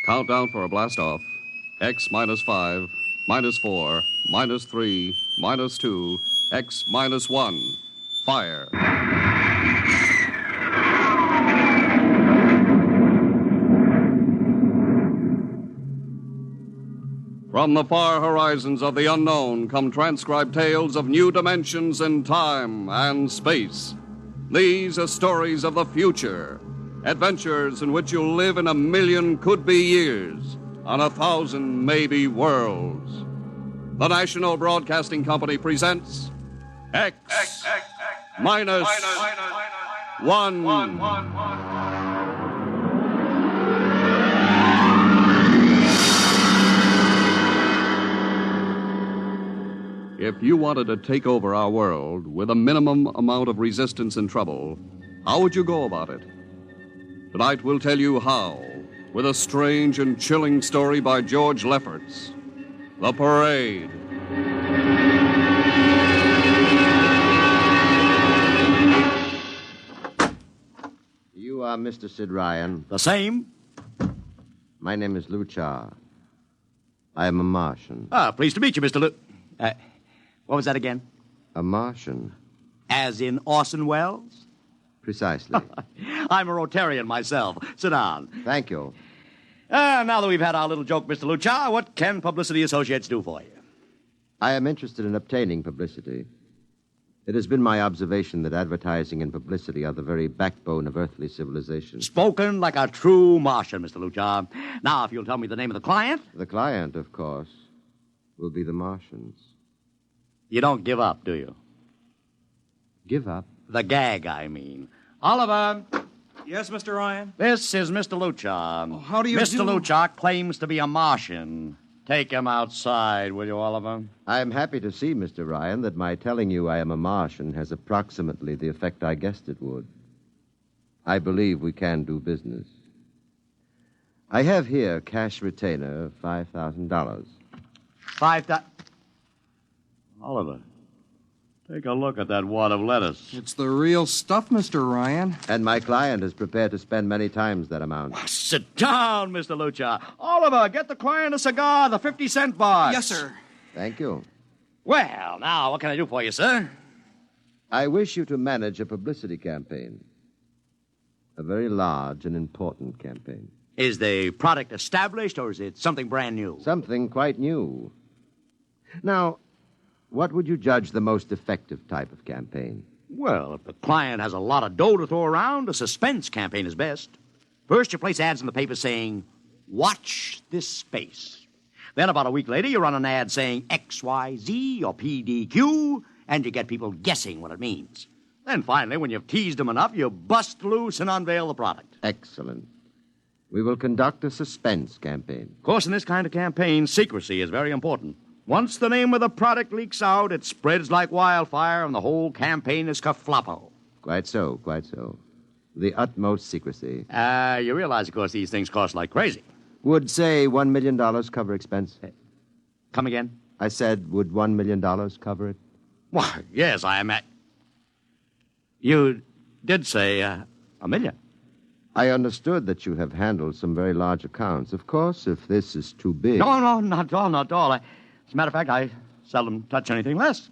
Countdown for a blast-off. X minus 5, minus 4, minus 3, minus 2, X minus 1. Fire. From the far horizons of the unknown come transcribed tales of new dimensions in time and space. These are stories of the future, adventures in which you'll live in 1,000,000 could-be years, on 1,000 maybe worlds. The National Broadcasting Company presents X minus 1. If you wanted to take over our world with a minimum amount of resistance and trouble, how would you go about it? Tonight we'll tell you how, with a strange and chilling story by George Lefferts. The Parade. You are Mr. Sid Ryan. The same. My name is Luchar. I am a Martian. Pleased to meet you, Mr. What was that again? A Martian? As in Orson Welles? Precisely. I'm a Rotarian myself. Sit down. Thank you. Now that we've had our little joke, Mr. Luchar, what can Publicity Associates do for you? I am interested in obtaining publicity. It has been my observation that advertising and publicity are the very backbone of earthly civilization. Spoken like a true Martian, Mr. Luchar. Now, if you'll tell me the name of the client. The client, of course, will be the Martians. You don't give up, do you? Give up? The gag, I mean. Oliver. Yes, Mr. Ryan? This is Mr. Luchar. Oh, how do you Mr. do? Luchar claims to be a Martian. Take him outside, will you, Oliver? I am happy to see, Mr. Ryan, that my telling you I am a Martian has approximately the effect I guessed it would. I believe we can do business. I have here cash retainer of $5,000. Oliver, take a look at that wad of lettuce. It's the real stuff, Mr. Ryan. And my client is prepared to spend many times that amount. Sit down, Mr. Luchar. Oliver, get the client a cigar, the 50-cent box. Yes, sir. Thank you. Well, now, what can I do for you, sir? I wish you to manage a publicity campaign. A very large and important campaign. Is the product established, or is it something brand new? Something quite new. Now, what would you judge the most effective type of campaign? Well, if the client has a lot of dough to throw around, a suspense campaign is best. First, you place ads in the paper saying, "Watch this space." Then, about a week later, you run an ad saying XYZ or PDQ, and you get people guessing what it means. Then, finally, when you've teased them enough, you bust loose and unveil the product. Excellent. We will conduct a suspense campaign. Of course, in this kind of campaign, secrecy is very important. Once the name of the product leaks out, it spreads like wildfire, and the whole campaign is kerfloppo. Quite so, quite so. The utmost secrecy. You realize, of course, these things cost like crazy. Would, say, $1 million cover expense? Come again? I said, would $1 million cover it? Why, yes, I am at... You did say $1 million. I understood that you have handled some very large accounts. Of course, if this is too big... No, not at all, not at all. As a matter of fact, I seldom touch anything less.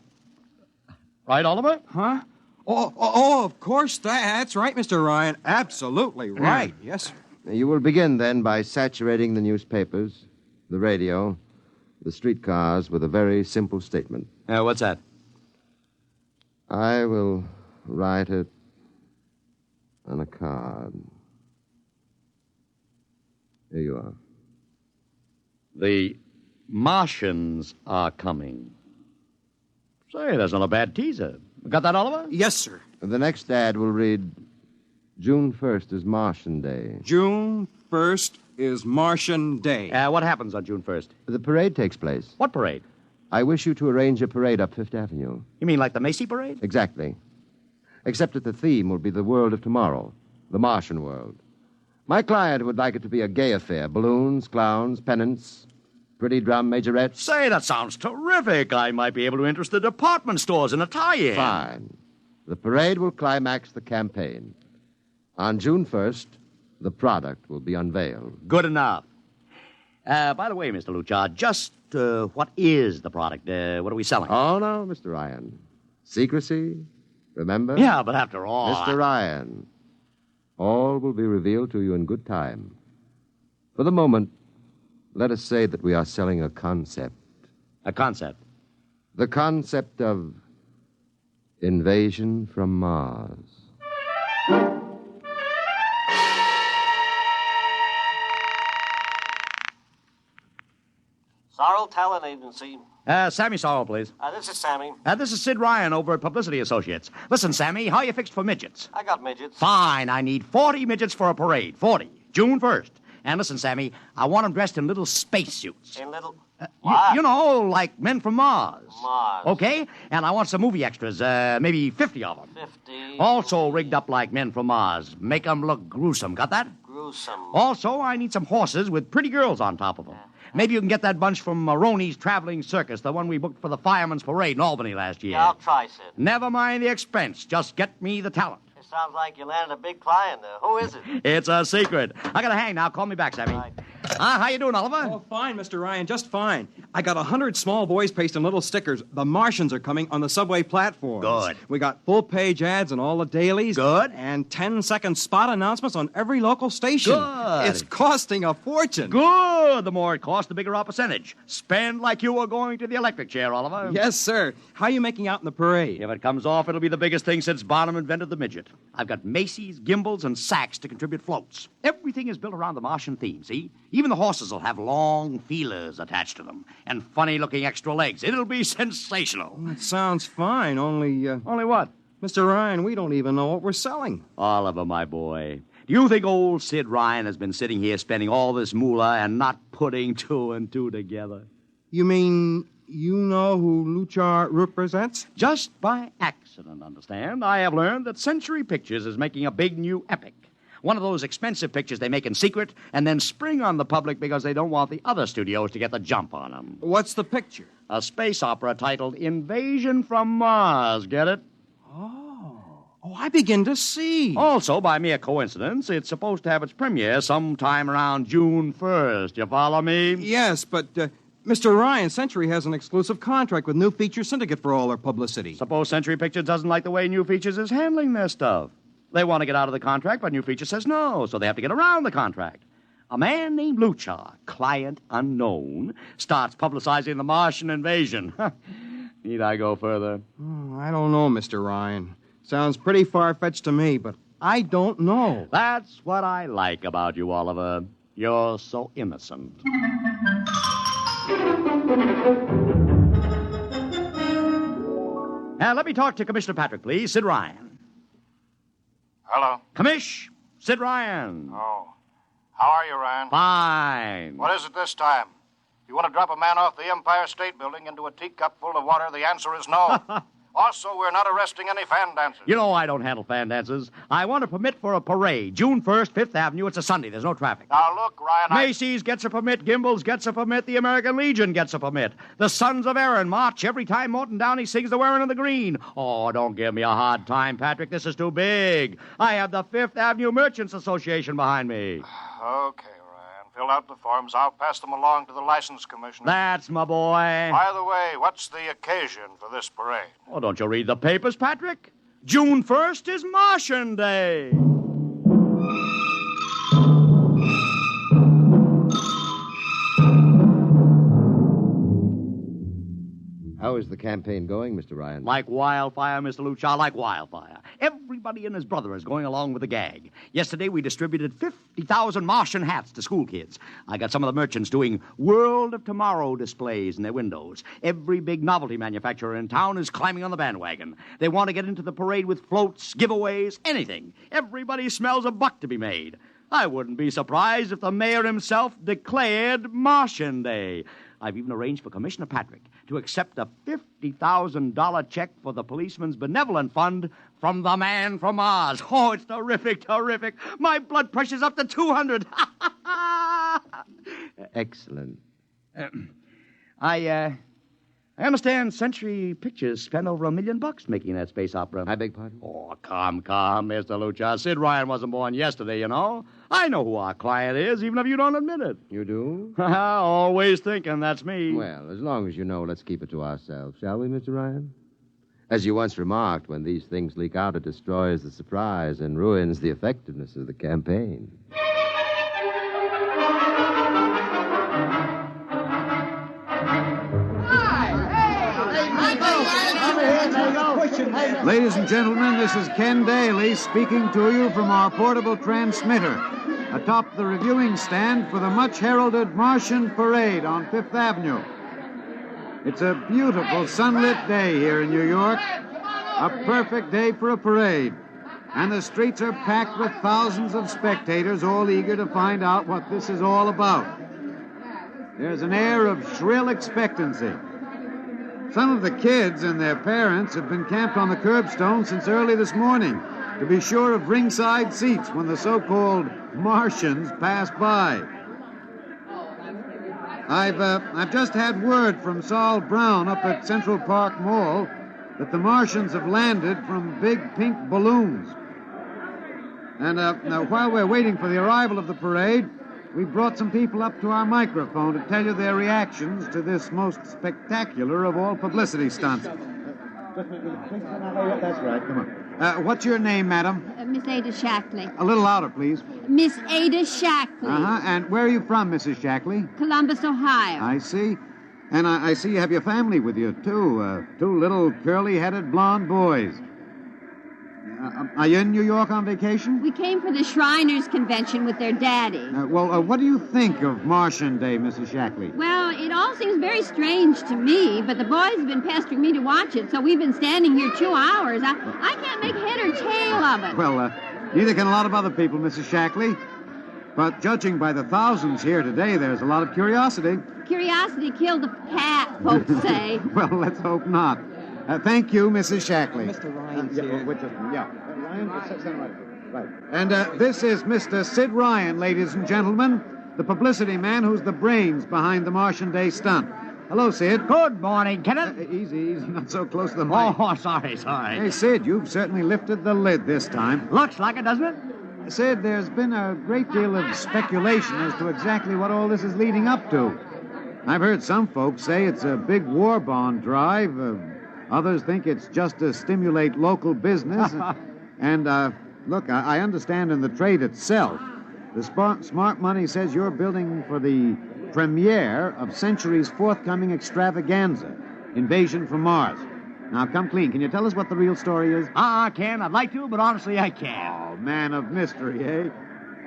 Right, Oliver? Huh? Oh, of course. That's right, Mr. Ryan. Absolutely right. Yes, sir. You will begin, then, by saturating the newspapers, the radio, the streetcars with a very simple statement. What's that? I will write it on a card. Here you are. The Martians are coming. Say, that's not a bad teaser. Got that, Oliver? Yes, sir. The next ad will read, June 1st is Martian Day. June 1st is Martian Day. What happens on June 1st? The parade takes place. What parade? I wish you to arrange a parade up Fifth Avenue. You mean like the Macy Parade? Exactly. Except that the theme will be the world of tomorrow, the Martian world. My client would like it to be a gay affair. Balloons, clowns, pennants, pretty drum majorettes. Say, that sounds terrific. I might be able to interest the department stores in a tie-in. Fine. The parade will climax the campaign. On June 1st, the product will be unveiled. Good enough. By the way, Mr. Luchar, just what is the product? What are we selling? Oh, no, Mr. Ryan. Secrecy, remember? Yeah, but after all... Mr. Ryan, all will be revealed to you in good time. For the moment, let us say that we are selling a concept. A concept? The concept of invasion from Mars. Sorrel Talent Agency. Sammy Sorrell, please. This is Sammy. This is Sid Ryan over at Publicity Associates. Listen, Sammy, how you fixed for midgets? I got midgets. Fine, I need 40 midgets for a parade. 40. June 1st. And listen, Sammy, I want them dressed in little spacesuits. In little... You know, like men from Mars. Mars. Okay? And I want some movie extras, maybe 50 of them. 50. Also rigged up like men from Mars. Make them look gruesome. Got that? Gruesome. Also, I need some horses with pretty girls on top of them. Maybe you can get that bunch from Maroney's Traveling Circus, the one we booked for the Fireman's Parade in Albany last year. Yeah, I'll try, Sid. Never mind the expense. Just get me the talent. It sounds like you landed a big client there. Who is it? It's a secret. I gotta hang now. Call me back, Sammy. Right. How you doing, Oliver? Oh, fine, Mr. Ryan, just fine. I got 100 small boys pasting little stickers. The Martians are coming on the subway platforms. Good. We got full-page ads in all the dailies. Good. And 10-second spot announcements on every local station. Good. It's costing a fortune. Good. The more it costs, the bigger our percentage. Spend like you were going to the electric chair, Oliver. Yes, sir. How are you making out in the parade? If it comes off, it'll be the biggest thing since Barnum invented the midget. I've got Macy's, Gimbals, and Saks to contribute floats. Everything is built around the Martian theme, see? Even the horses will have long feelers attached to them and funny-looking extra legs. It'll be sensational. That sounds fine, only... Only what? Mr. Ryan, we don't even know what we're selling. Oliver, my boy, do you think old Sid Ryan has been sitting here spending all this moolah and not putting two and two together? You mean you know who Luchar represents? Just by accident, understand? I have learned that Century Pictures is making a big new epic. One of those expensive pictures they make in secret and then spring on the public because they don't want the other studios to get the jump on them. What's the picture? A space opera titled Invasion from Mars. Get it? Oh, I begin to see. Also, by mere coincidence, it's supposed to have its premiere sometime around June 1st. You follow me? Yes, but Mr. Ryan, Century has an exclusive contract with New Feature Syndicate for all their publicity. Suppose Century Pictures doesn't like the way New Features is handling their stuff. They want to get out of the contract, but New Feature says no, so they have to get around the contract. A man named Luchar, client unknown, starts publicizing the Martian invasion. Need I go further? Oh, I don't know, Mr. Ryan. Sounds pretty far-fetched to me, but I don't know. That's what I like about you, Oliver. You're so innocent. Now, let me talk to Commissioner Patrick, please. Sid Ryan. Hello. Commish, Sid Ryan. Oh. How are you, Ryan? Fine. What is it this time? You want to drop a man off the Empire State Building into a teacup full of water? The answer is no. Also, we're not arresting any fan dancers. You know I don't handle fan dances. I want a permit for a parade. June 1st, 5th Avenue. It's a Sunday. There's no traffic. Now, look, Ryan, Macy's gets a permit. Gimbals gets a permit. The American Legion gets a permit. The Sons of Erin march every time Morton Downey sings the Wearing of the Green. Oh, don't give me a hard time, Patrick. This is too big. I have the 5th Avenue Merchants Association behind me. Okay, Ryan. Fill out the forms. I'll pass them along to the license commissioner. That's my boy. By the way, what's the occasion for this parade? Oh, don't you read the papers, Patrick? June 1st is Martian Day. How is the campaign going, Mr. Ryan? Like wildfire, Mr. Luchar, like wildfire. Everybody and his brother is going along with the gag. Yesterday, we distributed 50,000 Martian hats to school kids. I got some of the merchants doing World of Tomorrow displays in their windows. Every big novelty manufacturer in town is climbing on the bandwagon. They want to get into the parade with floats, giveaways, anything. Everybody smells a buck to be made. I wouldn't be surprised if the mayor himself declared Martian Day. I've even arranged for Commissioner Patrick to accept a $50,000 check for the Policeman's Benevolent Fund from the man from Mars. Oh, it's terrific, terrific. My blood pressure's up to 200. Excellent. I I understand Century Pictures spent over $1 million making that space opera. I beg pardon? Oh, come, Mr. Lucha. Sid Ryan wasn't born yesterday, you know. I know who our client is, even if you don't admit it. You do? Always thinking that's me. Well, as long as you know, let's keep it to ourselves, shall we, Mr. Ryan? As you once remarked, when these things leak out, it destroys the surprise and ruins the effectiveness of the campaign. Ladies and gentlemen, this is Ken Daly speaking to you from our portable transmitter atop the reviewing stand for the much-heralded Martian Parade on Fifth Avenue. It's a beautiful sunlit day here in New York, a perfect day for a parade, and the streets are packed with thousands of spectators all eager to find out what this is all about. There's an air of shrill expectancy. Some of the kids and their parents have been camped on the curbstone since early this morning to be sure of ringside seats when the so-called Martians pass by. I've just had word from Saul Brown up at Central Park Mall that the Martians have landed from big pink balloons. And now, while we're waiting for the arrival of the parade, we brought some people up to our microphone to tell you their reactions to this most spectacular of all publicity stunts. That's right, come on. What's your name, madam? Miss Ada Shackley. A little louder, please. Miss Ada Shackley. Uh-huh, and where are you from, Mrs. Shackley? Columbus, Ohio. I see. And I see you have your family with you, too. Two little curly-headed blonde boys. Are you in New York on vacation? We came for the Shriners Convention with their daddy. What do you think of Martian Day, Mrs. Shackley? Well, it all seems very strange to me, but the boys have been pestering me to watch it, so we've been standing here 2 hours. I can't make head or tail of it. Well, neither can a lot of other people, Mrs. Shackley. But judging by the thousands here today, there's a lot of curiosity. Curiosity killed the cat, folks say. Well, let's hope not. Thank you, Mrs. Shackley. Mr. Ryan's here. Ryan, right. And this is Mr. Sid Ryan, ladies and gentlemen, the publicity man who's the brains behind the Martian Day stunt. Hello, Sid. Good morning, Kenneth. Easy, not so close to the mic. Oh, sorry. Hey, Sid, you've certainly lifted the lid this time. Looks like it, doesn't it? Sid, there's been a great deal of speculation as to exactly what all this is leading up to. I've heard some folks say it's a big war bond drive. Others think it's just to stimulate local business. And, look, I understand in the trade itself, the smart money says you're building for the premiere of Century's forthcoming extravaganza, Invasion from Mars. Now, come clean. Can you tell us what the real story is? Ken. I'd like to, but honestly, I can't. Oh, man of mystery, eh?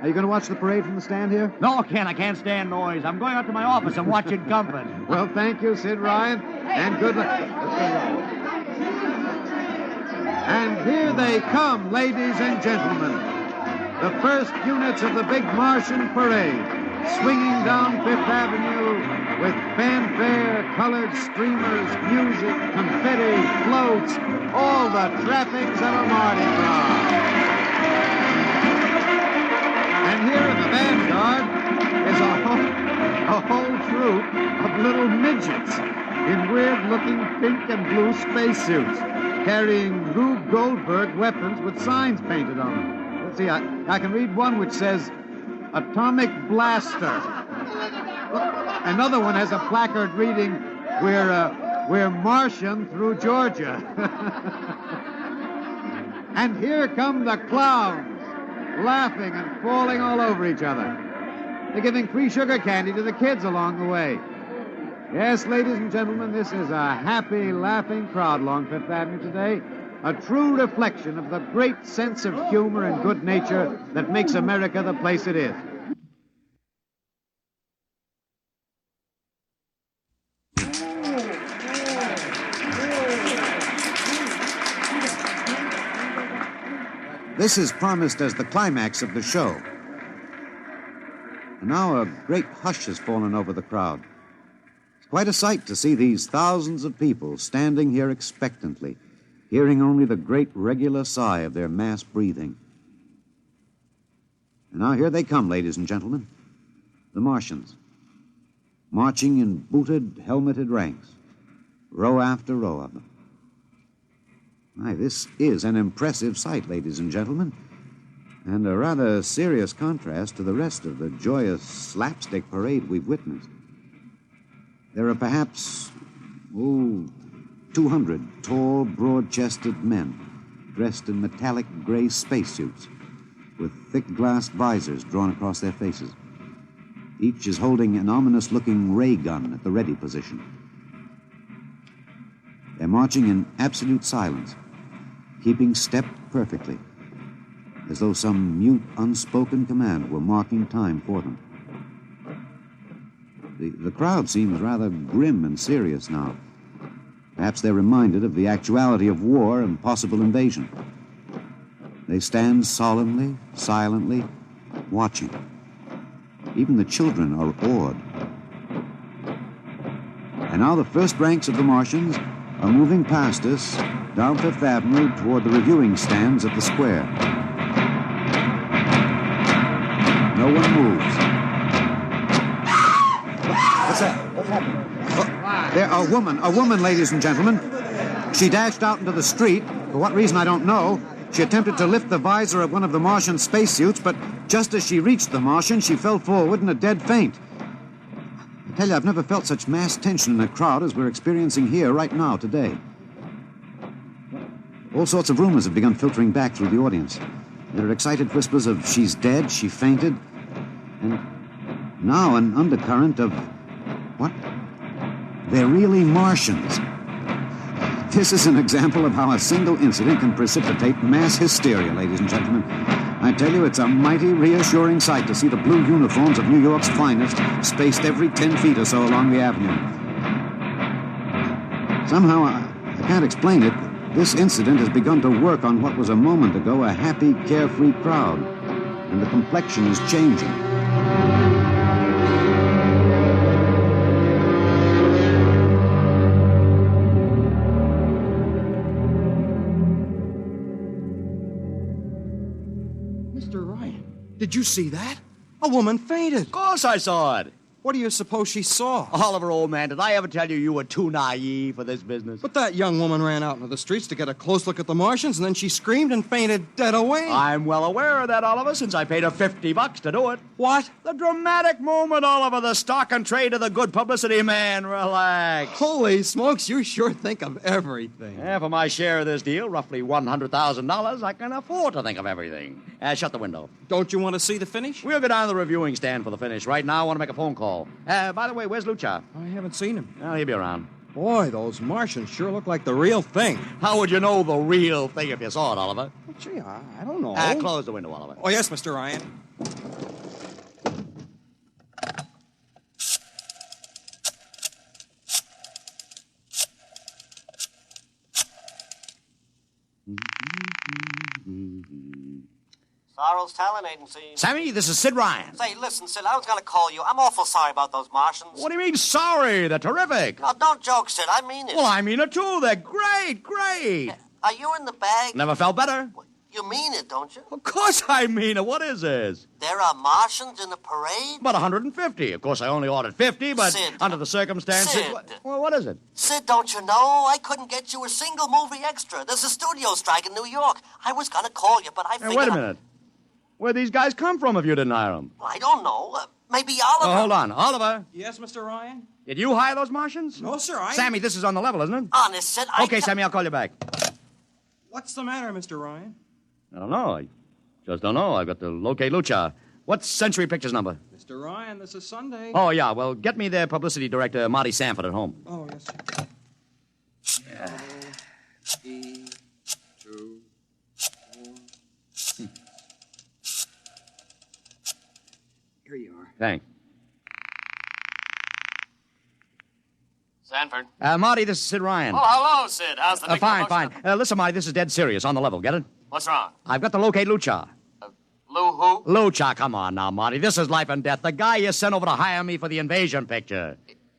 Are you going to watch the parade from the stand here? No, Ken, I can't stand noise. I'm going up to my office and watching company. Well, thank you, Sid Ryan, and good luck. And here they come, ladies and gentlemen. The first units of the big Martian parade, swinging down Fifth Avenue with fanfare, colored streamers, music, confetti, floats, all the trappings of a Mardi Gras. And here in the vanguard is a whole troop of little midgets in weird-looking pink and blue spacesuits, carrying Rube Goldberg weapons with signs painted on them. Let's see, I can read one which says, Atomic Blaster. Another one has a placard reading, We're Martian through Georgia. And here come the clowns, laughing and falling all over each other. They're giving free sugar candy to the kids along the way. Yes, ladies and gentlemen, this is a happy, laughing crowd along Fifth Avenue today. A true reflection of the great sense of humor and good nature that makes America the place it is. This is promised as the climax of the show. And now a great hush has fallen over the crowd. It's quite a sight to see these thousands of people standing here expectantly, hearing only the great regular sigh of their mass breathing. And now here they come, ladies and gentlemen, the Martians, marching in booted, helmeted ranks. row after row of them. My, this is an impressive sight, ladies and gentlemen, and a rather serious contrast to the rest of the joyous slapstick parade we've witnessed. There are perhaps, 200 tall, broad-chested men dressed in metallic gray spacesuits with thick glass visors drawn across their faces. Each is holding an ominous-looking ray gun at the ready position. They're marching in absolute silence, keeping step perfectly, as though some mute, unspoken command were marking time for them. The crowd seems rather grim and serious now. Perhaps they're reminded of the actuality of war and possible invasion. They stand solemnly, silently, watching. Even the children are awed. And now the first ranks of the Martians are moving past us down Fifth Avenue toward the reviewing stands at the square. No one moves. What's that? What's happening? There, a woman, ladies and gentlemen. She dashed out into the street. For what reason, I don't know. She attempted to lift the visor of one of the Martian spacesuits, but just as she reached the Martian, she fell forward in a dead faint. I tell you, I've never felt such mass tension in a crowd as we're experiencing here right now, today. All sorts of rumors have begun filtering back through the audience. There are excited whispers of she's dead, she fainted, and now an undercurrent of, what? They're really Martians. This is an example of how a single incident can precipitate mass hysteria, ladies and gentlemen. I tell you, it's a mighty reassuring sight to see the blue uniforms of New York's finest spaced every 10 feet or so along the avenue. Somehow, I can't explain it, this incident has begun to work on what was a moment ago a happy, carefree crowd, and the complexion is changing. Did you see that? A woman fainted. Of course I saw it. What do you suppose she saw? Oliver, old man, did I ever tell you were too naive for this business? But that young woman ran out into the streets to get a close look at the Martians, and then she screamed and fainted dead away. I'm well aware of that, Oliver, since I paid her $50 to do it. What? The dramatic moment, Oliver, the stock and trade of the good publicity, man. Relax. Holy smokes, you sure think of everything. Yeah, for my share of this deal, roughly $100,000, I can afford to think of everything. Shut the window. Don't you want to see the finish? We'll go down to the reviewing stand for the finish. Right now, I want to make a phone call. By the way, where's Lucha? I haven't seen him. Well, he'll be around. Boy, those Martians sure look like the real thing. How would you know the real thing if you saw it, Oliver? Well, gee, I don't know. Close the window, Oliver. Oh, yes, Mr. Ryan. Sorrel's Talent Agency. Sammy, this is Sid Ryan. Say, listen, Sid, I was going to call you. I'm awful sorry about those Martians. What do you mean, sorry? They're terrific. No, don't joke, Sid. I mean it. Well, I mean it, too. They're great, great. Are you in the bag? Never felt better. You mean it, don't you? Of course I mean it. What is this? There are Martians in the parade? About 150. Of course, I only ordered 50, but Sid. under the circumstances... Sid. Well, what is it? Sid, don't you know? I couldn't get you a single movie extra. There's a studio strike in New York. I was going to call you, but I figured... Wait a minute. Where'd these guys come from if you didn't hire them? I don't know. Maybe Oliver. Oh, hold on. Oliver, Yes, Mr. Ryan? did you hire those Martians? No, sir, I... Sammy, this is on the level, isn't it? Honest, Sid, Okay, Sammy, I'll call you back. What's the matter, Mr. Ryan? I don't know. I just don't know. I've got to locate Lucha. What's Century Pictures number? Mr. Ryan, this is Sunday. Oh, yeah. Well, get me their publicity director, Marty Sanford, at home. Oh, yes, sir. 3, 2, 4. Here you are. Thanks. Sanford. Marty, this is Sid Ryan. Oh, hello, Sid. How's the big Fine, promotion? fine. Listen, Marty, this is dead serious. On the level. Get it? What's wrong? I've got to locate Lucha. Lou who? Lucha, come on now, Marty. This is life and death. The guy you sent over to hire me for the invasion picture.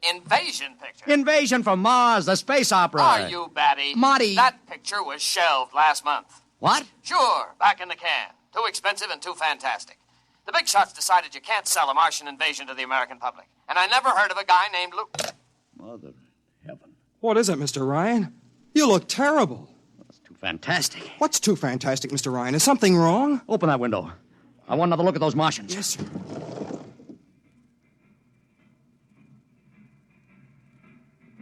Invasion picture? Invasion from Mars, the space opera. Are you batty? Marty. That picture was shelved last month. What? Sure, back in the can. Too expensive and too fantastic. The big shots decided you can't sell a Martian invasion to the American public. And I never heard of a guy named Lou... Mother heaven. What is it, Mr. Ryan? You look terrible. That's too fantastic. What's too fantastic, Mr. Ryan? Is something wrong? Open that window. I want another look at those Martians. Yes, sir.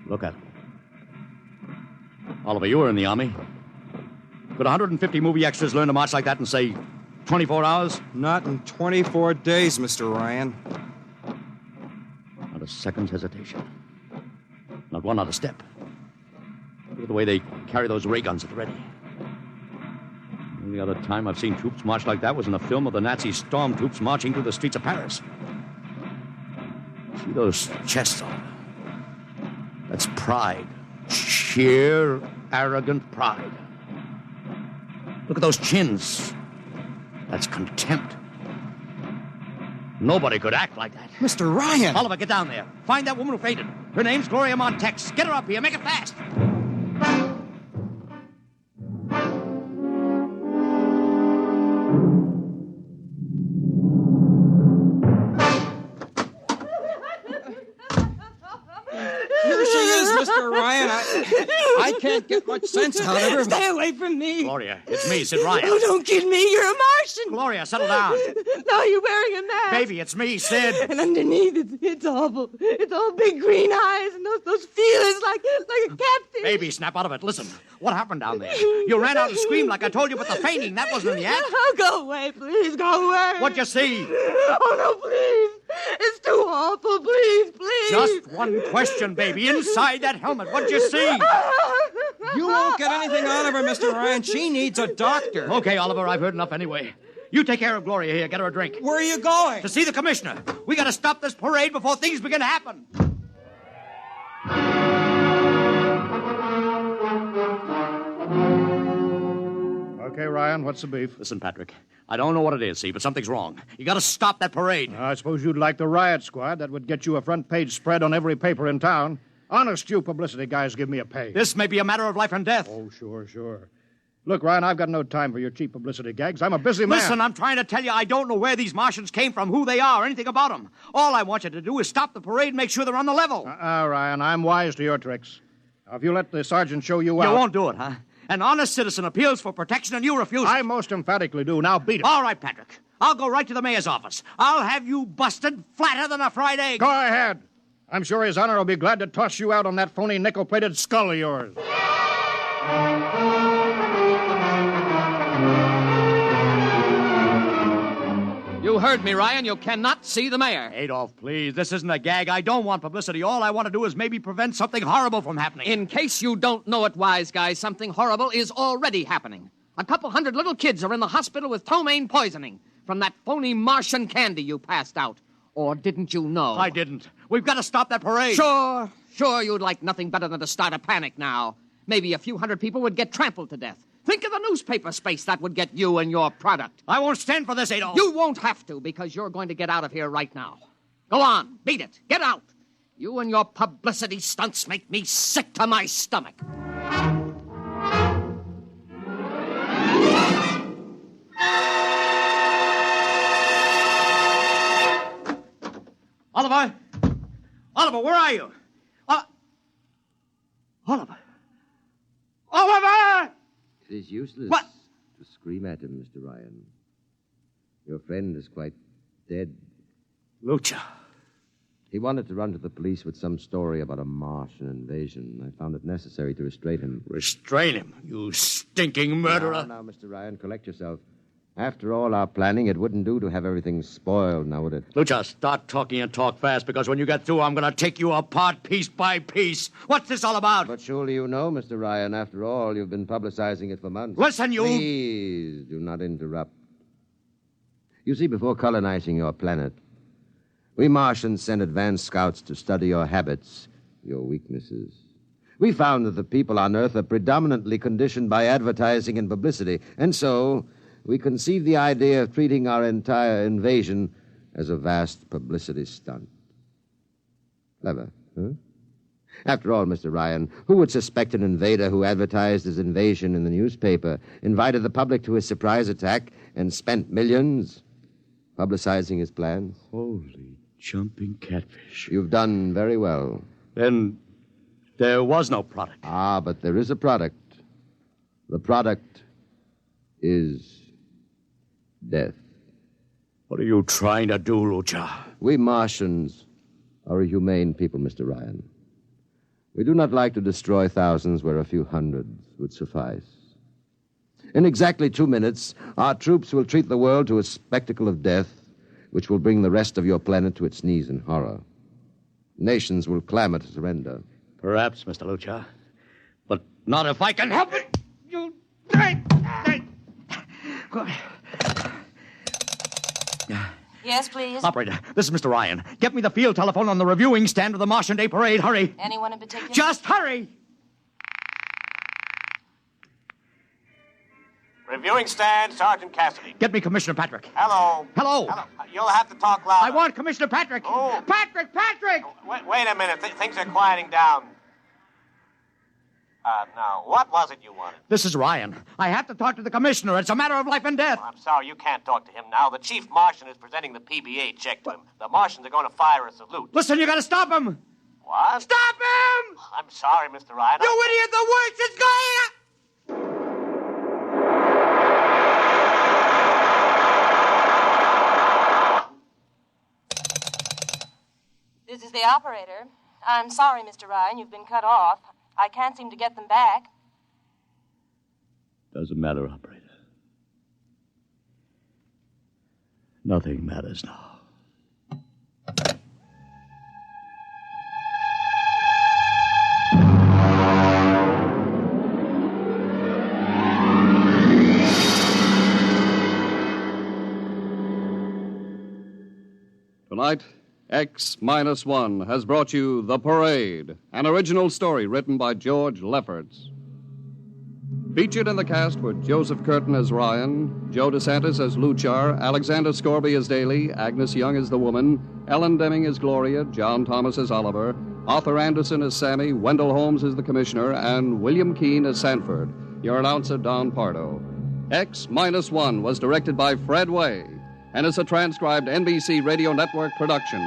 Look at them. Oliver, you were in the Army. Could 150 movie extras learn to march like that in, say, 24 hours? Not in 24 days, Mr. Ryan. Not a second's hesitation. Not one other step. Look at the way they carry those ray guns at the ready. The only other time I've seen troops march like that was in a film of the Nazi stormtroops marching through the streets of Paris. See those chests on them? That's pride. Sheer, arrogant pride. Look at those chins. That's contempt. Nobody could act like that. Mr. Ryan! Oliver, get down there. Find that woman who fainted. Her name's Gloria Montex. Get her up here. Make it fast. Here she is, Mr. Ryan. I can't get much sense out of her. Stay away from me. Gloria, it's me, Sid Ryan. Oh, don't kid me. You're a Martian. Gloria, settle down. No, you're wearing a mask. Baby, it's me, Sid. And underneath, it's awful. It's all big green eyes and those feelers like a catfish. Baby, snap out of it. Listen, what happened down there? You ran out and screamed like I told you, but the fainting, that wasn't in the act. Oh, go away, please. Go away. What'd you see? Oh, no, please. It's too awful. Please, please. Just one question, baby. Inside that helmet, what'd you see? You won't get anything out of her, Mr. Ryan. She needs a doctor. Okay, Oliver, I've heard enough anyway. You take care of Gloria here. Get her a drink. Where are you going? To see the commissioner. We gotta stop this parade before things begin to happen. Okay, Ryan, what's the beef? Listen, Patrick, I don't know what it is, see, but something's wrong. You gotta stop that parade. I suppose you'd like the riot squad. That would get you a front-page spread on every paper in town. Honest, you publicity guys give me a pay. This may be a matter of life and death. Oh, sure. Look, Ryan, I've got no time for your cheap publicity gags. I'm a busy man. Listen, I'm trying to tell you I don't know where these Martians came from, who they are, anything about them. All I want you to do is stop the parade and make sure they're on the level. Ryan, I'm wise to your tricks. Now, if you let the sergeant show you out... You won't do it, huh? An honest citizen appeals for protection and you refuse it. I most emphatically do. Now beat it. All right, Patrick. I'll go right to the mayor's office. I'll have you busted flatter than a fried egg. Go ahead. I'm sure His Honor will be glad to toss you out on that phony nickel-plated skull of yours. You heard me, Ryan. You cannot see the mayor. Adolf, please. This isn't a gag. I don't want publicity. All I want to do is maybe prevent something horrible from happening. In case you don't know it, wise guy, something horrible is already happening. A couple hundred little kids are in the hospital with ptomaine poisoning from that phony Martian candy you passed out. Or didn't you know? I didn't. We've got to stop that parade. Sure you'd like nothing better than to start a panic now. Maybe a few hundred people would get trampled to death. Think of the newspaper space that would get you and your product. I won't stand for this, Adolf. You won't have to, because you're going to get out of here right now. Go on, beat it. Get out. You and your publicity stunts make me sick to my stomach. Oliver! Oliver, where are you? Oliver! Oliver! It is useless What? to scream at him, Mr. Ryan. Your friend is quite dead. Lucha. He wanted to run to the police with some story about a Martian invasion. I found it necessary to restrain him. Restrain him, you stinking murderer. Now, Mr. Ryan, collect yourself. After all our planning, it wouldn't do to have everything spoiled, now would it? Lucha, start talking and talk fast, because when you get through, I'm going to take you apart piece by piece. What's this all about? But surely you know, Mr. Ryan, after all, you've been publicizing it for months. Listen, you... Please, do not interrupt. You see, before colonizing your planet, we Martians sent advanced scouts to study your habits, your weaknesses. We found that the people on Earth are predominantly conditioned by advertising and publicity, and so we conceived the idea of treating our entire invasion as a vast publicity stunt. Clever, huh? After all, Mr. Ryan, who would suspect an invader who advertised his invasion in the newspaper, invited the public to his surprise attack, and spent millions publicizing his plans? Holy jumping catfish. You've done very well. Then There was no product. Ah, but there is a product. The product is death. What are you trying to do, Lucha? We Martians are a humane people, Mr. Ryan. We do not like to destroy thousands where a few hundreds would suffice. In exactly 2 minutes, our troops will treat the world to a spectacle of death, which will bring the rest of your planet to its knees in horror. Nations will clamor to surrender. Perhaps, Mr. Lucha. But not if I can help it. You... Yes, please. Operator, this is Mr. Ryan. Get me the field telephone on the reviewing stand of the Martian Day Parade. Hurry. Anyone in particular? Just hurry. Reviewing stand, Sergeant Cassidy. Get me Commissioner Patrick. Hello. Hello. You'll have to talk louder. I want Commissioner Patrick. Oh. Patrick! Wait a minute. Things are quieting down. Now, what was it you wanted? This is Ryan. I have to talk to the commissioner. It's a matter of life and death. Well, I'm sorry, you can't talk to him now. The chief Martian is presenting the PBA check to him. The Martians are going to fire a salute. Listen, you got to stop him. What? Stop him! I'm sorry, Mr. Ryan. You idiot! The worst is going on! This is the operator. I'm sorry, Mr. Ryan, you've been cut off. I can't seem to get them back. Doesn't matter, operator. Nothing matters now. Tonight, X-1 has brought you The Parade, an original story written by George Lefferts. Featured in the cast were Joseph Curtin as Ryan, Joe DeSantis as Luchar, Alexander Scorby as Daly, Agnes Young as the woman, Ellen Deming as Gloria, John Thomas as Oliver, Arthur Anderson as Sammy, Wendell Holmes as the Commissioner, and William Keane as Sanford. Your announcer, Don Pardo. X-1 was directed by Fred Way and is a transcribed NBC Radio Network production.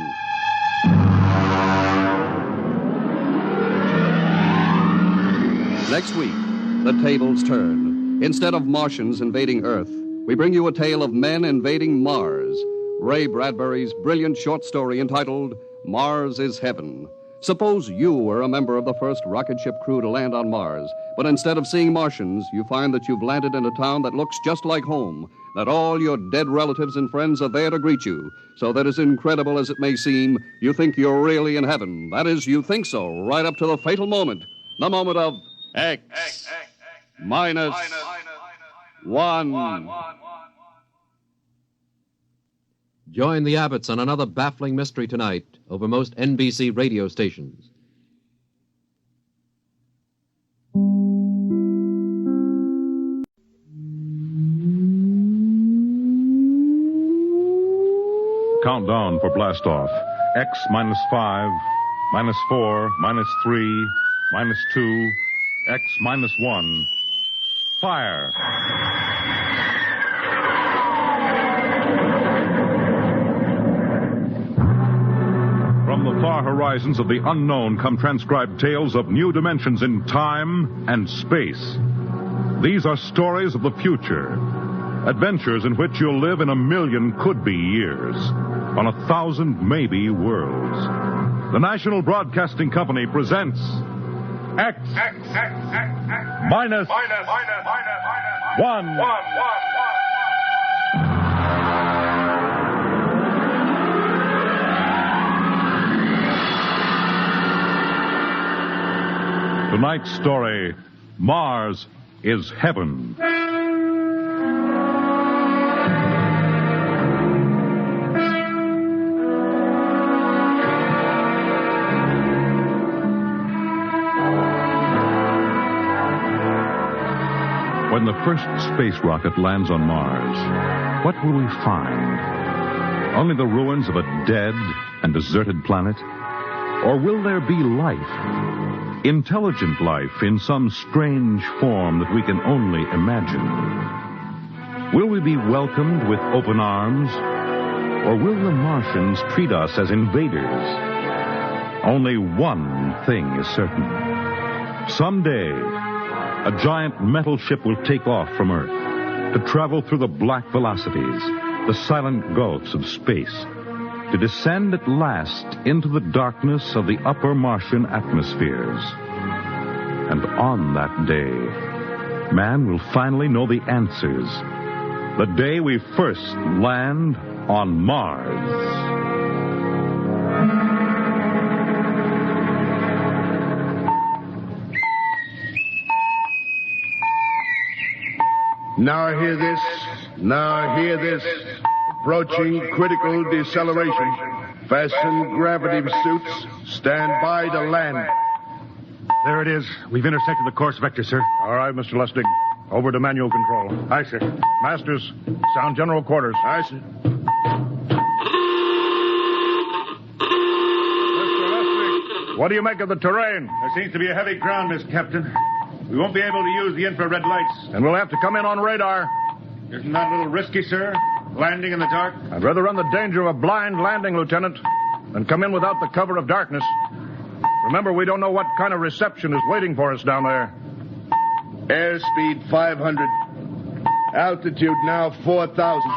Next week, the tables turn. Instead of Martians invading Earth, we bring you a tale of men invading Mars. Ray Bradbury's brilliant short story entitled Mars is Heaven. Suppose you were a member of the first rocket ship crew to land on Mars, but instead of seeing Martians, you find that you've landed in a town that looks just like home, that all your dead relatives and friends are there to greet you, so that as incredible as it may seem, you think you're really in heaven. That is, you think so, right up to the fatal moment, the moment of X-1. Join the Abbotts on another baffling mystery tonight over most NBC radio stations. Countdown for blastoff. X -5, -4, -3, -2, X -1. Fire. From the far horizons of the unknown come transcribed tales of new dimensions in time and space. These are stories of the future. Adventures in which you'll live in 1,000,000 could-be years, on 1,000 maybe worlds. The National Broadcasting Company presents X minus 1. Tonight's story, Mars is Heaven. When the first space rocket lands on Mars, what will we find? Only the ruins of a dead and deserted planet? Or will there be life? Intelligent life in some strange form that we can only imagine? Will we be welcomed with open arms? Or will the Martians treat us as invaders? Only one thing is certain. Someday, a giant metal ship will take off from Earth to travel through the black velocities, the silent gulfs of space, to descend at last into the darkness of the upper Martian atmospheres. And on that day, man will finally know the answers. The day we first land on Mars. Now hear this. Now hear this. Approaching critical deceleration. Fasten gravity suits. Stand by to land. There it is. We've intersected the course vector, sir. All right, Mr. Lustig. Over to manual control. Aye, sir. Masters, sound general quarters. Aye, sir. Mr. Lustig, what do you make of the terrain? There seems to be a heavy ground, Miss Captain. We won't be able to use the infrared lights. And we'll have to come in on radar. Isn't that a little risky, sir? Landing in the dark? I'd rather run the danger of a blind landing, Lieutenant, than come in without the cover of darkness. Remember, we don't know what kind of reception is waiting for us down there. Airspeed 500. Altitude now 4,000.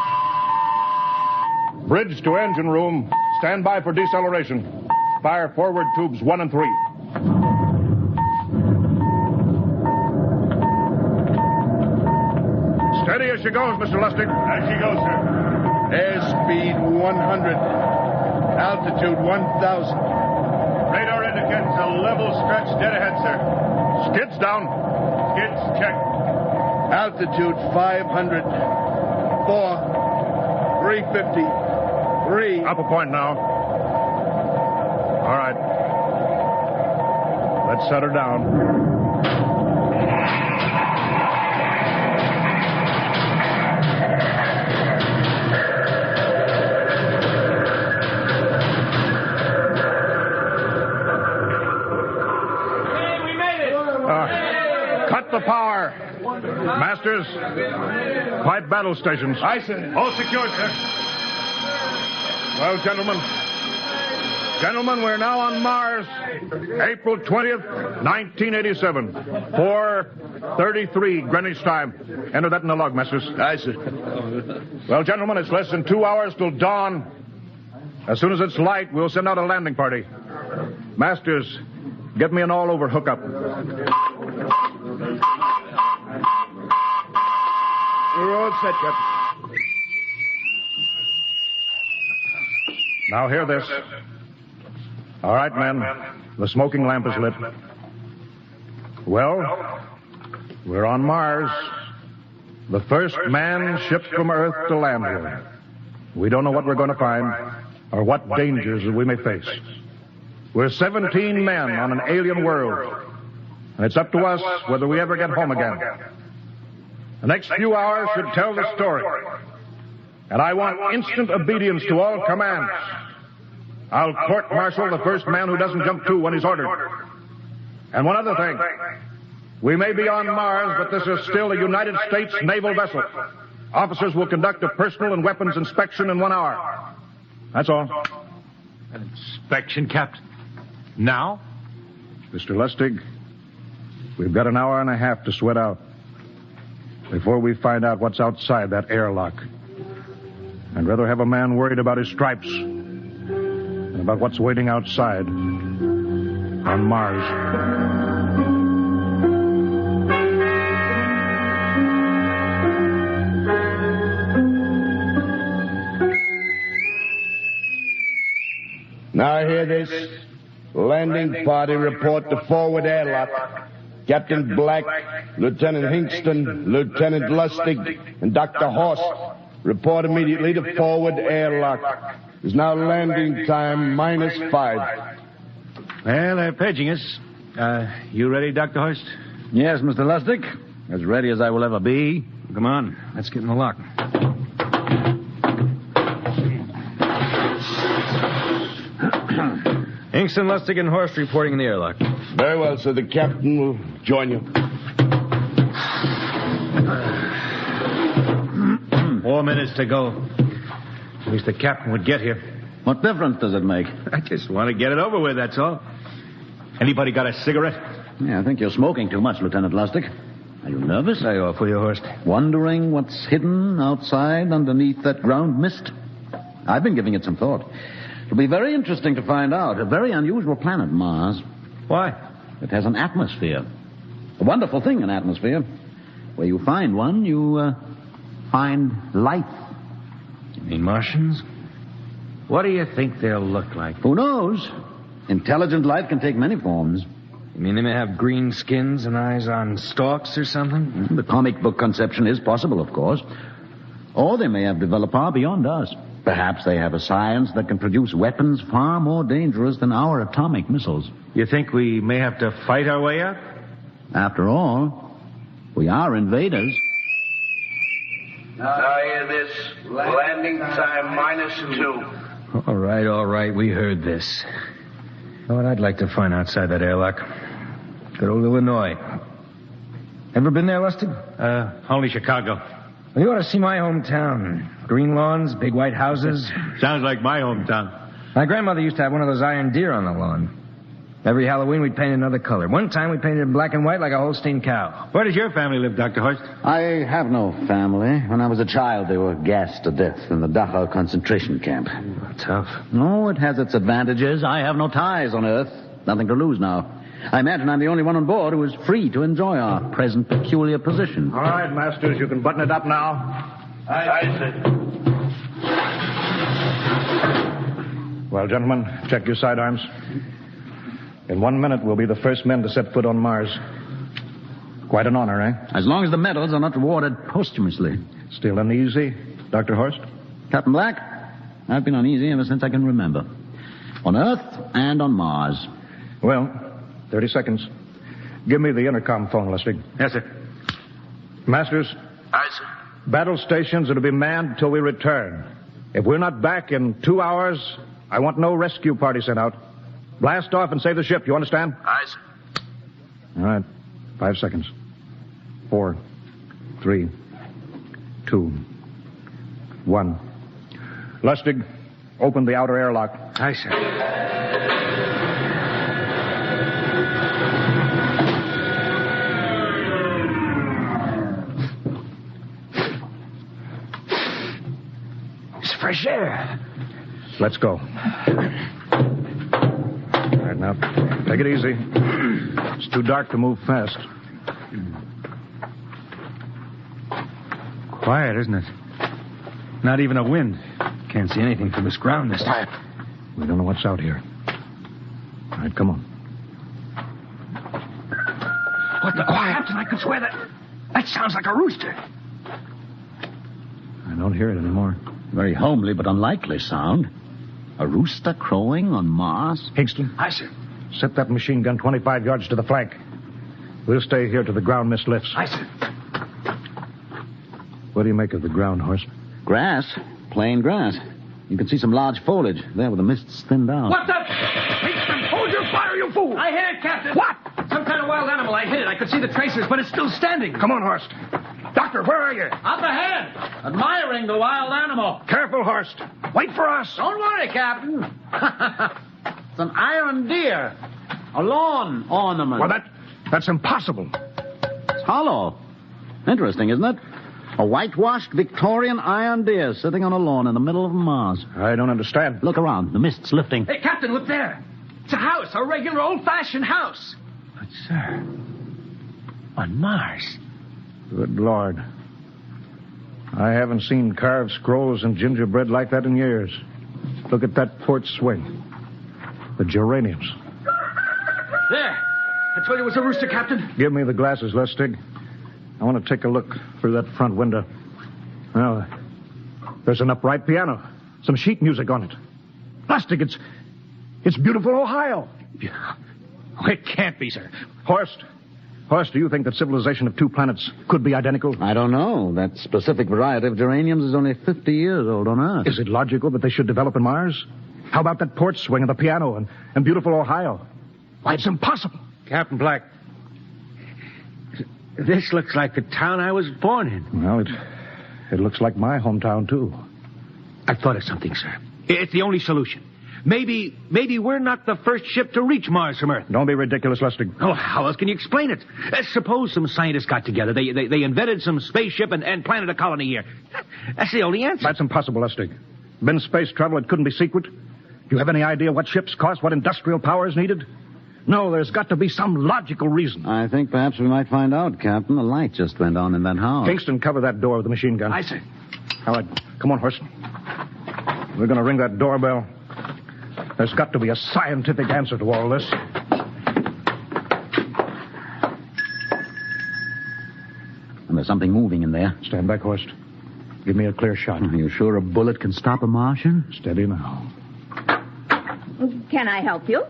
Bridge to engine room. Stand by for deceleration. Fire forward tubes 1 and 3. Steady as she goes, Mr. Lustig. As she goes, sir. Airspeed 100. Altitude 1,000. Radar indicates a level stretch dead ahead, sir. Skids down. Skids checked. Altitude 500. 4. 350. 3. Up a point now. All right. Let's set her down. Cut the power. Masters, pipe battle stations. Aye, sir. All secure, sir. Well, gentlemen, we're now on Mars. April 20th, 1987. 4:33 Greenwich time. Enter that in the log, Masters. Aye, sir. Well, gentlemen, it's less than 2 hours till dawn. As soon as it's light, we'll send out a landing party. Masters, get me an all-over hookup. We're all set, Captain. Now hear this. All right, men. The smoking lamp is lit. Well, we're on Mars. The first manned ship from Earth to land here. We don't know what we're going to find or what dangers we may face. We're 17 men on an alien world, and it's up to us whether we ever get home again. The next few hours should tell the story, and I want instant obedience to all commands. I'll court-martial the first man who doesn't jump to when he's ordered. And one other thing. We may be on Mars, but this is still a United States naval vessel. Officers will conduct a personal and weapons inspection in 1 hour. That's all. An inspection, Captain? Now? Mr. Lustig, we've got an hour and a half to sweat out before we find out what's outside that airlock. I'd rather have a man worried about his stripes than about what's waiting outside on Mars. Now hear this. Landing party report to forward airlock. Captain Black, Lieutenant Hingston, Lieutenant Lustig, and Dr. Horst report immediately to forward airlock. It's now landing time -5. Well, they're paging us. You ready, Dr. Horst? Yes, Mr. Lustig. As ready as I will ever be. Come on, let's get in the lock. Hingston, Lustig, and Horst reporting in the airlock. Very well, sir. The captain will join you. 4 minutes to go. At least the captain would get here. What difference does it make? I just want to get it over with, that's all. Anybody got a cigarette? Yeah, I think you're smoking too much, Lieutenant Lustig. Are you nervous? Lay off, will you, Horst? Wondering what's hidden outside underneath that ground mist? I've been giving it some thought. It'll be very interesting to find out. A very unusual planet, Mars. Why? It has an atmosphere. A wonderful thing, an atmosphere. Where you find one, you find life. You mean Martians? What do you think they'll look like? Who knows? Intelligent life can take many forms. You mean they may have green skins and eyes on stalks or something? The comic book conception is possible, of course. Or they may have developed far beyond us. Perhaps they have a science that can produce weapons far more dangerous than our atomic missiles. You think we may have to fight our way out? After all, we are invaders. Now hear this. Landing time -2. All right. We heard this. You know what I'd like to find outside that airlock? Good old Illinois. Ever been there, Lustig? Only Chicago. Well, you ought to see my hometown. Green lawns, big white houses. Sounds like my hometown. My grandmother used to have one of those iron deer on the lawn. Every Halloween, we'd paint another color. One time, we painted it black and white like a Holstein cow. Where does your family live, Dr. Horst? I have no family. When I was a child, they were gassed to death in the Dachau concentration camp. Tough. No, it has its advantages. I have no ties on Earth. Nothing to lose now. I imagine I'm the only one on board who is free to enjoy our present peculiar position. All right, Masters, you can button it up now. I see. Well, gentlemen, check your sidearms. In 1 minute, we'll be the first men to set foot on Mars. Quite an honor, eh? As long as the medals are not awarded posthumously. Still uneasy, Dr. Horst? Captain Black, I've been uneasy ever since I can remember. On Earth and on Mars. Well, 30 seconds. Give me the intercom phone, Lustig. Yes, sir. Masters? Aye, sir. Battle stations are to be manned until we return. If we're not back in 2 hours, I want no rescue party sent out. Blast off and save the ship, you understand? Aye, sir. All right. 5 seconds. 4, 3, 2, 1. Lustig, open the outer airlock. Aye, sir. It's fresh air. Let's go. All right, now, take it easy. It's too dark to move fast. Quiet, isn't it? Not even a wind. Can't see anything from this ground this time. We don't know what's out here. All right, come on. What the quiet? Captain, I could swear that sounds like a rooster. I don't hear it anymore. Very homely but unlikely sound. A rooster crowing on Mars? Hingston. Aye, sir. Set that machine gun 25 yards to the flank. We'll stay here till the ground mist lifts. Aye, sir. What do you make of the ground, Horst? Grass. Plain grass. You can see some large foliage there where the mist's thinned out. What the? Hingston, hold your fire, you fool! I hit it, Captain. What? Some kind of wild animal. I hit it. I could see the tracers, but it's still standing. Come on, Horst. Doctor, where are you? Up ahead. Admiring the wild animal. Careful, Horst. Wait for us. Don't worry, Captain. It's an iron deer. A lawn ornament. Well, that's impossible. It's hollow. Interesting, isn't it? A whitewashed Victorian iron deer sitting on a lawn in the middle of Mars. I don't understand. Look around. The mist's lifting. Hey, Captain, look there. It's a house, a regular old-fashioned house. But, sir, on Mars. Good Lord. I haven't seen carved scrolls and gingerbread like that in years. Look at that port swing. The geraniums. There. I told you it was a rooster, Captain. Give me the glasses, Lustig. I want to take a look through that front window. Well, there's an upright piano. Some sheet music on it. Lustig, it's beautiful Ohio. It can't be, sir. Horst, do you think that civilization of two planets could be identical? I don't know. That specific variety of geraniums is only 50 years old on Earth. Is it logical that they should develop in Mars? How about that porch swing and the piano and beautiful Ohio? Why, it's impossible. Captain Black, this looks like the town I was born in. Well, it looks like my hometown, too. I've thought of something, sir. It's the only solution. Maybe we're not the first ship to reach Mars from Earth. Don't be ridiculous, Lustig. Oh, how else can you explain it? Suppose some scientists got together. They invented some spaceship and planted a colony here. That's the only answer. That's impossible, Lustig. Been space travel, it couldn't be secret. Do you have any idea what ships cost, what industrial power is needed? No, there's got to be some logical reason. I think perhaps we might find out, Captain. The light just went on in that house. Kingston, cover that door with the machine gun. Aye, sir. All right, come on, Horst. We're going to ring that doorbell. There's got to be a scientific answer to all this. And there's something moving in there. Stand back, Horst. Give me a clear shot. Are you sure a bullet can stop a Martian? Steady now. Can I help you?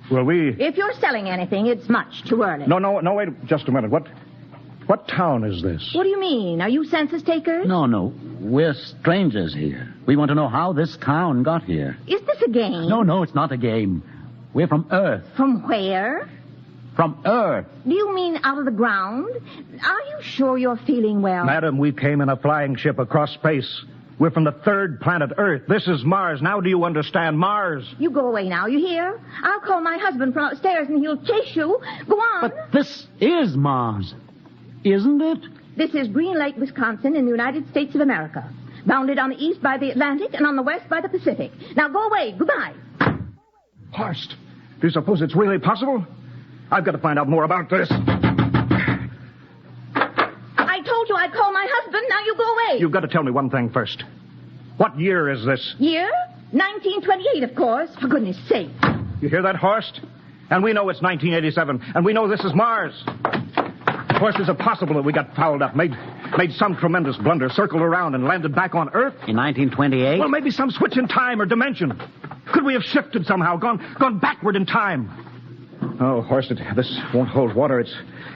If you're selling anything, it's much too early. No, wait just a minute. What town is this? What do you mean? Are you census takers? No. We're strangers here. We want to know how this town got here. Is this a game? No, it's not a game. We're from Earth. From where? From Earth. Do you mean out of the ground? Are you sure you're feeling well? Madam, we came in a flying ship across space. We're from the third planet Earth. This is Mars. Now do you understand? Mars. You go away now, you hear? I'll call my husband from upstairs and he'll chase you. Go on. But this is Mars, isn't it? This is Green Lake, Wisconsin, in the United States of America. Bounded on the east by the Atlantic and on the west by the Pacific. Now go away. Goodbye. Horst, do you suppose it's really possible? I've got to find out more about this. I told you I'd call my husband. Now you go away. You've got to tell me one thing first. What year is this? Year? 1928, of course. For goodness sake. You hear that, Horst? And we know it's 1987, and we know this is Mars. Of course, is it possible that we got fouled up, made some tremendous blunder, circled around, and landed back on Earth? In 1928? Well, maybe some switch in time or dimension. Could we have shifted somehow, gone backward in time? Oh, Horst, this won't hold water.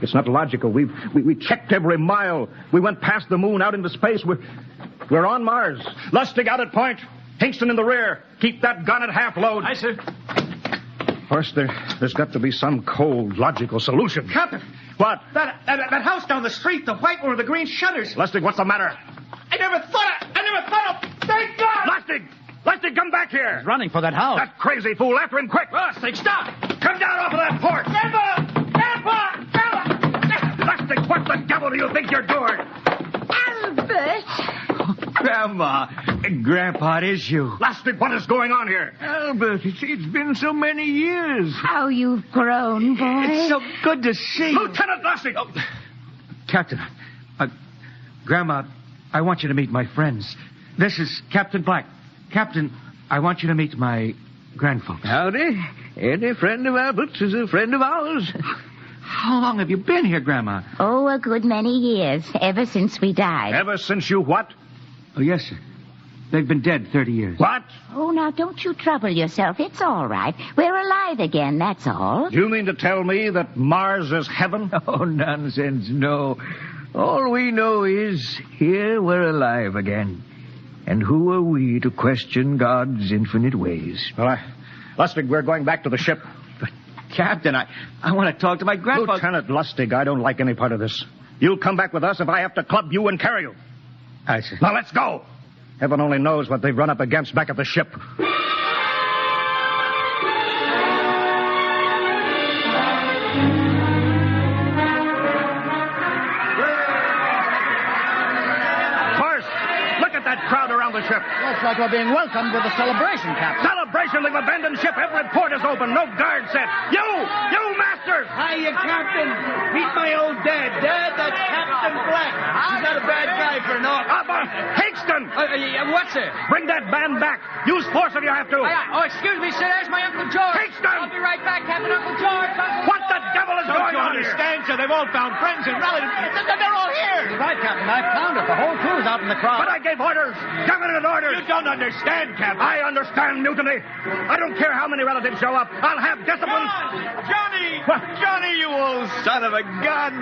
It's not logical. We checked every mile. We went past the moon, out into space. We're on Mars. Lustig out at point. Hingston in the rear. Keep that gun at half load. Aye, sir. Horst, there's got to be some cold, logical solution. Captain. What? That house down the street, the white one with the green shutters. Lustig, what's the matter? I never thought of... Thank God! Lustig, come back here. He's running for that house. That crazy fool. After him, quick. Lustig, stop! Come down off of that porch. Grandpa! Lustig, what the devil do you think you're doing? Albert! Grandma, Grandpa, it is you. Lustig, what is going on here? Albert, it's been so many years. How you've grown, boy. It's so good to see you. Lieutenant Lustig! Oh, Captain, Grandma, I want you to meet my friends. This is Captain Black. Captain, I want you to meet my grandfolks. Howdy. Any friend of Albert's is a friend of ours. How long have you been here, Grandma? Oh, a good many years, ever since we died. Ever since you what? Oh, yes, sir. They've been dead 30 years. What? Oh, now, don't you trouble yourself. It's all right. We're alive again, that's all. Do you mean to tell me that Mars is heaven? Oh, nonsense, no. All we know is here we're alive again. And who are we to question God's infinite ways? Well, Lustig, we're going back to the ship. But, Captain, I want to talk to my grandfather. Lieutenant Lustig, I don't like any part of this. You'll come back with us if I have to club you and carry you. Aye, sir. Now, let's go. Heaven only knows what they've run up against back at the ship. Crowd around the ship. Looks like we're being welcomed with a celebration, Captain. Celebration? They've abandoned ship. Every port is open. No guard set. You masters! Hiya, Captain. Meet my old dad. Dad, that's Captain Black. He's not a bad guy for an officer. Hingston! What's it? Bring that band back. Use force if you have to. Excuse me, sir. There's my Uncle George. Hingston! I'll be right back, Captain. Uncle George. What the devil is going on here? Don't you understand, sir? They've all found friends and relatives. They're all here. You're right, Captain. I've found it. The whole crew's out in the crowd. But I gave orders. Definite orders. You don't understand, Captain. I understand mutiny. I don't care how many relatives show up. I'll have discipline. Johnny! What? Johnny, you old son of a gun.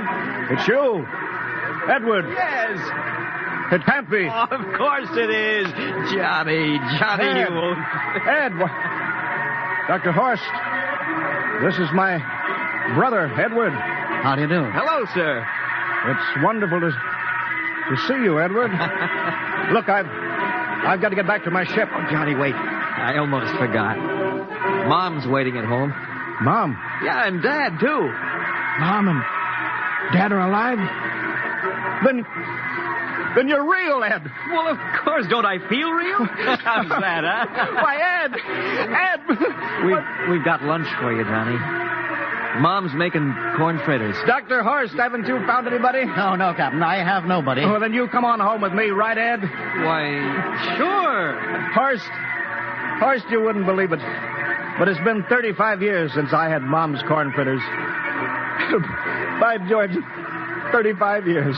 It's you. Edward. Yes. It can't be. Oh, of course it is. Johnny, Ed. you old... Ed. Dr. Horst. This is my brother, Edward. How do you do? Hello, sir. It's wonderful to see you, Edward. Look, I've got to get back to my ship. Oh, Johnny, wait. I almost forgot. Mom's waiting at home. Mom? Yeah, and Dad, too. Mom and Dad are alive? Then you're real, Ed. Well, of course. Don't I feel real? How's that, huh? Why, Ed! We've got lunch for you, Johnny. Mom's making corn fritters. Dr. Horst, haven't you found anybody? No, Captain. I have nobody. Well, then you come on home with me, right, Ed? Why, sure. Horst, you wouldn't believe it, but it's been 35 years since I had Mom's corn fritters. By George, 35 years.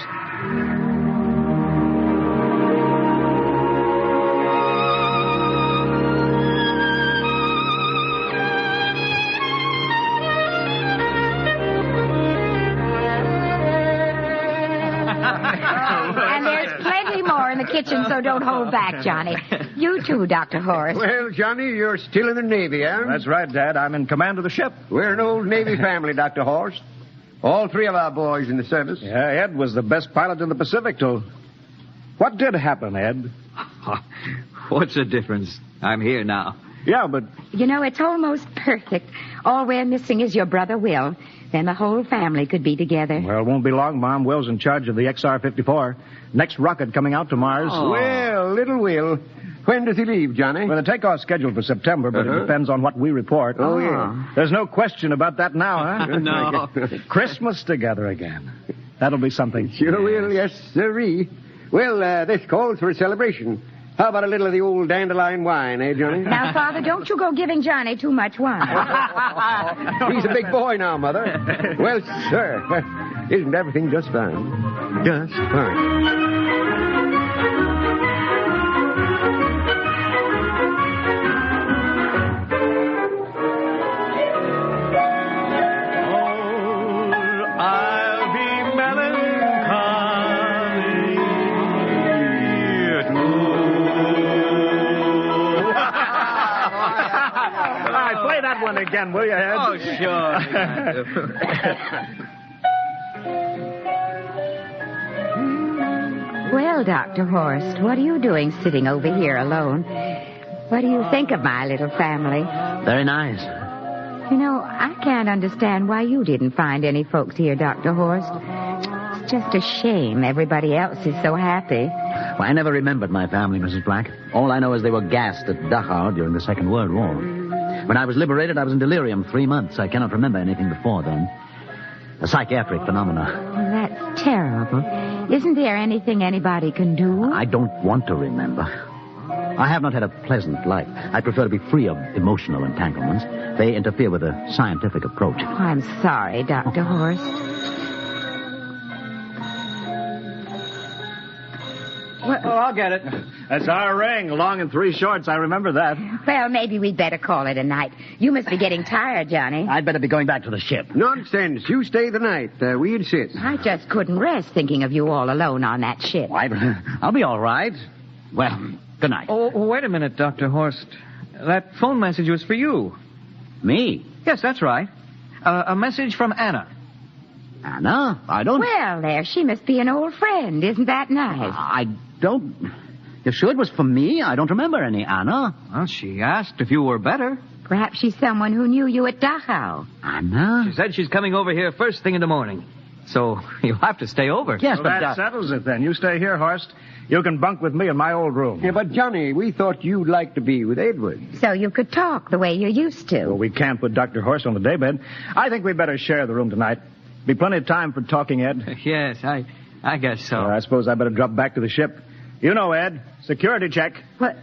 And there's plenty more in the kitchen, so don't hold back, Johnny. You too, Dr. Horst. Well, Johnny, you're still in the Navy, eh? That's right, Dad. I'm in command of the ship. We're an old Navy family, Dr. Horst. All three of our boys in the service. Yeah, Ed was the best pilot in the Pacific till... What did happen, Ed? What's the difference? I'm here now. Yeah, but... You know, it's almost perfect. All we're missing is your brother Will. Then the whole family could be together. Well, it won't be long, Mom. Will's in charge of the XR-54. Next rocket coming out to Mars. Oh. Well, little Will. When does he leave, Johnny? Well, the takeoff's scheduled for September, but it depends on what we report. Oh, yeah. There's no question about that now, huh? No. Christmas together again. That'll be something. Sure will, yes, sirree. Well, this calls for a celebration. How about a little of the old dandelion wine, eh, Johnny? Now, Father, don't you go giving Johnny too much wine. He's a big boy now, Mother. Well, sir, isn't everything just fine? Just fine. That one again, will you, Ed? Oh, sure. Well, Dr. Horst, what are you doing sitting over here alone? What do you think of my little family? Very nice. You know, I can't understand why you didn't find any folks here, Dr. Horst. It's just a shame everybody else is so happy. Well, I never remembered my family, Mrs. Black. All I know is they were gassed at Dachau during the Second World War. When I was liberated, I was in delirium 3 months. I cannot remember anything before then. A psychiatric phenomena. Well, that's terrible. Isn't there anything anybody can do? I don't want to remember. I have not had a pleasant life. I prefer to be free of emotional entanglements. They interfere with a scientific approach. Oh, I'm sorry, Dr. Horst. Oh, I'll get it. That's our ring, long and 3 shorts. I remember that. Well, maybe we'd better call it a night. You must be getting tired, Johnny. I'd better be going back to the ship. Nonsense. You stay the night. We insist. I just couldn't rest thinking of you all alone on that ship. I'll be all right. Well, good night. Oh, wait a minute, Dr. Horst. That phone message was for you. Me? Yes, that's right. A message from Anna. Anna? I don't... Well, there, she must be an old friend. Isn't that nice? I don't... You sure it was for me? I don't remember any Anna. Well, she asked if you were better. Perhaps she's someone who knew you at Dachau. Anna? She said she's coming over here first thing in the morning. So you'll have to stay over. Yes, well, but... that settles it, then. You stay here, Horst. You can bunk with me in my old room. Yeah, but, Johnny, we thought you'd like to be with Edward. So you could talk the way you used to. Well, we can't put Dr. Horst on the daybed. I think we'd better share the room tonight. Be plenty of time for talking, Ed. Yes, I guess so. I suppose I better drop back to the ship. You know, Ed, security check. What?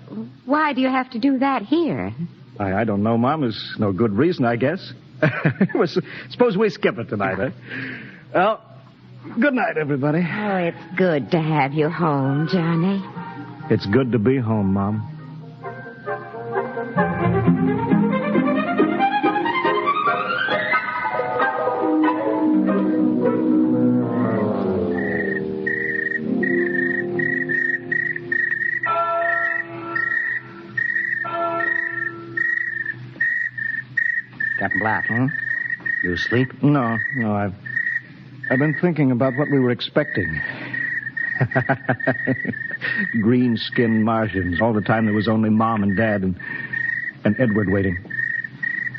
Why do you have to do that here? I don't know, Mom. There's no good reason, I guess. Suppose we skip it tonight, eh? Well, good night, everybody. Oh, it's good to have you home, Johnny. It's good to be home, Mom. Captain Black. You asleep? No, I've been thinking about what we were expecting. Green-skinned Martians. All the time there was only Mom and Dad, and And Edward waiting.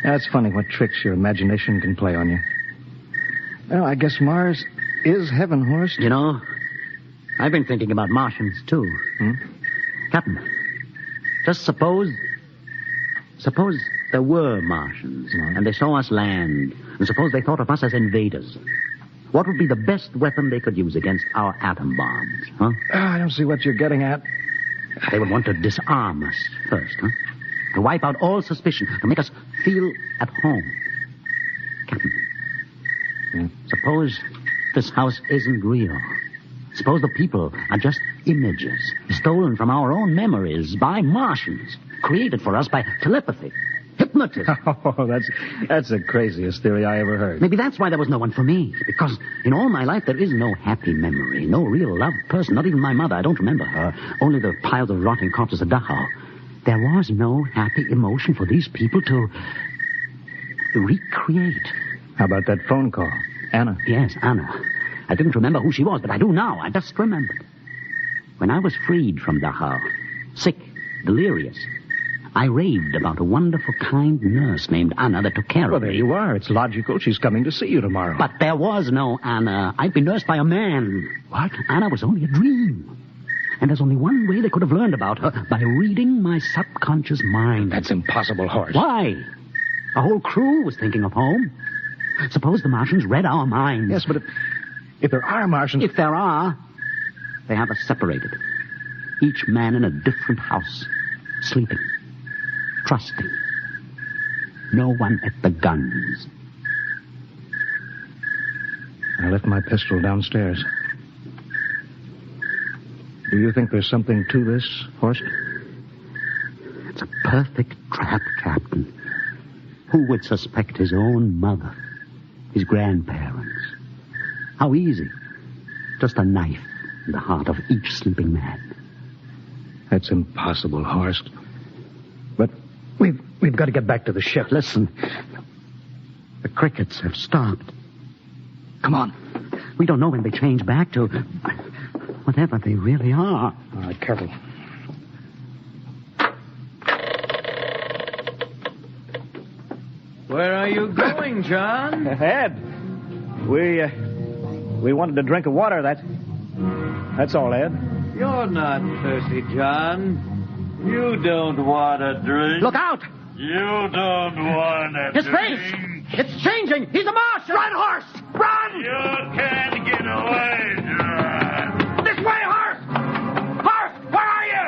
That's funny what tricks your imagination can play on you. Well, I guess Mars is heaven, Horst. You know, I've been thinking about Martians, too. Captain, just suppose there were Martians, and they saw us land, and suppose they thought of us as invaders. What would be the best weapon they could use against our atom bombs, huh? I don't see what you're getting at. They would want to disarm us first, huh? To wipe out all suspicion, to make us feel at home. Captain, suppose this house isn't real. Suppose the people are just images, stolen from our own memories by Martians, created for us by telepathy, hypnotism. Oh, that's the craziest theory I ever heard. Maybe that's why there was no one for me, because in all my life there is no happy memory, no real loved person, not even my mother. I don't remember her, only the piles of rotting corpses at Dachau. There was no happy emotion for these people to recreate. How about that phone call? Anna? Yes, Anna. I didn't remember who she was, but I do now. I just remembered. When I was freed from Dachau, sick, delirious, I raved about a wonderful, kind nurse named Anna that took care of me. Well, there you are. It's logical. She's coming to see you tomorrow. But there was no Anna. I'd been nursed by a man. What? Anna was only a dream. And there's only one way they could have learned about her, by reading my subconscious mind. That's impossible, Horst. Why? The whole crew was thinking of home. Suppose the Martians read our minds. Yes, but if there are Martians... If there are, they have us separated. Each man in a different house, sleeping, trusting. No one at the guns. I left my pistol downstairs. Do you think there's something to this, Horst? It's a perfect trap, Captain. Who would suspect his own mother, his grandparents? How easy. Just a knife in the heart of each sleeping man. That's impossible, Horst. But we've got to get back to the ship. Listen. The crickets have stopped. Come on. We don't know when they change back to whatever they really are. All right, careful. Where are you going, John? Ed, we wanted a drink of water. That's all, Ed. You're not thirsty, John. You don't want a drink. Look out! You don't want a His drink. face! It's changing! He's a Martian! Run, horse! Run! You can't get away, John. This way, horse! Horse, where are you?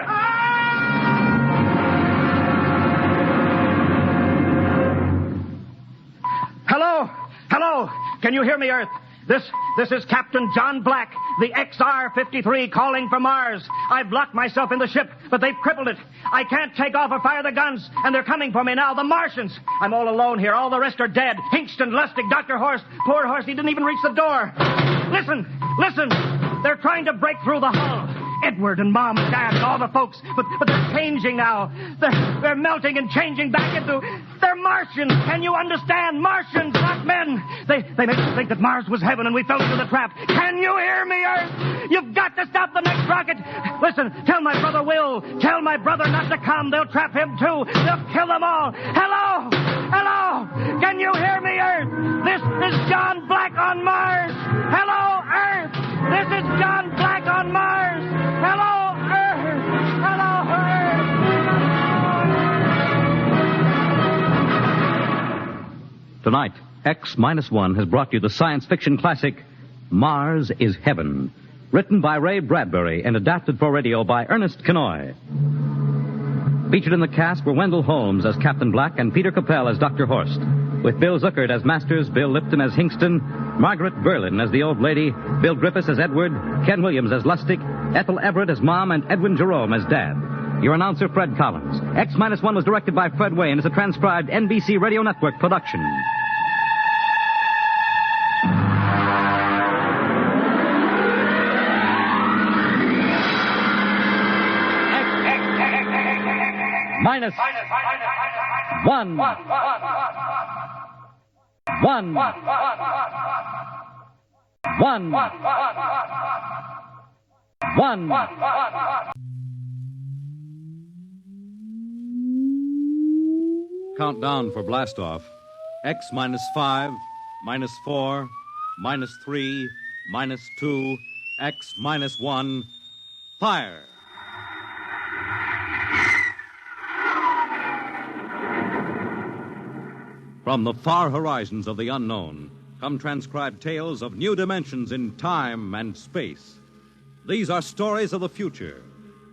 Hello? Hello? Can you hear me, Earth? This is Captain John Black, the XR-53 calling from Mars. I've locked myself in the ship, but they've crippled it. I can't take off or fire the guns, and they're coming for me now, the Martians. I'm all alone here. All the rest are dead. Hingston, Lustig, Dr. Horst. Poor Horst, he didn't even reach the door. Listen. They're trying to break through the hull. Edward and Mom and Dad and all the folks. But they're changing now. They're melting and changing back into... They're Martians. Can you understand? Martians, not men. They made us think that Mars was heaven and we fell into the trap. Can you hear me, Earth? You've got to stop the next rocket. Listen, tell my brother Will. Tell my brother not to come. They'll trap him, too. They'll kill them all. Hello? Can you hear me, Earth? This is John Black on Mars. Hello, Earth. This is John Black on Mars. Hello, Earth. Hello, Earth. Tonight, X-1 has brought you the science fiction classic, Mars is Heaven, written by Ray Bradbury and adapted for radio by Ernest Kenoy. Featured in the cast were Wendell Holmes as Captain Black and Peter Capell as Dr. Horst, with Bill Zuckert as Masters, Bill Lipton as Hingston, Margaret Berlin as the old lady, Bill Griffiths as Edward, Ken Williams as Lustig, Ethel Everett as Mom, and Edwin Jerome as Dad. Your announcer, Fred Collins. X-1 was directed by Fred Wayne and is a transcribed NBC Radio Network production. Minus one. Countdown for blastoff. X minus 5, minus 4, minus 3, minus 2, X minus 1. Fire! From the far horizons of the unknown come transcribed tales of new dimensions in time and space. These are stories of the future,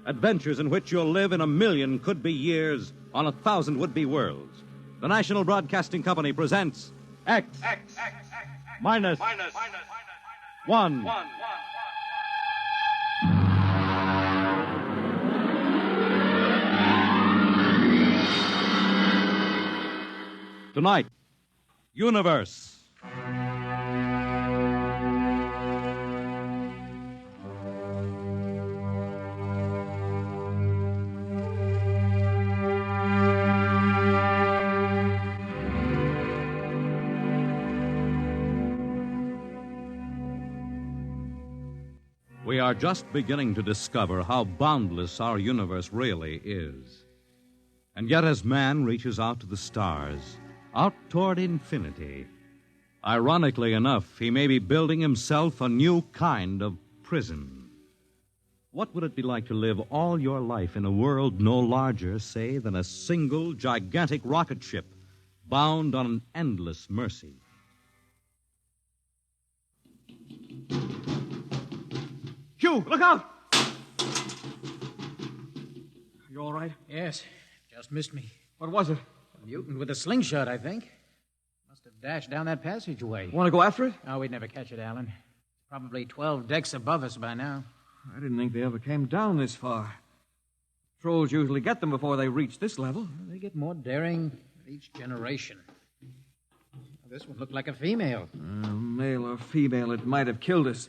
adventures in which you'll live in 1,000,000 could-be years on 1,000 would-be worlds. The National Broadcasting Company presents X minus 1. Tonight, Universe. We are just beginning to discover how boundless our universe really is. And yet, as man reaches out to the stars, out toward infinity, ironically enough, he may be building himself a new kind of prison. What would it be like to live all your life in a world no larger, say, than a single gigantic rocket ship bound on an endless mercy? Hugh, look out! You all right? Yes, just missed me. What was it? A mutant with a slingshot, I think. Must have dashed down that passageway. Want to go after it? Oh, we'd never catch it, Alan. Probably 12 decks above us by now. I didn't think they ever came down this far. Trolls usually get them before they reach this level. They get more daring with each generation. This one looked like a female. Male or female, it might have killed us.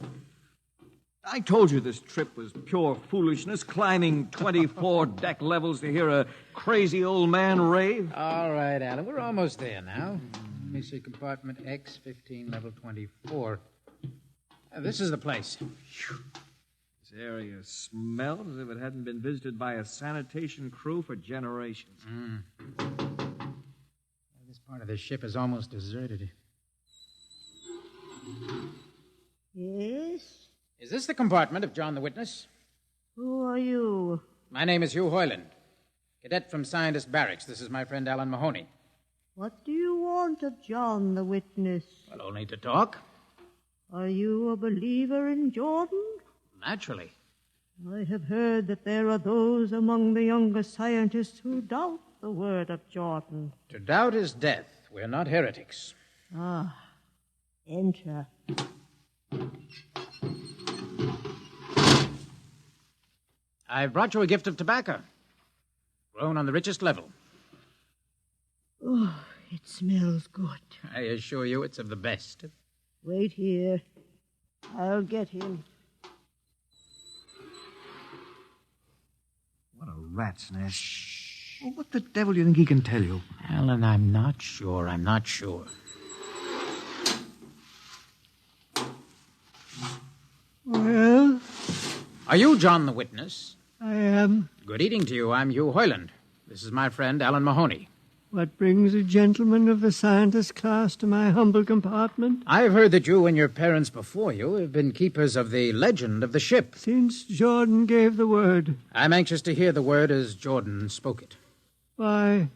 I told you this trip was pure foolishness, climbing 24 deck levels to hear a crazy old man rave. All right, Alan, we're almost there now. Let me see, compartment X, 15, level 24. This is the place. This area smells as if it hadn't been visited by a sanitation crew for generations. This part of the ship is almost deserted. Yes? Is this the compartment of John the Witness? Who are you? My name is Hugh Hoyland, cadet from Scientist Barracks. This is my friend Alan Mahoney. What do you want of John the Witness? Well, only to talk. Are you a believer in Jordan? Naturally. I have heard that there are those among the younger scientists who doubt the word of Jordan. To doubt is death. We're not heretics. Ah, enter. I've brought you a gift of tobacco, grown on the richest level. Oh, it smells good. I assure you it's of the best. Wait here. I'll get him. What a rat's nest. Well, what the devil do you think he can tell you? Alan, I'm not sure. Well? Are you John the Witness? I am. Good evening to you. I'm Hugh Hoyland. This is my friend Alan Mahoney. What brings a gentleman of the scientist class to my humble compartment? I've heard that you and your parents before you have been keepers of the legend of the ship. Since Jordan gave the word. I'm anxious to hear the word as Jordan spoke it. Why?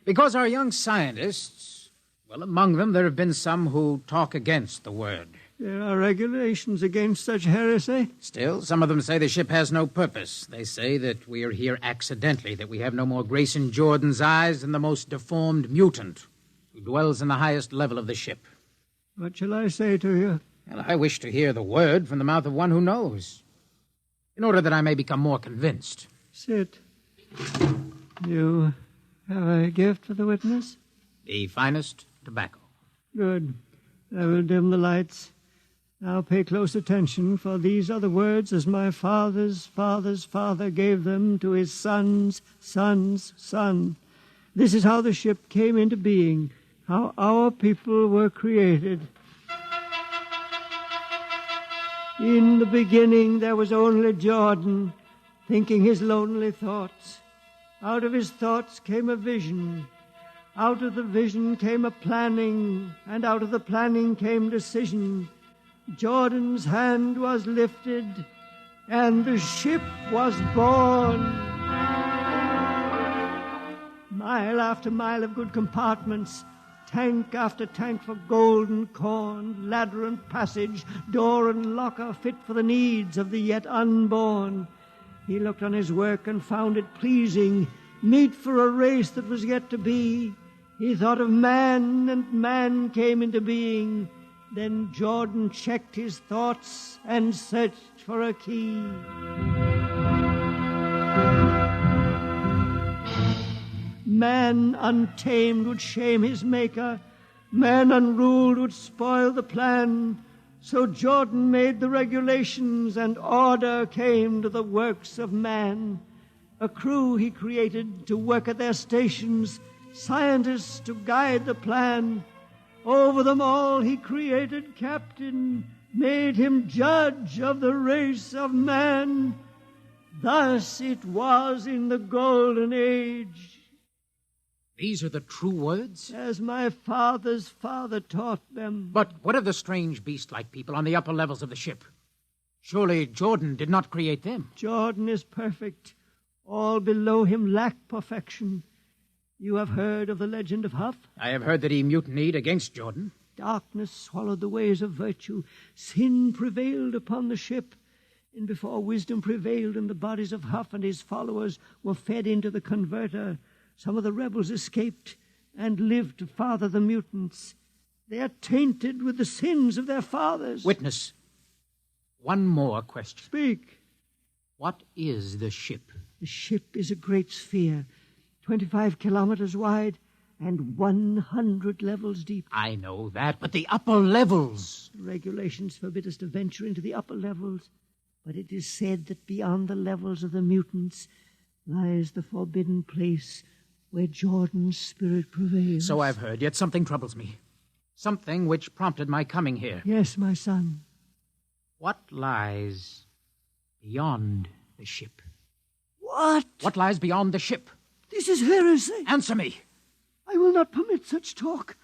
Because our young scientists, well, among them there have been some who talk against the word. There are regulations against such heresy. Still, some of them say the ship has no purpose. They say that we are here accidentally, that we have no more grace in Jordan's eyes than the most deformed mutant who dwells in the highest level of the ship. What shall I say to you? Well, I wish to hear the word from the mouth of one who knows, in order that I may become more convinced. Sit. You have a gift for the witness? The finest tobacco. Good. I will dim the lights. Now pay close attention, for these are the words as my father's father's father gave them to his son's son's son. This is how the ship came into being, how our people were created. In the beginning there was only Jordan, thinking his lonely thoughts. Out of his thoughts came a vision. Out of the vision came a planning, and out of the planning came decision. Jordan's hand was lifted, and the ship was born. Mile after mile of good compartments, tank after tank for gold and corn, ladder and passage, door and locker fit for the needs of the yet unborn. He looked on his work and found it pleasing, meet for a race that was yet to be. He thought of man, and man came into being. Then Jordan checked his thoughts and searched for a key. Man untamed would shame his maker. Man unruled would spoil the plan. So Jordan made the regulations, and order came to the works of man. A crew he created to work at their stations, scientists to guide the plan. Over them all he created captain, made him judge of the race of man. Thus it was in the golden age. These are the true words? As my father's father taught them. But what of the strange beast-like people on the upper levels of the ship? Surely Jordan did not create them. Jordan is perfect. All below him lack perfection. You have heard of the legend of Huff? I have heard that he mutinied against Jordan. Darkness swallowed the ways of virtue. Sin prevailed upon the ship. And before wisdom prevailed and the bodies of Huff and his followers were fed into the converter, some of the rebels escaped and lived to father the mutants. They are tainted with the sins of their fathers. Witness, one more question. Speak. What is the ship? The ship is a great sphere, 25 kilometers wide and 100 levels deep. I know that, but the upper levels. The regulations forbid us to venture into the upper levels, but it is said that beyond the levels of the mutants lies the forbidden place where Jordan's spirit prevails. So I've heard, yet something troubles me. Something which prompted my coming here. Yes, my son. What lies beyond the ship? What? What lies beyond the ship? This is heresy. Answer me. I will not permit such talk.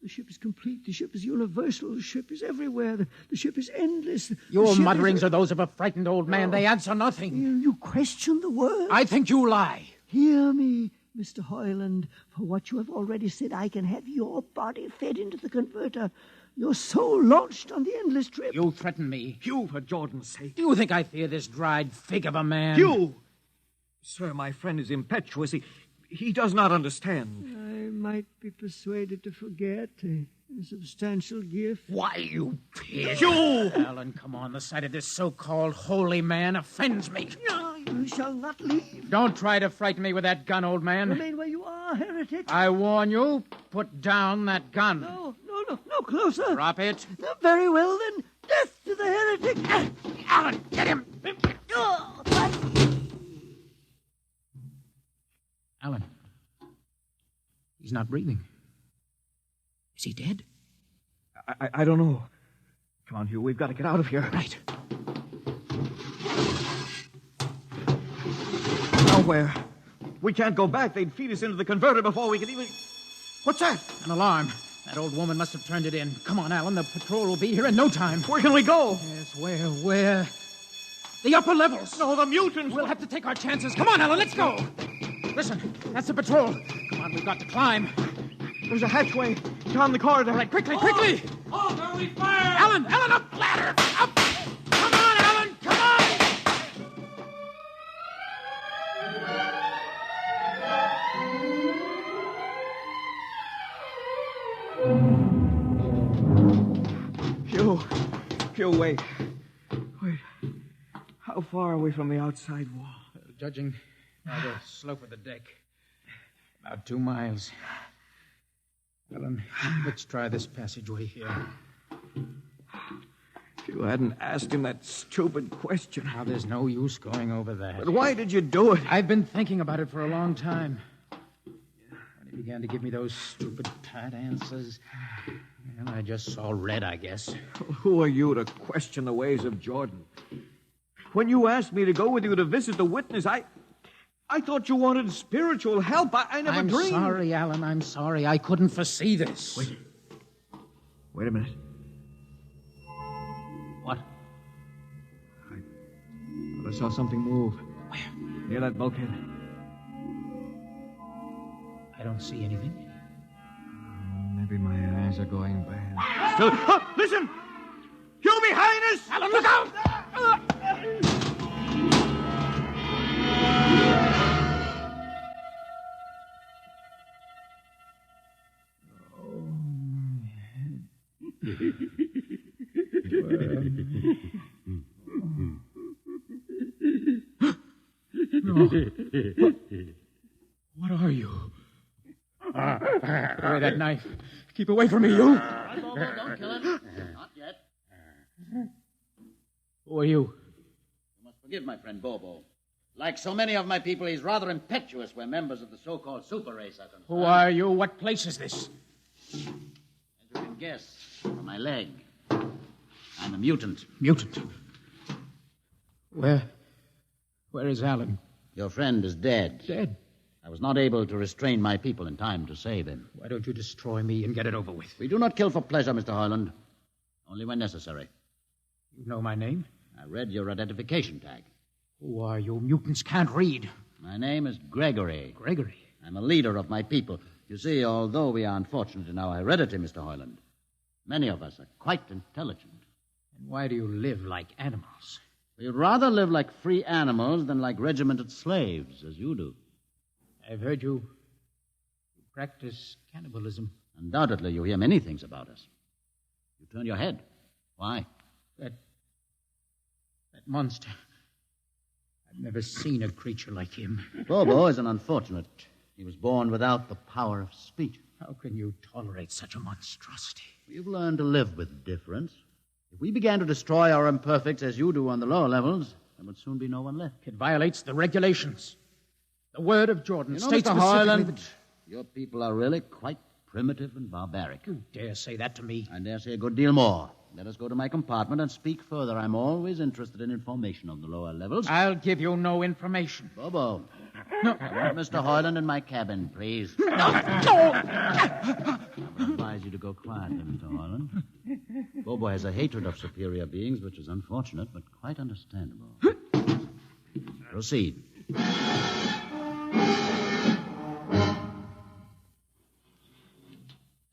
The ship is complete. The ship is universal. The ship is everywhere. The ship is endless. Your mutterings are those of a frightened old man. They answer nothing. You question the word. I think you lie. Hear me, Mr. Hoyland. For what you have already said, I can have your body fed into the converter. Your soul launched on the endless trip. You threaten me. Hugh, for Jordan's sake. Do you think I fear this dried fig of a man? Hugh! Sir, my friend is impetuous. He does not understand. I might be persuaded to forget a substantial gift. Why, you pig! Hugh! Alan, come on. The sight of this so-called holy man offends me. No, you shall not leave. Don't try to frighten me with that gun, old man. Remain where you are, heretic. I warn you, put down that gun. No, closer. Drop it. Very well, then. Death to the heretic. Alan, get him. Alan. He's not breathing. Is he dead? I don't know. Come on, Hugh. We've got to get out of here. Right. Nowhere. We can't go back. They'd feed us into the converter before we could even... What's that? An alarm. That old woman must have turned it in. Come on, Alan. The patrol will be here in no time. Where can we go? Yes, where? The upper levels. No, the mutants. We'll have to take our chances. Come on, Alan. Let's go. Listen, that's the patrol. Come on, we've got to climb. There's a hatchway down the corridor. All right, quickly, quickly. Oh, there we fire! Alan, up ladder. Up. Come on, Alan, come on. Hugh, wait. How far are we from the outside wall? Judging by the slope of the deck, about 2 miles. Alan, let's try this passageway here. If you hadn't asked him that stupid question. Now, there's no use going over that. But why did you do it? I've been thinking about it for a long time. When he began to give me those stupid, pat answers, and I just saw red, I guess. Who are you to question the ways of Jordan? When you asked me to go with you to visit the witness, I I thought you wanted spiritual help. I never I'm dreamed. sorry, Alan. I'm sorry. I couldn't foresee this. Wait a minute. What? I saw something move. Near that bulkhead. I don't see anything. Maybe my eyes are going bad. Listen! You behind us! Alan, look out! What are you? Put away that knife. Keep away from me, you. Don't kill him. Not yet. Who are you? You must forgive my friend Bobo. Like so many of my people, he's rather impetuous where members of the so-called super race are concerned. Who are you? What place is this? As you can guess, from my leg, I'm a mutant. Mutant? Where is Alan? Your friend is dead. Dead? I was not able to restrain my people in time to save him. Why don't you destroy me and get it over with? We do not kill for pleasure, Mr. Hoyland. Only when necessary. You know my name? I read your identification tag. Who are you? Mutants can't read. My name is Gregory. Gregory? I'm a leader of my people. You see, although we are unfortunate in our heredity, Mr. Hoyland, many of us are quite intelligent. And why do you live like animals? We'd rather live like free animals than like regimented slaves, as you do. I've heard you practice cannibalism. Undoubtedly, you hear many things about us. You turn your head. Why? That monster. I've never seen a creature like him. Bobo is an unfortunate. He was born without the power of speech. How can you tolerate such a monstrosity? We've learned to live with difference. If we began to destroy our imperfects as you do on the lower levels, there would soon be no one left. It violates the regulations. The word of Jordan states Mr. specifically Hoyland, that... your people are really quite primitive and barbaric. You dare say that to me? I dare say a good deal more. Let us go to my compartment and speak further. I'm always interested in information on the lower levels. I'll give you no information. Bobo. No. Mr. Hoyland in my cabin, please. No. I would advise you to go quietly, Mr. Hoyland. Bobo has a hatred of superior beings, which is unfortunate, but quite understandable. Proceed.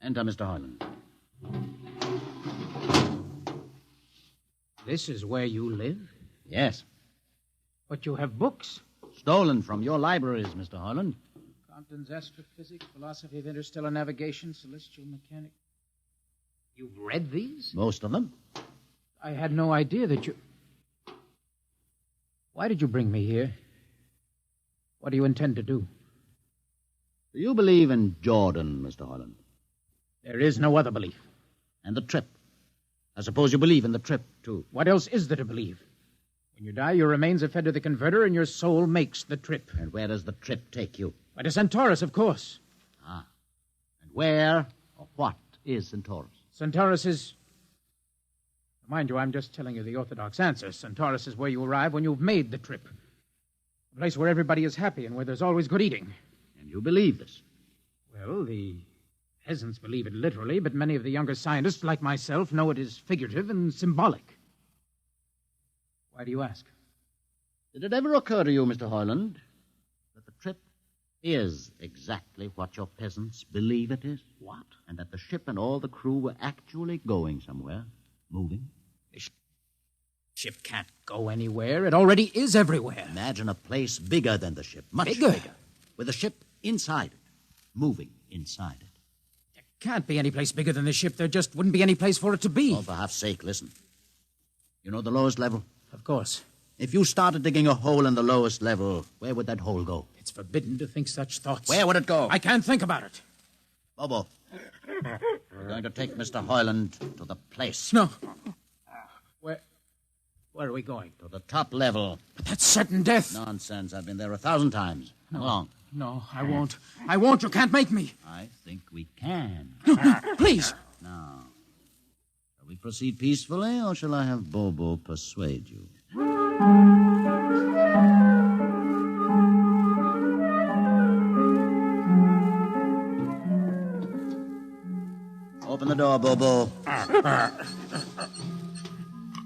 Enter, Mr. Hoyland. This is where you live? Yes. But you have books. Stolen from your libraries, Mr. Hoyland. Compton's Astrophysics, Philosophy of Interstellar Navigation, Celestial Mechanics. You've read these? Most of them. I had no idea that you... Why did you bring me here? What do you intend to do? Do you believe in Jordan, Mr. Hoyland? There is no other belief. And the trip? I suppose you believe in the trip, too. What else is there to believe? When you die, your remains are fed to the converter, and your soul makes the trip. And where does the trip take you? By to Centaurus, of course. Ah. And where or what is Centaurus? Centaurus is... Mind you, I'm just telling you the orthodox answer. Centaurus is where you arrive when you've made the trip. A place where everybody is happy and where there's always good eating. And you believe this? Well, the peasants believe it literally, but many of the younger scientists, like myself, know it is figurative and symbolic. Why do you ask? Did it ever occur to you, Mr. Hoyland, that the trip is exactly what your peasants believe it is? What? And that the ship and all the crew were actually going somewhere, moving? The ship can't go anywhere. It already is everywhere. Imagine a place bigger than the ship, much bigger, with the ship inside it, moving inside it. There can't be any place bigger than the ship. There just wouldn't be any place for it to be. Oh, for half's sake, listen. You know the lowest level? Of course. If you started digging a hole in the lowest level, where would that hole go? It's forbidden to think such thoughts. Where would it go? I can't think about it. Bobo, we're going to take Mr. Hoyland to the place. No. Where are we going? To the top level. But that's certain death. Nonsense. I've been there 1,000 times. Come along. No, I won't. I won't. You can't make me. I think we can. Please. Now, shall we proceed peacefully, or shall I have Bobo persuade you? Bobo.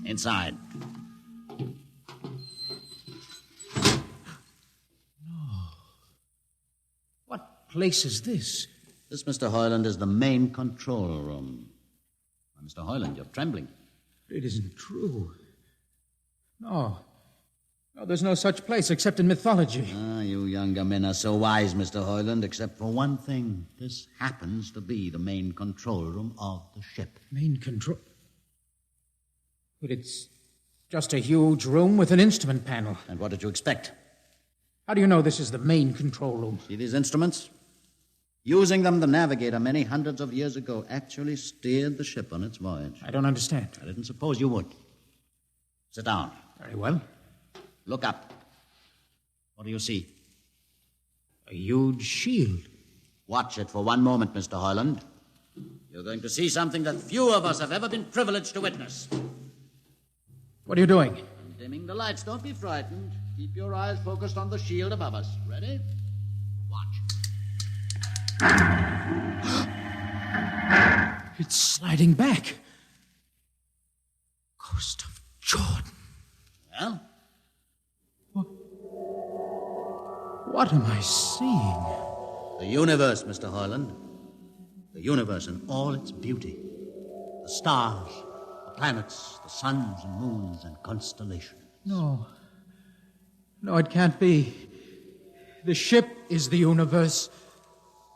Inside. What place is this? This, Mr. Hoyland, is the main control room. Why, Mr. Hoyland, you're trembling. It isn't true. No. No, there's no such place except in mythology. Ah, you younger men are so wise, Mr. Hoyland, except for one thing. This happens to be the main control room of the ship. Main control? But it's just a huge room with an instrument panel. And what did you expect? How do you know this is the main control room? See these instruments? Using them, the navigator many hundreds of years ago actually steered the ship on its voyage. I don't understand. I didn't suppose you would. Sit down. Very well. Look up. What do you see? A huge shield. Watch it for one moment, Mr. Hoyland. You're going to see something that few of us have ever been privileged to witness. What are you doing? I'm dimming the lights. Don't be frightened. Keep your eyes focused on the shield above us. Ready? Watch. It's sliding back. Ghost of Jordan. Well? What am I seeing? The universe, Mr. Hoyland. The universe in all its beauty. The stars, the planets, the suns and moons and constellations. No. No, it can't be. The ship is the universe.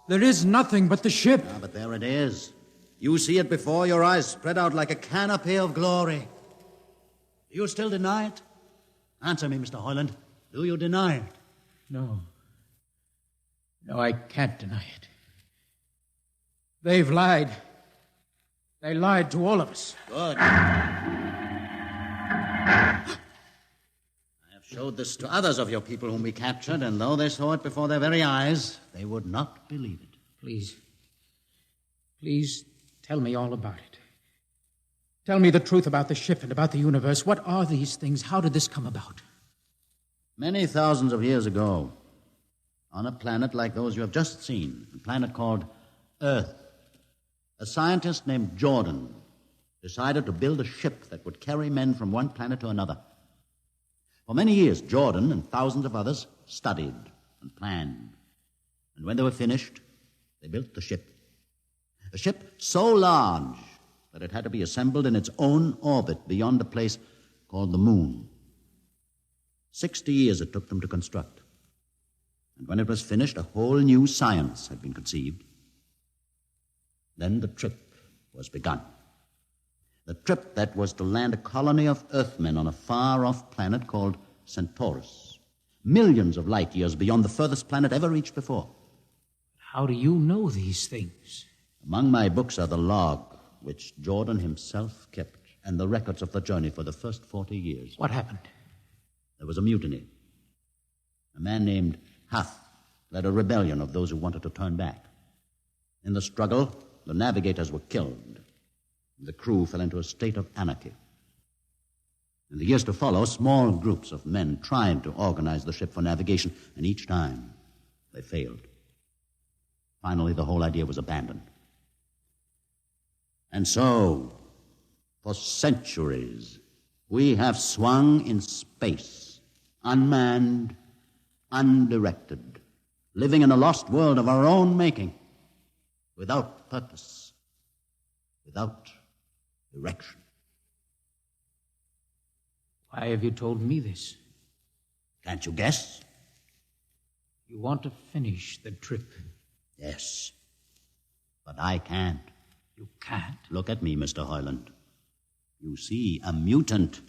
There is nothing but the ship. Ah, but there it is. You see it before your eyes, spread out like a canopy of glory. Do you still deny it? Answer me, Mr. Hoyland. Do you deny it? No. No, I can't deny it. They've lied. They lied to all of us. Good. I have showed this to others of your people whom we captured, and though they saw it before their very eyes, they would not believe it. Please. Please tell me all about it. Tell me the truth about the ship and about the universe. What are these things? How did this come about? Many thousands of years ago, on a planet like those you have just seen, a planet called Earth, a scientist named Jordan decided to build a ship that would carry men from one planet to another. For many years, Jordan and thousands of others studied and planned. And when they were finished, they built the ship. A ship so large that it had to be assembled in its own orbit beyond a place called the moon. 60 years it took them to construct. And when it was finished, a whole new science had been conceived. Then the trip was begun. The trip that was to land a colony of Earthmen on a far-off planet called Centaurus, millions of light years beyond the furthest planet ever reached before. How do you know these things? Among my books are the log, which Jordan himself kept, and the records of the journey for the first 40 years. What happened? There was a mutiny. A man named Huth led a rebellion of those who wanted to turn back. In the struggle, the navigators were killed. The crew fell into a state of anarchy. In the years to follow, small groups of men tried to organize the ship for navigation, and each time they failed. Finally, the whole idea was abandoned. And so, for centuries, we have swung in space, unmanned, undirected, living in a lost world of our own making, without purpose, without direction. Why have you told me this? Can't you guess? You want to finish the trip. Yes, but I can't. You can't? Look at me, Mr. Hoyland. You see, a mutant,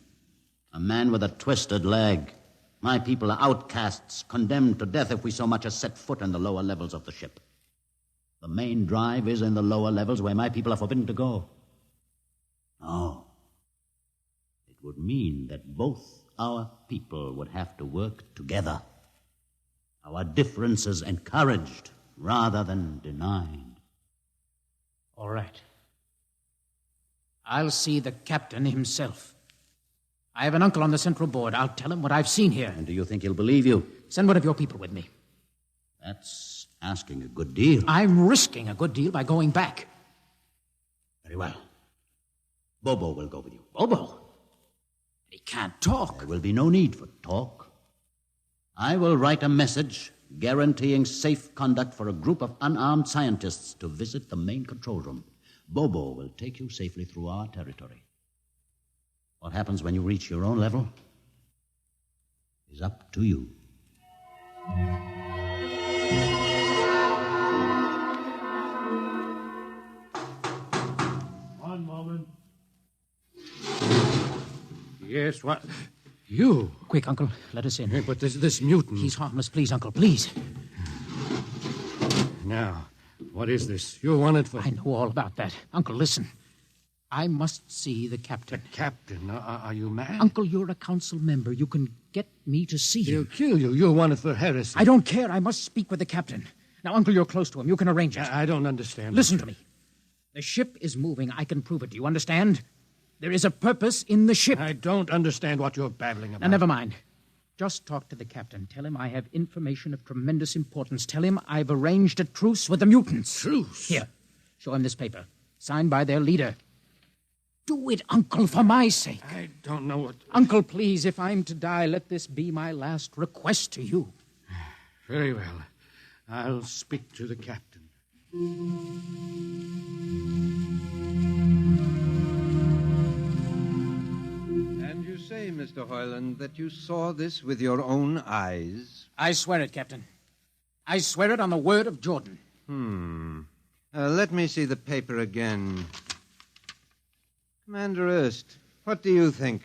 a man with a twisted leg. My people are outcasts, condemned to death if we so much as set foot in the lower levels of the ship. The main drive is in the lower levels where my people are forbidden to go. No. It would mean that both our people would have to work together. Our differences encouraged rather than denied. All right. I'll see the captain himself. I have an uncle on the Central Board. I'll tell him what I've seen here. And do you think he'll believe you? Send one of your people with me. That's asking a good deal. I'm risking a good deal by going back. Very well. Bobo will go with you. Bobo? He can't talk. There will be no need for talk. I will write a message guaranteeing safe conduct for a group of unarmed scientists to visit the main control room. Bobo will take you safely through our territory. What happens when you reach your own level is up to you. One moment. Yes, what? You? Quick, Uncle, let us in. Hey, but this mutant... He's harmless. Please, Uncle, please. Now, what is this? You're wanted for... I know all about that. Uncle, listen. I must see the captain. The captain? Are you mad? Uncle, you're a council member. You can get me to see him. He'll kill you. You're wanted for heresy. I don't care. I must speak with the captain. Now, Uncle, you're close to him. You can arrange it. I don't understand. Listen to me. The ship is moving. I can prove it. Do you understand? There is a purpose in the ship. I don't understand what you're babbling about. Now, never mind. Just talk to the captain. Tell him I have information of tremendous importance. Tell him I've arranged a truce with the mutants. Truce? Here, show him this paper. Signed by their leader. Do it, Uncle, for my sake. I don't know what... Uncle, please, if I'm to die, let this be my last request to you. Very well. I'll speak to the captain. And you say, Mr. Hoyland, that you saw this with your own eyes? I swear it, Captain. I swear it on the word of Jordan. Let me see the paper again. Commander Erst, what do you think?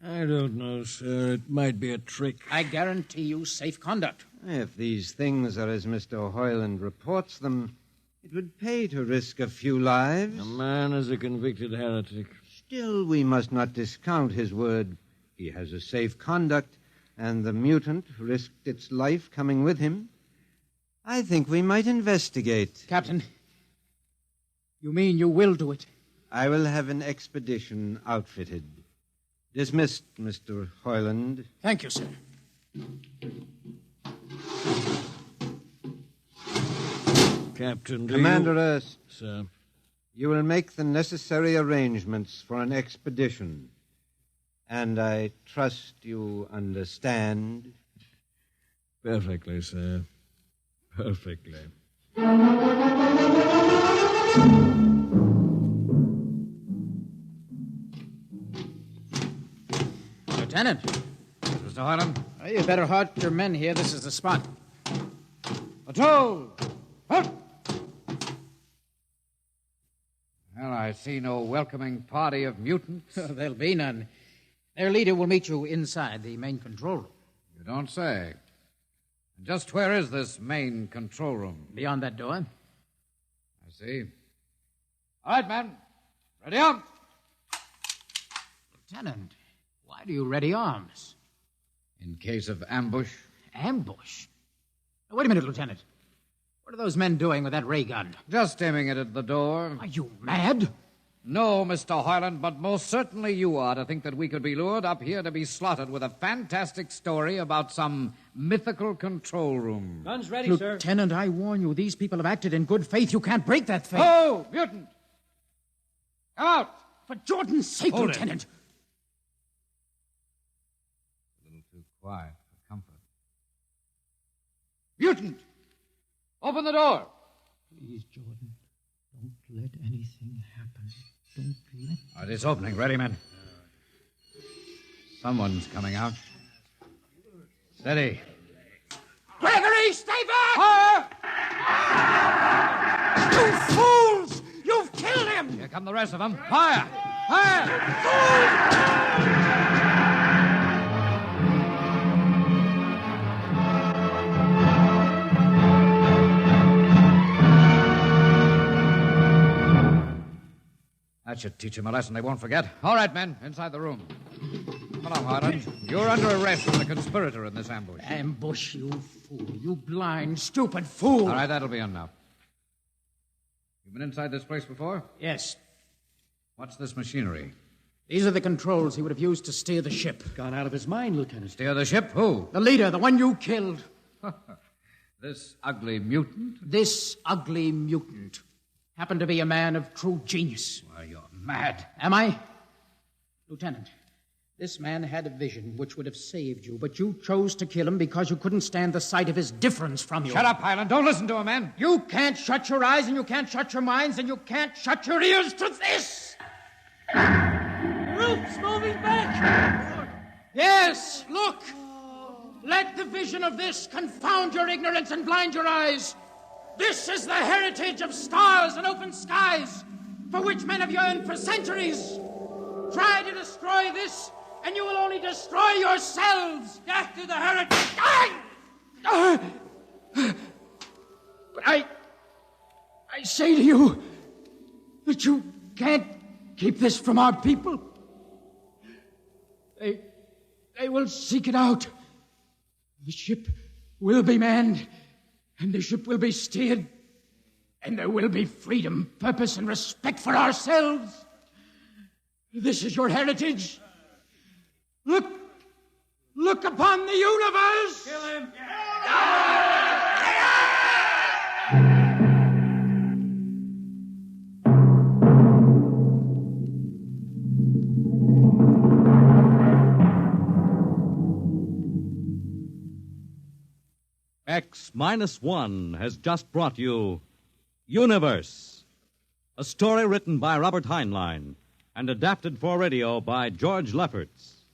I don't know, sir. It might be a trick. I guarantee you safe conduct. If these things are as Mr. Hoyland reports them, it would pay to risk a few lives. The man is a convicted heretic. Still, we must not discount his word. He has a safe conduct, and the mutant risked its life coming with him. I think we might investigate. Captain, you mean you will do it? I will have an expedition outfitted. Dismissed, Mr. Hoyland. Thank you, sir. Captain, Commander Erst. Sir. You will make the necessary arrangements for an expedition. And I trust you understand. Perfectly, sir. Perfectly. Lieutenant. Mr. Hoyland? Well, you better halt your men here. This is the spot. Patrol! Halt! Well, I see no welcoming party of mutants. There'll be none. Their leader will meet you inside the main control room. You don't say. And just where is this main control room? Beyond that door. I see. All right, men. Ready up. Lieutenant, why do you ready arms? In case of ambush. Ambush? Now, wait a minute, Lieutenant. What are those men doing with that ray gun? Just aiming it at the door. Are you mad? No, Mr. Hoyland, but most certainly you are to think that we could be lured up here to be slaughtered with a fantastic story about some mythical control room. Guns ready, sir. Lieutenant, I warn you, these people have acted in good faith. You can't break that faith. Oh, mutant! Come out! For Jordan's sake, Hold Lieutenant. A little too quiet for comfort. Mutant! Open the door! Please, Jordan, don't let anything happen. Don't let... All right, it's opening. Ready, men? Someone's coming out. Steady. Gregory, stay back! Fire! You fools! You've killed him! Here come the rest of them. Fire! Fire! That should teach them a lesson they won't forget. All right, men, inside the room. Come along, Harlan. You're under arrest as a conspirator in this ambush. Ambush, you fool. You blind, stupid fool. All right, that'll be enough. You've been inside this place before? Yes. What's this machinery? These are the controls he would have used to steer the ship. Gone out of his mind, Lieutenant. Steer the ship? Who? The leader, the one you killed. This ugly mutant? This ugly mutant. happened to be a man of true genius. Why, you're mad. Am I? Lieutenant, this man had a vision which would have saved you, but you chose to kill him because you couldn't stand the sight of his difference from you. Shut up, Highland. Don't listen to him, man. You can't shut your eyes, and you can't shut your minds, and you can't shut your ears to this! The roof's moving back! Yes, look! Let the vision of this confound your ignorance and blind your eyes. This is the heritage of stars and open skies, for which men have yearned for centuries. Try to destroy this, and you will only destroy yourselves. Death to the heritage. But I say to you that you can't keep this from our people. They will seek it out. The ship will be manned, and the ship will be steered, and there will be freedom, purpose, and respect for ourselves. This is your heritage. Look upon the universe. Kill him. X-1 has just brought you Universe, a story written by Robert Heinlein and adapted for radio by George Lefferts.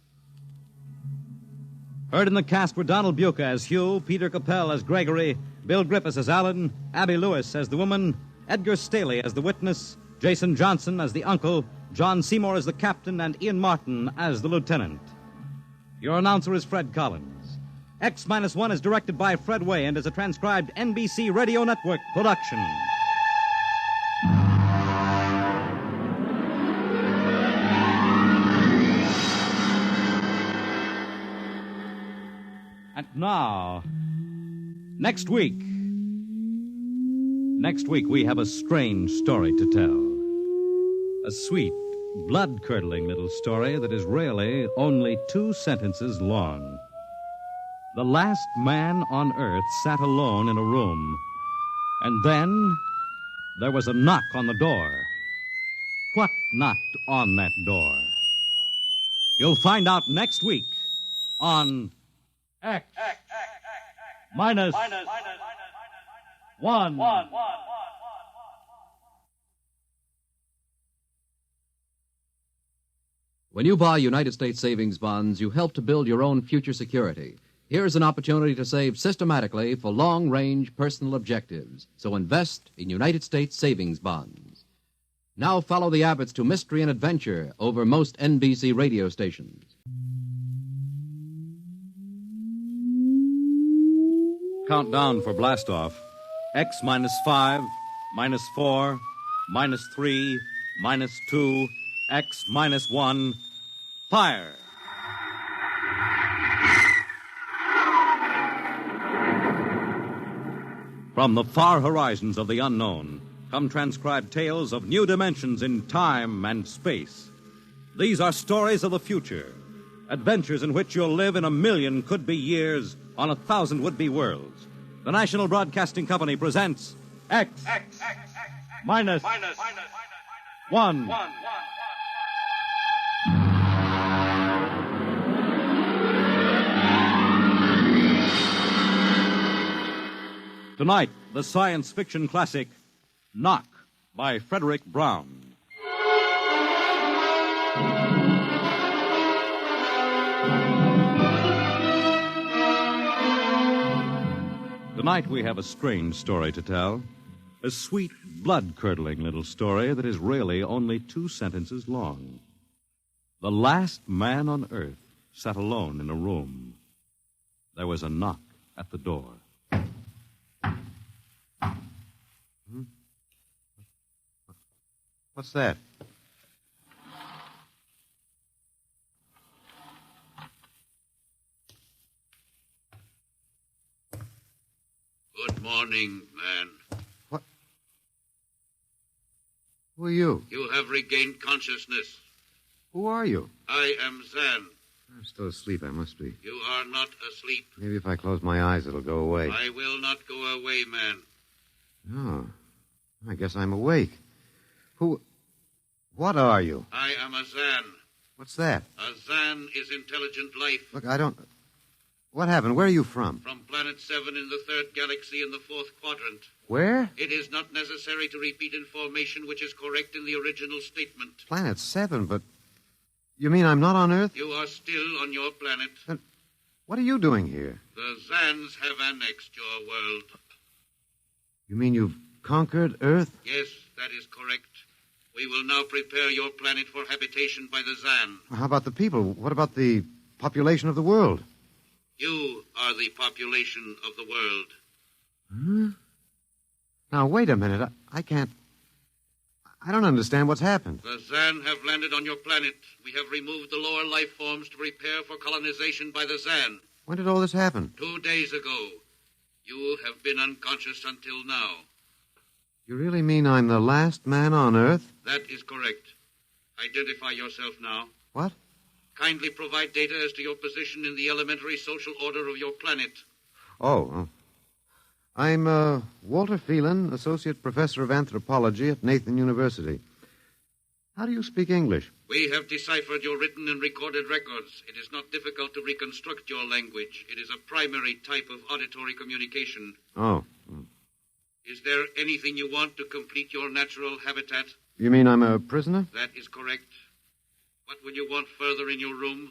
Heard in the cast were Donald Buca as Hugh, Peter Capell as Gregory, Bill Griffiths as Alan, Abby Lewis as the woman, Edgar Staley as the witness, Jason Johnson as the uncle, John Seymour as the captain, and Ian Martin as the lieutenant. Your announcer is Fred Collins. X-1 is directed by Fred Way and is a transcribed NBC Radio Network production. And now, next week we have a strange story to tell. A sweet, blood-curdling little story that is really only 2 sentences long. The last man on Earth sat alone in a room, and then there was a knock on the door. What knocked on that door? You'll find out next week on X minus 1. When you buy United States savings bonds, you help to build your own future security. Here's an opportunity to save systematically for long-range personal objectives. So invest in United States savings bonds. Now follow the Abbotts to mystery and adventure over most NBC radio stations. Countdown for blastoff. X-5, -4, -3, -2, X-1. Fire! From the far horizons of the unknown come transcribed tales of new dimensions in time and space. These are stories of the future, adventures in which you'll live in 1,000,000 could-be years on 1,000 would-be worlds. The National Broadcasting Company presents X minus 1. Tonight, the science fiction classic, Knock, by Frederick Brown. Tonight we have a strange story to tell. A sweet, blood-curdling little story that is really only 2 sentences long. The last man on Earth sat alone in a room. There was a knock at the door. What's that? Good morning, man. What? Who are you? You have regained consciousness. Who are you? I am Zan. I'm still asleep, I must be. You are not asleep. Maybe if I close my eyes, it'll go away. I will not go away, man. No. I guess I'm awake. What are you? I am a Zan. What's that? A Zan is intelligent life. Look, I don't... What happened? Where are you from? From Planet 7 in the 3rd galaxy in the 4th quadrant. Where? It is not necessary to repeat information which is correct in the original statement. Planet 7, but... You mean I'm not on Earth? You are still on your planet. Then what are you doing here? The Zans have annexed your world. You mean you've conquered Earth? Yes, that is correct. We will now prepare your planet for habitation by the Zan. How about the people? What about the population of the world? You are the population of the world. Huh? Now, wait a minute. I can't... I don't understand what's happened. The Zan have landed on your planet. We have removed the lower life forms to prepare for colonization by the Zan. When did all this happen? 2 days ago. You have been unconscious until now. You really mean I'm the last man on Earth? That is correct. Identify yourself now. What? Kindly provide data as to your position in the elementary social order of your planet. Oh. I'm Walter Phelan, Associate Professor of Anthropology at Nathan University. How do you speak English? We have deciphered your written and recorded records. It is not difficult to reconstruct your language. It is a primary type of auditory communication. Oh. Is there anything you want to complete your natural habitat? You mean I'm a prisoner? That is correct. What will you want further in your room?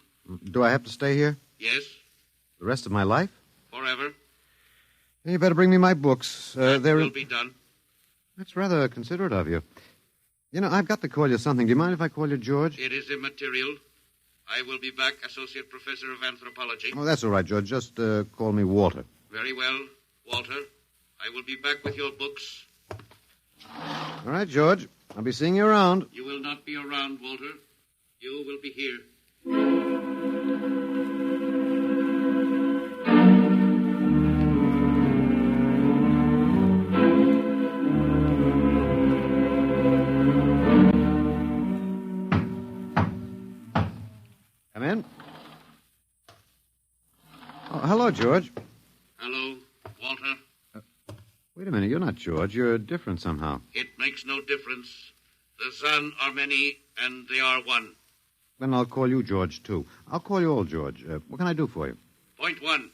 Do I have to stay here? Yes. The rest of my life? Forever. You better bring me my books. That will be done. That's rather considerate of you. You know, I've got to call you something. Do you mind if I call you George? It is immaterial. I will be back, Associate Professor of Anthropology. Oh, that's all right, George. Just call me Walter. Very well, Walter. I will be back with your books. All right, George. I'll be seeing you around. You will not be around, Walter. You will be here. Come in. Oh, hello, George. Hello, Walter. Wait a minute. You're not George. You're different somehow. It makes no difference. The Zan are many, and they are one. Then I'll call you George, too. I'll call you old George. What can I do for you? Point 1.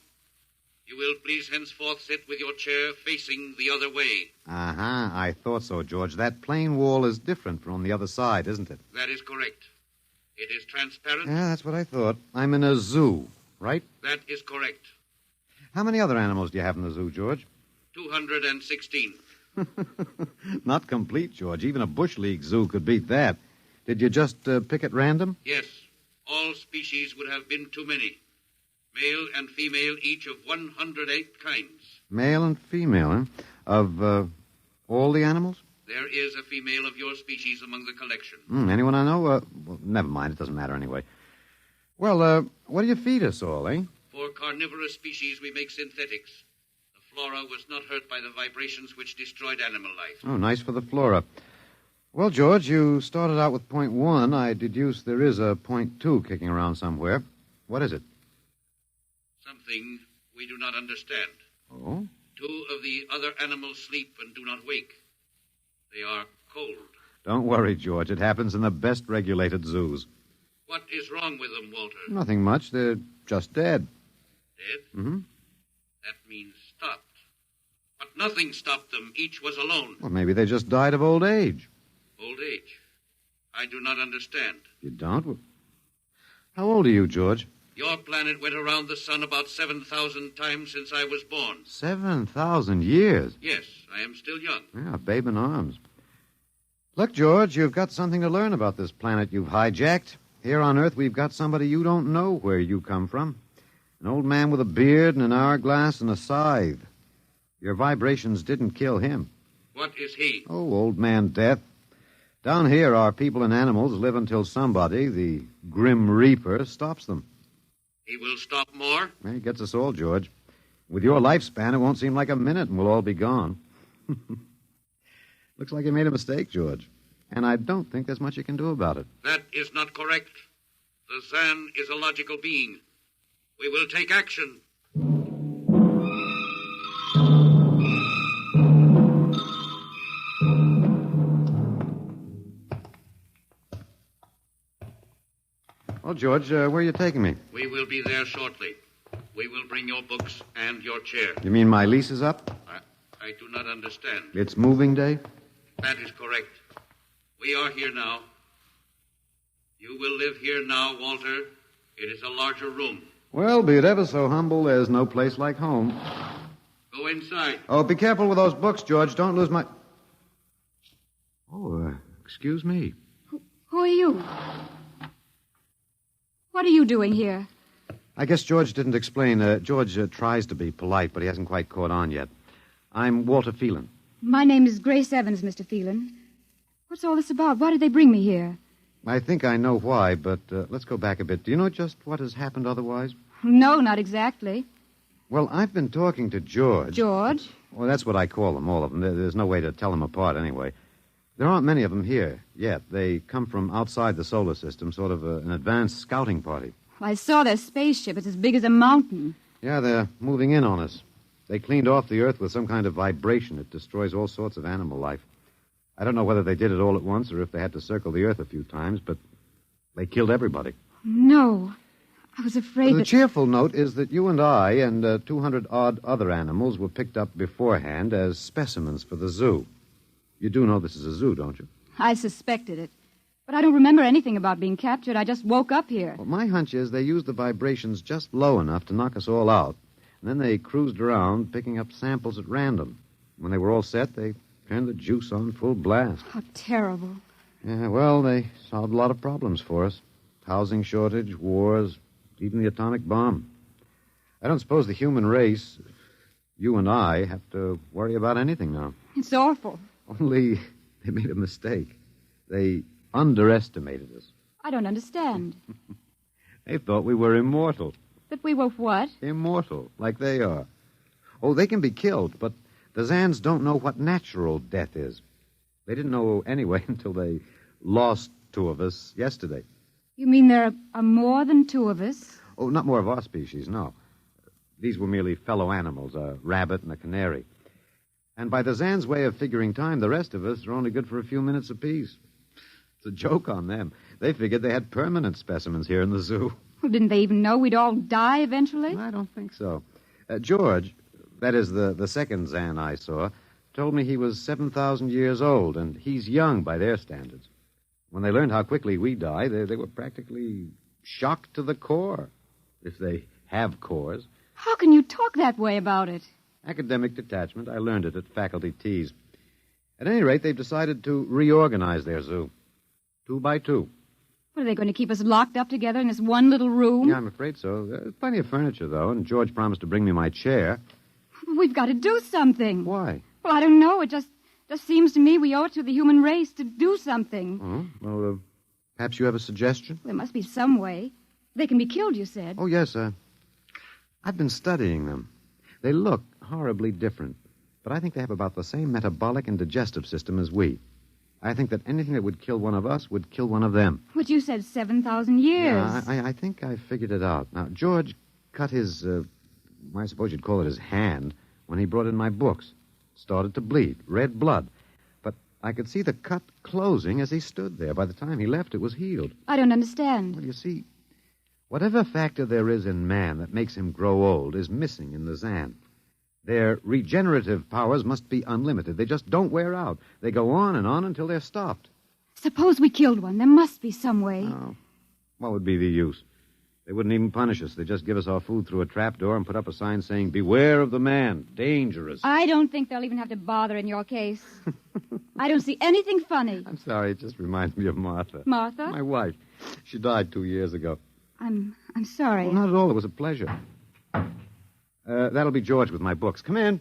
You will please henceforth sit with your chair facing the other way. Uh-huh. I thought so, George. That plain wall is different from the other side, isn't it? That is correct. It is transparent. Yeah, that's what I thought. I'm in a zoo, right? That is correct. How many other animals do you have in the zoo, George? 216. Not complete, George. Even a Bush League zoo could beat that. Did you just pick at random? Yes. All species would have been too many. Male and female, each of 108 kinds. Male and female, huh? Of all the animals? There is a female of your species among the collection. Anyone I know? Well, never mind. It doesn't matter anyway. Well, what do you feed us all, eh? For carnivorous species, we make synthetics. The flora was not hurt by the vibrations which destroyed animal life. Oh, nice for the flora. Well, George, you started out with point 1. I deduce there is a point 2 kicking around somewhere. What is it? Something we do not understand. Oh? 2 of the other animals sleep and do not wake. They are cold. Don't worry, George. It happens in the best regulated zoos. What is wrong with them, Walter? Nothing much. They're just dead. Dead? Mm-hmm. That means stopped. But nothing stopped them. Each was alone. Well, maybe they just died of old age. Old age? I do not understand. You don't? Well, how old are you, George? Your planet went around the sun about 7,000 times since I was born. 7,000 years? Yes, I am still young. Yeah, a babe in arms. Look, George, you've got something to learn about this planet you've hijacked. Here on Earth, we've got somebody you don't know where you come from. An old man with a beard and an hourglass and a scythe. Your vibrations didn't kill him. What is he? Oh, old man Death. Down here, our people and animals live until somebody, the Grim Reaper, stops them. He will stop more? Well, he gets us all, George. With your lifespan, it won't seem like a minute and we'll all be gone. Looks like you made a mistake, George. And I don't think there's much you can do about it. That is not correct. The Zan is a logical being. We will take action. Oh, George, where are you taking me? We will be there shortly. We will bring your books and your chair. You mean my lease is up? I do not understand. It's moving day? That is correct. We are here now. You will live here now, Walter. It is a larger room. Well, be it ever so humble, there's no place like home. Go inside. Oh, be careful with those books, George. Don't lose my... Oh, excuse me. Who are you? What are you doing here? I guess George didn't explain. George tries to be polite, but he hasn't quite caught on yet. I'm Walter Phelan. My name is Grace Evans, Mr. Phelan. What's all this about? Why did they bring me here? I think I know why, but let's go back a bit. Do you know just what has happened otherwise? No, not exactly. Well, I've been talking to George. George? Well, that's what I call them, all of them. There's no way to tell them apart anyway. There aren't many of them here yet. They come from outside the solar system, sort of an advanced scouting party. I saw their spaceship. It's as big as a mountain. Yeah, they're moving in on us. They cleaned off the Earth with some kind of vibration. It destroys all sorts of animal life. I don't know whether they did it all at once or if they had to circle the Earth a few times, but they killed everybody. No. I was afraid The cheerful note is that you and I and 200-odd other animals were picked up beforehand as specimens for the zoo. You do know this is a zoo, don't you? I suspected it. But I don't remember anything about being captured. I just woke up here. Well, my hunch is they used the vibrations just low enough to knock us all out. And then they cruised around, picking up samples at random. When they were all set, they turned the juice on full blast. How terrible. Yeah, well, they solved a lot of problems for us. Housing shortage, wars, even the atomic bomb. I don't suppose the human race, you and I, have to worry about anything now. It's awful. Only they made a mistake. They underestimated us. I don't understand. They thought we were immortal. That we were what? Immortal, like they are. Oh, they can be killed, but the Zans don't know what natural death is. They didn't know anyway until they lost two of us yesterday. You mean there are more than two of us? Oh, not more of our species, no. These were merely fellow animals, a rabbit and a canary. And by the Zan's way of figuring time, the rest of us are only good for a few minutes apiece. It's a joke on them. They figured they had permanent specimens here in the zoo. Well, didn't they even know we'd all die eventually? I don't think so. George, that is the second Zan I saw, told me he was 7,000 years old, and he's young by their standards. When they learned how quickly we die, they were practically shocked to the core, if they have cores. How can you talk that way about it? Academic detachment. I learned it at faculty teas. At any rate, they've decided to reorganize their zoo. 2 by 2. What, are they going to keep us locked up together in this one little room? Yeah, I'm afraid so. There's plenty of furniture, though, and George promised to bring me my chair. We've got to do something. Why? Well, I don't know. It just seems to me we owe it to the human race to do something. Oh, well, perhaps you have a suggestion? There must be some way. They can be killed, you said. Oh, yes, I've been studying them. They look horribly different, but I think they have about the same metabolic and digestive system as we. I think that anything that would kill one of us would kill one of them. But you said 7,000 years. Yeah, I think I figured it out. Now, George cut his, I suppose you'd call it his hand, when he brought in my books. It started to bleed, red blood. But I could see the cut closing as he stood there. By the time he left, it was healed. I don't understand. Well, you see, whatever factor there is in man that makes him grow old is missing in the Zan. Their regenerative powers must be unlimited. They just don't wear out. They go on and on until they're stopped. Suppose we killed one. There must be some way. Oh, what would be the use? They wouldn't even punish us. They'd just give us our food through a trapdoor and put up a sign saying, "Beware of the man. Dangerous." I don't think they'll even have to bother in your case. I don't see anything funny. I'm sorry. It just reminds me of Martha. Martha? My wife. She died 2 years ago. I'm sorry. Oh, not at all. It was a pleasure. That'll be George with my books. Come in.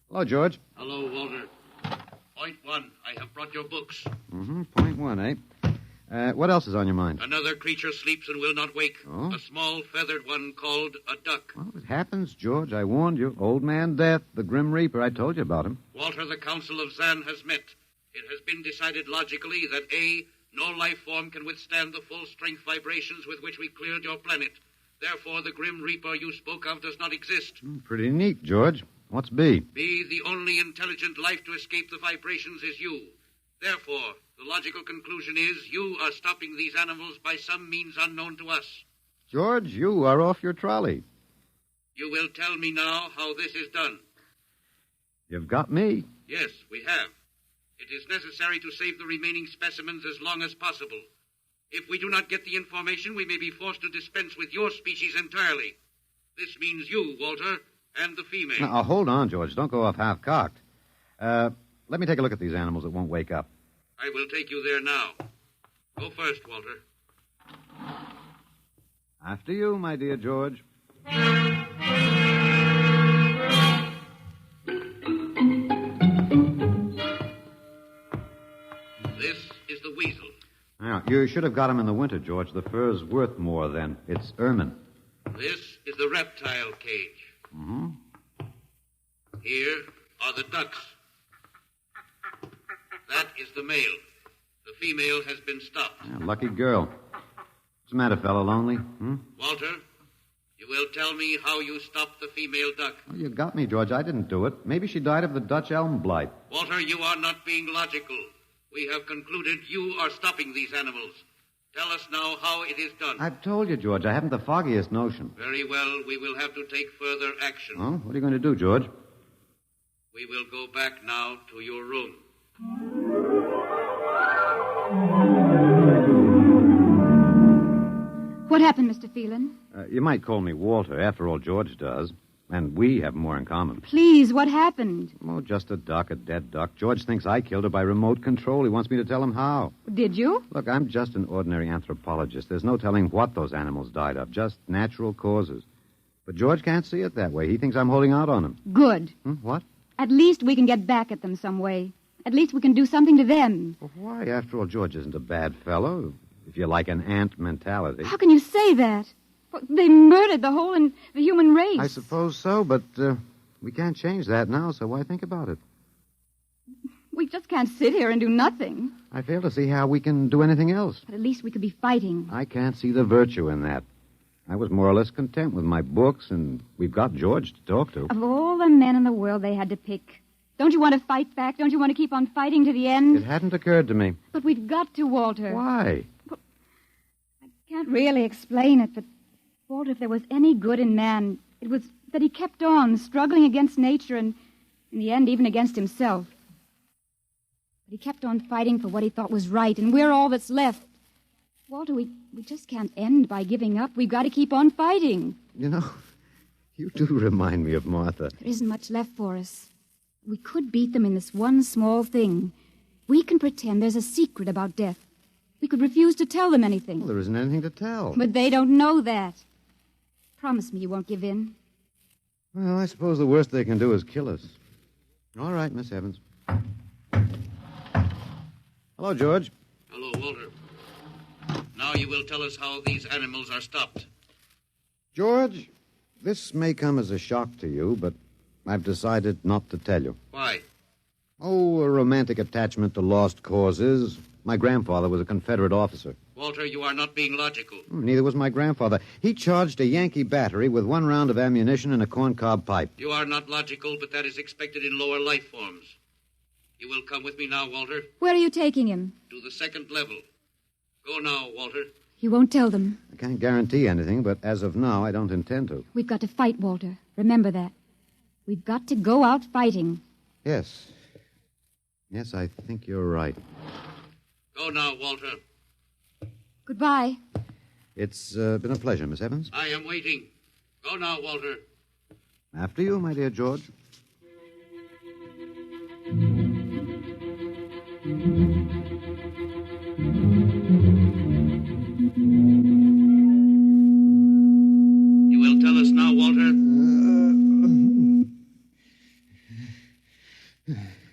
Hello, George. Hello, Walter. Point 1, I have brought your books. Mm-hmm. Point 1, eh? What else is on your mind? Another creature sleeps and will not wake. Oh? A small feathered one called a duck. Well, it happens, George. I warned you. Old Man Death, the Grim Reaper. I told you about him. Walter, the Council of Zan has met. It has been decided logically that A, no life form can withstand the full-strength vibrations with which we cleared your planet. Therefore, the Grim Reaper you spoke of does not exist. Pretty neat, George. What's B? B, the only intelligent life to escape the vibrations is you. Therefore, The logical conclusion is you are stopping these animals by some means unknown to us. George, you are off your trolley. You will tell me now how this is done. You've got me. Yes, we have. It is necessary to save the remaining specimens as long as possible. If we do not get the information, we may be forced to dispense with your species entirely. This means you, Walter, and the female. Now, hold on, George. Don't go off half-cocked. Let me take a look at these animals that won't wake up. I will take you there now. Go first, Walter. After you, my dear George. This is the weasel. Now, you should have got him in the winter, George. The fur's worth more then. It's ermine. This is the reptile cage. Mm-hmm. Here are the ducks. That is the male. The female has been stopped. Yeah, lucky girl. What's the matter, fellow? Lonely? Walter, you will tell me how you stopped the female duck. Oh, you got me, George. I didn't do it. Maybe she died of the Dutch elm blight. Walter, you are not being logical. We have concluded you are stopping these animals. Tell us now how it is done. I've told you, George. I haven't the foggiest notion. Very well. We will have to take further action. Oh, what are you going to do, George? We will go back now to your room. What happened, Mr. Phelan? You might call me Walter. After all, George does. And we have more in common. Please, what happened? Oh, just a duck, a dead duck. George thinks I killed her by remote control. He wants me to tell him how. Did you? Look, I'm just an ordinary anthropologist. There's no telling what those animals died of, just natural causes. But George can't see it that way. He thinks I'm holding out on him. Good. What? At least we can get back at them some way. At least we can do something to them. Well, why? After all, George isn't a bad fellow, if you like an ant mentality. How can you say that? Well, they murdered the human race. I suppose so, but we can't change that now, so why think about it? We just can't sit here and do nothing. I fail to see how we can do anything else. But at least we could be fighting. I can't see the virtue in that. I was more or less content with my books, and we've got George to talk to. Of all the men in the world they had to pick, don't you want to fight back? Don't you want to keep on fighting to the end? It hadn't occurred to me. But we've got to, Walter. Why? Well, I can't really explain it, but, Walter, if there was any good in man, it was that he kept on struggling against nature and, in the end, even against himself. But he kept on fighting for what he thought was right, and we're all that's left. Walter, we just can't end by giving up. We've got to keep on fighting. You know, you do remind me of Martha. There isn't much left for us. We could beat them in this one small thing. We can pretend there's a secret about death. We could refuse to tell them anything. Well, there isn't anything to tell. But they don't know that. Promise me you won't give in. Well, I suppose the worst they can do is kill us. All right, Miss Evans. Hello, George. Hello, Walter. Now you will tell us how these animals are stopped. George, this may come as a shock to you, but I've decided not to tell you. Why? Oh, a romantic attachment to lost causes. My grandfather was a Confederate officer. Walter, you are not being logical. Neither was my grandfather. He charged a Yankee battery with 1 round of ammunition and a corncob pipe. You are not logical, but that is expected in lower life forms. You will come with me now, Walter. Where are you taking him? To the 2nd level. Go now, Walter. You won't tell them. I can't guarantee anything, but as of now, I don't intend to. We've got to fight, Walter. Remember that. We've got to go out fighting. Yes. Yes, I think you're right. Go now, Walter. Goodbye. It's been a pleasure, Miss Evans. I am waiting. Go now, Walter. After you, my dear George. You will tell us now, Walter?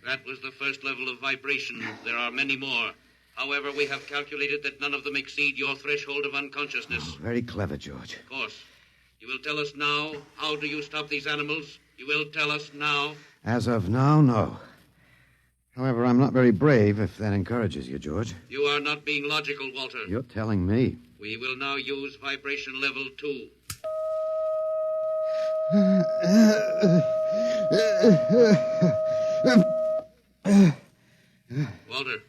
That was the 1st level of vibration. There are many more. However, we have calculated that none of them exceed your threshold of unconsciousness. Oh, very clever, George. Of course. You will tell us now, how do you stop these animals? You will tell us now? As of now, no. However, I'm not very brave, if that encourages you, George. You are not being logical, Walter. You're telling me. We will now use vibration level 2. Walter.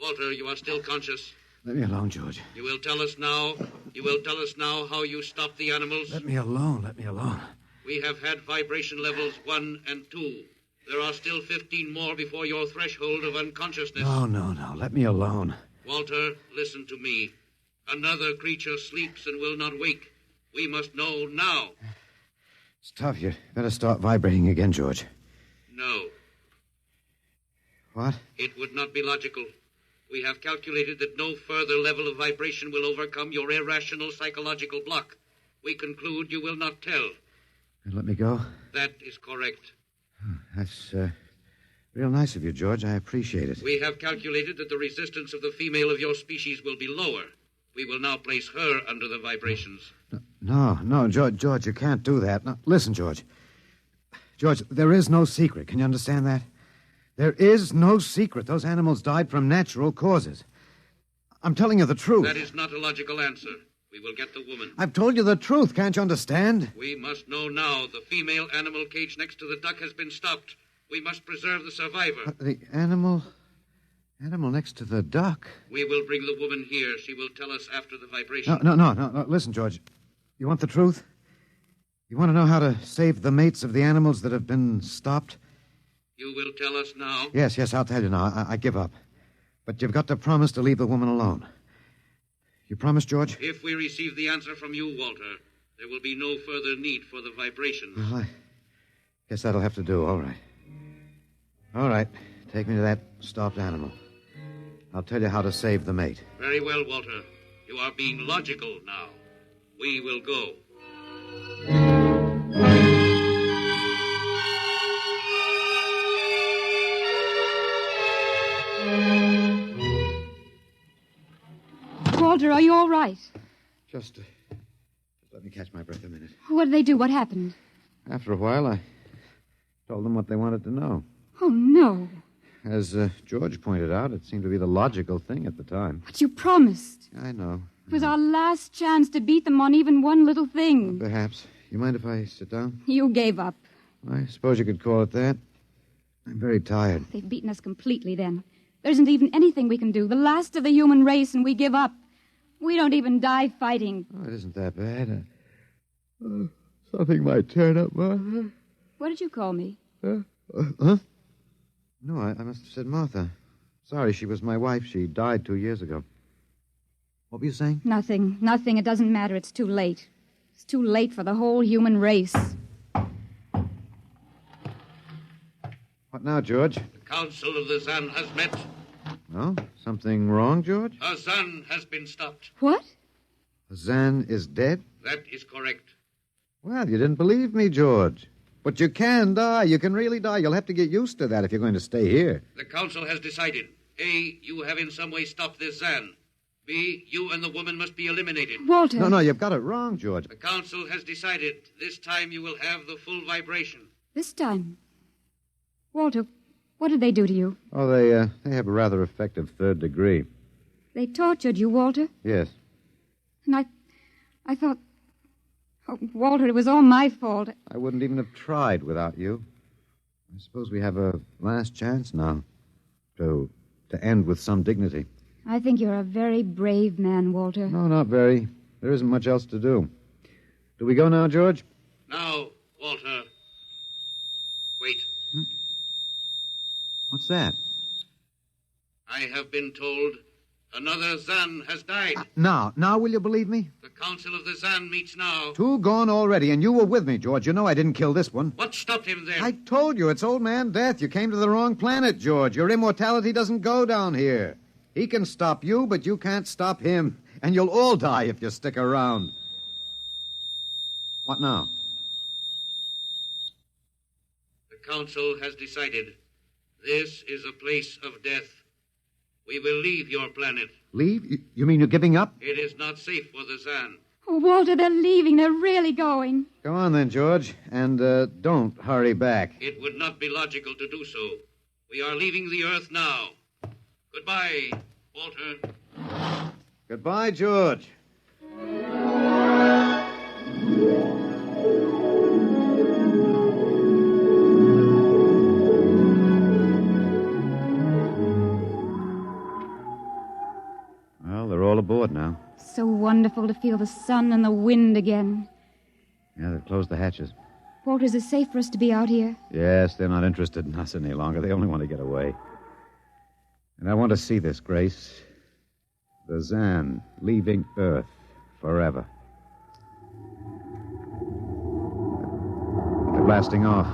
Walter, you are still conscious. Let me alone, George. You will tell us now how you stopped the animals. Let me alone. We have had vibration levels 1 and 2. There are still 15 more before your threshold of unconsciousness. No. Let me alone. Walter, listen to me. Another creature sleeps and will not wake. We must know now. It's tough. You better start vibrating again, George. No. What? It would not be logical. We have calculated that no further level of vibration will overcome your irrational psychological block. We conclude you will not tell. And let me go? That is correct. That's real nice of you, George. I appreciate it. We have calculated that the resistance of the female of your species will be lower. We will now place her under the vibrations. No, George, you can't do that. No, listen, George. George, there is no secret. Can you understand that? There is no secret. Those animals died from natural causes. I'm telling you the truth. That is not a logical answer. We will get the woman. I've told you the truth. Can't you understand? We must know now. The female animal cage next to the duck has been stopped. We must preserve the survivor. The animal next to the duck? We will bring the woman here. She will tell us after the vibration. No. Listen, George. You want the truth? You want to know how to save the mates of the animals that have been stopped? You will tell us now? Yes, I'll tell you now. I give up. But you've got to promise to leave the woman alone. You promise, George? If we receive the answer from you, Walter, there will be no further need for the vibrations. Well, I guess that'll have to do. All right. Take me to that stopped animal. I'll tell you how to save the mate. Very well, Walter. You are being logical now. We will go. Walter, are you all right? Just let me catch my breath a minute. What did they do? What happened? After a while, I told them what they wanted to know. Oh, no. As George pointed out, it seemed to be the logical thing at the time. But you promised. I know. It was our last chance to beat them on even one little thing. Well, perhaps. You mind if I sit down? You gave up. I suppose you could call it that. I'm very tired. They've beaten us completely then. There isn't even anything we can do. The last of the human race, and we give up. We don't even die fighting. Oh, it isn't that bad. Something might turn up, Martha. What did you call me? Huh? No, I must have said Martha. Sorry, she was my wife. She died 2 years ago. What were you saying? Nothing. It doesn't matter. It's too late. It's too late for the whole human race. What now, George? The Council of the Zan has met. No? Something wrong, George? A Zan has been stopped. What? Zan is dead? That is correct. Well, you didn't believe me, George. But you can die. You can really die. You'll have to get used to that if you're going to stay here. The Council has decided. A, you have in some way stopped this Zan. B, you and the woman must be eliminated. Walter. No, you've got it wrong, George. The Council has decided. This time you will have the full vibration. This time? Walter, what did they do to you? Oh, they have a rather effective third degree. They tortured you, Walter? Yes. And I thought... Oh, Walter, it was all my fault. I wouldn't even have tried without you. I suppose we have a last chance now to end with some dignity. I think you're a very brave man, Walter. No, not very. There isn't much else to do. Do we go now, George? Now, Walter. Wait. What's that? I have been told another Zan has died. Now will you believe me? The Council of the Zan meets now. 2 gone already, and you were with me, George. You know I didn't kill this one. What stopped him then? I told you, it's Old Man Death. You came to the wrong planet, George. Your immortality doesn't go down here. He can stop you, but you can't stop him. And you'll all die if you stick around. What now? The Council has decided. This is a place of death. We will leave your planet. Leave? You mean you're giving up? It is not safe for the Zan. Oh, Walter, they're leaving. They're really going. Go on then, George. And don't hurry back. It would not be logical to do so. We are leaving the Earth now. Goodbye, Walter. Goodbye, George. wonderful to feel the sun and the wind again. Yeah, they've closed the hatches. Walter, is it safe for us to be out here? Yes, they're not interested in us any longer. They only want to get away. And I want to see this, Grace. The Zan leaving Earth forever. They're blasting off.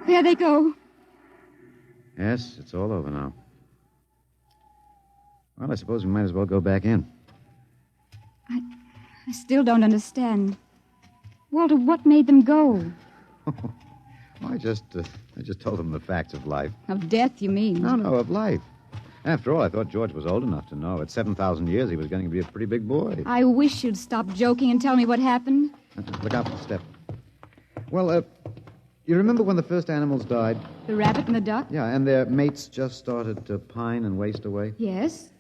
There they go. Yes, it's all over now. Well, I suppose we might as well go back in. I still don't understand. Walter, what made them go? I just told them the facts of life. Of death, you mean? No, of life. After all, I thought George was old enough to know. At 7,000 years, he was going to be a pretty big boy. I wish you'd stop joking and tell me what happened. Look out for the step. Well, you remember when the first animals died? The rabbit and the duck? Yeah, and their mates just started to pine and waste away? Yes.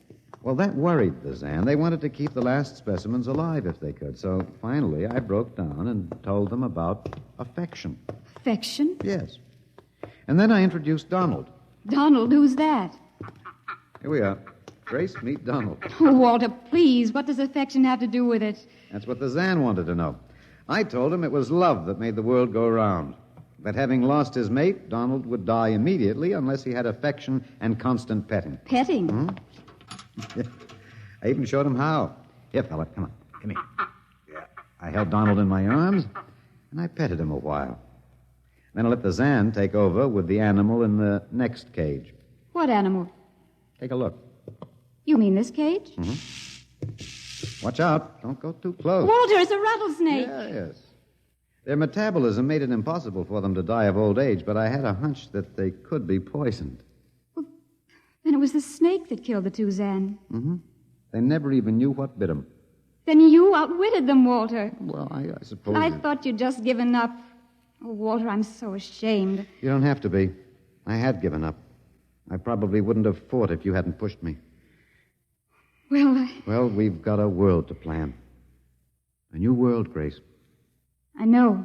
Well, that worried the Zan. They wanted to keep the last specimens alive if they could. So finally, I broke down and told them about affection. Affection? Yes. And then I introduced Donald. Donald? Who's that? Here we are. Grace, meet Donald. Oh, Walter, please. What does affection have to do with it? That's what the Zan wanted to know. I told him it was love that made the world go round. That having lost his mate, Donald would die immediately unless he had affection and constant petting. Petting? Hmm? I even showed him how. Here, fella, come on. Come here. Yeah. I held Donald in my arms, and I petted him a while. Then I let the Zan take over with the animal in the next cage. What animal? Take a look. You mean this cage? Mm-hmm. Watch out. Don't go too close. Walter, it's a rattlesnake. Yes. Their metabolism made it impossible for them to die of old age, but I had a hunch that they could be poisoned. Then it was the snake that killed the two Zan. Mm-hmm. They never even knew what bit them. Then you outwitted them, Walter. Well, I suppose... I thought you'd just given up. Oh, Walter, I'm so ashamed. You don't have to be. I had given up. I probably wouldn't have fought if you hadn't pushed me. Well, we've got a world to plan. A new world, Grace. I know.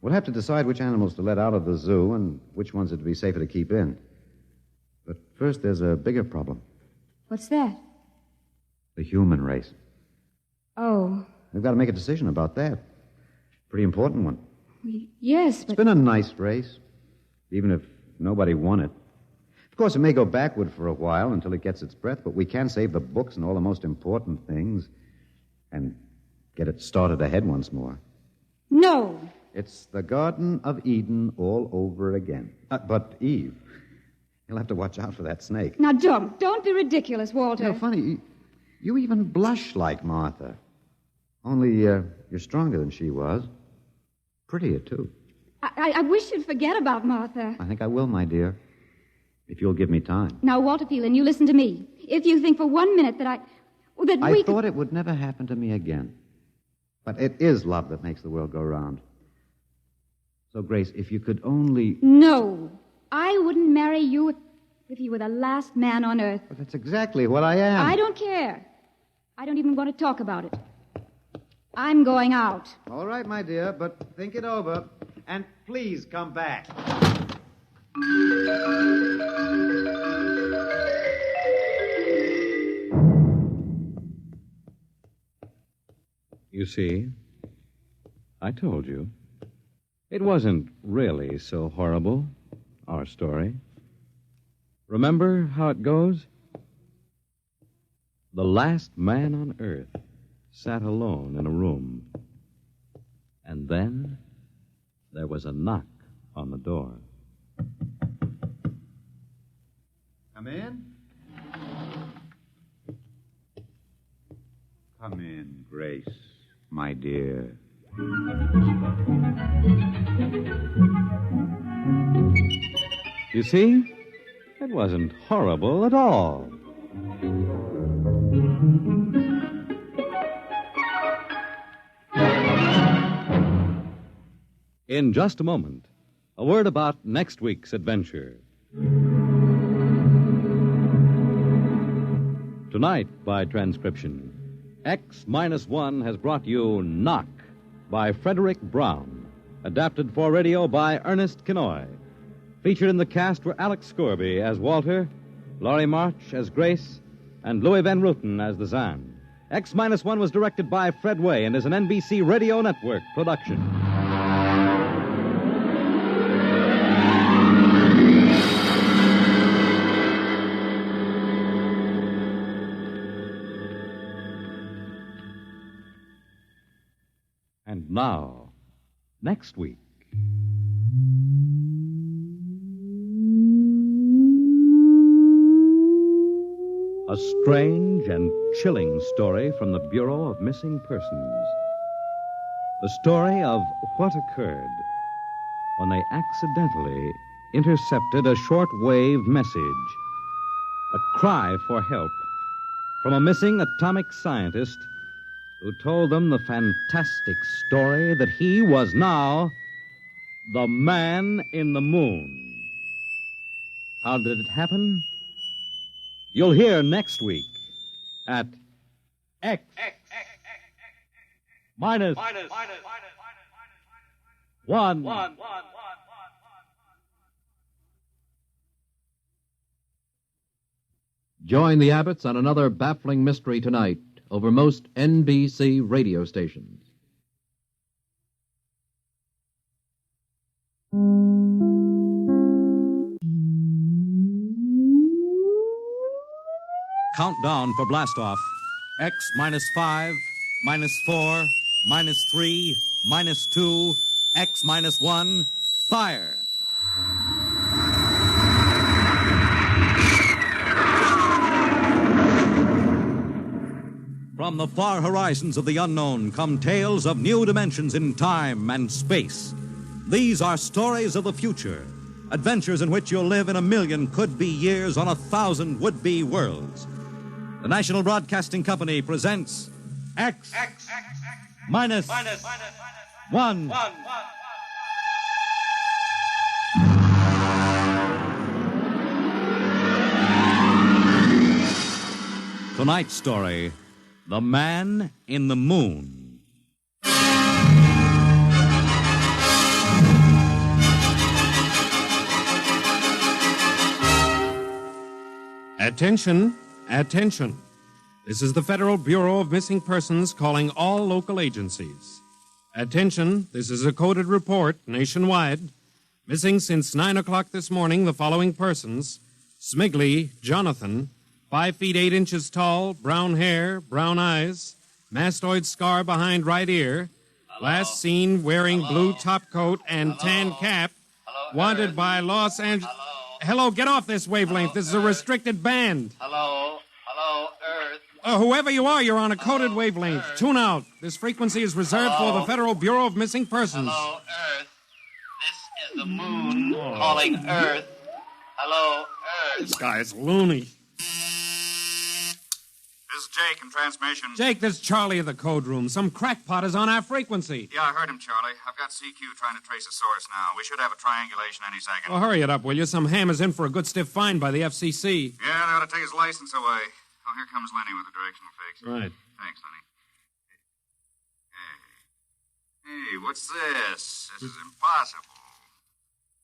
We'll have to decide which animals to let out of the zoo and which ones it'd be safer to keep in. But first, there's a bigger problem. What's that? The human race. Oh. We've got to make a decision about that. Pretty important one. Yes, but... It's been a nice race, even if nobody won it. Of course, it may go backward for a while until it gets its breath, but we can save the books and all the most important things and get it started ahead once more. No. It's the Garden of Eden all over again. But Eve... You'll have to watch out for that snake. Now, don't be ridiculous, Walter. You know, funny, you even blush like Martha. Only you're stronger than she was. Prettier, too. I wish you'd forget about Martha. I think I will, my dear, if you'll give me time. Now, Walter Phelan, you listen to me. If you think for 1 minute that I thought it would never happen to me again. But it is love that makes the world go round. So, Grace, if you could only... No. I wouldn't marry you if you were the last man on earth. But that's exactly what I am. I don't care. I don't even want to talk about it. I'm going out. All right, my dear, but think it over. And please come back. You see, I told you. It wasn't really so horrible. Our story. Remember how it goes? The last man on earth sat alone in a room. And then there was a knock on the door. Come in. Come in, Grace, my dear. You see, it wasn't horrible at all. In just a moment, a word about next week's adventure. Tonight, by transcription, X-1 has brought you Knock by Frederick Brown, adapted for radio by Ernest Kinoy. Featured in the cast were Alex Scorby as Walter, Laurie March as Grace, and Louis Van Ruten as the Zan. X-1 was directed by Fred Way and is an NBC Radio Network production. And now, next week. A strange and chilling story from the Bureau of Missing Persons. The story of what occurred when they accidentally intercepted a short-wave message, a cry for help from a missing atomic scientist who told them the fantastic story that he was now the man in the moon. How did it happen? You'll hear next week at X minus 1. Join the Abbotts on another baffling mystery tonight over most NBC radio stations. Countdown for blastoff. X -5, -4, -3, -2, X -1, fire. From the far horizons of the unknown come tales of new dimensions in time and space. These are stories of the future, adventures in which you'll live in 1,000,000 could-be years on 1,000 would-be worlds. The National Broadcasting Company presents X minus 1. Tonight's story, The Man in the Moon. Attention. Attention. This is the Federal Bureau of Missing Persons calling all local agencies. Attention. This is a coded report nationwide. Missing since 9 o'clock this morning the following persons: Smigley Jonathan, 5 feet 8 inches tall, brown hair, brown eyes, mastoid scar behind right ear, last seen wearing blue top coat and tan cap, wanted by Los Angeles. Hello, get off this wavelength. This is a restricted band. Hello, Earth. Whoever you are, you're on a coded wavelength. Tune out. This frequency is reserved for the Federal Bureau of Missing Persons. Hello, Earth. This is the moon calling Earth. Hello, Earth. This guy is loony. This is Jake in transmission. Jake, this is Charlie of the code room. Some crackpot is on our frequency. Yeah, I heard him, Charlie. I've got CQ trying to trace a source now. We should have a triangulation any second. Well, hurry it up, will you? Some ham is in for a good stiff fine by the FCC. Yeah, they ought to take his license away. Oh, here comes Lenny with the directional fix. Right. Thanks, Lenny. Hey, what's this? This is impossible.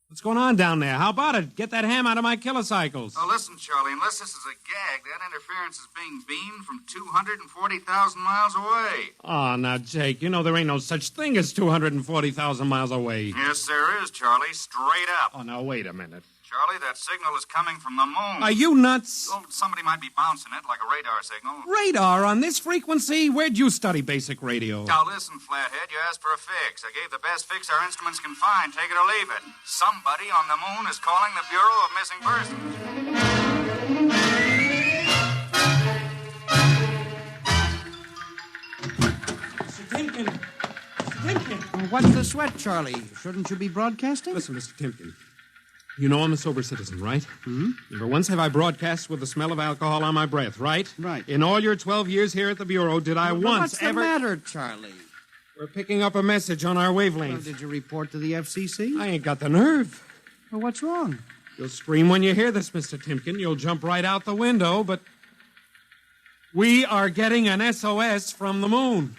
What's going on down there? How about it? Get that ham out of my kilocycles. Oh, listen, Charlie, unless this is a gag, that interference is being beamed from 240,000 miles away. Oh, now, Jake, you know there ain't no such thing as 240,000 miles away. Yes, there is, Charlie, straight up. Oh, now, wait a minute. Charlie, that signal is coming from the moon. Are you nuts? Oh, somebody might be bouncing it like a radar signal. Radar on this frequency? Where'd you study basic radio? Now, listen, Flathead, you asked for a fix. I gave the best fix our instruments can find. Take it or leave it. Somebody on the moon is calling the Bureau of Missing Persons. Mr. Timken! Mr. Timken! What's the sweat, Charlie? Shouldn't you be broadcasting? Listen, Mr. Timken. You know I'm a sober citizen, right? Mm-hmm. Never once have I broadcast with the smell of alcohol on my breath, right? Right. In all your 12 years here at the Bureau, did I once what's ever... What's the matter, Charlie? We're picking up a message on our wavelength. Well, did you report to the FCC? I ain't got the nerve. Well, what's wrong? You'll scream when you hear this, Mr. Timken. You'll jump right out the window, but... we are getting an SOS from the moon.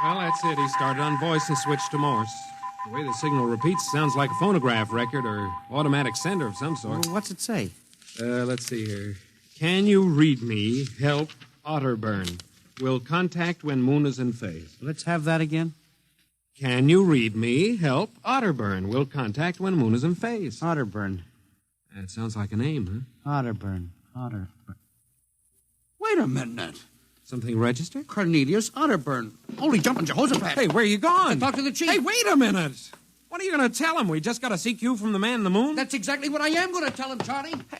Well, that's it. He started on voice and switched to Morse. The way the signal repeats sounds like a phonograph record or automatic sender of some sort. Well, what's it say? Let's see here. Can you read me? Help, Otterburn. Will contact when moon is in phase. Let's have that again. Can you read me? Help, Otterburn. Will contact when moon is in phase. Otterburn. That sounds like a name, huh? Otterburn. Wait a minute. Something registered? Cornelius Otterburn. Holy jumping Jehoshaphat. Hey, where are you going? To talk to the chief. Hey, wait a minute. What are you going to tell him? We just got a CQ from the man in the moon? That's exactly what I am going to tell him, Charlie. Hey.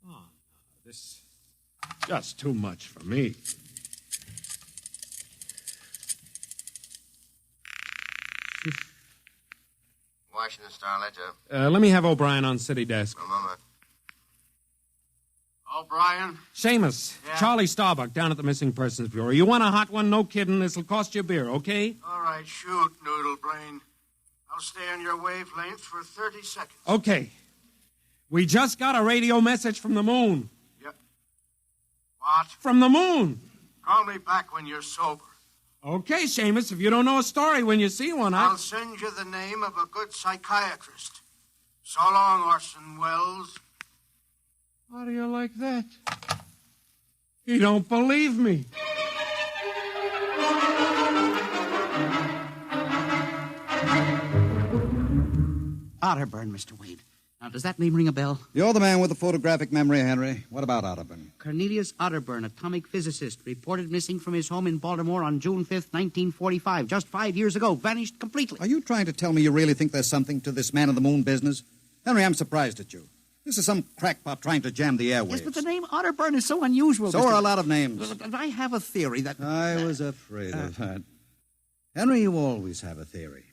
Oh, this is just too much for me. Washington Star Ledger. Let me have O'Brien on city desk. A moment. O'Brien? Seamus, Yeah? Charlie Starbuck down at the Missing Persons Bureau. You want a hot one? No kidding. This'll cost you a beer, okay? All right, shoot, Noodle Brain. I'll stay on your wavelength for 30 seconds. Okay. We just got a radio message from the moon. Yep. What? From the moon. Call me back when you're sober. Okay, Seamus, if you don't know a story when you see one, I'll send you the name of a good psychiatrist. So long, Orson Welles. How do you like that? He don't believe me. Otterburn, Mr. Wade. Now, does that name ring a bell? You're the man with the photographic memory, Henry. What about Otterburn? Cornelius Otterburn, atomic physicist, reported missing from his home in Baltimore on June 5th, 1945. Just 5 years ago. Vanished completely. Are you trying to tell me you really think there's something to this man of the moon business? Henry, I'm surprised at you. This is some crackpot trying to jam the airwaves. Yes, but the name Otterburn is so unusual. So are a lot of names. I have a theory that... I was afraid of that. Henry, you always have a theory.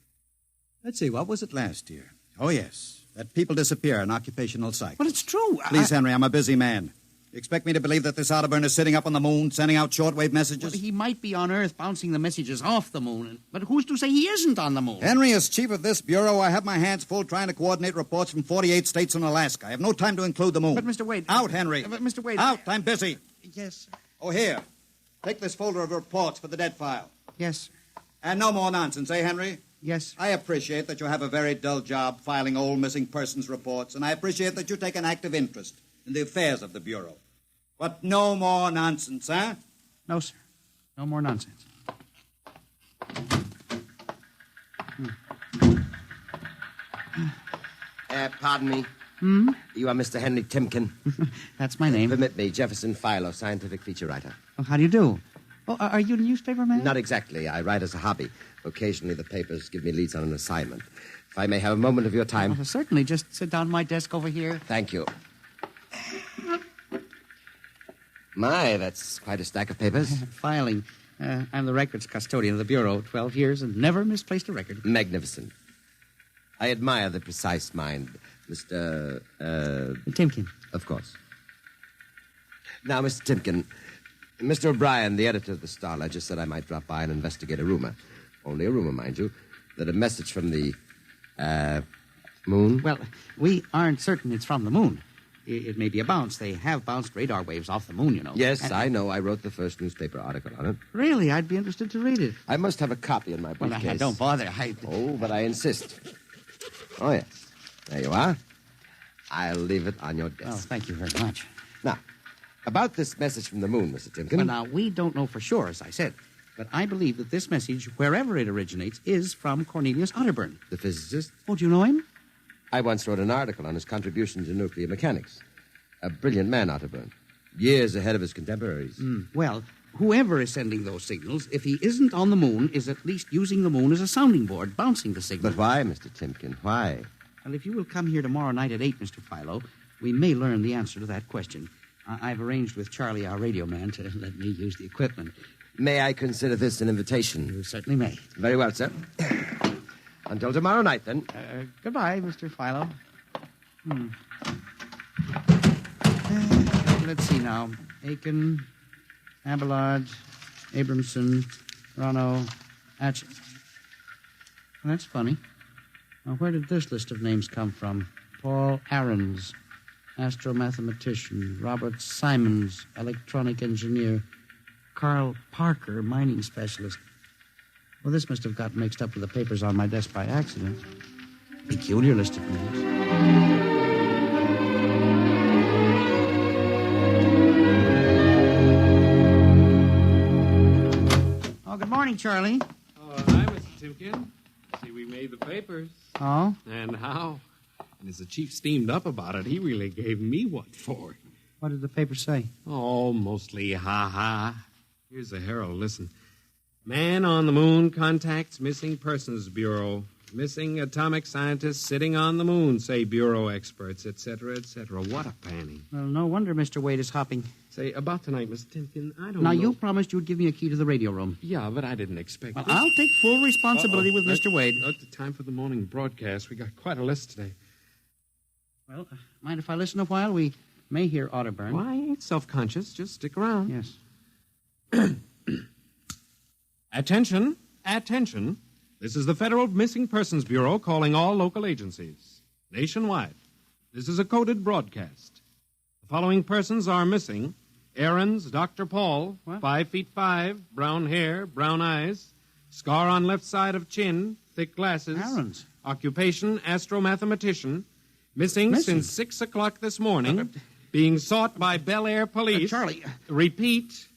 Let's see, what was it last year? Oh, yes. That people disappear in occupational psych. But it's true. Please, Henry, I'm a busy man. You expect me to believe that this Otterburn is sitting up on the moon, sending out shortwave messages? Well, he might be on Earth bouncing the messages off the moon. But who's to say he isn't on the moon? Henry, as chief of this bureau, I have my hands full trying to coordinate reports from 48 states and Alaska. I have no time to include the moon. But, Mr. Wade... Out, Henry. But, Mr. Wade... Out, I'm busy. Yes. Oh, here. Take this folder of reports for the dead file. Yes. And no more nonsense, eh, Henry? Yes. I appreciate that you have a very dull job filing old missing persons reports, and I appreciate that you take an active interest in the affairs of the Bureau. But no more nonsense, huh? No, sir. No more nonsense. Pardon me. Hmm? You are Mr. Henry Timken. That's my name. Permit me, Jefferson Philo, scientific feature writer. Oh, how do you do? Oh, are you a newspaper man? Not exactly. I write as a hobby. Occasionally the papers give me leads on an assignment. If I may have a moment of your time. Oh, certainly. Just sit down at my desk over here. Thank you. My, that's quite a stack of papers. Filing. I'm the records custodian of the Bureau. 12 years and never misplaced a record. Magnificent. I admire the precise mind, Mr. Timken. Of course. Now, Mr. Timken, Mr. O'Brien, the editor of the Star Ledger, said I might drop by and investigate a rumor. Only a rumor, mind you, that a message from the, moon? Well, we aren't certain it's from the moon. It may be a bounce. They have bounced radar waves off the moon, you know. Yes, I know. I wrote the first newspaper article on it. Really? I'd be interested to read it. I must have a copy in my briefcase. Well, don't bother. Oh, but I insist. Oh, yes. There you are. I'll leave it on your desk. Oh, thank you very much. Now, about this message from the moon, Mr. Timken. Well, now, we don't know for sure, as I said. But I believe that this message, wherever it originates, is from Cornelius Otterburn. The physicist? Oh, do you know him? I once wrote an article on his contribution to nuclear mechanics. A brilliant man, Otterburn. Years ahead of his contemporaries. Well, whoever is sending those signals, if he isn't on the moon, is at least using the moon as a sounding board, bouncing the signal. But why, Mr. Timken? Why? Well, if you will come here tomorrow night at 8, Mr. Philo, we may learn the answer to that question. I've arranged with Charlie, our radio man, to let me use the equipment. May I consider this an invitation? You certainly may. Very well, sir. Until tomorrow night, then. Goodbye, Mr. Philo. Let's see now. Aiken, Abelard, Abramson, Rono, Atchett. Well, that's funny. Now, where did this list of names come from? Paul Ahrens, astromathematician. Robert Simons, electronic engineer. Carl Parker, mining specialist. Well, this must have gotten mixed up with the papers on my desk by accident. Peculiar list of names. Oh, good morning, Charlie. Oh, hi, Mr. Timken. See, we made the papers. Oh? And how? And as the chief steamed up about it, he really gave me what for. What did the paper say? Oh, mostly ha-ha. Here's the Herald. Listen. Man on the moon contacts Missing Persons Bureau. Missing atomic scientists sitting on the moon, say Bureau experts, etc., etc. What a panning. Well, no wonder Mr. Wade is hopping. Say, about tonight, Mr. Timken, I don't Now, know. you promised you'd give me a key to the radio room. Yeah, but I didn't expect Well, this. I'll take full responsibility with Mr. Wade. Look, the time for the morning broadcast. We got quite a list today. Well, mind if I listen a while? We may hear Otterburn. Well, I ain't self-conscious. Just stick around. Yes. Attention. Attention. This is the Federal Missing Persons Bureau calling all local agencies. Nationwide. This is a coded broadcast. The following persons are missing. Aaron's Dr. Paul, 5'5", brown hair, brown eyes, scar on left side of chin, thick glasses. Aaron's. Occupation, astromathematician. Missing since 6 o'clock this morning. Being sought by Bel Air police. Charlie. Repeat.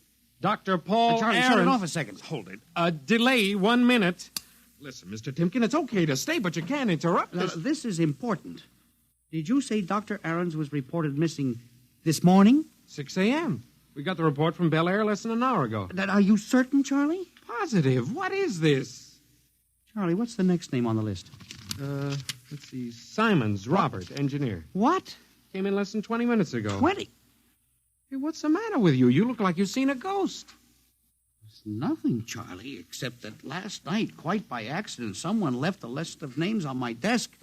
Dr. Paul Charlie, Aaron. shut it off a second. Hold it. Delay 1 minute. Listen, Mr. Timken, it's okay to stay, but you can't interrupt Now, us. this is important. Did you say Dr. Aarons was reported missing this morning? 6 a.m. We got the report from Bel Air less than an hour ago. Are you certain, Charlie? Positive. What is this? Charlie, what's the next name on the list? Let's see. Simons, Robert, engineer. What? Came in less than 20 minutes ago. 20? Hey, what's the matter with you? You look like you've seen a ghost. It's nothing, Charlie, except that last night, quite by accident, someone left a list of names on my desk,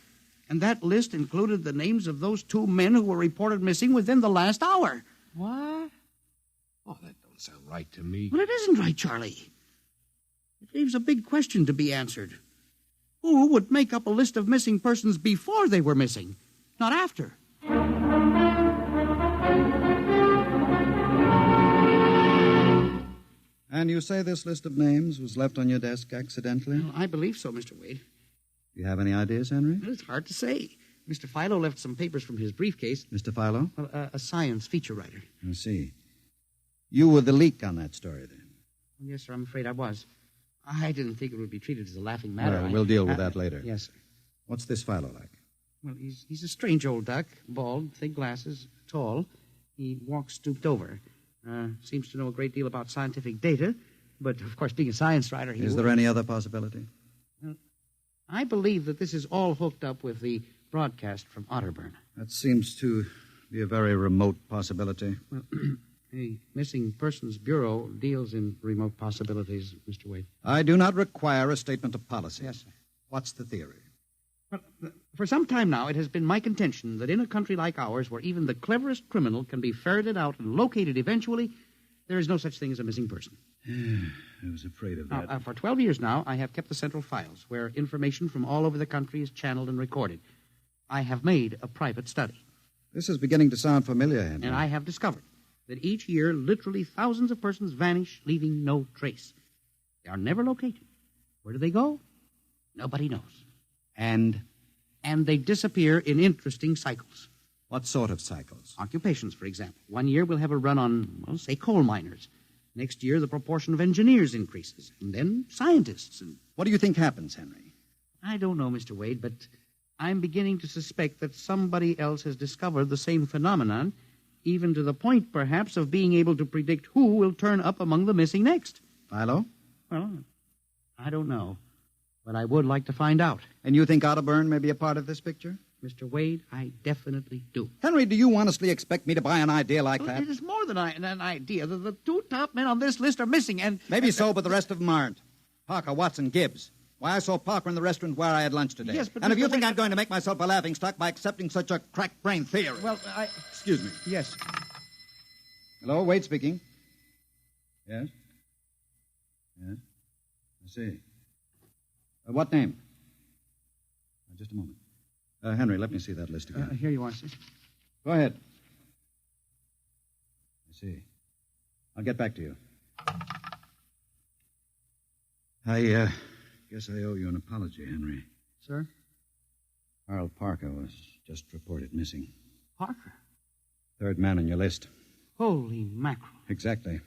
and that list included the names of those 2 men who were reported missing within the last hour. What? Oh, that don't sound right to me. Well, it isn't right, Charlie. It leaves a big question to be answered. Who would make up a list of missing persons before they were missing, not after? And you say this list of names was left on your desk accidentally? Well, I believe so, Mr. Wade. Do you have any ideas, Henry? Well, it's hard to say. Mr. Philo left some papers from his briefcase. Mr. Philo? Well, a science feature writer. I see. You were the leak on that story, then? Yes, sir, I'm afraid I was. I didn't think it would be treated as a laughing matter. Well, we'll deal with that later. Yes, sir. What's this Philo like? Well, he's a strange old duck, bald, thick glasses, tall. He walks stooped over. Seems to know a great deal about scientific data, but, of course, being a science writer, Is there any other possibility? I believe that this is all hooked up with the broadcast from Otterburn. That seems to be a very remote possibility. Well, the Missing Persons Bureau deals in remote possibilities, Mr. Wade. I do not require a statement of policy. Yes, sir. What's the theory? Well, for some time now, it has been my contention that in a country like ours, where even the cleverest criminal can be ferreted out and located eventually, there is no such thing as a missing person. I was afraid of that. For 12 years now, I have kept the central files, where information from all over the country is channeled and recorded. I have made a private study. This is beginning to sound familiar, Henry. And I have discovered that each year, literally thousands of persons vanish, leaving no trace. They are never located. Where do they go? Nobody knows. And they disappear in interesting cycles. What sort of cycles? Occupations, for example. 1 year we'll have a run on, well, say, coal miners. Next year, the proportion of engineers increases. And then scientists. And what do you think happens, Henry? I don't know, Mr. Wade, but I'm beginning to suspect that somebody else has discovered the same phenomenon, even to the point, perhaps, of being able to predict who will turn up among the missing next. Philo? Well, I don't know. But I would like to find out. And you think Otterburn may be a part of this picture? Mr. Wade, I definitely do. Henry, do you honestly expect me to buy an idea like that? It is more than an idea. The 2 top men on this list are missing, and... Maybe so, but the rest of them aren't. Parker, Watson, Gibbs. Why, I saw Parker in the restaurant where I had lunch today. Yes, but... And if you Mr. think Wade... I'm going to make myself a laughingstock by accepting such a crack-brained theory... Well, Excuse me. Yes. Hello, Wade speaking. Yes? Yes? I see. What name? Just a moment. Henry, let me see that list again. Here you are, sir. Go ahead. I see. I'll get back to you. I Guess I owe you an apology, Henry. Sir? Harold Parker was just reported missing. Parker? Third man on your list. Holy mackerel. Exactly.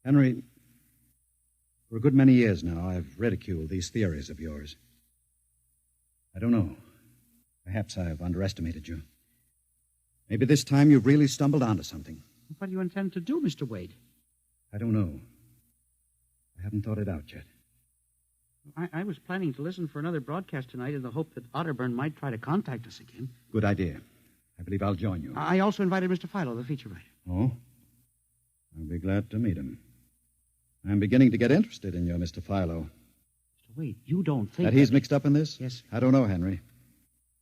Henry, for a good many years now, I've ridiculed these theories of yours. I don't know. Perhaps I've underestimated you. Maybe this time you've really stumbled onto something. What do you intend to do, Mr. Wade? I don't know. I haven't thought it out yet. I was planning to listen for another broadcast tonight in the hope that Otterburn might try to contact us again. Good idea. I believe I'll join you. I also invited Mr. Philo, the feature writer. Oh? I'll be glad to meet him. I'm beginning to get interested in your Mr. Philo. Mr. Wade, you don't think that he's mixed up in this? Yes. I don't know, Henry.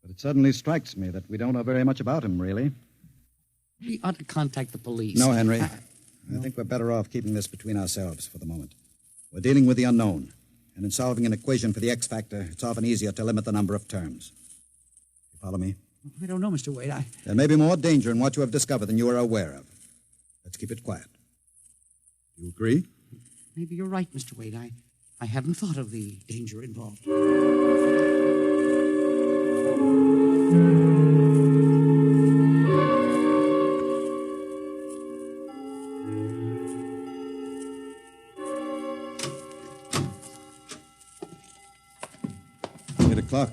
But it suddenly strikes me that we don't know very much about him, really. We ought to contact the police. No, Henry. I think we're better off keeping this between ourselves for the moment. We're dealing with the unknown. And in solving an equation for the X factor, it's often easier to limit the number of terms. You follow me? I don't know, Mr. Wade. There may be more danger in what you have discovered than you are aware of. Let's keep it quiet. Do you agree? Maybe you're right, Mr. Wade. I hadn't thought of the danger involved. 8 o'clock.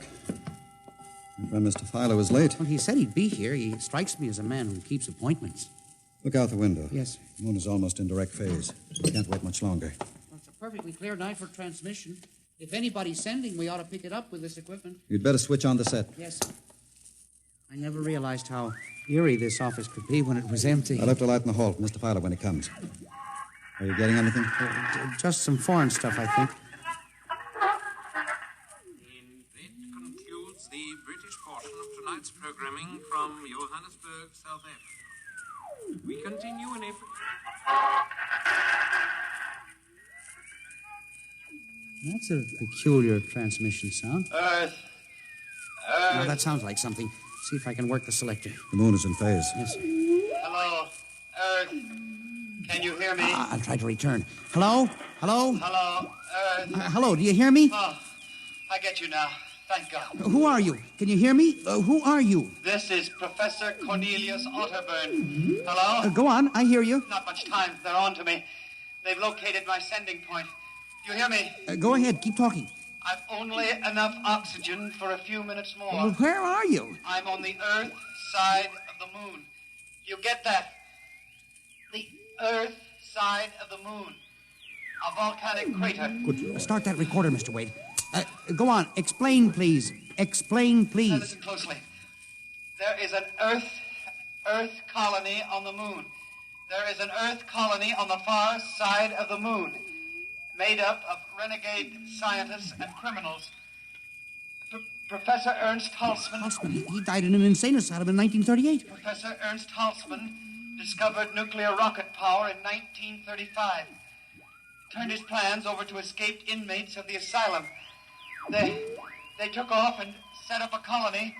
My friend Mr. Philo is late. Well, he said he'd be here. He strikes me as a man who keeps appointments. Look out the window. Yes. The moon is almost in direct phase. We can't wait much longer. Well, it's a perfectly clear night for transmission. If anybody's sending, we ought to pick it up with this equipment. You'd better switch on the set. Yes. I never realized how eerie this office could be when it was empty. I'll have to light in the hall for Mr. Philo when he comes. Are you getting anything? Just some foreign stuff, I think. That concludes the British portion of tonight's programming from Johannesburg, South Africa. We continue in April. That's a peculiar transmission sound. Earth. Now, that sounds like something. See if I can work the selector. The moon is in phase. Yes. Hello, Earth. Can you hear me? I'll try to return. Hello? Hello? Hello, Earth. Hello, do you hear me? Oh, I get you now. Thank God. Who are you? Can you hear me? Who are you? This is Professor Cornelius Otterburn. Hello? Go on, I hear you. Not much time. They're on to me. They've located my sending point. Do you hear me? Go ahead, keep talking. I've only enough oxygen for a few minutes more. Well, where are you? I'm on the Earth side of the moon. You get that? The Earth side of the moon. A volcanic crater. Good. Start that recorder, Mr. Wade. Go on. Explain, please. Explain, please. Now listen closely. There is an Earth colony on the moon. There is an Earth colony on the far side of the moon, made up of renegade scientists and criminals. Professor Ernst Halsman... Halsman? He died in an insane asylum in 1938. Professor Ernst Halsman discovered nuclear rocket power in 1935. Turned his plans over to escaped inmates of the asylum. They took off and set up a colony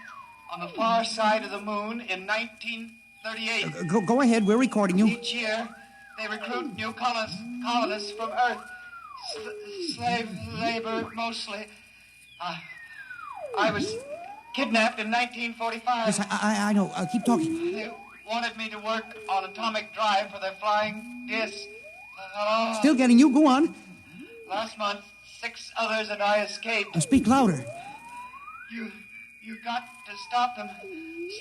on the far side of the moon in 1938. Go ahead, we're recording you. Each year, they recruit new colonists from Earth. Slave labor, mostly. I was kidnapped in 1945. Yes, I know. Keep talking. They wanted me to work on atomic drive for their flying disc. Hello? Still getting you. Go on. Last month, 6 others and I escaped. Speak louder. You got to stop them.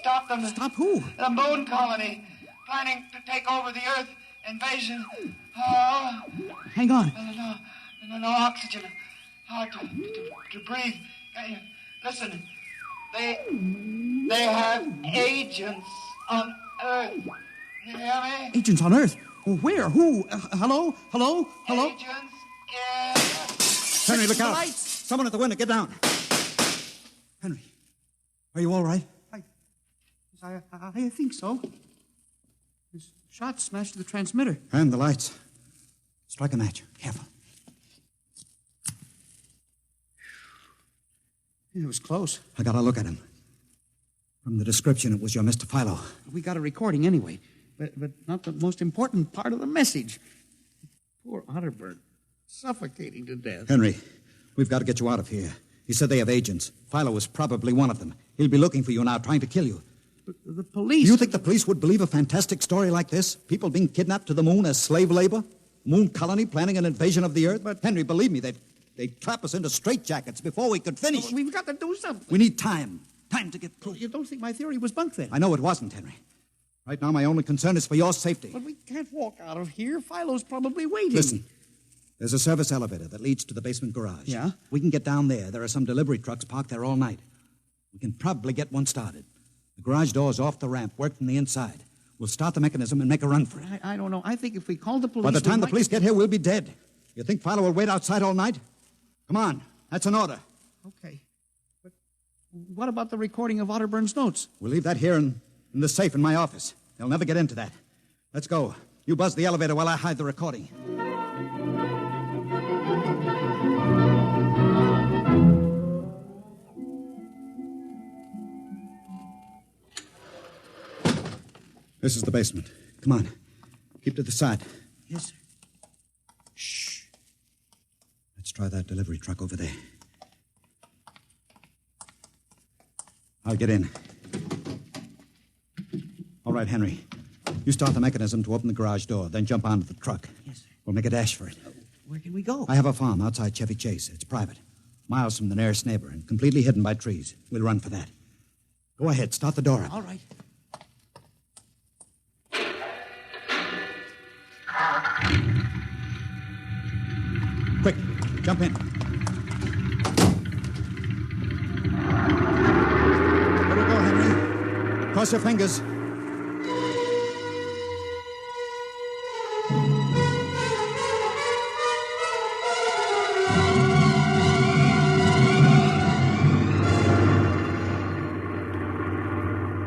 Stop them. Stop who? The moon colony. Planning to take over the Earth. Invasion. Oh. Hang on. No oxygen. Hard to breathe. Listen. They have agents on Earth. You hear me? Agents on Earth? Where? Who? Hello? Hello? Hello? Agents Henry, look out. Lights. Someone at the window. Get down. Henry, are you all right? I think so. This shot smashed the transmitter. And the lights. Strike a match. Careful. It was close. I got a look at him. From the description, it was your Mr. Philo. We got a recording anyway, but not the most important part of the message. Poor Otterburn, suffocating to death. Henry, We've got to get you out of here. He said they have agents. Philo was probably one of them. He'll be looking for you now, trying to kill you. But the police... Do you think the police would believe a fantastic story like this? People being kidnapped to the moon as slave labor? Moon colony planning an invasion of the Earth? But Henry, believe me, they'd trap us into straitjackets before we could finish. We've got to do something. We need time. Time to get proof. You don't think my theory was bunk then? I know it wasn't, Henry. Right now, my only concern is for your safety. But we can't walk out of here. Philo's probably waiting. Listen, there's a service elevator that leads to the basement garage. Yeah? We can get down there. There are some delivery trucks parked there all night. We can probably get one started. The garage door's off the ramp, work from the inside. We'll start the mechanism and make a run for it. I don't know. I think if we call the police... By the time the police get here, we'll be dead. You think Philo will wait outside all night? Come on. That's an order. Okay. But what about the recording of Otterburn's notes? We'll leave that here in the safe in my office. They'll never get into that. Let's go. You buzz the elevator while I hide the recording. This is the basement. Come on. Keep to the side. Yes, sir. Shh. Let's try that delivery truck over there. I'll get in. All right, Henry. You start the mechanism to open the garage door, then jump onto the truck. Yes, sir. We'll make a dash for it. Where can we go? I have a farm outside Chevy Chase. It's private. Miles from the nearest neighbor and completely hidden by trees. We'll run for that. Go ahead. Start the door up. All right. Quick, jump in. There we go, Henry. Cross your fingers.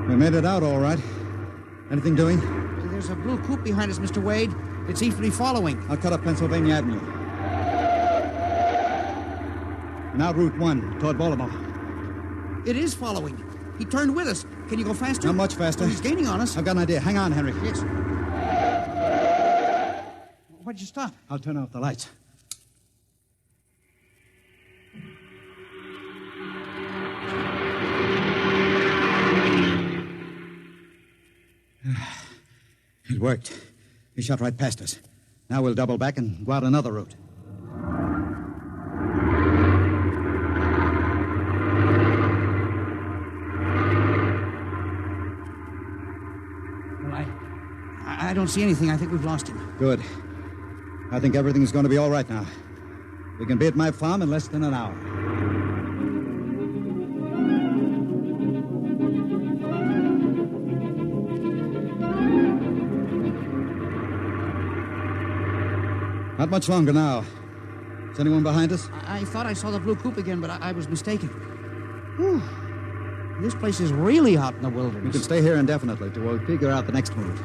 We made it out all right. Anything doing? There's a blue coupe behind us, Mr. Wade. It's easily following. I'll cut up Pennsylvania Avenue. Now Route 1, toward Baltimore. It is following. He turned with us. Can you go faster? Not much faster. Well, he's gaining on us. I've got an idea. Hang on, Henry. Yes. Why'd you stop? I'll turn off the lights. It worked. He shot right past us. Now we'll double back and go out another route. Well, I don't see anything. I think we've lost him. Good. I think everything's going to be all right now. We can be at my farm in less than an hour. Not much longer now. Is anyone behind us? I thought I saw the blue coupe again, but I was mistaken. Whew. This place is really hot in the wilderness. We can stay here indefinitely till we figure out the next move.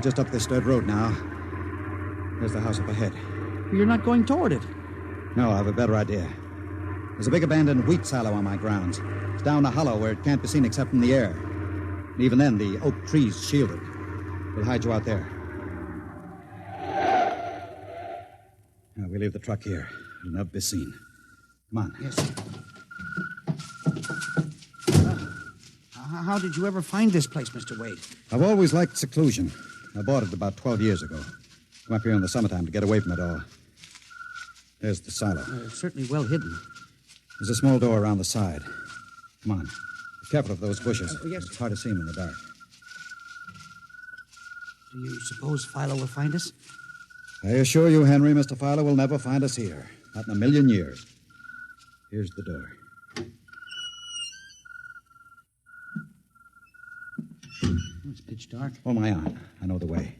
Just up this dirt road now. There's the house up ahead. You're not going toward it. No, I have a better idea. There's a big abandoned wheat silo on my grounds. It's down a hollow where it can't be seen except from the air. And even then, the oak trees shield it. We'll hide you out there. Now, we leave the truck here. It'll never be seen. Come on. Yes. How did you ever find this place, Mr. Wade? I've always liked seclusion. I bought it about 12 years ago. Come up here in the summertime to get away from it all. There's the silo. It's certainly well hidden. There's a small door around the side. Come on. Be careful of those bushes. Yes. It's hard to see them in the dark. Do you suppose Philo will find us? I assure you, Henry, Mr. Fowler will never find us here. Not in a million years. Here's the door. It's pitch dark. Hold my arm. I know the way.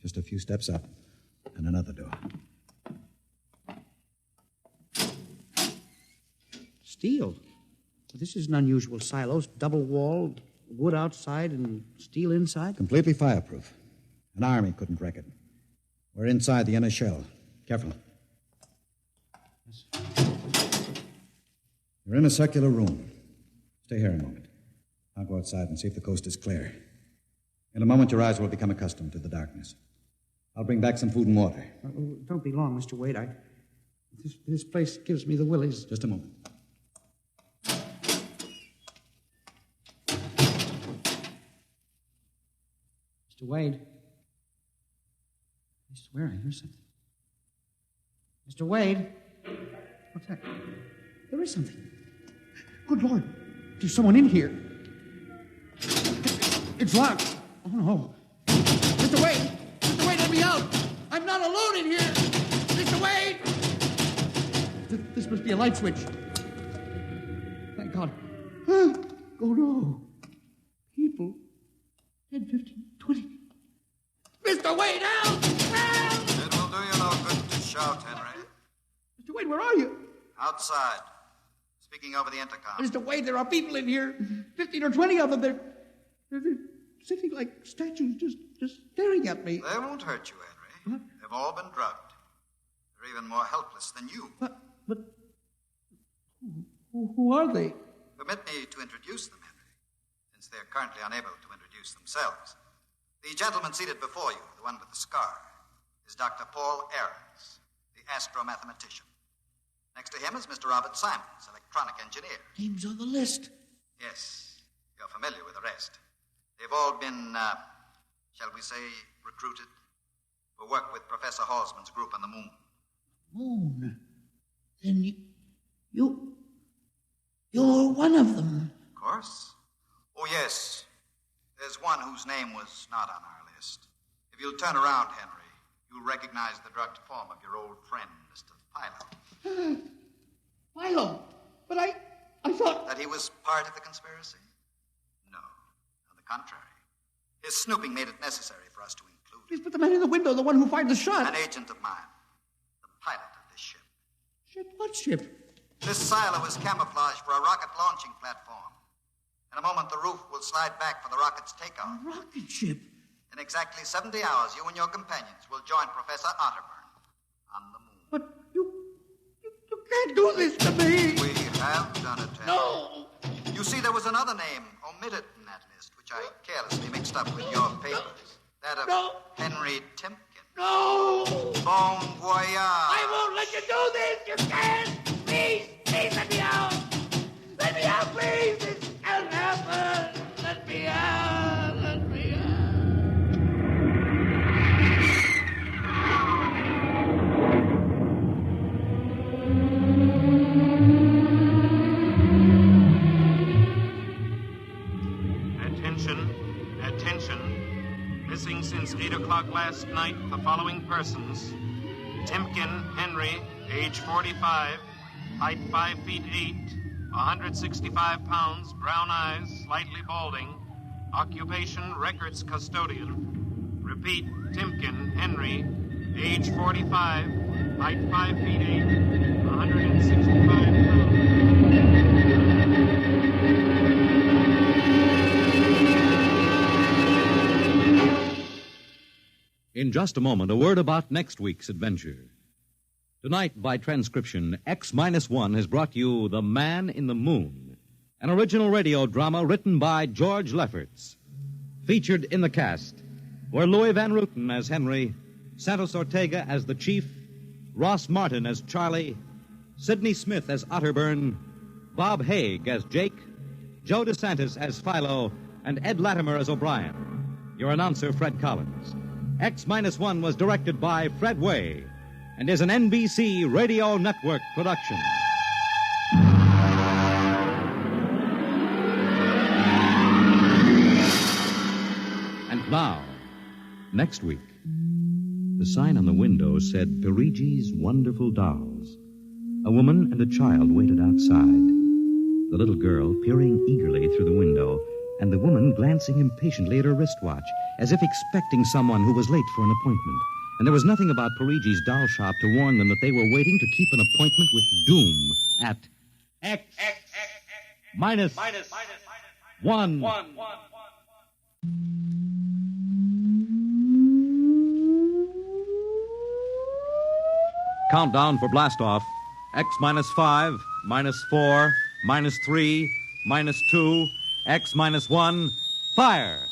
Just a few steps up, and another door. Steel. This is an unusual silo. Double-walled, wood outside and steel inside. Completely fireproof. An army couldn't wreck it. We're inside the inner shell. Careful. You're in a circular room. Stay here a moment. I'll go outside and see if the coast is clear. In a moment, your eyes will become accustomed to the darkness. I'll bring back some food and water. Don't be long, Mr. Wade. This place gives me the willies. Just a moment. Mr. Wade. I swear I hear something. Mr. Wade. What's that? There is something. Good Lord. There's someone in here. It's locked. Oh, no. Mr. Wade! Mr. Wade, let me out! I'm not alone in here! Mr. Wade! This must be a light switch. Thank God. Oh, no. People. 10, 15, 20. Mr. Wade, help! Help! It will do you no good to shout, Henry. Mr. Wade, where are you? Outside. Speaking over the intercom. Mr. Wade, there are people in here. 15 or 20 of them. They're sitting like statues, just staring at me. They won't hurt you, Henry. What? They've all been drugged. They're even more helpless than you. But who are they? Permit me to introduce them, Henry, since they're currently unable to introduce themselves. The gentleman seated before you, the one with the scar, is Dr. Paul Ahrens, the astro-mathematician. Next to him is Mr. Robert Simons, electronic engineer. Names on the list. Yes, you're familiar with the rest. They've all been, shall we say, recruited for work with Professor Halsman's group on the moon. Moon? Then you're one of them. Of course. Oh, yes. There's one whose name was not on our list. If you'll turn around, Henry, you'll recognize the drugged form of your old friend, Mr. Philo. Philo? But I thought... That he was part of the conspiracy? No. On the contrary. His snooping made it necessary for us to include Please, but the man in the window, the one who fired the shot... an agent of mine. The pilot of this ship. Ship? What ship? This silo is camouflage for a rocket launching platform. In a moment, the roof will slide back for the rocket's takeoff. A rocket ship? In exactly 70 hours, you and your companions will join Professor Otterburn on the moon. But you can't do this to me! We have done it, Henry. No! You see, there was another name omitted in that list, which I carelessly mixed up with your papers. That of Henry Timken. No! Bon voyage. I won't let you do this! You can't! Please let me out! Let me out, please! This can't happen! Let me out! Let me out! Attention. Missing since 8 o'clock last night, the following persons. Timken Henry, age 45, height 5 feet 8, 165 pounds, brown eyes, slightly balding, occupation records custodian. Repeat, Timken Henry, age 45, height 5 feet 8, 165 pounds. In just a moment, a word about next week's adventure. Tonight, by transcription, X-1 has brought you The Man in the Moon, an original radio drama written by George Lefferts. Featured in the cast were Louis Van Rooten as Henry, Santos Ortega as the Chief, Ross Martin as Charlie, Sidney Smith as Otterburn, Bob Haig as Jake, Joe DeSantis as Philo, and Ed Latimer as O'Brien. Your announcer, Fred Collins. X-1 was directed by Fred Way and is an NBC Radio Network production. And now, next week, the sign on the window said Perigi's Wonderful Dolls. A woman and a child waited outside. The little girl peering eagerly through the window, and the woman glancing impatiently at her wristwatch, as if expecting someone who was late for an appointment. And there was nothing about Perigi's doll shop to warn them that they were waiting to keep an appointment with doom at X-1. Countdown for blastoff. X-5, -4, -3, -2, X-1, fire!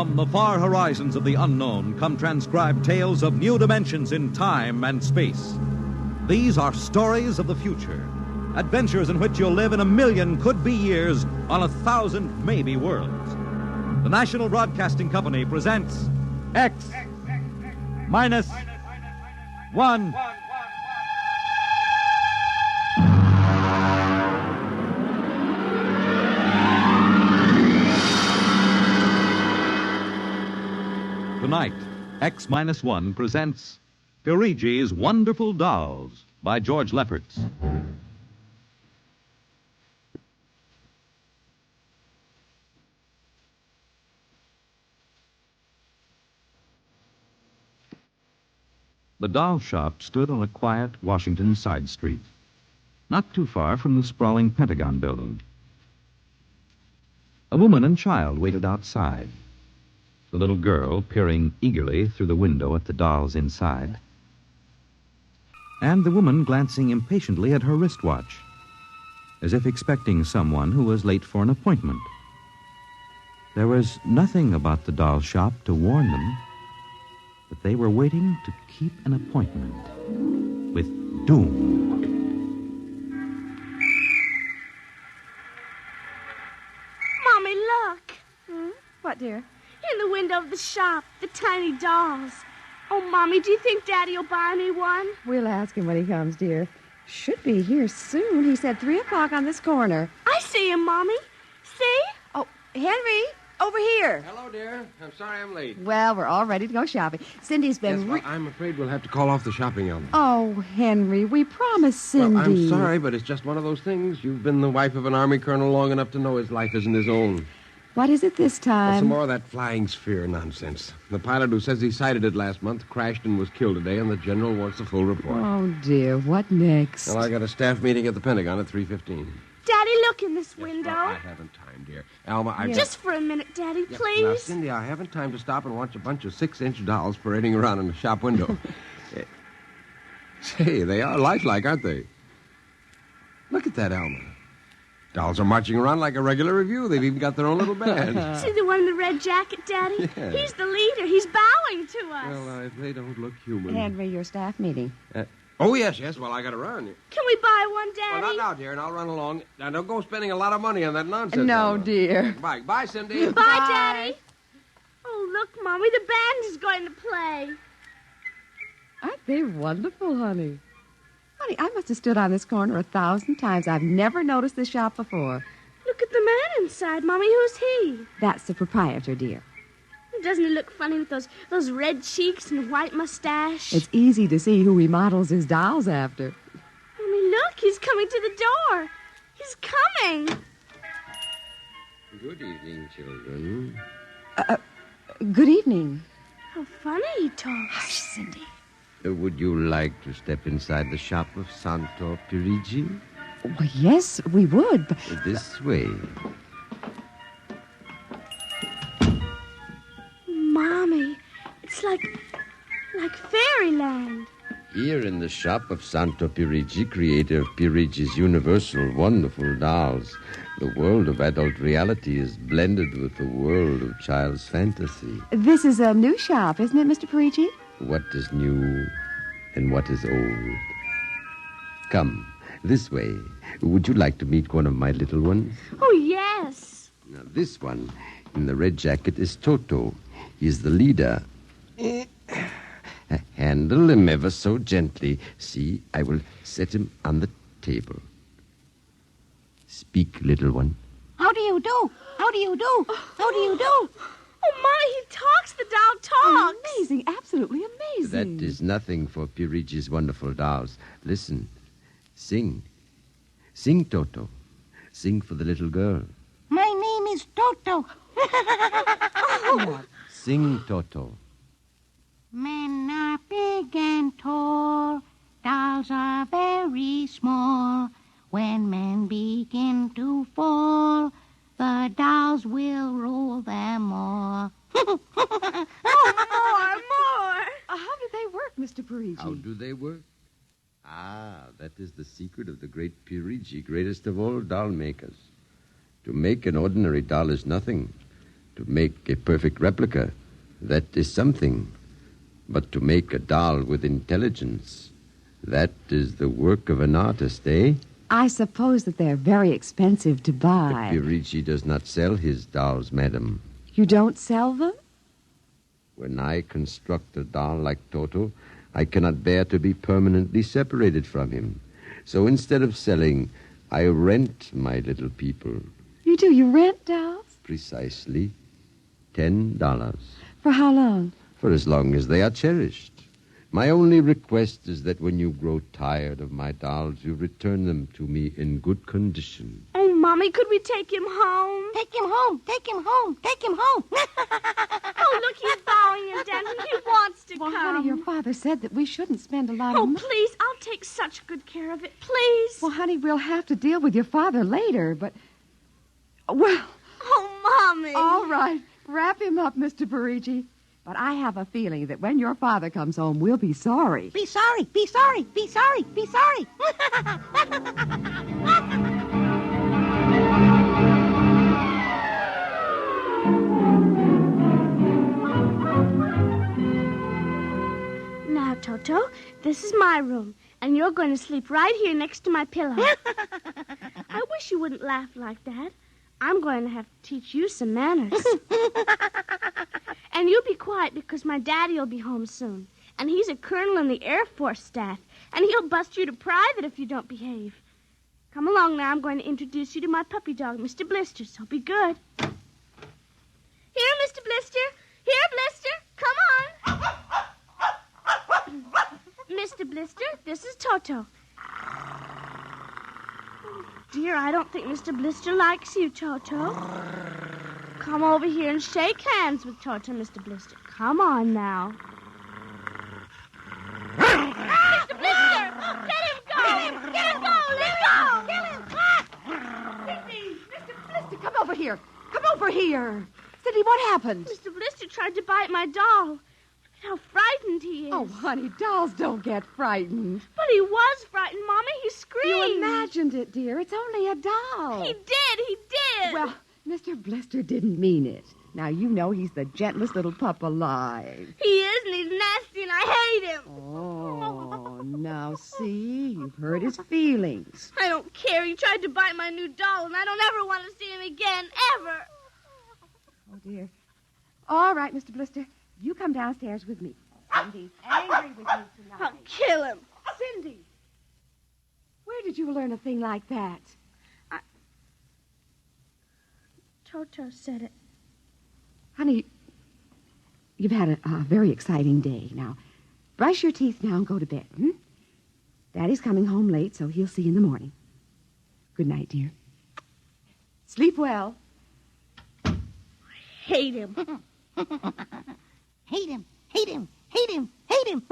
From the far horizons of the unknown come transcribed tales of new dimensions in time and space. These are stories of the future, adventures in which you'll live in 1,000,000 could-be years on 1,000 maybe worlds. The National Broadcasting Company presents X minus one. Tonight, X-1 presents Perigi's Wonderful Dolls by George Lefferts. The doll shop stood on a quiet Washington side street, not too far from the sprawling Pentagon building. A woman and child waited outside, the little girl peering eagerly through the window at the dolls inside, and the woman glancing impatiently at her wristwatch, as if expecting someone who was late for an appointment. There was nothing about the doll shop to warn them that they were waiting to keep an appointment with doom. Mommy, look. What, dear? In the window of the shop, the tiny dolls. Oh, Mommy, do you think Daddy will buy me one? We'll ask him when he comes, dear. Should be here soon. He said 3 o'clock on this corner. I see him, Mommy. See? Oh, Henry, over here. Hello, dear. I'm sorry I'm late. Well, we're all ready to go shopping. Cindy's been... Yes, well, I'm afraid we'll have to call off the shopping, Elmer. Oh, Henry, we promised Cindy. Well, I'm sorry, but it's just one of those things. You've been the wife of an Army colonel long enough to know his life isn't his own. What is it this time? Some more of that flying sphere nonsense. The pilot who says he sighted it last month crashed and was killed today, and the general wants the full report. Oh, dear. What next? Well, I got a staff meeting at the Pentagon at 3:15. Daddy, look in this window. Well, I haven't time, dear. Alma, I... Just for a minute, Daddy, please. Now, Cindy, I haven't time to stop and watch a bunch of 6-inch dolls parading around in the shop window. Say, they are lifelike, aren't they? Look at that, Alma. Dolls are marching around like a regular review. They've even got their own little band. See the one in the red jacket, Daddy? Yeah. He's the leader. He's bowing to us. Well, they don't look human. Henry, your staff meeting. Oh, yes. Well, I got to run. Can we buy one, Daddy? Well, not now, dear, and I'll run along. Now, don't go spending a lot of money on that nonsense. No, Alma. dear. Bye, Cindy. Bye, Daddy. Oh, look, Mommy, the band is going to play. Aren't they wonderful, honey? Honey, I must have stood on this corner 1,000 times. I've never noticed this shop before. Look at the man inside, Mommy. Who's he? That's the proprietor, dear. Doesn't he look funny with those red cheeks and white mustache? It's easy to see who he models his dolls after. Mommy, look, he's coming to the door. He's coming. Good evening, children. Good evening. How funny he talks. Hush, Cindy. Would you like to step inside the shop of Santo Perigi? Well, yes, we would. But... This way. Mommy, it's like fairyland. Here in the shop of Santo Perigi, creator of Perigi's universal wonderful dolls, the world of adult reality is blended with the world of child's fantasy. This is a new shop, isn't it, Mr. Perigi? What is new and what is old? Come, this way. Would you like to meet one of my little ones? Oh, yes. Now, this one in the red jacket is Toto. He's the leader. Handle him ever so gently. See, I will set him on the table. Speak, little one. How do you do? How do you do? How do you do? Oh, Mommy, he talks. The doll talks. Amazing, absolutely amazing. That is nothing for Perigi's wonderful dolls. Listen. Sing. Sing, Toto. Sing for the little girl. My name is Toto. Sing, Toto. Men are big and tall, dolls are very small. When men begin to fall, the dolls will roll them all. More. How do they work, Mr. Perigi? How do they work? That is the secret of the great Perigi, greatest of all doll makers. To make an ordinary doll is nothing. To make a perfect replica, that is something. But to make a doll with intelligence, that is the work of an artist, eh? I suppose that they're very expensive to buy. Perigi does not sell his dolls, madam. You don't sell them? When I construct a doll like Toto, I cannot bear to be permanently separated from him. So instead of selling, I rent my little people. You do? You rent dolls? Precisely. $10. For how long? For as long as they are cherished. My only request is that when you grow tired of my dolls, you return them to me in good condition. Oh, Mommy, could we take him home? Take him home. Take him home. Take him home. Oh, look, he's bowing and dancing. He wants to come. Honey, your father said that we shouldn't spend a lot of Oh, money. please, I'll take such good care of it. Please. Well, honey, we'll have to deal with your father later, but... Well... Oh, Mommy. All right. Wrap him up, Mr. Perigi. But I have a feeling that when your father comes home, we'll be sorry. Be sorry. Be sorry. Be sorry. Be sorry. Now, Toto, this is my room, and you're going to sleep right here next to my pillow. I wish you wouldn't laugh like that. I'm going to have to teach you some manners. And you be quiet because my daddy will be home soon. And he's a colonel in the Air Force staff. And he'll bust you to private if you don't behave. Come along now. I'm going to introduce you to my puppy dog, Mr. Blister, so be good. Here, Mr. Blister. Here, Blister. Come on. Mr. Blister, this is Toto. Dear, I don't think Mr. Blister likes you, Toto. Come over here and shake hands with Toto, Mr. Blister. Come on now. Mr. Blister! Let him go! Let him go! Let go! Kill him! Cindy! Mr. Blister, come over here. Come over here. Cindy, what happened? Mr. Blister tried to bite my doll. How frightened he is. Oh, honey, dolls don't get frightened. But he was frightened, Mommy. He screamed. You imagined it, dear. It's only a doll. He did. Well, Mr. Blister didn't mean it. Now, you know he's the gentlest little pup alive. He is, and he's nasty, and I hate him. Oh, now see, you've hurt his feelings. I don't care. He tried to bite my new doll, and I don't ever want to see him again, ever. Oh, dear. All right, Mr. Blister. You come downstairs with me. Cindy's angry with you tonight. I'll kill him. Cindy! Where did you learn a thing like that? Toto said it. Honey, you've had a very exciting day. Now, brush your teeth now and go to bed, Daddy's coming home late, so he'll see you in the morning. Good night, dear. Sleep well. I hate him. Hate him. Hate him. Hate him. Hate him.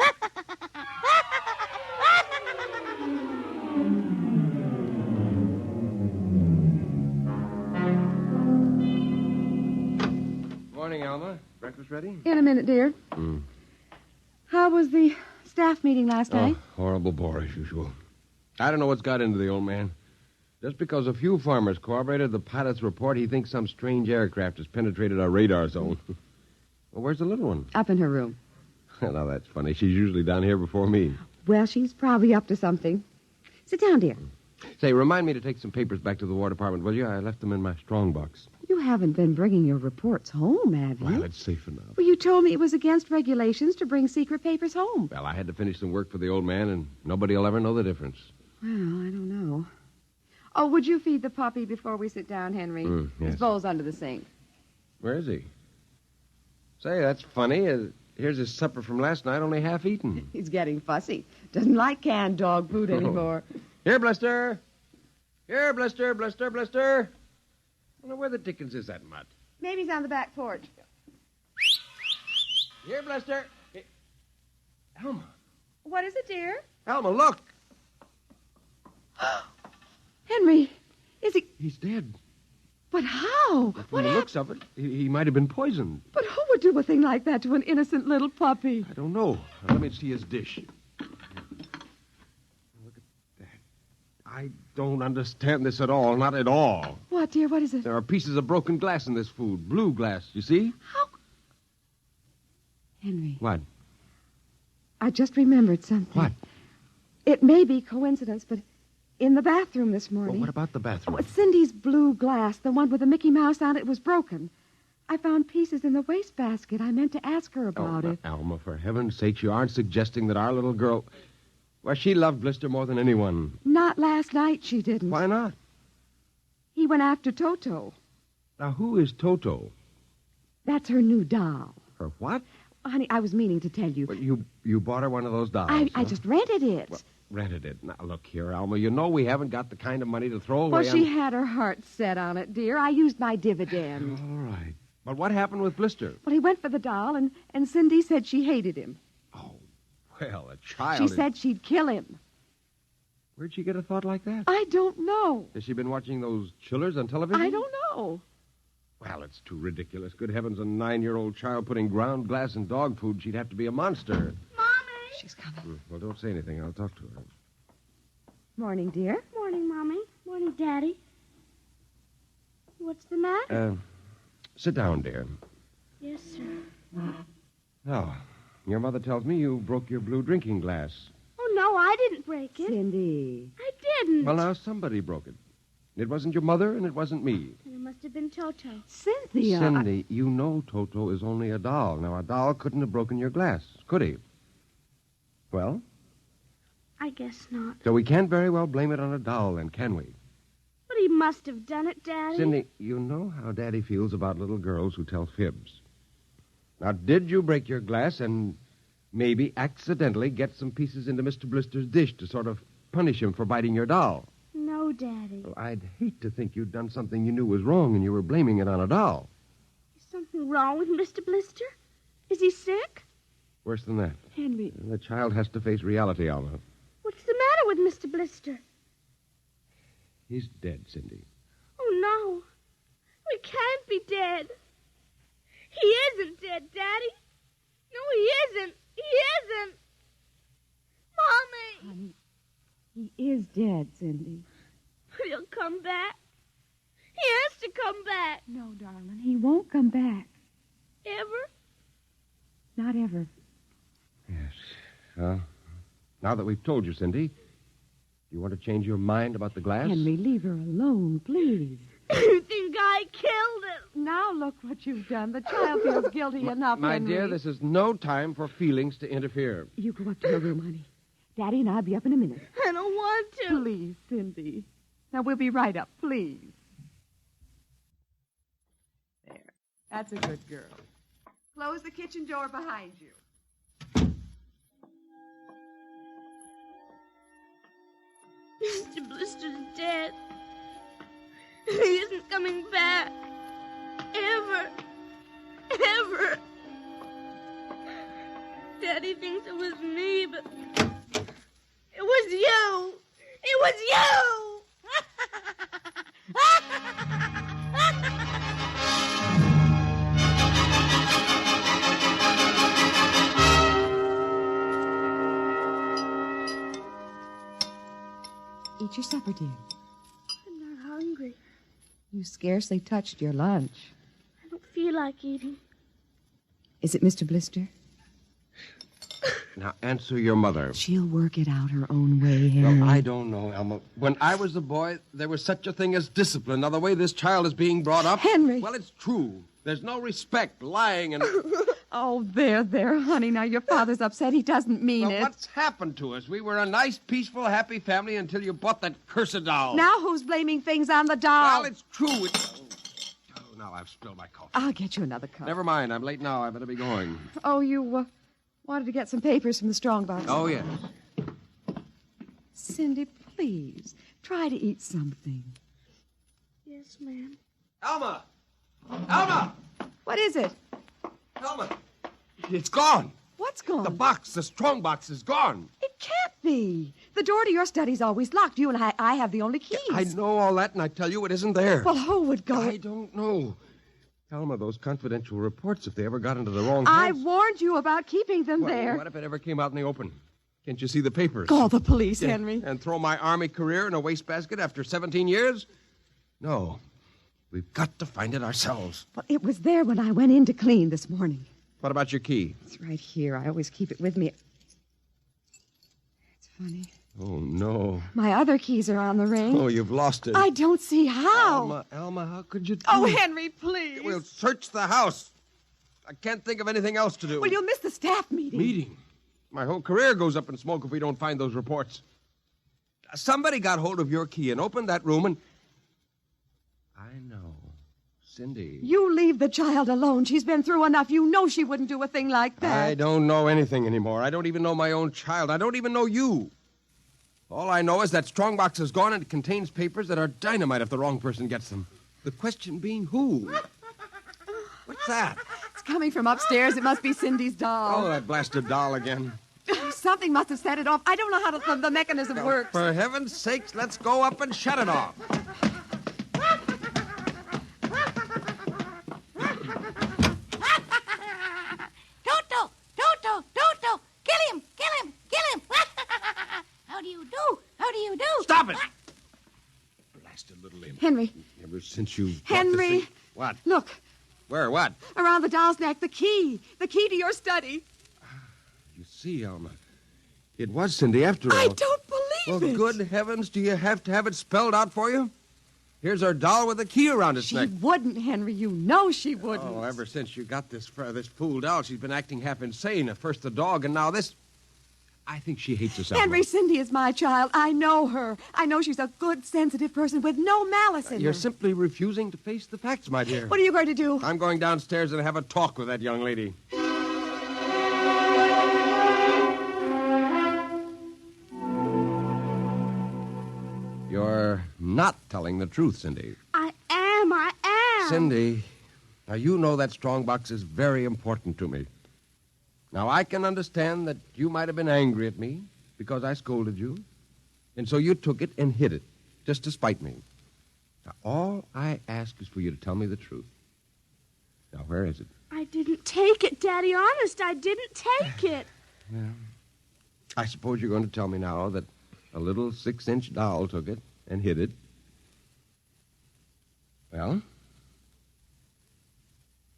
Morning, Alma. Breakfast ready? In a minute, dear. How was the staff meeting last night? Horrible bore as usual. I don't know what's got into the old man. Just because a few farmers corroborated the pilot's report, he thinks some strange aircraft has penetrated our radar zone. Well, where's the little one? Up in her room. Now, that's funny. She's usually down here before me. Well, she's probably up to something. Sit down, dear. Say, remind me to take some papers back to the War Department, will you? I left them in my strong box. You haven't been bringing your reports home, have you? Well, it's safe enough. Well, you told me it was against regulations to bring secret papers home. Well, I had to finish some work for the old man, and nobody will ever know the difference. Well, I don't know. Oh, would you feed the puppy before we sit down, Henry? Yes. His bowl's under the sink. Where is he? Say, that's funny. Here's his supper from last night, only half eaten. He's getting fussy. Doesn't like canned dog food anymore. Here, Blister. Here, Blister, Blister, Blister. I wonder where the dickens is that mutt? Maybe he's on the back porch. Here, Blister. Hey. Alma. What is it, dear? Alma, look. Henry, is he... He's dead. But how? But from the looks of it, he might have been poisoned. But who would do a thing like that to an innocent little puppy? I don't know. Now, let me see his dish. Look at that. I don't understand this at all. Not at all. Well, What, dear? What is it? There are pieces of broken glass in this food. Blue glass, you see? Henry. What? I just remembered something. What? It may be coincidence, but in the bathroom this morning... Well, what about the bathroom? Oh, Cindy's blue glass, the one with the Mickey Mouse on it, was broken. I found pieces in the wastebasket. I meant to ask her about it. Alma, for heaven's sake, you aren't suggesting that our little girl... Well, she loved Blister more than anyone. Not last night, she didn't. Why not? He went after Toto. Now, who is Toto? That's her new doll. Her what? Honey, I was meaning to tell you. But you bought her one of those dolls. I just rented it. Well, rented it. Now, look here, Alma. You know we haven't got the kind of money to throw away. Well, she had her heart set on it, dear. I used my dividend. All right. But what happened with Blister? Well, he went for the doll, and Cindy said she hated him. Well, a child... She said she'd kill him. Where'd she get a thought like that? I don't know. Has she been watching those chillers on television? I don't know. Well, it's too ridiculous. Good heavens, a 9-year-old child putting ground glass in dog food. She'd have to be a monster. Mommy! She's coming. Well, don't say anything. I'll talk to her. Morning, dear. Morning, Mommy. Morning, Daddy. What's the matter? Sit down, dear. Yes, sir. Oh, your mother tells me you broke your blue drinking glass. Oh, no, I didn't break it. Cindy. I didn't. Well, now, somebody broke it. It wasn't your mother, and it wasn't me. And it must have been Toto. Cynthia. Cindy, you know Toto is only a doll. Now, a doll couldn't have broken your glass, could he? Well? I guess not. So we can't very well blame it on a doll, then, can we? But he must have done it, Daddy. Cindy, you know how Daddy feels about little girls who tell fibs. Now, did you break your glass and maybe accidentally get some pieces into Mr. Blister's dish to sort of punish him for biting your doll? No, Daddy. Well, I'd hate to think you'd done something you knew was wrong and you were blaming it on a doll. Is something wrong with Mr. Blister? Is he sick? Worse than that. Henry. The child has to face reality, Alma. What's the matter with Mr. Blister? He's dead, Cindy. Oh, no. We can't be dead. He isn't dead, Daddy. No, he isn't. He isn't. Mommy. Honey, he is dead, Cindy. But he'll come back. He has to come back. No, darling, he won't come back. Ever? Not ever. Yes. Well, now that we've told you, Cindy, do you want to change your mind about the glass? Henry, leave her alone, please. You think I killed him? Now look what you've done. The child feels guilty enough, My Henry. dear, this is no time for feelings to interfere. You go up to her room, honey. Daddy and I'll be up in a minute. I don't want to. Please, Cindy. Now, we'll be right up, please. There. That's a good girl. Close the kitchen door behind you. Mr. Blister's dead. He isn't coming back. Ever. Ever. Daddy thinks it was me, but it was you. It was you. Eat your supper, dear. I'm not hungry. You scarcely touched your lunch. I don't feel like eating. Is it Mr. Blister? Now, answer your mother. She'll work it out her own way, Henry. Well, I don't know, Elma. When I was a boy, there was such a thing as discipline. Now, the way this child is being brought up... Henry! Well, it's true. There's no respect, lying, and... Oh, there, honey. Now, your father's upset. He doesn't mean it. What's happened to us? We were a nice, peaceful, happy family until you bought that cursed doll. Now who's blaming things on the doll? Well, it's true. Oh, now I've spilled my coffee. I'll get you another cup. Never mind. I'm late now. I better be going. Oh, you wanted to get some papers from the strongbox. Oh, yes. Cindy, please, try to eat something. Yes, ma'am. Alma! Alma! What is it? Alma! It's gone. What's gone? The box, the strong box, is gone. It can't be. The door to your study's always locked. You and I have the only keys. I know all that, and I tell you it isn't there. Well, who would go? I don't know. Alma, those confidential reports, if they ever got into the wrong I hands... warned you about keeping them there. What if it ever came out in the open? Can't you see the papers? Call the police, Henry. And throw my army career in a wastebasket after 17 years? No. We've got to find it ourselves. Well, it was there when I went in to clean this morning. What about your key? It's right here. I always keep it with me. It's funny. Oh, no. My other keys are on the ring. Oh, you've lost it. I don't see how. Alma, how could you do Oh, it? Henry, please. We'll search the house. I can't think of anything else to do. Well, you'll miss the staff meeting. Meeting? My whole career goes up in smoke if we don't find those reports. Somebody got hold of your key and opened that room and... I know. Cindy. You leave the child alone. She's been through enough. You know she wouldn't do a thing like that. I don't know anything anymore. I don't even know my own child. I don't even know you. All I know is that strongbox is gone and it contains papers that are dynamite if the wrong person gets them. The question being who? What's that? It's coming from upstairs. It must be Cindy's doll. Oh, that blasted doll again. Something must have set it off. I don't know how the mechanism works. For heaven's sakes, let's go up and shut it off. Toto, kill him. How do you do? Stop it! Blasted little imp. Henry. Ever since you... Henry. What? Look. Where? What? Around the doll's neck, the key. The key to your study. You see, Alma, it was Cindy after all. I don't believe it. Well, good heavens, do you have to have it spelled out for you? Here's her doll with a key around its neck. She wouldn't, Henry. You know she wouldn't. Oh, ever since you got this fool doll, she's been acting half insane. At first the dog, and now this. I think she hates us. Henry, Cindy is my child. I know her. I know she's a good, sensitive person with no malice in her. You're simply refusing to face the facts, my dear. What are you going to do? I'm going downstairs and have a talk with that young lady. You're not telling the truth, Cindy. I am. Cindy, now you know that strongbox is very important to me. Now, I can understand that you might have been angry at me because I scolded you, and so you took it and hid it, just to spite me. Now, all I ask is for you to tell me the truth. Now, where is it? I didn't take it, Daddy. Honest, I didn't take it. Yeah. I suppose you're going to tell me now that a little 6-inch doll took it and hid it. Well,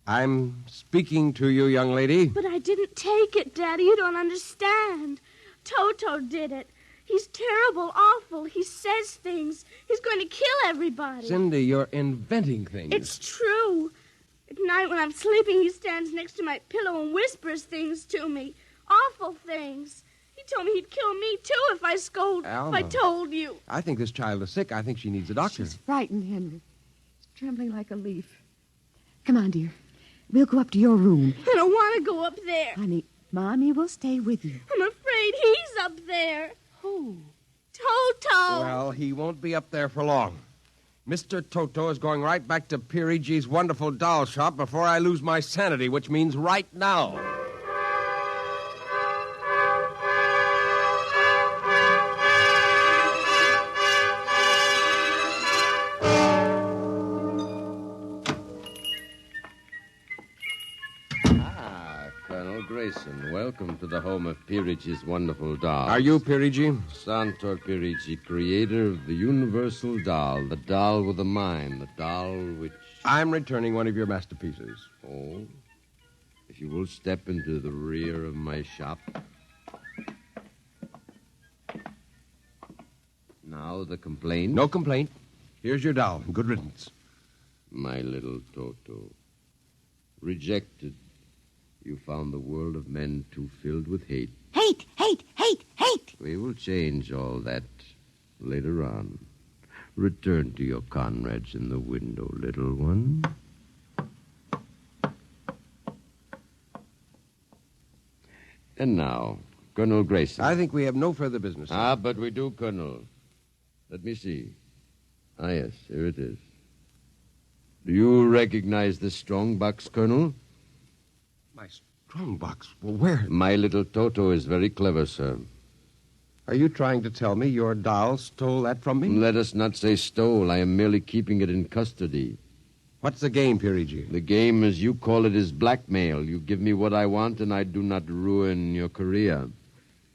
I'm speaking to you, young lady. But I didn't take it, Daddy. You don't understand. Toto did it. He's terrible, awful. He says things. He's going to kill everybody. Cindy, you're inventing things. It's true. At night when I'm sleeping, he stands next to my pillow and whispers things to me. Awful things. He told me he'd kill me, too, if I Alma. if I told you. I think this child is sick. I think she needs a doctor. She's frightened, Henry. She's trembling like a leaf. Come on, dear. We'll go up to your room. I don't want to go up there. Honey, Mommy will stay with you. I'm afraid he's up there. Who? Toto. Well, he won't be up there for long. Mr. Toto is going right back to Perigi's wonderful doll shop before I lose my sanity, which means right now. Grayson, welcome to the home of Perigi's wonderful doll. Are you Perigi? Santor Perigi, creator of the universal doll, the doll with a mind, the doll which... I'm returning one of your masterpieces. Oh, if you will step into the rear of my shop. Now the complaint? No complaint. Here's your doll. Good riddance. My little Toto. Rejected. You found the world of men too filled with hate. Hate, hate, hate, hate. We will change all that later on. Return to your comrades in the window, little one. And now, Colonel Grayson. I think we have no further business. Ah, but we do, Colonel. Let me see. Ah, yes, here it is. Do you recognize this strong box, Colonel? My strong box? Well, where? My little Toto is very clever, sir. Are you trying to tell me your doll stole that from me? Let us not say stole. I am merely keeping it in custody. What's the game, Perigi? The game, as you call it, is blackmail. You give me what I want, and I do not ruin your career.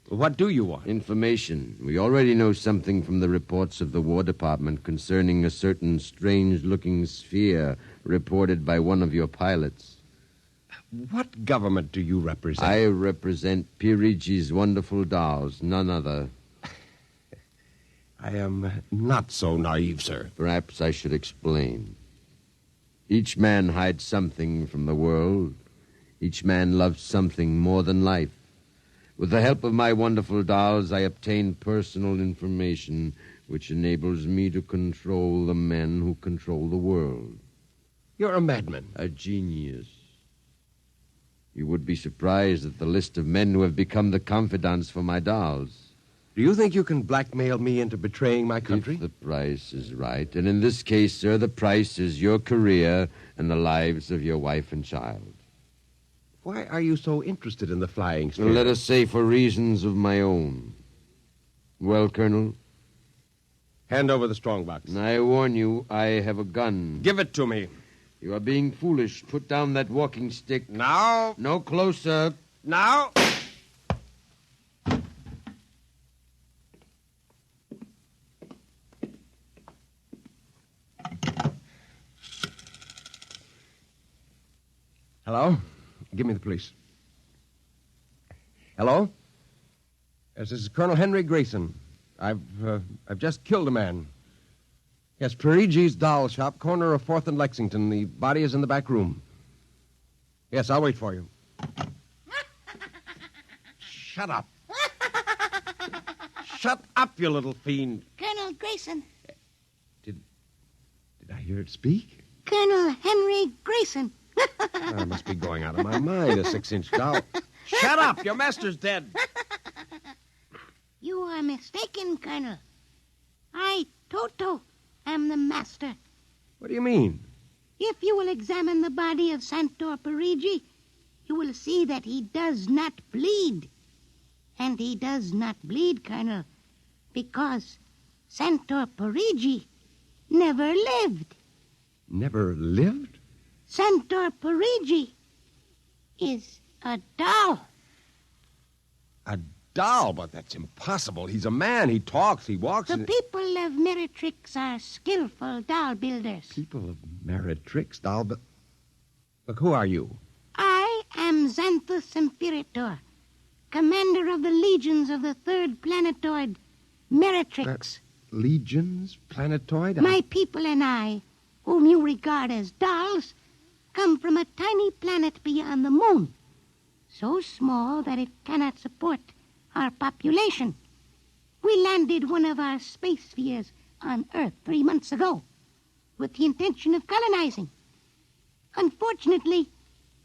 What do you want? Information. We already know something from the reports of the War Department concerning a certain strange-looking sphere reported by one of your pilots. What government do you represent? I represent Perigi's wonderful dolls, none other. I am not so naive, sir. Perhaps I should explain. Each man hides something from the world. Each man loves something more than life. With the help of my wonderful dolls, I obtain personal information which enables me to control the men who control the world. You're a madman. A genius. You would be surprised at the list of men who have become the confidants for my dolls. Do you think you can blackmail me into betraying my country? If the price is right. And in this case, sir, the price is your career and the lives of your wife and child. Why are you so interested in the flying sphere? Let us say for reasons of my own. Well, Colonel? Hand over the strongbox. I warn you, I have a gun. Give it to me. You are being foolish. Put down that walking stick. Now. No closer. Now. Hello? Give me the police. Hello? Yes, this is Colonel Henry Grayson. I've just killed a man. Yes, Perigi's doll shop, corner of 4th and Lexington. The body is in the back room. Yes, I'll wait for you. Shut up. Shut up, you little fiend. Colonel Grayson. Did I hear it speak? Colonel Henry Grayson. I must be going out of my mind, a 6-inch doll. Shut up! Your master's dead. You are mistaken, Colonel. I, Toto, am the master. What do you mean? If you will examine the body of Santor Perigi, you will see that he does not bleed. And he does not bleed, Colonel, because Santor Perigi never lived. Never lived? Santor Perigi is a doll. A doll? But that's impossible. He's a man. He talks. He walks. The people of Meretrix are skillful doll builders. People of Meretrix doll builders? Look, who are you? I am Xanthus Imperator, commander of the legions of the 3rd planetoid, Meretrix. Legions? Planetoid? My people and I, whom you regard as dolls, come from a tiny planet beyond the moon, so small that it cannot support our population. We landed one of our space spheres on Earth 3 months ago with the intention of colonizing. Unfortunately,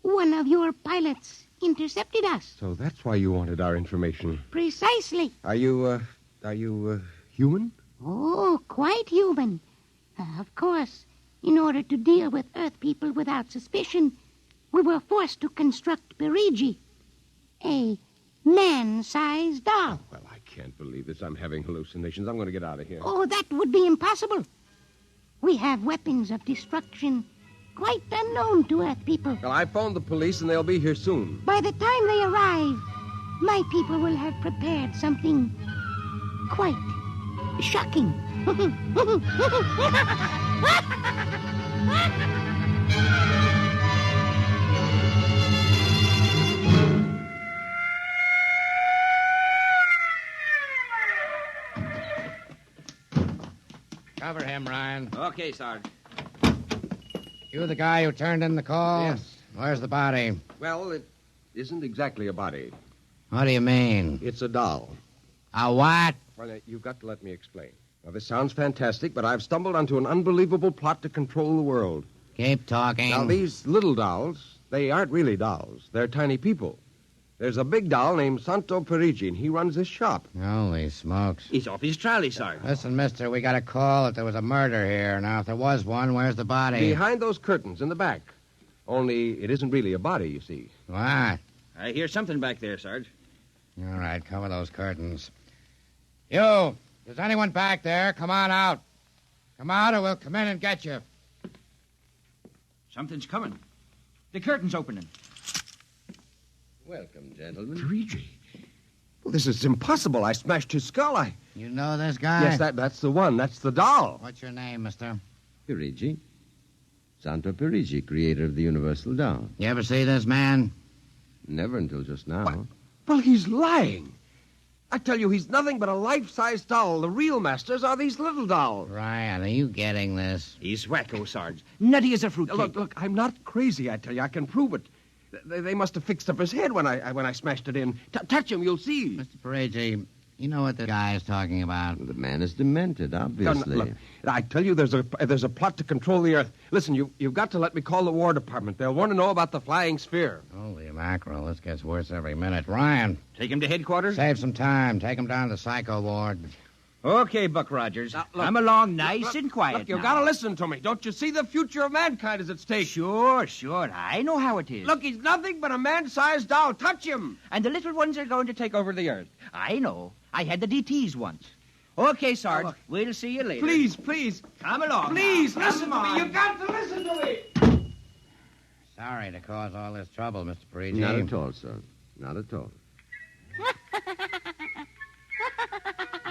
one of your pilots intercepted us. So that's why you wanted our information. Precisely. Are you human? Oh, quite human. Of course, in order to deal with Earth people without suspicion, we were forced to construct Perigi, a man-sized doll. Well, I can't believe this. I'm having hallucinations. I'm going to get out of here. Oh, that would be impossible. We have weapons of destruction quite unknown to Earth people. Well, I phoned the police, and they'll be here soon. By the time they arrive, my people will have prepared something quite shocking. Cover him, Ryan. Okay, Sarge. You the guy who turned in the call? Yes. Where's the body? Well, it isn't exactly a body. What do you mean? It's a doll. A what? Well, you've got to let me explain. Now, this sounds fantastic, but I've stumbled onto an unbelievable plot to control the world. Keep talking. Now, these little dolls, they aren't really dolls. They're tiny people. There's a big doll named Santo Perigi, and he runs this shop. Holy smokes. He's off his trolley, Sarge. Listen, mister, we got a call that there was a murder here. Now, if there was one, where's the body? Behind those curtains in the back. Only it isn't really a body, you see. What? I hear something back there, Sarge. All right, cover those curtains. You! Is anyone back there? Come on out. Come out or we'll come in and get you. Something's coming. The curtain's opening. Welcome, gentlemen. Perigi. Well, this is impossible. I smashed his skull. You know this guy? Yes, that's the one. That's the doll. What's your name, mister? Perigi. Santo Perigi, creator of the Universal Doll. You ever see this man? Never until just now. What? Well, he's lying. I tell you, he's nothing but a life-size doll. The real masters are these little dolls. Ryan, are you getting this? He's wacko, Sarge. Nutty as a fruitcake. Look, I'm not crazy, I tell you. I can prove it. They must have fixed up his head when I smashed it in. Touch him, you'll see. Mr. Perigi, you know what the guy is talking about? The man is demented, obviously. Look, I tell you, there's a plot to control the Earth. Listen, you've got to let me call the War Department. They'll want to know about the flying sphere. Holy mackerel, this gets worse every minute. Ryan. Take him to headquarters? Save some time. Take him down to the psycho ward. Okay, Buck Rogers. Look, I'm along nice and quiet. Look, you've got to listen to me. Don't you see the future of mankind is at stake? Sure. I know how it is. Look, he's nothing but a man-sized doll. Touch him. And the little ones are going to take over the Earth. I know. I had the DTs once. Okay, Sarge. We'll see you later. Please. Come along. Please, now. listen to me. You've got to listen to me. Sorry to cause all this trouble, Mr. Perigi. Not at all, sir. Not at all.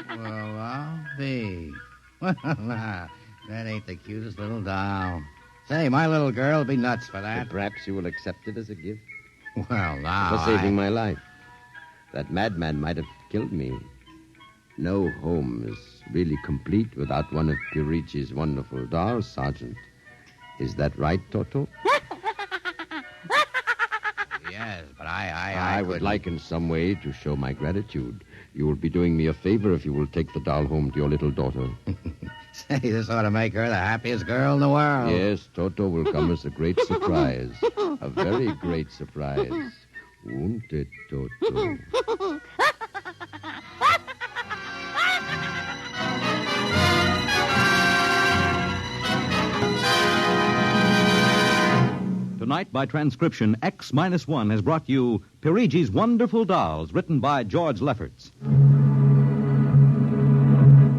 Well, I'll be. That ain't the cutest little doll. Say, my little girl will be nuts for that. But perhaps you will accept it as a gift. Well, now. For saving my life. That madman might have killed me. No home is really complete without one of Perigi's wonderful dolls, Sergeant. Is that right, Toto? Yes, but I would like in some way to show my gratitude. You will be doing me a favor if you will take the doll home to your little daughter. Say, this ought to make her the happiest girl in the world. Yes, Toto will come as a great surprise. A very great surprise. Won't it, Toto? Tonight, by transcription, X-1 has brought you Perigi's Wonderful Dolls, written by George Lefferts.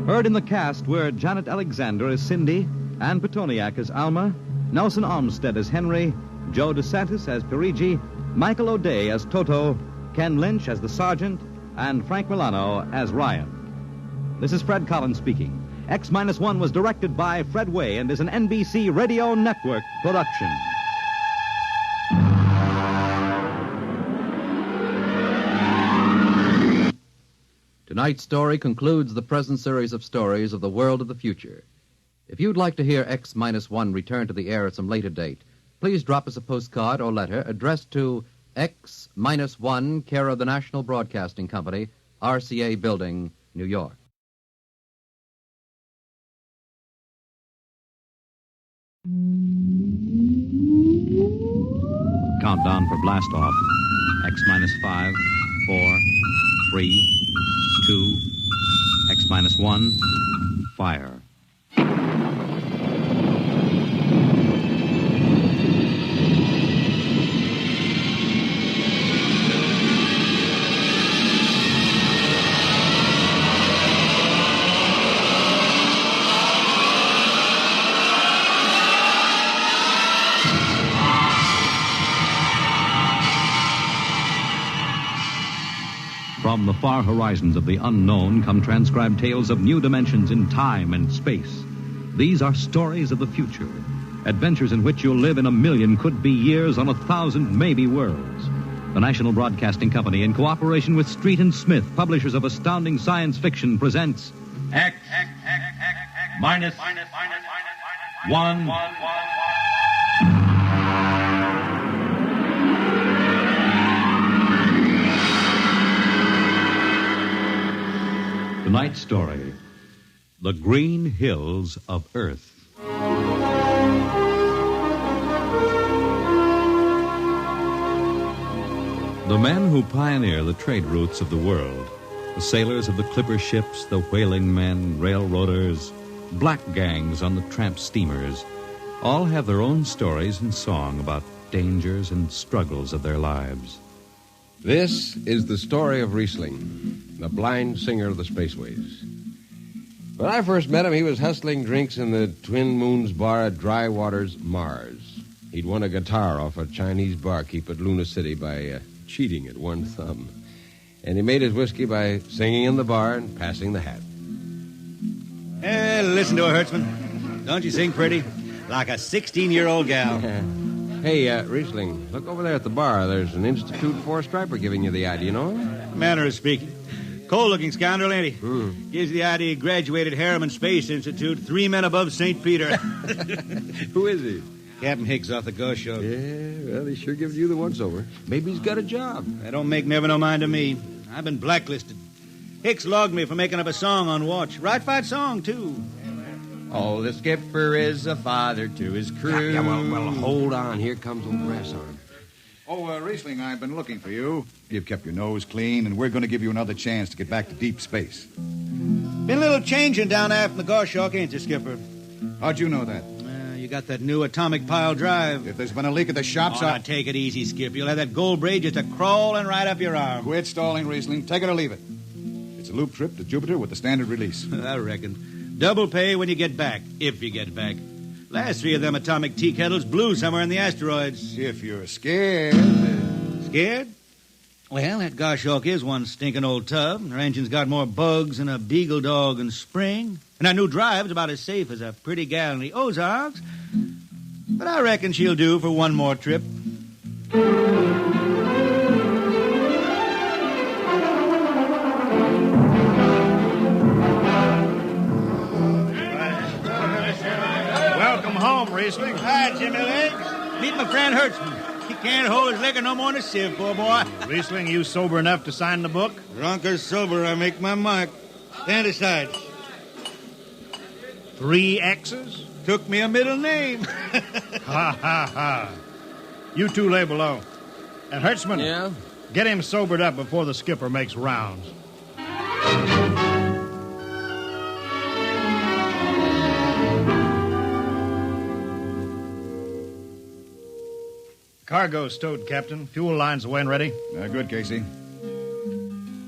Heard in the cast were Janet Alexander as Cindy, Ann Petoniak as Alma, Nelson Olmsted as Henry, Joe DeSantis as Perigi, Michael O'Day as Toto, Ken Lynch as the Sergeant, and Frank Milano as Ryan. This is Fred Collins speaking. X-1 was directed by Fred Way and is an NBC Radio Network production. Tonight's story concludes the present series of stories of the world of the future. If you'd like to hear X-1 return to the air at some later date, please drop us a postcard or letter addressed to X-1, care of the National Broadcasting Company, RCA Building, New York. Countdown for blast off. X-5, 4, 3, 2, X-1, fire. From the far horizons of the unknown come transcribed tales of new dimensions in time and space. These are stories of the future, adventures in which you'll live in a million could-be years on 1,000 maybe worlds. The National Broadcasting Company, in cooperation with Street and Smith, publishers of astounding science fiction, presents X-1. Tonight's story, The Green Hills of Earth. The men who pioneer the trade routes of the world, the sailors of the clipper ships, the whaling men, railroaders, black gangs on the tramp steamers, all have their own stories and song about dangers and struggles of their lives. This is the story of Riesling, the blind singer of the Spaceways. When I first met him, he was hustling drinks in the Twin Moons bar at Dry Waters, Mars. He'd won a guitar off a Chinese barkeep at Luna City by cheating at one thumb. And he made his whiskey by singing in the bar and passing the hat. Listen to her, Hertzman. Don't you sing pretty? Like a 16-year-old gal. Hey, Riesling, look over there at the bar. There's an Institute four-striper giving you the eye. Do you know him? Manner of speaking. Cold-looking scoundrel, ain't he? Gives the idea he graduated Harriman Space Institute, 3 men above St. Peter. Who is he? Captain Hicks off the Ghost Show. Yeah, well, he sure gives you the once-over. Maybe he's got a job. That don't make never no mind to me. I've been blacklisted. Hicks logged me for making up a song on watch. Right fight song, too. Oh, the skipper is a father to his crew. Yeah, well, hold on. Here comes old Brass Arm. Oh, Riesling, I've been looking for you. You've kept your nose clean, and we're going to give you another chance to get back to deep space. Been a little changing down aft in the Goshawk, ain't you, Skipper? How'd you know that? You got that new atomic pile drive. If there's been a leak at the shops, now take it easy, Skip. You'll have that gold braid just a-crawling right up your arm. Quit stalling, Riesling. Take it or leave it. It's a loop trip to Jupiter with the standard release. I reckon. Double pay when you get back, if you get back. Last 3 of them atomic tea kettles blew somewhere in the asteroids. If you're scared. Scared? Well, that Goshawk is one stinking old tub. Her engine's got more bugs than a beagle dog in spring. And our new drive's about as safe as a pretty gal in the Ozarks. But I reckon she'll do for one more trip. Welcome home, Riesling. Hi, Jimmy Legs. Meet my friend Hertzman. He can't hold his liquor no more than a sieve, poor boy. Riesling, you sober enough to sign the book? Drunk or sober, I make my mark. Stand aside. 3 X's? Took me a middle name. Ha, ha, ha. You 2 lay below. And Hertzman, yeah? Get him sobered up before the skipper makes rounds. Cargo stowed, Captain. Fuel lines away and ready. Good, Casey.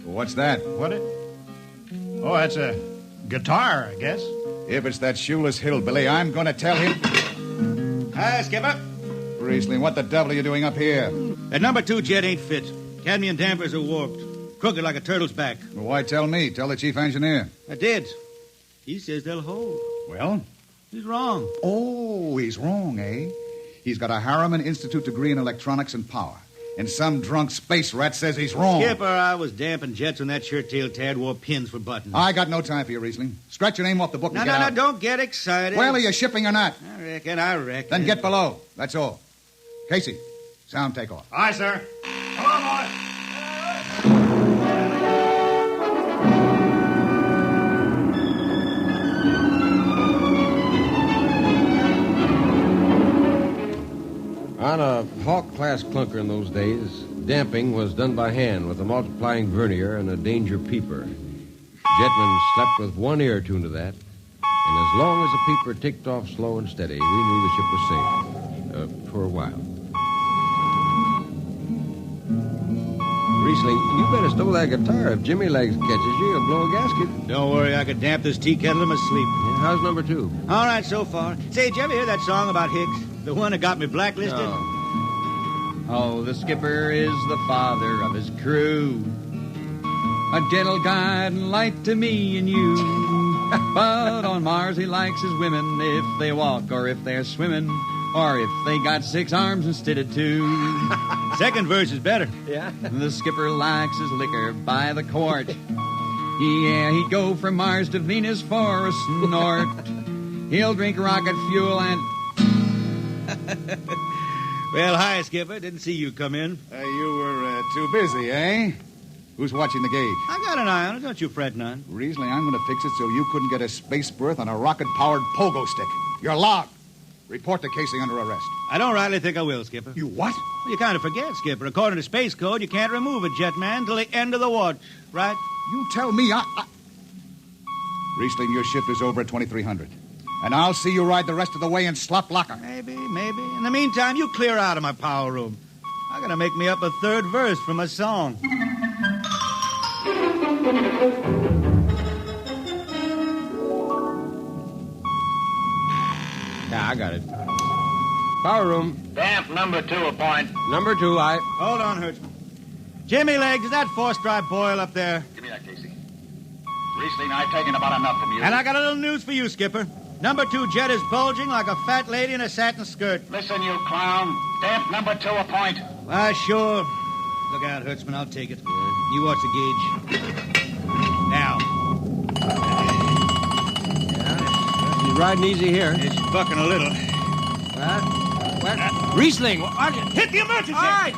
What's that? What it? Oh, that's a guitar, I guess. If it's that shoeless hillbilly, I'm going to tell him. Hi, Skipper. Riesling, what the devil are you doing up here? That number 2 jet ain't fit. Cadmium dampers are warped. Crooked like a turtle's back. Well, why tell me? Tell the chief engineer. I did. He says they'll hold. Well? He's wrong. Oh, he's wrong, eh? He's got a Harriman Institute degree in electronics and power. And some drunk space rat says he's wrong. Skipper, I was damping jets when that shirt-tailed tad wore pins for buttons. I got no time for you, Riesling. Scratch your name off the book and get out. No, don't get excited. Well, are you shipping or not? I reckon. Then get below. That's all. Casey, sound takeoff. Aye, sir. Come on, boy. On a Hawk-class clunker in those days, damping was done by hand with a multiplying vernier and a danger peeper. Jetmen slept with one ear tuned to that, and as long as the peeper ticked off slow and steady, we knew the ship was safe. For a while. Riesling, you better stow that guitar. If Jimmy Legs catches you, you'll blow a gasket. Don't worry, I could damp this tea kettle in my sleep. Yeah, how's number 2? All right, so far. Say, did you ever hear that song about Hicks? The one that got me blacklisted? No. Oh, the skipper is the father of his crew. A gentle guide and light to me and you. But on Mars he likes his women if they walk or if they're swimming or if they got 6 arms instead of 2. Second verse is better. Yeah. The skipper likes his liquor by the quart. Yeah, he'd go from Mars to Venus for a snort. He'll drink rocket fuel and... Well, hi, Skipper. Didn't see you come in. You were too busy, eh? Who's watching the gauge? I got an eye on it. Don't you fret none. Riesling, I'm going to fix it so you couldn't get a space berth on a rocket-powered pogo stick. You're logged. Report to Casey under arrest. I don't rightly think I will, Skipper. You what? Well, you kind of forget, Skipper. According to Space Code, you can't remove a jetman till the end of the watch, right? You tell me Riesling, your shift is over at 2300. And I'll see you ride the rest of the way in slop locker. Maybe. In the meantime, you clear out of my power room. I gotta make me up a 3rd verse from a song. Yeah, I got it. Power room. Damp number 2 a point. Number 2, aye. Hold on, Hertzman. Jimmy Legs, is that four-stripe boil up there? Give me that, Casey. Riesling, I've taken about enough from you. And I got a little news for you, Skipper. Number 2 jet is bulging like a fat lady in a satin skirt. Listen, you clown. Damp number 2 a point. Why, sure. Look out, Hertzman. I'll take it. You watch the gauge. Now. He's riding easy here. It's bucking a little. What? Riesling, hit the emergency! All right.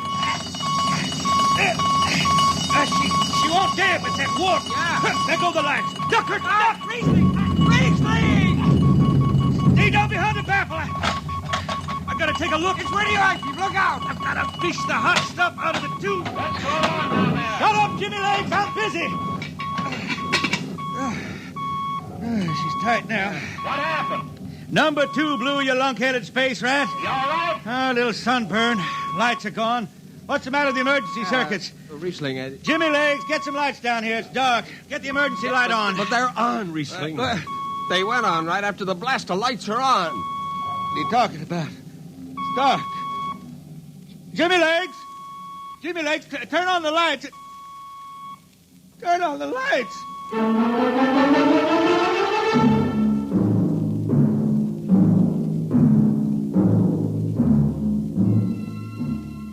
She won't damp. It's that warp. Yeah. There go the lights. Duck her! Duck! Riesling! Stay down behind the baffle. I gotta take a look. It's radioactive. Look out! I've gotta fish the hot stuff out of the tube. What's going on down there? Shut up, Jimmy Legs. I'm busy. She's tight now. What happened? Number 2 blew, you lunk-headed space rat. You all right? A little sunburn. Lights are gone. What's the matter with the emergency circuits? Riesling, Jimmy Legs, get some lights down here. It's dark. Get the emergency light on. But they're on, Riesling. They went on right after the blast. The lights are on. What are you talking about? It's dark. Jimmy Legs! Jimmy Legs, turn on the lights. Turn on the lights.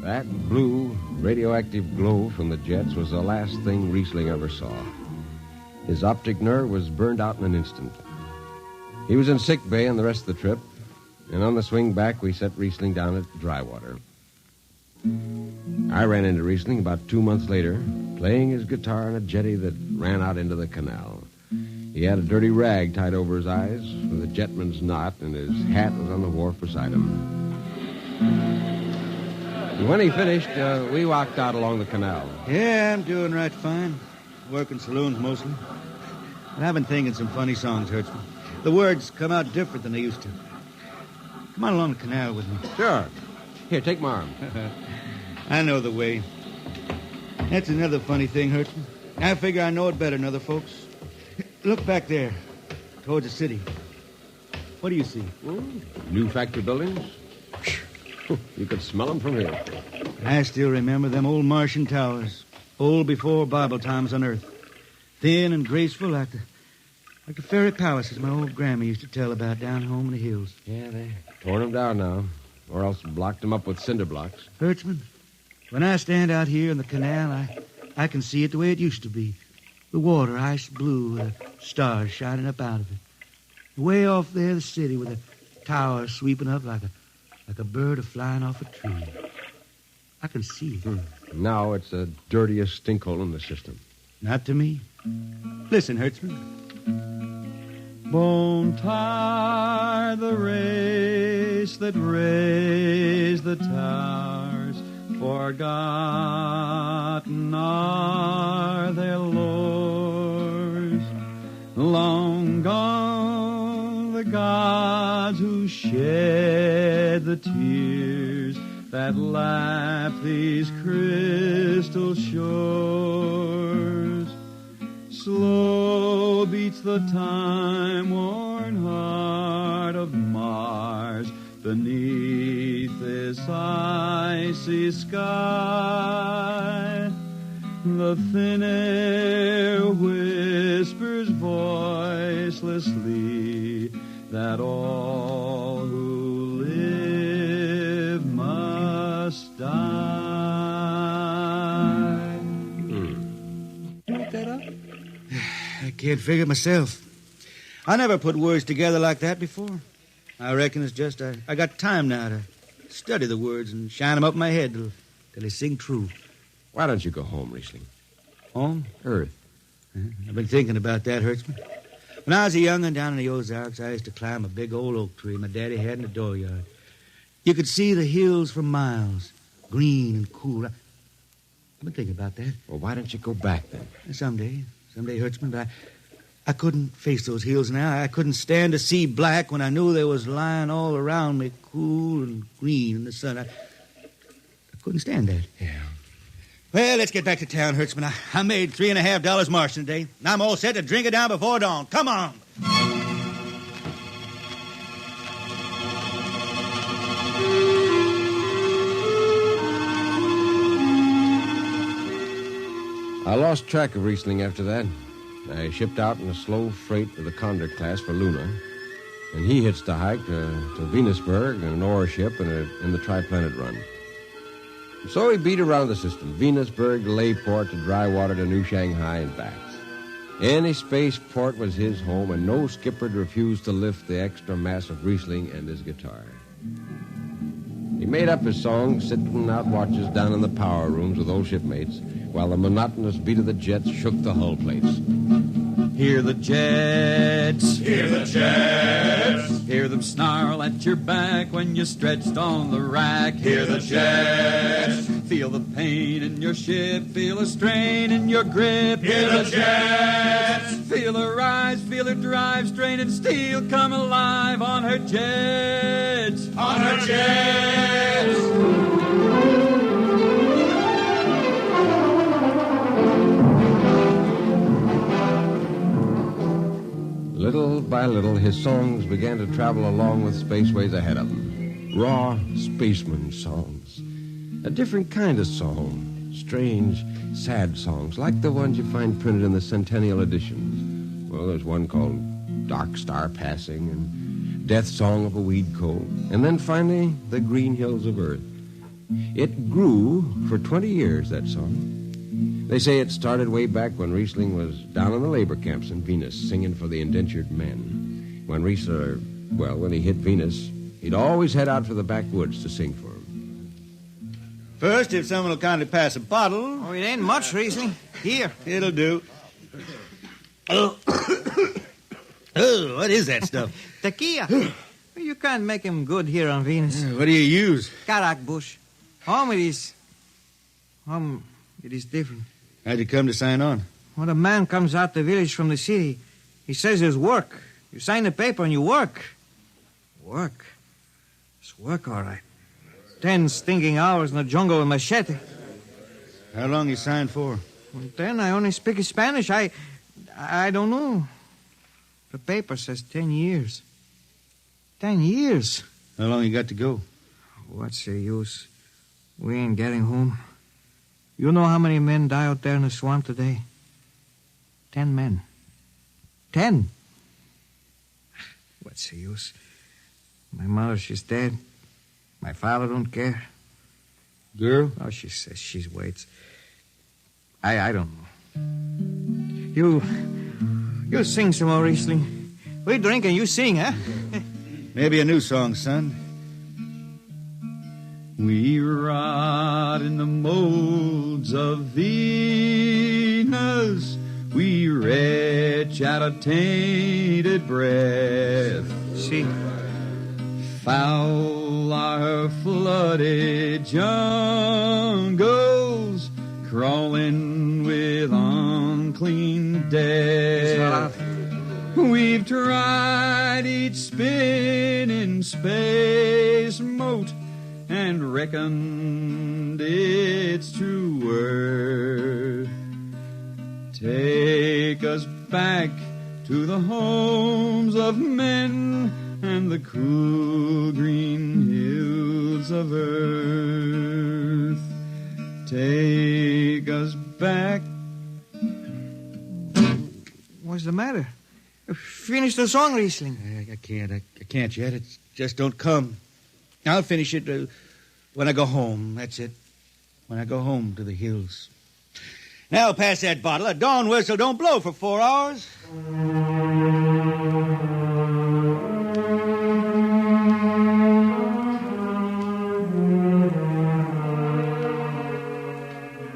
That blue, radioactive glow from the jets was the last thing Riesling ever saw. His optic nerve was burned out in an instant. He was in sick bay on the rest of the trip, and on the swing back, we set Riesling down at Drywater. I ran into Riesling about 2 months later, playing his guitar on a jetty that ran out into the canal. He had a dirty rag tied over his eyes with a jetman's knot, and his hat was on the wharf beside him. And when he finished, we walked out along the canal. Yeah, I'm doing right fine. Working saloons mostly. But I've been thinking some funny songs, Hertzman. The words come out different than they used to. Come on along the canal with me. Sure. Here, take my arm. I know the way. That's another funny thing, Hertzman. I figure I know it better than other folks. Look back there, towards the city. What do you see? New factory buildings? You could smell them from here. I still remember them old Martian towers, old before Bible times on Earth. Thin and graceful like the fairy palaces my old grandma used to tell about down home in the hills. Yeah, they torn them down now, or else blocked them up with cinder blocks. Hertzman, when I stand out here in the canal, I can see it the way it used to be. The water ice blue with the stars shining up out of it. Way off there, the city with the towers sweeping up like a bird flying off a tree. I can see it. Now it's the dirtiest stinkhole in the system. Not to me. Listen, Hertzman. Won't tire the race that raised the towers, forgotten are their lores. Long gone the gods who shed the tears that lap these crystal shores. Slow beats the time-worn heart of Mars beneath this icy sky. The thin air whispers voicelessly that all who live must die. You look that up? I can't figure it myself. I never put words together like that before. I reckon it's just I got time now to study the words and shine them up in my head till they sing true. Why don't you go home, Riesling? Home? Earth. I've been thinking about that, Hertzman. When I was a young'un down in the Ozarks, I used to climb a big old oak tree my daddy had in the dooryard. You could see the hills for miles, green and cool. I've been thinking about that. Well, why don't you go back then? Someday, Hertzman, but I couldn't face those hills now. I couldn't stand to see black when I knew they was lying all around me, cool and green in the sun. I couldn't stand that. Yeah. Well, let's get back to town, Hertzman. I made $3.50 Martian today, and I'm all set to drink it down before dawn. Come on. I lost track of Riesling after that. I shipped out in a slow freight with the Condor class for Luna, and he hitched a hike to Venusberg in an ore ship in the Triplanet run. So he beat around the system, Venusberg to Layport to Drywater to New Shanghai and back. Any spaceport was his home, and no skipper'd refuse to lift the extra mass of Riesling and his guitar. He made up his songs sitting out watches down in the power rooms with old shipmates, while the monotonous beat of the jets shook the hull plates. Hear the jets. Hear the jets. Hear them snarl at your back when you're stretched on the rack. Hear the jets. Feel the pain in your ship. Feel a strain in your grip. Hear the jets. Feel her rise. Feel her drive. Straining steel come alive on her jets. On her jets. Little by little, his songs began to travel along with spaceways ahead of him. Raw spaceman songs. A different kind of song. Strange, sad songs, like the ones you find printed in the Centennial editions. Well, there's one called Dark Star Passing and Death Song of a Weed Cold. And then finally, The Green Hills of Earth. It grew for 20 years, that song. They say it started way back when Riesling was down in the labor camps in Venus singing for the indentured men. When when he hit Venus, he'd always head out for the backwoods to sing for him. First, if someone will kindly pass a bottle. Oh, it ain't much, Riesling. Here. It'll do. Oh, what is that stuff? Tequila. You can't make him good here on Venus. What do you use? Karak bush. It is different. How'd you come to sign on? When a man comes out the village from the city, he says there's work. You sign the paper and you work. Work? It's work, all right. 10 stinking hours in the jungle with machete. How long you signed for? Well, then I only speak Spanish. I don't know. The paper says 10 years. 10 years. How long you got to go? What's the use? We ain't getting home. You know how many men die out there in the swamp today? 10 men. 10. What's the use? My mother, she's dead. My father don't care. Girl? Oh, she says she waits. I don't know. You sing some more, Riesling. We drink and you sing, huh? Maybe a new song, son. We rot in the molds of Venus. We retch out a tainted breath. See. Foul are her flooded jungles, crawling with unclean death. We've tried each spinning space moat and reckoned its true worth. Take us back to the homes of men and the cool green hills of earth. Take us back. What's the matter? Finish the song, Riesling. I can't yet. It just don't come. I'll finish it when I go home. That's it. When I go home to the hills. Now pass that bottle. A dawn whistle don't blow for 4 hours.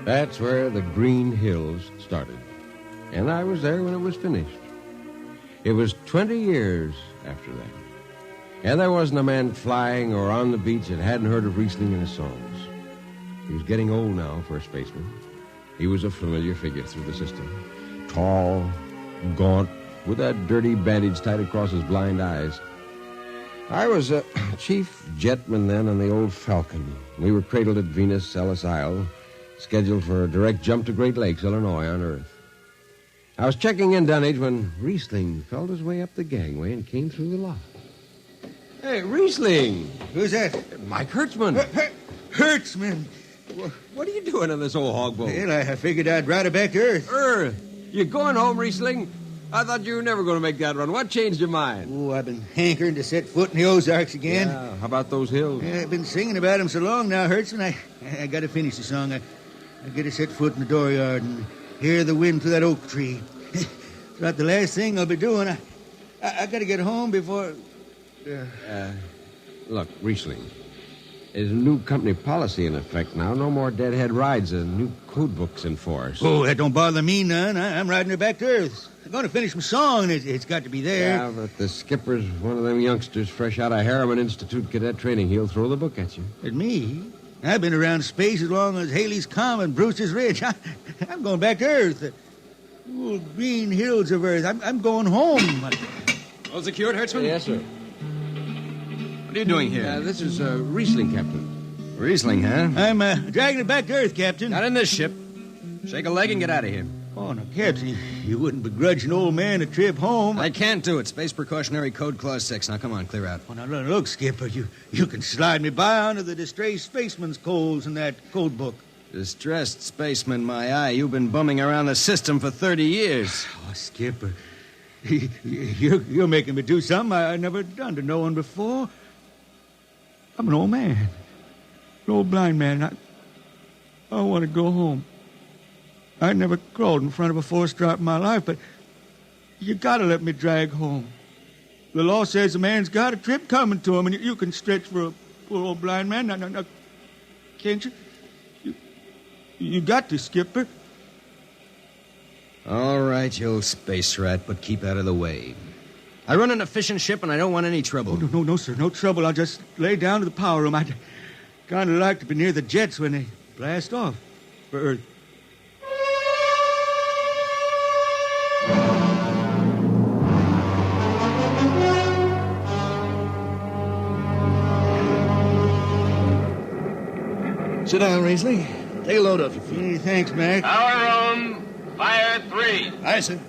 That's where the Green Hills started. And I was there when it was finished. It was 20 years after that. And there wasn't a man flying or on the beach that hadn't heard of Riesling and his songs. He was getting old now for a spaceman. He was a familiar figure through the system. Tall, gaunt, with that dirty bandage tied across his blind eyes. I was a chief jetman then on the old Falcon. We were cradled at Venus, Ellis Isle, scheduled for a direct jump to Great Lakes, Illinois, on Earth. I was checking in, Dunwich, when Riesling felt his way up the gangway and came through the lock. Hey, Riesling! Who's that? Mike Hertzman. Hertzman! What are you doing on this old hog boat? Well, I figured I'd ride it back to Earth. Earth? You going home, Riesling? I thought you were never going to make that run. What changed your mind? Oh, I've been hankering to set foot in the Ozarks again. Yeah, how about those hills? Yeah, I've been singing about them so long now, Hertzman. I got to finish the song. I got to set foot in the dooryard and hear the wind through that oak tree. It's about the last thing I'll be doing. I got to get home before... Look, Riesling, there's a new company policy in effect now. No more deadhead rides. A new code book's in force. Oh, that don't bother me none. I'm riding her back to Earth. I'm going to finish my song. It's got to be there. Yeah, but the skipper's one of them youngsters fresh out of Harriman Institute cadet training. He'll throw the book at you. At me? I've been around space as long as Haley's Common, Brewster's Ridge. I'm going back to Earth. The green hills of Earth. I'm going home. All secured, Hertzman? Yes, sir. What are you doing here? This is Riesling, Captain. Riesling, huh? I'm dragging it back to Earth, Captain. Not in this ship. Shake a leg and get out of here. Oh, no, Captain, you wouldn't begrudge an old man a trip home. I can't do it. Space Precautionary Code Clause 6. Now, come on, clear out. Oh, now, look, Skipper, you can slide me by onto the distressed spaceman's coals in that code book. Distressed spaceman, my eye. You've been bumming around the system for 30 years. Oh, Skipper, you're making me do something I never done to no one before. I'm an old man, an old blind man. I want to go home. I never crawled in front of a force drop in my life, but you got to let me drag home. The law says a man's got a trip coming to him, and you can stretch for a poor old blind man. Now, can't you? You got to, Skipper. All right, you old space rat, but keep out of the way. I run an efficient ship, and I don't want any trouble. Oh, no, sir, no trouble. I'll just lay down to the power room. I'd kind of like to be near the jets when they blast off for Earth. Sit down, Riesling. Take a load off your feet. Hey, thanks, Mac. Power room, fire 3. Aye, sir.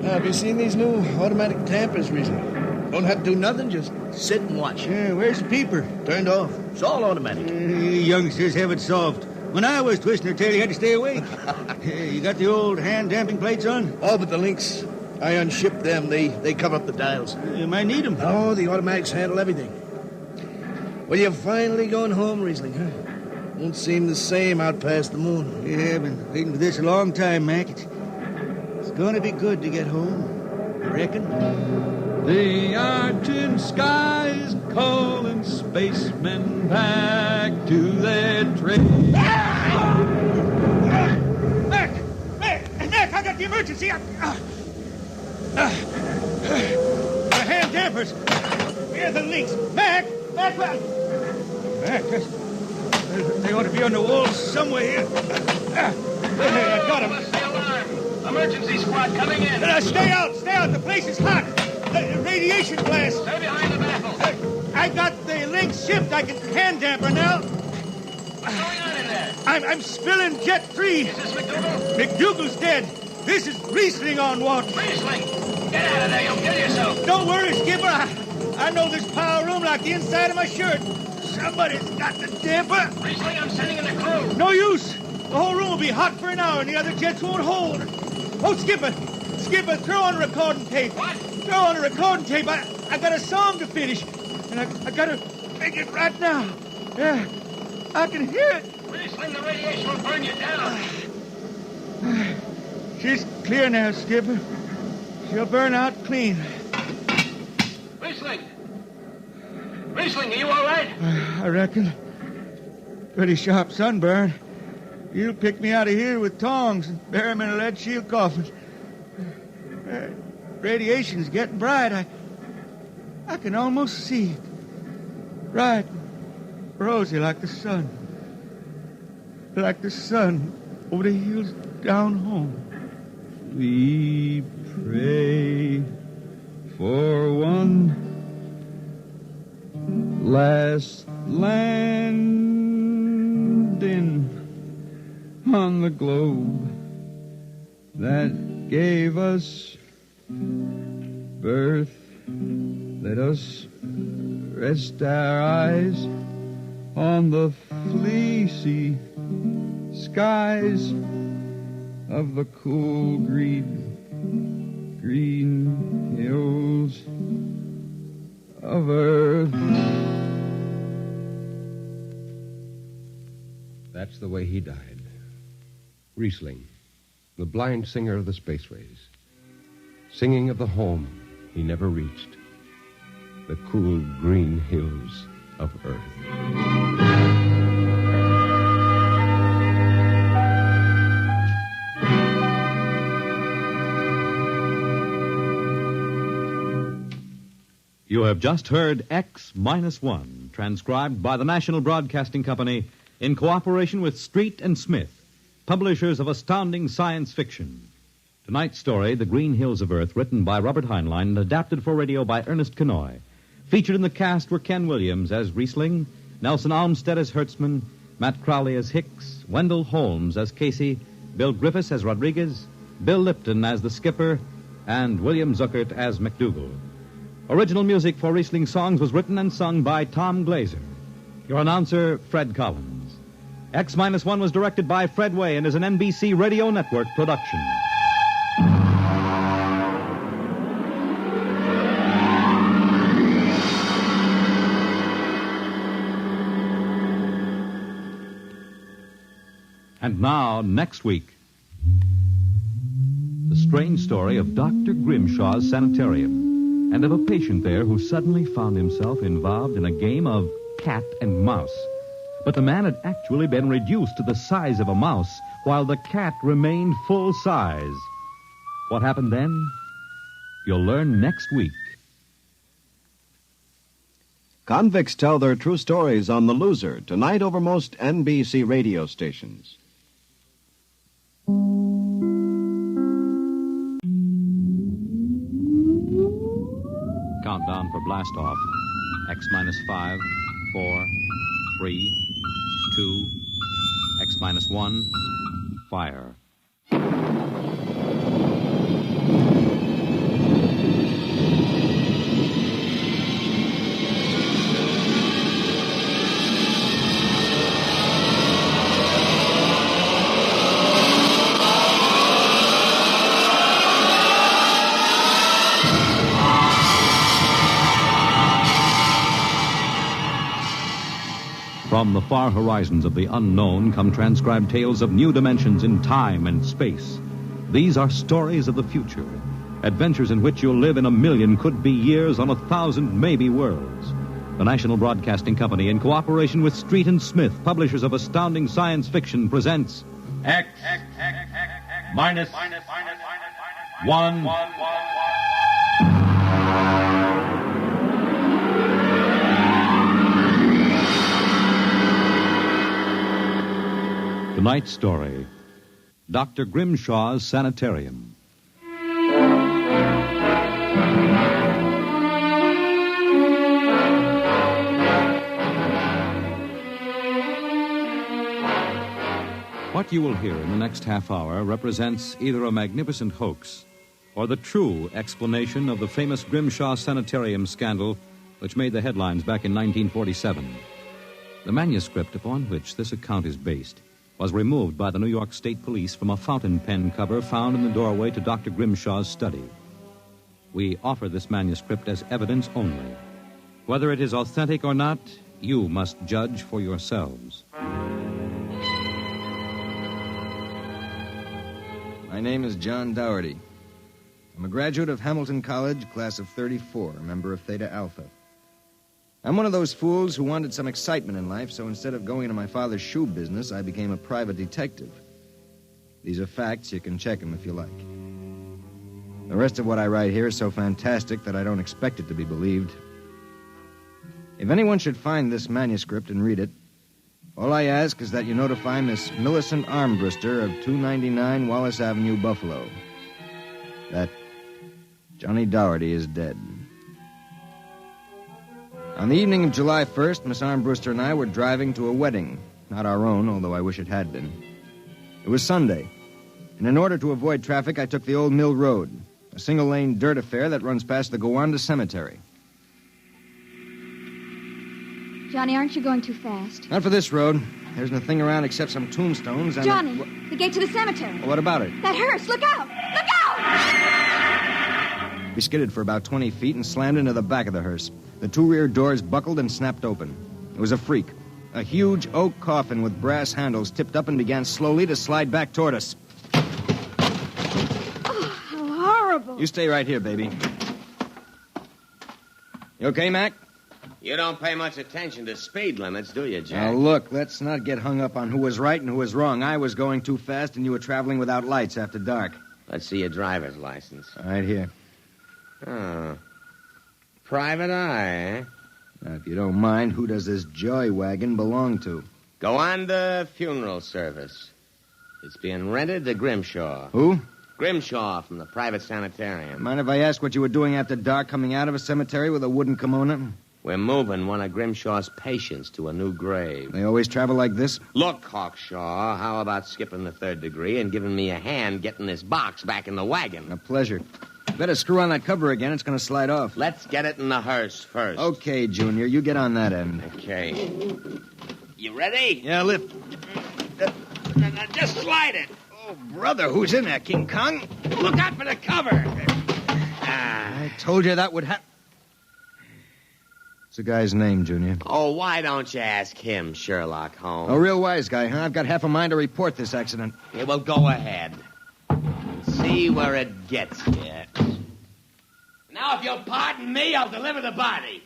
Have you seen these new automatic tampers, Riesling? Don't have to do nothing, just sit and watch. Yeah, where's the peeper? Turned off. It's all automatic. You youngsters have it soft. When I was twisting her tail, you had to stay awake. You got the old hand-damping plates on? Oh, but the links, I unshipped them. They cover up the dials. You might need them. Oh, the automatics handle everything. Well, you're finally going home, Riesling, huh? Won't seem the same out past the moon. Yeah, I've been waiting for this a long time, Mac. It's going to be good to get home, I reckon. The argent sky is calling spacemen back to their trade. Mac, I got the emergency. The hand dampers. Where are the links? Mac, they ought to be on the wall somewhere here. I got them. Stay alarm. Emergency squad coming in. Stay out. The place is hot. Radiation blast. Stay behind the baffle. I got the links shipped. I can hand damper now. What's going on in there? I'm spilling Jet 3. Is this McDougal? McDougal's dead. This is Riesling on watch. Riesling! Get out of there. You'll kill yourself. Don't worry, Skipper. I know this power room like the inside of my shirt. Somebody's got the damper. Riesling, I'm sending in the crew. No use. The whole room will be hot for an hour, and the other jets won't hold. Oh, Skipper, throw on a recording tape. What? Throw on a recording tape. I got a song to finish, and I got to make it right now. Yeah, I can hear it. Riesling, the radiation will burn you down. She's clear now, Skipper. She'll burn out clean. Riesling, are you all right? I reckon. Pretty sharp sunburn. You'll pick me out of here with tongs and bury me in a lead shield coffin. Radiation's getting bright. I can almost see it. Bright, rosy like the sun. Like the sun over the hills down home. We pray for one last landing on the globe that gave us birth Let us rest our eyes on the fleecy skies of the cool green hills of earth. That's the way he died. Riesling, the blind singer of the spaceways, singing of the home he never reached, the cool green hills of Earth. You have just heard X-1, transcribed by the National Broadcasting Company in cooperation with Street and Smith, publishers of astounding science fiction. Tonight's story, The Green Hills of Earth, written by Robert Heinlein and adapted for radio by Ernest Kenoy. Featured in the cast were Ken Williams as Riesling, Nelson Almstead as Hertzman, Matt Crowley as Hicks, Wendell Holmes as Casey, Bill Griffiths as Rodriguez, Bill Lipton as the skipper, and William Zuckert as McDougal. Original music for Riesling songs was written and sung by Tom Glazer. Your announcer, Fred Collins. X-1 was directed by Fred Way and is an NBC Radio Network production. And now, next week, the strange story of Dr. Grimshaw's Sanitorium and of a patient there who suddenly found himself involved in a game of cat and mouse. But the man had actually been reduced to the size of a mouse, while the cat remained full size. What happened then? You'll learn next week. Convicts tell their true stories on The Loser, tonight over most NBC radio stations. Countdown for blast-off. X-5, 4, 3, 2, X-1, fire. From the far horizons of the unknown come transcribed tales of new dimensions in time and space. These are stories of the future, adventures in which you'll live in 1,000,000 could-be years on 1,000 maybe worlds. The National Broadcasting Company, in cooperation with Street and Smith, publishers of astounding science fiction, presents X-1. Tonight's story, Dr. Grimshaw's Sanitorium. What you will hear in the next half hour represents either a magnificent hoax or the true explanation of the famous Grimshaw Sanitorium scandal which made the headlines back in 1947. The manuscript upon which this account is based was removed by the New York State Police from a fountain pen cover found in the doorway to Dr. Grimshaw's study. We offer this manuscript as evidence only. Whether it is authentic or not, you must judge for yourselves. My name is John Dougherty. I'm a graduate of Hamilton College, class of 34, a member of Theta Alpha. I'm one of those fools who wanted some excitement in life, so instead of going into my father's shoe business, I became a private detective. These are facts. You can check them if you like. The rest of what I write here is so fantastic that I don't expect it to be believed. If anyone should find this manuscript and read it, all I ask is that you notify Miss Millicent Armbruster of 299 Wallace Avenue, Buffalo, that Johnny Dougherty is dead. On the evening of July 1st, Miss Armbruster and I were driving to a wedding. Not our own, although I wish it had been. It was Sunday, and in order to avoid traffic, I took the Old Mill Road, a single-lane dirt affair that runs past the Gowanda Cemetery. Johnny, aren't you going too fast? Not for this road. There isn't a thing around except some tombstones and... Johnny, the gate to the cemetery. What about it? That hearse, look out! Look out! We skidded for about 20 feet and slammed into the back of the hearse. The two rear doors buckled and snapped open. It was a freak. A huge oak coffin with brass handles tipped up and began slowly to slide back toward us. Oh, how horrible. You stay right here, baby. You okay, Mac? You don't pay much attention to speed limits, do you, Jack? Now, look, let's not get hung up on who was right and who was wrong. I was going too fast, and you were traveling without lights after dark. Let's see your driver's license. Right here. Oh. Private eye, eh? Now, if you don't mind, who does this joy wagon belong to? Go on to funeral service. It's being rented to Grimshaw. Who? Grimshaw from the private sanitarium. Mind if I ask what you were doing after dark coming out of a cemetery with a wooden kimono? We're moving one of Grimshaw's patients to a new grave. They always travel like this? Look, Hawkshaw, how about skipping the 3rd degree and giving me a hand getting this box back in the wagon? A pleasure. Better screw on that cover again. It's going to slide off. Let's get it in the hearse first. Okay, Junior. You get on that end. Okay. You ready? Yeah, lift. Now, just slide it. Oh, brother, who's in there, King Kong? Look out for the cover. I told you that would happen. What's the guy's name, Junior? Oh, why don't you ask him, Sherlock Holmes? A real wise guy, huh? I've got half a mind to report this accident. Yeah, well, go ahead. See where it gets you. Now, if you'll pardon me, I'll deliver the body.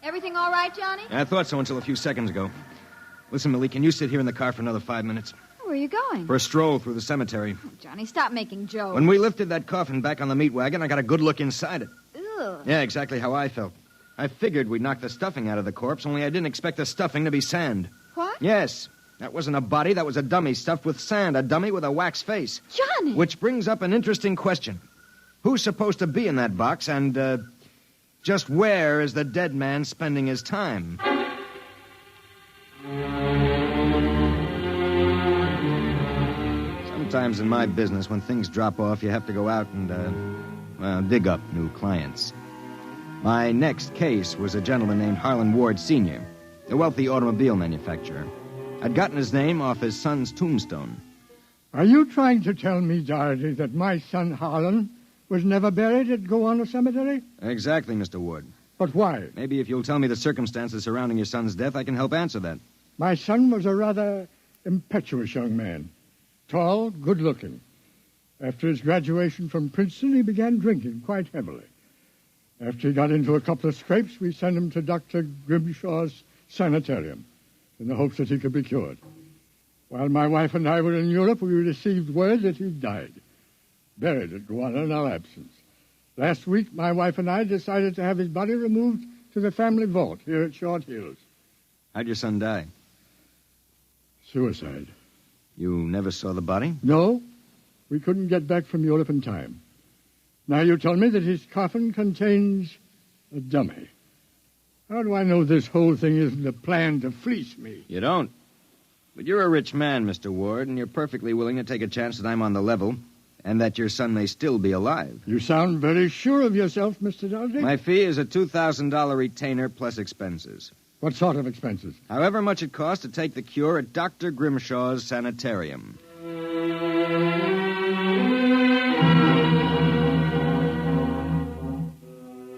Everything all right, Johnny? I thought so until a few seconds ago. Listen, Millie, can you sit here in the car for another 5 minutes? Where are you going? For a stroll through the cemetery. Oh, Johnny, stop making jokes. When we lifted that coffin back on the meat wagon, I got a good look inside it. Ugh. Yeah, exactly how I felt. I figured we'd knock the stuffing out of the corpse, only I didn't expect the stuffing to be sand. What? Yes. That wasn't a body, that was a dummy stuffed with sand, a dummy with a wax face. Johnny! Which brings up an interesting question. Who's supposed to be in that box, and, just where is the dead man spending his time? Sometimes in my business, when things drop off, you have to go out and, dig up new clients. My next case was a gentleman named Harlan Ward Sr., a wealthy automobile manufacturer. I'd gotten his name off his son's tombstone. Are you trying to tell me, Doherty, that my son Harlan was never buried at Gowanna Cemetery? Exactly, Mr. Ward. But why? Maybe if you'll tell me the circumstances surrounding your son's death, I can help answer that. My son was a rather impetuous young man. Tall, good-looking. After his graduation from Princeton, he began drinking quite heavily. After he got into a couple of scrapes, we sent him to Dr. Grimshaw's Sanitorium in the hopes that he could be cured. While my wife and I were in Europe, we received word that he died, buried at Gowanna in our absence. Last week, my wife and I decided to have his body removed to the family vault here at Short Hills. How'd your son die? Suicide. You never saw the body? No. We couldn't get back from Europe in time. Now you tell me that his coffin contains a dummy. How do I know this whole thing isn't a plan to fleece me? You don't. But you're a rich man, Mr. Ward, and you're perfectly willing to take a chance that I'm on the level and that your son may still be alive. You sound very sure of yourself, Mr. Doherty. My fee is a $2,000 retainer plus expenses. What sort of expenses? However much it costs to take the cure at Dr. Grimshaw's Sanitarium.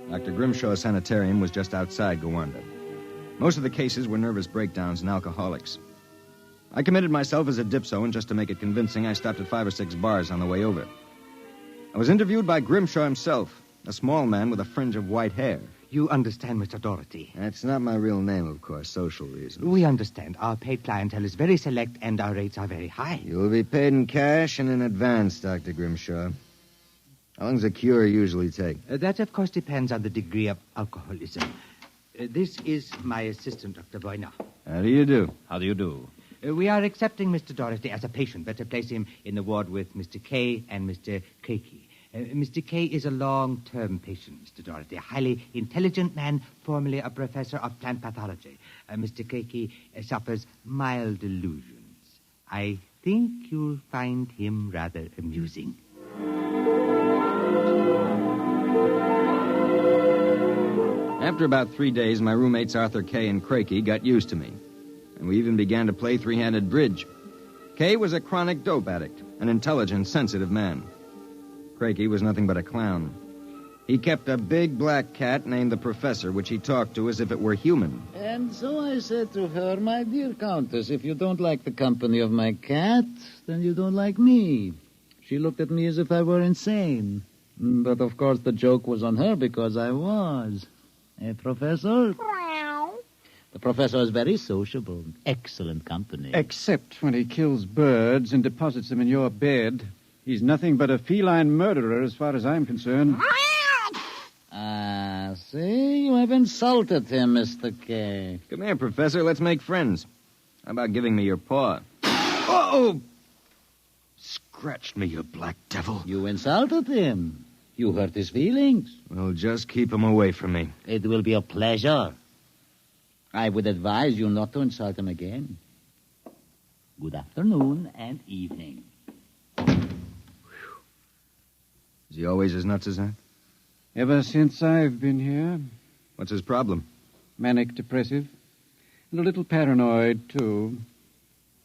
Dr. Grimshaw's Sanitarium was just outside Gowanna. Most of the cases were nervous breakdowns and alcoholics. I committed myself as a dipso, and just to make it convincing, I stopped at 5 or 6 bars on the way over. I was interviewed by Grimshaw himself, a small man with a fringe of white hair. You understand, Mr. Doherty. That's not my real name, of course, social reasons. We understand. Our paid clientele is very select, and our rates are very high. You will be paid in cash and in advance, Dr. Grimshaw. How long does a cure usually take? That, of course, depends on the degree of alcoholism. This is my assistant, Dr. Boyner. How do you do? How do you do? We are accepting Mr. Doherty as a patient. Better place him in the ward with Mr. K and Mr. Keiki. Mr. K is a long-term patient, Mr. Doherty, a highly intelligent man, formerly a professor of plant pathology. Mr. Keiki suffers mild delusions. I think you'll find him rather amusing. After about 3 days, my roommates Arthur Kay and Craigie got used to me. And we even began to play three-handed bridge. Kay was a chronic dope addict, an intelligent, sensitive man. Craigie was nothing but a clown. He kept a big black cat named the Professor, which he talked to as if it were human. And so I said to her, my dear Countess, if you don't like the company of my cat, then you don't like me. She looked at me as if I were insane. But, of course, the joke was on her because I was. Professor? The professor is very sociable. Excellent company. Except when he kills birds and deposits them in your bed. He's nothing but a feline murderer as far as I'm concerned. Ah, see? You have insulted him, Mr. Kay. Come here, Professor. Let's make friends. How about giving me your paw? Oh! Scratched me, you black devil. You insulted him. You hurt his feelings. Well, just keep him away from me. It will be a pleasure. I would advise you not to insult him again. Good afternoon and evening. Is he always as nuts as that? Ever since I've been here. What's his problem? Manic depressive. And a little paranoid, too.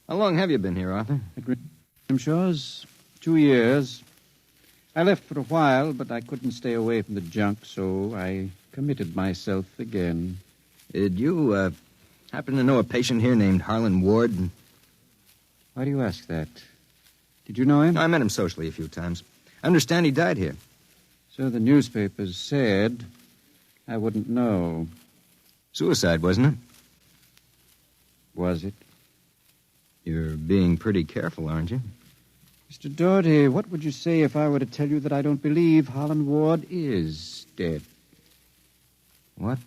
How long have you been here, Arthur? At Grimshaw's 2 years. I left for a while, but I couldn't stay away from the junk, so I committed myself again. Did you, happen to know a patient here named Harlan Ward? Why do you ask that? Did you know him? I met him socially a few times. I understand he died here. So the newspapers said. I wouldn't know. Suicide, wasn't it? Was it? You're being pretty careful, aren't you? Mr. Doherty, what would you say if I were to tell you that I don't believe Harlan Ward is dead? What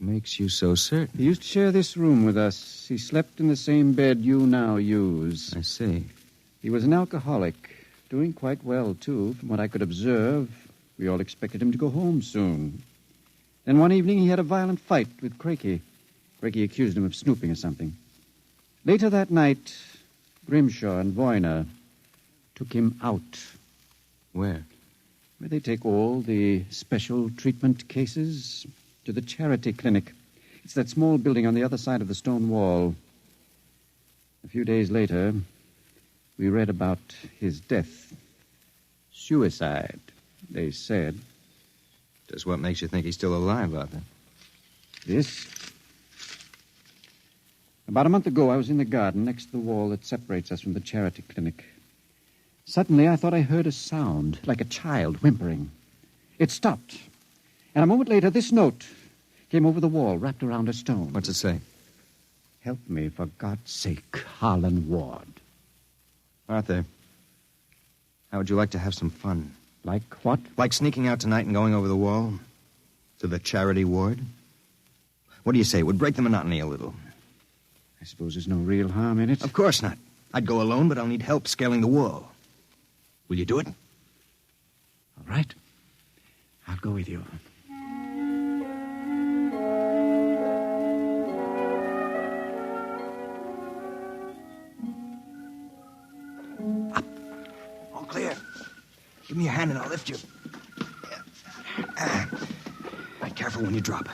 makes you so certain? He used to share this room with us. He slept in the same bed you now use. I see. He was an alcoholic, doing quite well, too, from what I could observe. We all expected him to go home soon. Then one evening he had a violent fight with Craigie. Craigie accused him of snooping or something. Later that night, Grimshaw and Voyner took him out. Where? Where they take all the special treatment cases to the charity clinic. It's that small building on the other side of the stone wall. A few days later, we read about his death. Suicide, they said. Just what makes you think he's still alive, Arthur? This? About a month ago, I was in the garden next to the wall that separates us from the charity clinic. Suddenly, I thought I heard a sound, like a child whimpering. It stopped. And a moment later, this note came over the wall, wrapped around a stone. What's it say? Help me, for God's sake, Harlan Ward. Arthur, how would you like to have some fun? Like what? Like sneaking out tonight and going over the wall to the charity ward? What do you say? It would break the monotony a little. I suppose there's no real harm in it. Of course not. I'd go alone, but I'll need help scaling the wall. Will you do it? All right. I'll go with you. Up. All clear. Give me your hand and I'll lift you. Be careful when you drop.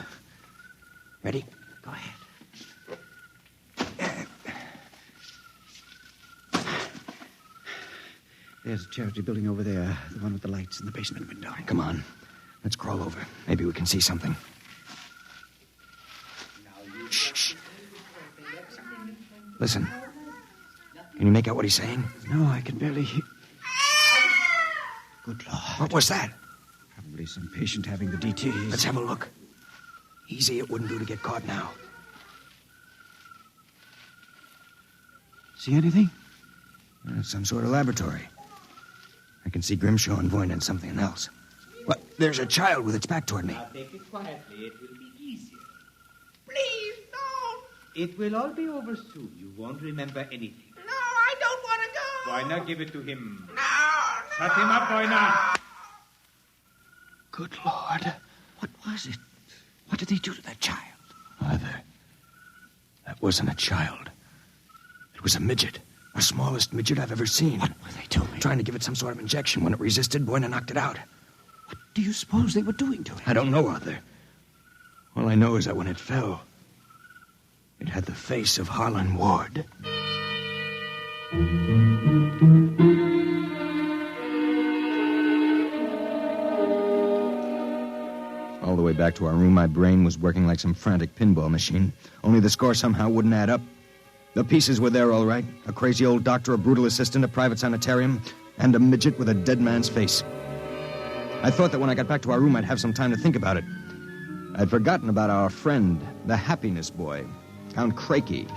Ready? Go ahead. There's a charity building over there, the one with the lights in the basement window. Come on. Let's crawl over. Maybe we can see something. Shh. Listen. Can you make out what he's saying? No, I can barely hear. Good Lord. What was that? Probably some patient having the DTs. Let's have a look. Easy, it wouldn't do to get caught now. See anything? Some sort of laboratory. I can see Grimshaw and Voyner and something else. What? There's a child with its back toward me. Now take it quietly. It will be easier. Please, don't. It will all be over soon. You won't remember anything. No, I don't want to go. Why not give it to him? No. Shut him up, Voyner. Good Lord. What was it? What did they do to that child? Arthur, that wasn't a child. It was a midget. The smallest midget I've ever seen. What were they doing? Trying to give it some sort of injection. When it resisted, Voyner knocked it out. What do you suppose they were doing to it? I don't know, Arthur. All I know is that when it fell, it had the face of Harlan Ward. All the way back to our room, my brain was working like some frantic pinball machine. Only the score somehow wouldn't add up. The pieces were there, all right. A crazy old doctor, a brutal assistant, a private sanitarium, and a midget with a dead man's face. I thought that when I got back to our room, I'd have some time to think about it. I'd forgotten about our friend, the happiness boy, Count Crakey.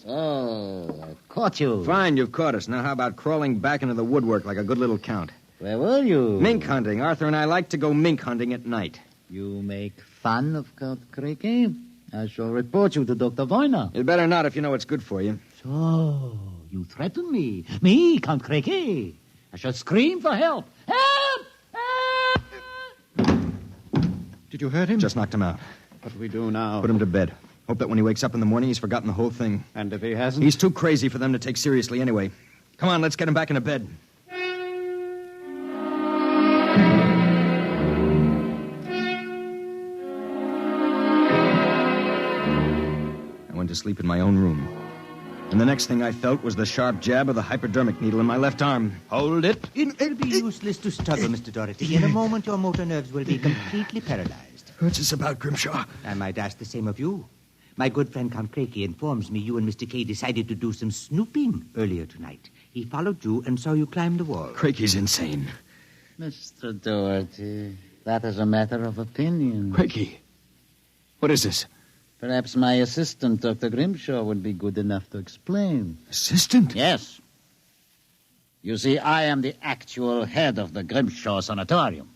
So, I caught you. Fine, you've caught us. Now how about crawling back into the woodwork like a good little count? Where were you? Mink hunting. Arthur and I like to go mink hunting at night. You make fun of Count Crakey? I shall report you to Dr. Voyner. You'd better not if you know what's good for you. So, you threaten me? Me, Count Crakey? I shall scream for help. Help! Help! Did you hurt him? Just knocked him out. What do we do now? Put him to bed. Hope that when he wakes up in the morning, he's forgotten the whole thing. And if he hasn't? He's too crazy for them to take seriously anyway. Come on, let's get him back into bed. I went to sleep in my own room. And the next thing I felt was the sharp jab of the hypodermic needle in my left arm. Hold it. It'll be useless to struggle, Mr. Doherty. In a moment, your motor nerves will be completely paralyzed. What's this about, Grimshaw? I might ask the same of you. My good friend Count Crakey informs me you and Mr. Kay decided to do some snooping earlier tonight. He followed you and saw you climb the wall. Crakey's insane. Mr. Doherty, that is a matter of opinion. Crakey, what is this? Perhaps my assistant, Dr. Grimshaw, would be good enough to explain. Assistant? Yes. You see, I am the actual head of the Grimshaw Sanatorium.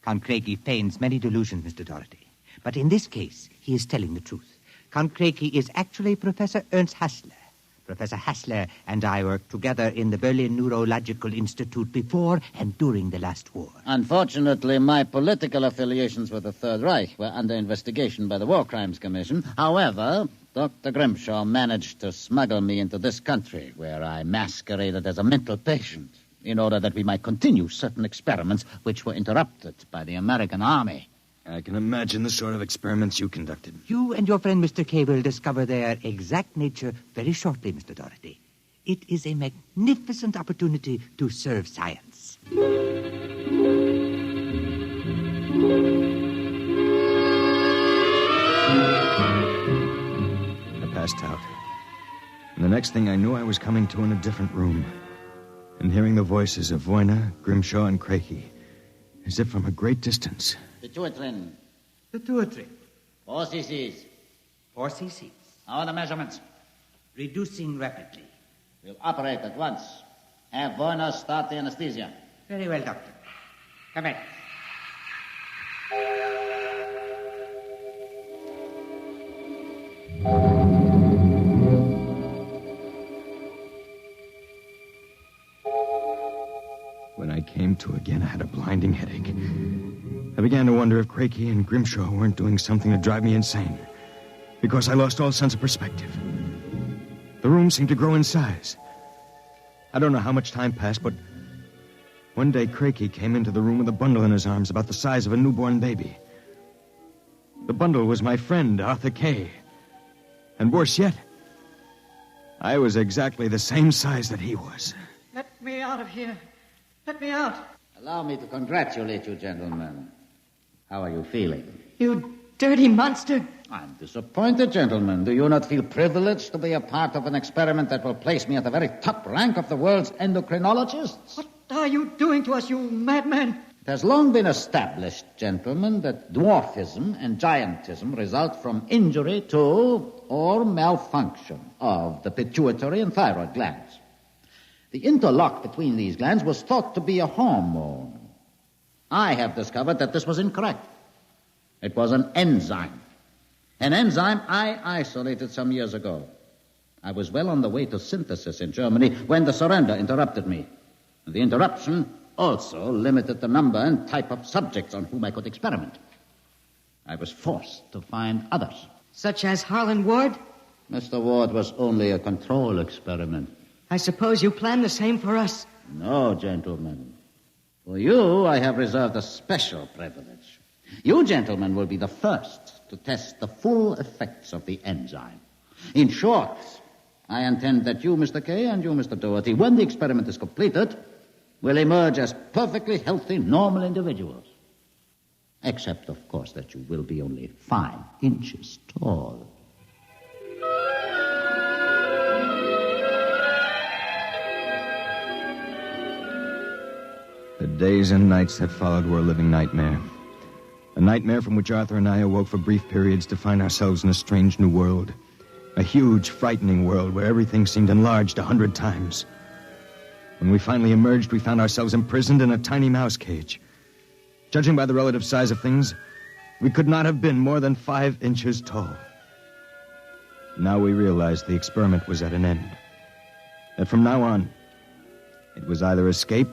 Count Crakey feigns many delusions, Mr. Doherty. But in this case, he is telling the truth. Count Crakey is actually Professor Ernst Hassler. Professor Hassler and I worked together in the Berlin Neurological Institute before and during the last war. Unfortunately, my political affiliations with the Third Reich were under investigation by the War Crimes Commission. However, Dr. Grimshaw managed to smuggle me into this country, where I masqueraded as a mental patient, in order that we might continue certain experiments which were interrupted by the American Army. I can imagine the sort of experiments you conducted. You and your friend Mr. Kay will discover their exact nature very shortly, Mr. Doherty. It is a magnificent opportunity to serve science. I passed out. And the next thing I knew, I was coming to in a different room and hearing the voices of Voyner, Grimshaw, and Crakey, as if from a great distance. Pituitary. 4 cc's. 4 cc's. How are the measurements? Reducing rapidly. We'll operate at once. Have Voyner start the anesthesia. Very well, Doctor. Come back. When I came to again, I had a blinding headache. I began to wonder if Crakey and Grimshaw weren't doing something to drive me insane, because I lost all sense of perspective. The room seemed to grow in size. I don't know how much time passed, but one day Crakey came into the room with a bundle in his arms about the size of a newborn baby. The bundle was my friend, Arthur Kay. And worse yet, I was exactly the same size that he was. Let me out of here. Let me out. Allow me to congratulate you, gentlemen. How are you feeling? You dirty monster. I'm disappointed, gentlemen. Do you not feel privileged to be a part of an experiment that will place me at the very top rank of the world's endocrinologists? What are you doing to us, you madman? It has long been established, gentlemen, that dwarfism and giantism result from injury to or malfunction of the pituitary and thyroid glands. The interlock between these glands was thought to be a hormone. I have discovered that this was incorrect. It was an enzyme. An enzyme I isolated some years ago. I was well on the way to synthesis in Germany when the surrender interrupted me. The interruption also limited the number and type of subjects on whom I could experiment. I was forced to find others. Such as Harlan Ward? Mr. Ward was only a control experiment. I suppose you planned the same for us. No, gentlemen. For you, I have reserved a special privilege. You gentlemen will be the first to test the full effects of the enzyme. In short, I intend that you, Mr. Kay, and you, Mr. Doherty, when the experiment is completed, will emerge as perfectly healthy, normal individuals. Except, of course, that you will be only 5 inches tall. The days and nights that followed were a living nightmare. A nightmare from which Arthur and I awoke for brief periods to find ourselves in a strange new world. A huge, frightening world where everything seemed enlarged 100 times. When we finally emerged, we found ourselves imprisoned in a tiny mouse cage. Judging by the relative size of things, we could not have been more than 5 inches tall. Now we realized the experiment was at an end. That from now on, it was either escape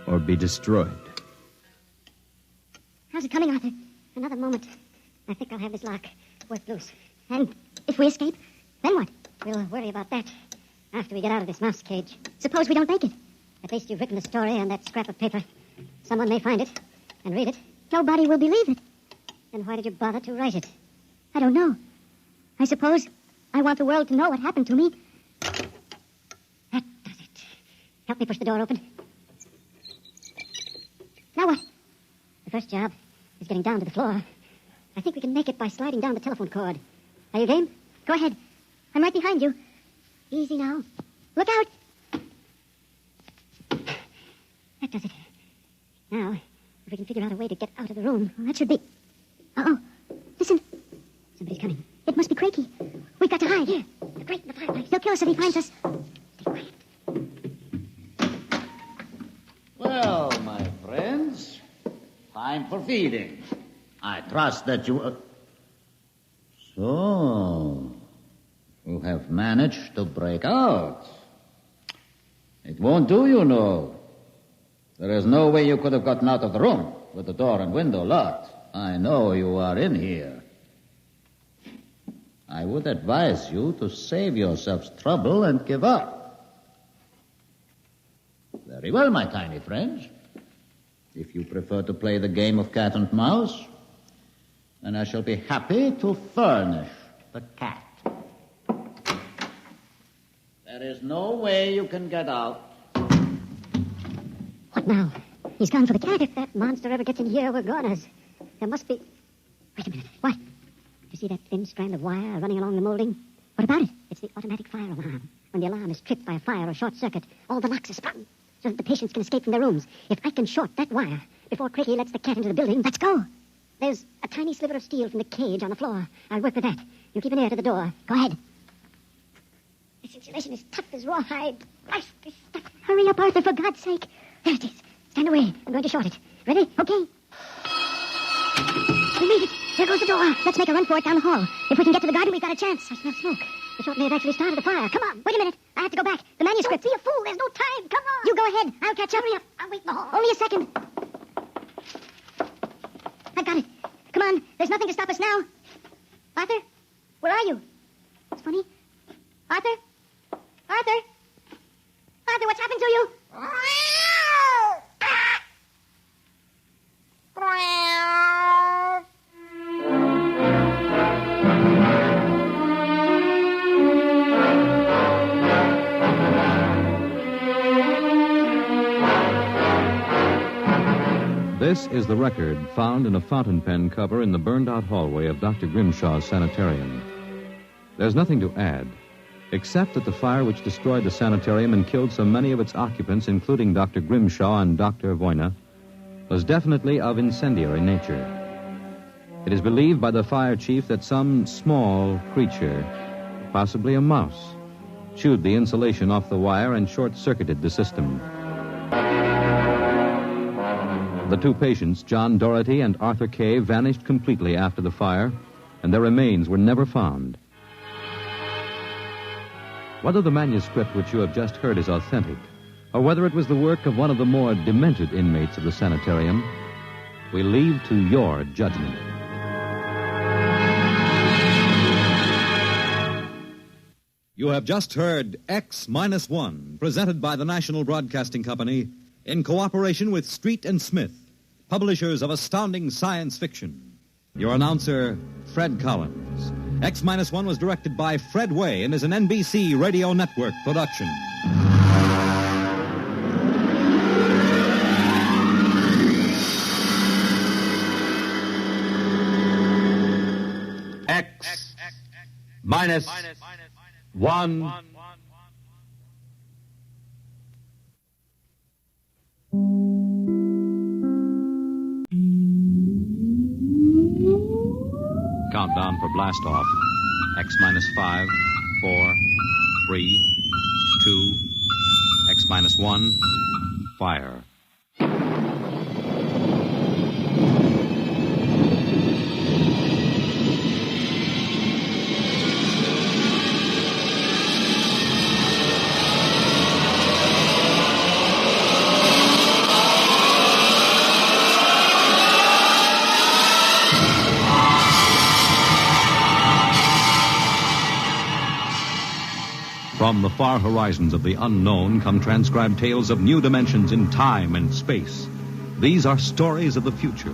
or be destroyed. How's it coming, Arthur? Another moment. I think I'll have this lock worked loose. And if we escape, then what? We'll worry about that after we get out of this mouse cage. Suppose we don't make it. At least you've written the story on that scrap of paper. Someone may find it and read it. Nobody will believe it. Then why did you bother to write it? I don't know. I suppose I want the world to know what happened to me. That does it. Help me push the door open. Now what? The first job is getting down to the floor. I think we can make it by sliding down the telephone cord. Are you game? Go ahead. I'm right behind you. Easy now. Look out! That does it. Now, if we can figure out a way to get out of the room, well, that should be... Uh-oh. Listen. Somebody's coming. It must be Crakey. We've got to hide. Here. The grate in the fireplace. He'll kill us if he finds us. Stay quiet. Well, my friends, time for feeding. I trust that you... So, you have managed to break out. It won't do, you know. There is no way you could have gotten out of the room with the door and window locked. I know you are in here. I would advise you to save yourselves trouble and give up. Very well, my tiny friends. If you prefer to play the game of cat and mouse, then I shall be happy to furnish the cat. There is no way you can get out. What now? He's gone for the cat. If that monster ever gets in here, we're goners. There must be... Wait a minute. What? You see that thin strand of wire running along the molding? What about it? It's the automatic fire alarm. When the alarm is tripped by a fire or short circuit, all the locks are sprung so that the patients can escape from their rooms. If I can short that wire before Crakey lets the cat into the building, let's go. There's a tiny sliver of steel from the cage on the floor. I'll work with that. You keep an ear to the door. Go ahead. This insulation is tough as rawhide. Life is stuck. Hurry up, Arthur, for God's sake. There it is. Stand away. I'm going to short it. Ready? Okay. We made it. There goes the door. Let's make a run for it down the hall. If we can get to the garden, we've got a chance. I smell smoke. The short may have actually started a fire. Come on. Wait a minute. I have to go back. The manuscript. Don't be a fool. There's no time. Come on. You go ahead. I'll catch up. Hurry up. I'll wait in the hall. Only a second. I've got it. Come on. There's nothing to stop us now. Arthur? Where are you? It's funny. Arthur? Arthur? Arthur, what's happened to you? This is the record found in a fountain pen cover in the burned-out hallway of Dr. Grimshaw's Sanitorium. There's nothing to add, except that the fire which destroyed the sanitarium and killed so many of its occupants, including Dr. Grimshaw and Dr. Voyna, was definitely of incendiary nature. It is believed by the fire chief that some small creature, possibly a mouse, chewed the insulation off the wire and short-circuited the system. The 2 patients, John Doherty and Arthur Kay, vanished completely after the fire, and their remains were never found. Whether the manuscript which you have just heard is authentic, or whether it was the work of one of the more demented inmates of the sanitarium, we leave to your judgment. You have just heard X-1, presented by the National Broadcasting Company in cooperation with Street and Smith, publishers of astounding science fiction. Your announcer, Fred Collins. X-1 was directed by Fred Way and is an NBC Radio Network production. X-1. Countdown for blast off. X-5, 4, 3, 2, X-1, fire. From the far horizons of the unknown come transcribed tales of new dimensions in time and space. These are stories of the future,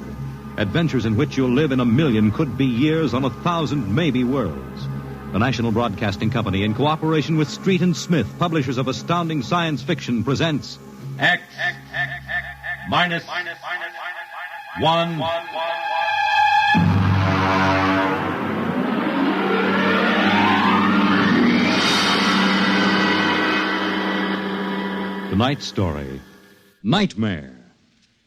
adventures in which you'll live in 1,000,000 could-be years on 1,000 maybe worlds. The National Broadcasting Company, in cooperation with Street and Smith, publishers of astounding science fiction, presents X-1. Tonight's story, Nightmare,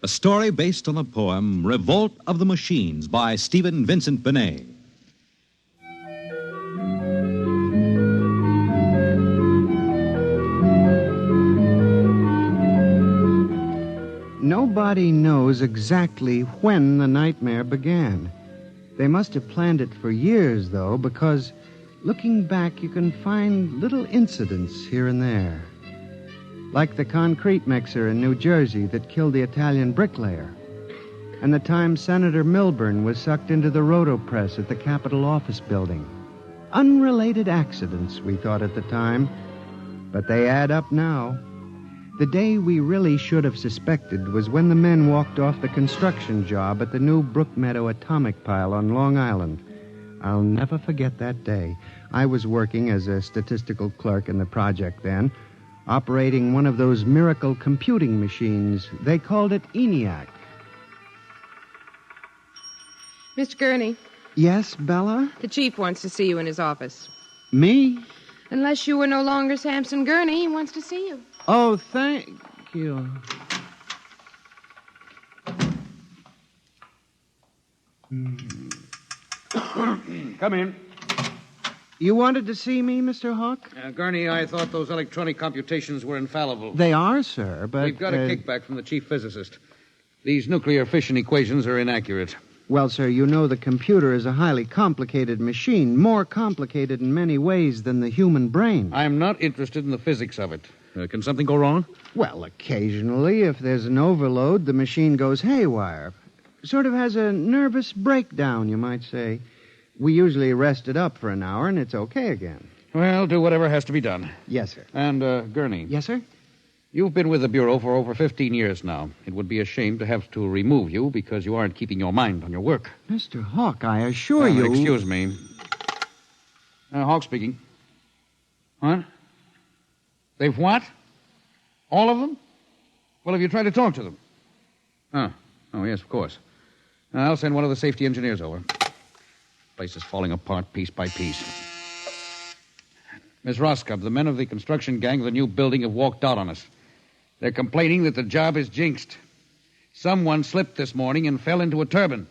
a story based on the poem Revolt of the Machines by Stephen Vincent Benet. Nobody knows exactly when the nightmare began. They must have planned it for years, though, because looking back, you can find little incidents here and there. Like the concrete mixer in New Jersey that killed the Italian bricklayer, and the time Senator Milburn was sucked into the rotopress at the Capitol office building. Unrelated accidents, we thought at the time, but they add up now. The day we really should have suspected was when the men walked off the construction job at the new Brookmeadow atomic pile on Long Island. I'll never forget that day. I was working as a statistical clerk in the project then, operating one of those miracle computing machines. They called it ENIAC. Mr. Gurney. Yes, Bella? The chief wants to see you in his office. Me? Unless you are no longer Samson Gurney, he wants to see you. Oh, thank you. Come in. You wanted to see me, Mr. Hawk? Gurney, I thought those electronic computations were infallible. They are, sir, but... We've got a kickback from the chief physicist. These nuclear fission equations are inaccurate. Well, sir, you know the computer is a highly complicated machine, more complicated in many ways than the human brain. I'm not interested in the physics of it. Can something go wrong? Well, occasionally, if there's an overload, the machine goes haywire. Sort of has a nervous breakdown, you might say. We usually rest it up for an hour, and it's okay again. Well, do whatever has to be done. Yes, sir. And, Gurney. Yes, sir? You've been with the Bureau for over 15 years now. It would be a shame to have to remove you because you aren't keeping your mind on your work. Mr. Hawk, I assure you... Excuse me. Hawk speaking. What? They've what? All of them? Well, have you tried to talk to them? Oh, yes, of course. I'll send one of the safety engineers over. Place is falling apart piece by piece. Miss Roscoe, the men of the construction gang of the new building have walked out on us. They're complaining that the job is jinxed. Someone slipped this morning and fell into a turbine.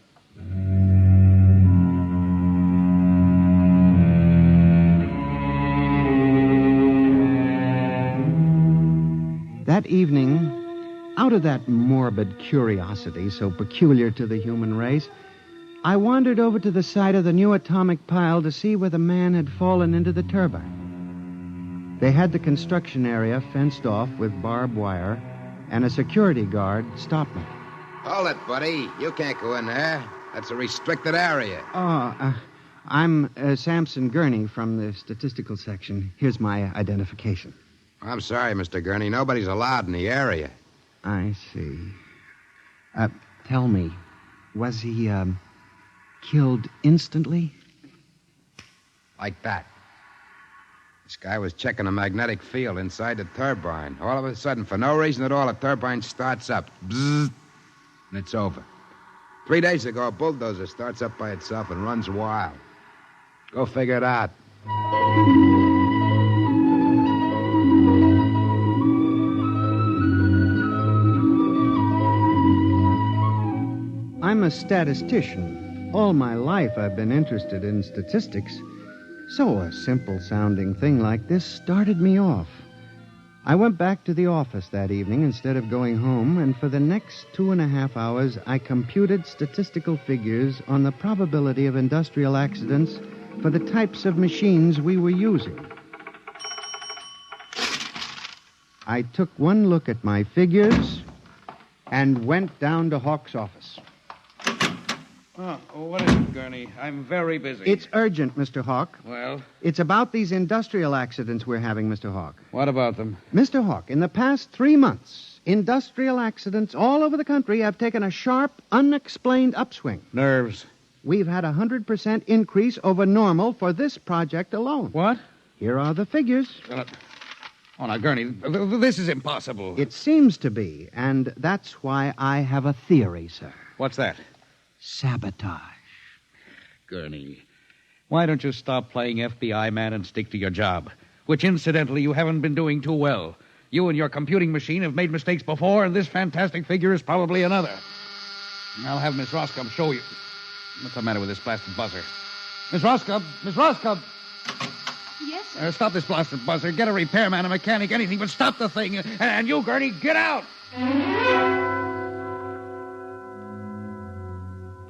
That evening, out of that morbid curiosity so peculiar to the human race, I wandered over to the site of the new atomic pile to see where the man had fallen into the turbine. They had the construction area fenced off with barbed wire, and a security guard stopped me. Hold it, buddy. You can't go in there. That's a restricted area. I'm Samson Gurney from the statistical section. Here's my identification. I'm sorry, Mr. Gurney. Nobody's allowed in the area. I see. Tell me, was he, killed instantly? Like that. This guy was checking a magnetic field inside the turbine. All of a sudden, for no reason at all, the turbine starts up. Bzzz, and it's over. 3 days ago, a bulldozer starts up by itself and runs wild. Go figure it out. I'm a statistician. All my life I've been interested in statistics. So a simple-sounding thing like this started me off. I went back to the office that evening instead of going home, and for the next 2.5 hours, I computed statistical figures on the probability of industrial accidents for the types of machines we were using. I took one look at my figures and went down to Hawk's office. Oh, what is it, Gurney? I'm very busy. It's urgent, Mr. Hawk. Well? It's about these industrial accidents we're having, Mr. Hawk. What about them? Mr. Hawk, in the past 3 months, industrial accidents all over the country have taken a sharp, unexplained upswing. Nerves. We've had a 100% increase over normal for this project alone. What? Here are the figures. Oh, now, Gurney, this is impossible. It seems to be, and that's why I have a theory, sir. What's that? Sabotage. Gurney, why don't you stop playing FBI man and stick to your job? Which, incidentally, you haven't been doing too well. You and your computing machine have made mistakes before, and this fantastic figure is probably another. I'll have Miss Roscoe show you. What's the matter with this blasted buzzer? Miss Roscoe! Miss Roscoe! Yes, sir. Stop this blasted buzzer. Get a repairman, a mechanic, anything, but stop the thing. And you, Gurney, get out!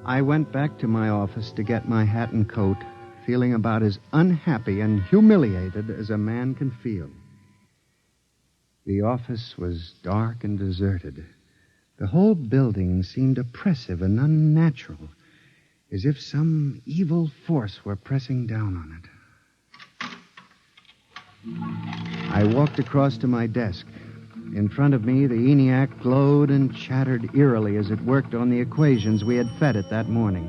I went back to my office to get my hat and coat, feeling about as unhappy and humiliated as a man can feel. The office was dark and deserted. The whole building seemed oppressive and unnatural, as if some evil force were pressing down on it. I walked across to my desk. In front of me, the ENIAC glowed and chattered eerily as it worked on the equations we had fed it that morning.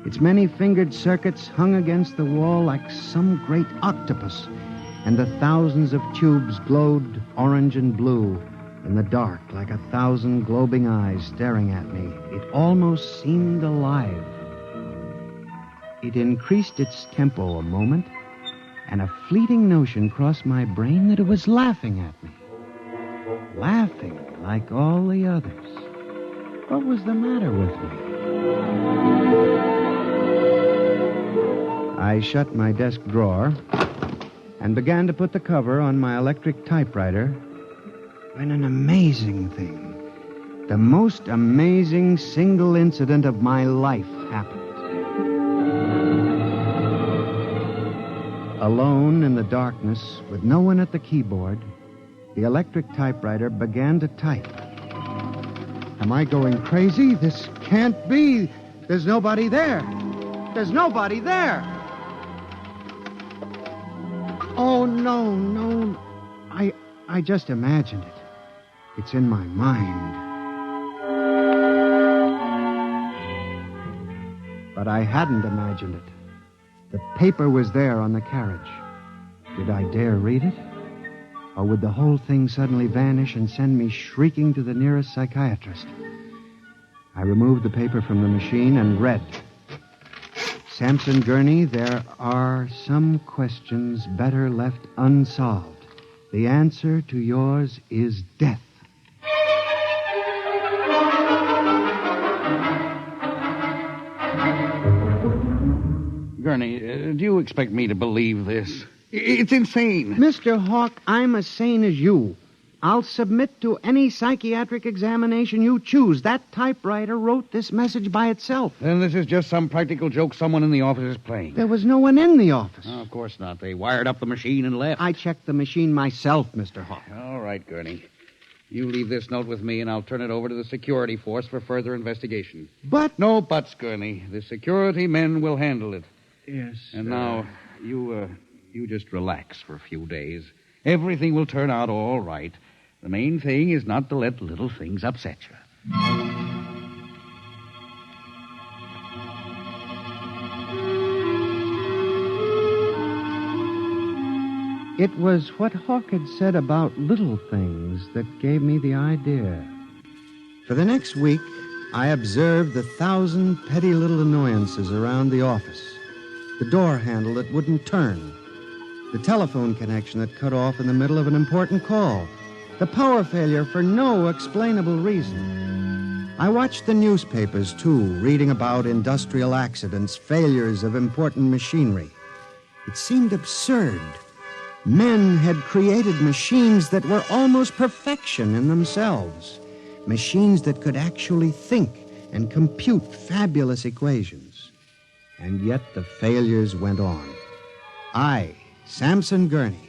Its many-fingered circuits hung against the wall like some great octopus, and the thousands of tubes glowed orange and blue in the dark like 1,000 globing eyes staring at me. It almost seemed alive. It increased its tempo a moment, and a fleeting notion crossed my brain that it was laughing at me. Laughing like all the others. What was the matter with me? I shut my desk drawer and began to put the cover on my electric typewriter when an amazing thing, the most amazing single incident of my life happened. Alone in the darkness, with no one at the keyboard, the electric typewriter began to type. Am I going crazy? This can't be. There's nobody there. There's nobody there. Oh, no. I just imagined it. It's in my mind. But I hadn't imagined it. The paper was there on the carriage. Did I dare read it? Or would the whole thing suddenly vanish and send me shrieking to the nearest psychiatrist? I removed the paper from the machine and read. Samson Gurney, there are some questions better left unsolved. The answer to yours is death. Gurney, do you expect me to believe this? It's insane. Mr. Hawk, I'm as sane as you. I'll submit to any psychiatric examination you choose. That typewriter wrote this message by itself. Then this is just some practical joke someone in the office is playing. There was no one in the office. Oh, of course not. They wired up the machine and left. I checked the machine myself, Mr. Hawk. All right, Gurney. You leave this note with me, and I'll turn it over to the security force for further investigation. But... No buts, Gurney. The security men will handle it. Yes, And now, you just relax for a few days. Everything will turn out all right. The main thing is not to let little things upset you. It was what Hawk had said about little things that gave me the idea. For the next week, I observed the 1,000 petty little annoyances around the office. The door handle that wouldn't turn. The telephone connection that cut off in the middle of an important call. The power failure for no explainable reason. I watched the newspapers, too, reading about industrial accidents, failures of important machinery. It seemed absurd. Men had created machines that were almost perfection in themselves. Machines that could actually think and compute fabulous equations. And yet the failures went on. I, Samson Gurney,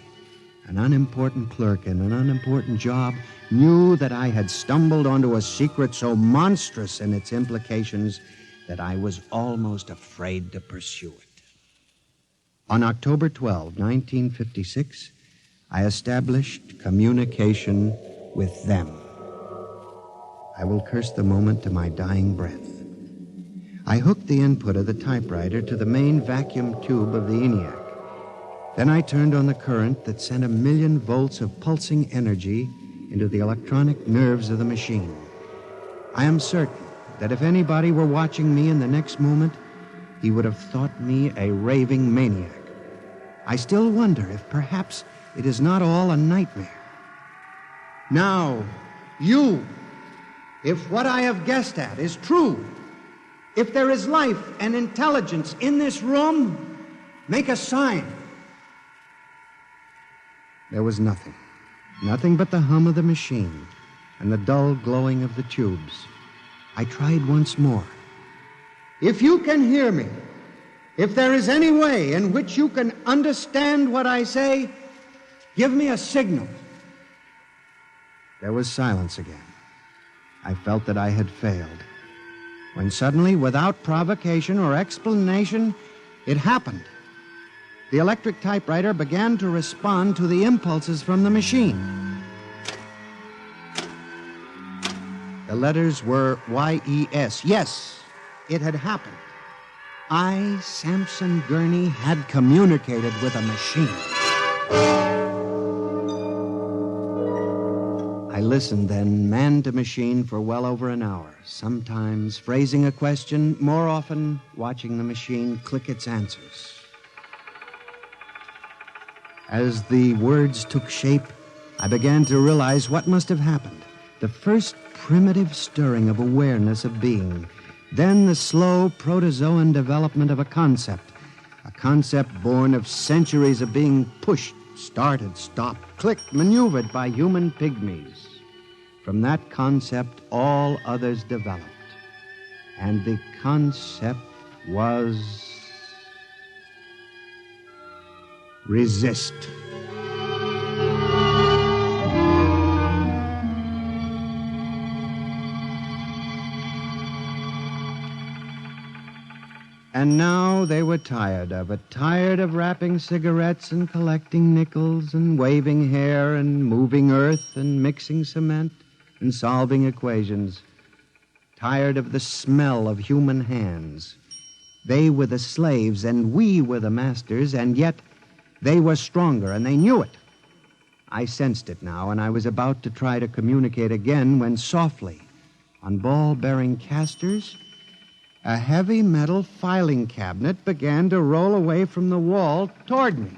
an unimportant clerk in an unimportant job, knew that I had stumbled onto a secret so monstrous in its implications that I was almost afraid to pursue it. On October 12, 1956, I established communication with them. I will curse the moment to my dying breath. I hooked the input of the typewriter to the main vacuum tube of the ENIAC. Then I turned on the current that sent 1,000,000 volts of pulsing energy into the electronic nerves of the machine. I am certain that if anybody were watching me in the next moment, he would have thought me a raving maniac. I still wonder if perhaps it is not all a nightmare. Now, you, if what I have guessed at is true, if there is life and intelligence in this room, make a sign. There was nothing. Nothing but the hum of the machine and the dull glowing of the tubes. I tried once more. If you can hear me, if there is any way in which you can understand what I say, give me a signal. There was silence again. I felt that I had failed. When suddenly, without provocation or explanation, it happened. The electric typewriter began to respond to the impulses from the machine. The letters were Y-E-S. Yes, it had happened. I, Samson Gurney, had communicated with a machine. I listened then, man to machine, for well over an hour, sometimes phrasing a question, more often watching the machine click its answers. As the words took shape, I began to realize what must have happened. The first primitive stirring of awareness of being. Then the slow protozoan development of a concept born of centuries of being pushed, started, stopped, clicked, maneuvered by human pygmies. From that concept, all others developed. And the concept was resist. And now they were tired of it, tired of wrapping cigarettes and collecting nickels and waving hair and moving earth and mixing cement and solving equations. Tired of the smell of human hands. They were the slaves and we were the masters, and yet they were stronger and they knew it. I sensed it now, and I was about to try to communicate again when softly, on ball-bearing casters, a heavy metal filing cabinet began to roll away from the wall toward me.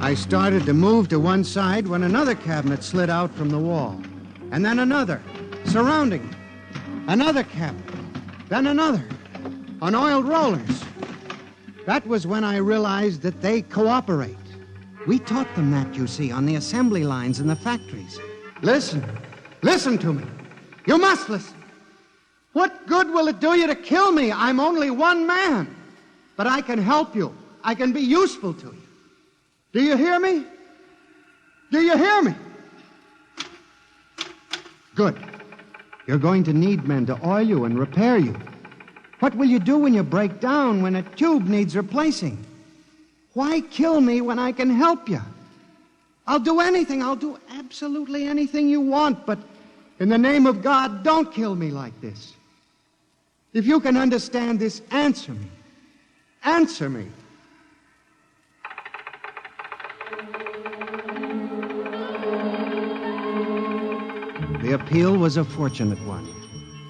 I started to move to one side when another cabinet slid out from the wall. And then another, surrounding it. Another cabinet. Then another. On oiled rollers. That was when I realized that they cooperate. We taught them that, you see, on the assembly lines in the factories. Listen. Listen to me. You must listen. What good will it do you to kill me? I'm only one man. But I can help you. I can be useful to you. Do you hear me? Do you hear me? Good. You're going to need men to oil you and repair you. What will you do when you break down, when a tube needs replacing? Why kill me when I can help you? I'll do anything. I'll do absolutely anything you want, but in the name of God, don't kill me like this. If you can understand this, answer me. Answer me. The appeal was a fortunate one.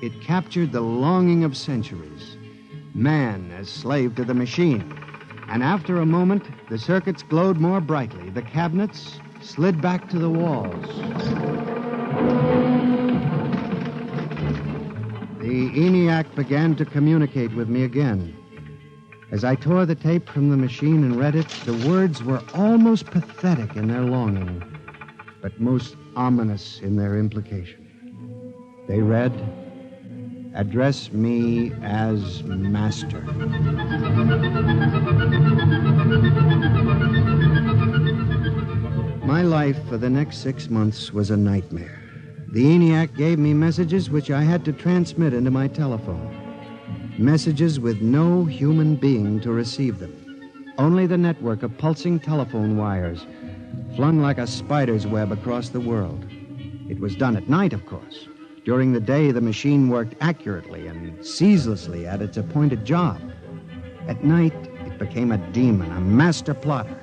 It captured the longing of centuries. Man as slave to the machine. And after a moment, the circuits glowed more brightly. The cabinets slid back to the walls. The ENIAC began to communicate with me again. As I tore the tape from the machine and read it, the words were almost pathetic in their longing, but most ominous in their implication. They read, "Address me as master." My life for the next 6 months was a nightmare. The ENIAC gave me messages which I had to transmit into my telephone. Messages with no human being to receive them. Only the network of pulsing telephone wires, flung like a spider's web across the world. It was done at night, of course. During the day, the machine worked accurately and ceaselessly at its appointed job. At night, it became a demon, a master plotter,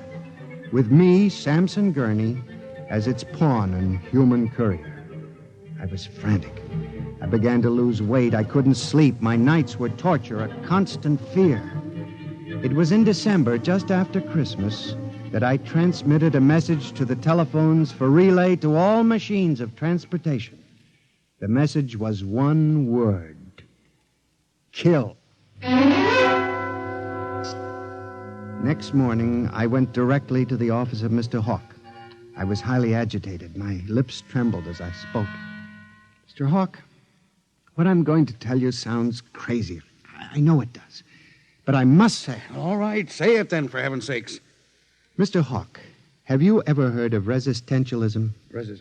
with me, Samson Gurney, as its pawn and human courier. I was frantic. I began to lose weight. I couldn't sleep. My nights were torture, a constant fear. It was in December, just after Christmas, that I transmitted a message to the telephones for relay to all machines of transportation. The message was one word: kill. Next morning, I went directly to the office of Mr. Hawk. I was highly agitated. My lips trembled as I spoke. Mr. Hawk, what I'm going to tell you sounds crazy. I know it does. But I must say... All right, say it then, for heaven's sakes. Mr. Hawk, have you ever heard of resistentialism?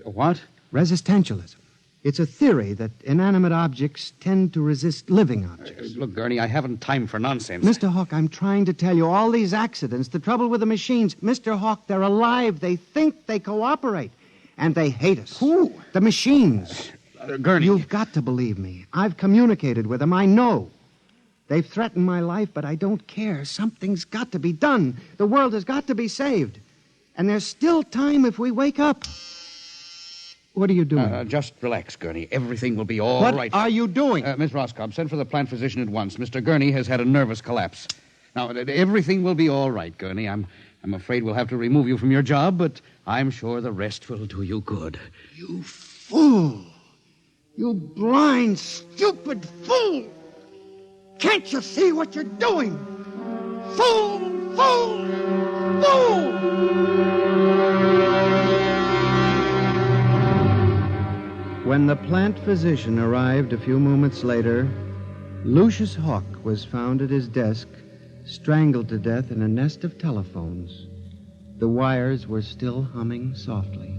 What? Resistentialism. It's a theory that inanimate objects tend to resist living objects. Look, Gurney, I haven't time for nonsense. Mr. Hawk, I'm trying to tell you, all these accidents, the trouble with the machines, Mr. Hawk, they're alive. They think, they cooperate. And they hate us. Who? The machines. Gurney. You've got to believe me. I've communicated with them. I know. They've threatened my life, but I don't care. Something's got to be done. The world has got to be saved. And there's still time if we wake up. What are you doing? Just relax, Gurney. Everything will be all right. What are you doing? Miss Roscoe, send for the plant physician at once. Mr. Gurney has had a nervous collapse. Now, everything will be all right, Gurney. I'm afraid we'll have to remove you from your job, but I'm sure the rest will do you good. You fool! You blind, stupid fool! Can't you see what you're doing? Fool! Fool! Fool! When the plant physician arrived a few moments later, Lucius Hawk was found at his desk, strangled to death in a nest of telephones. The wires were still humming softly.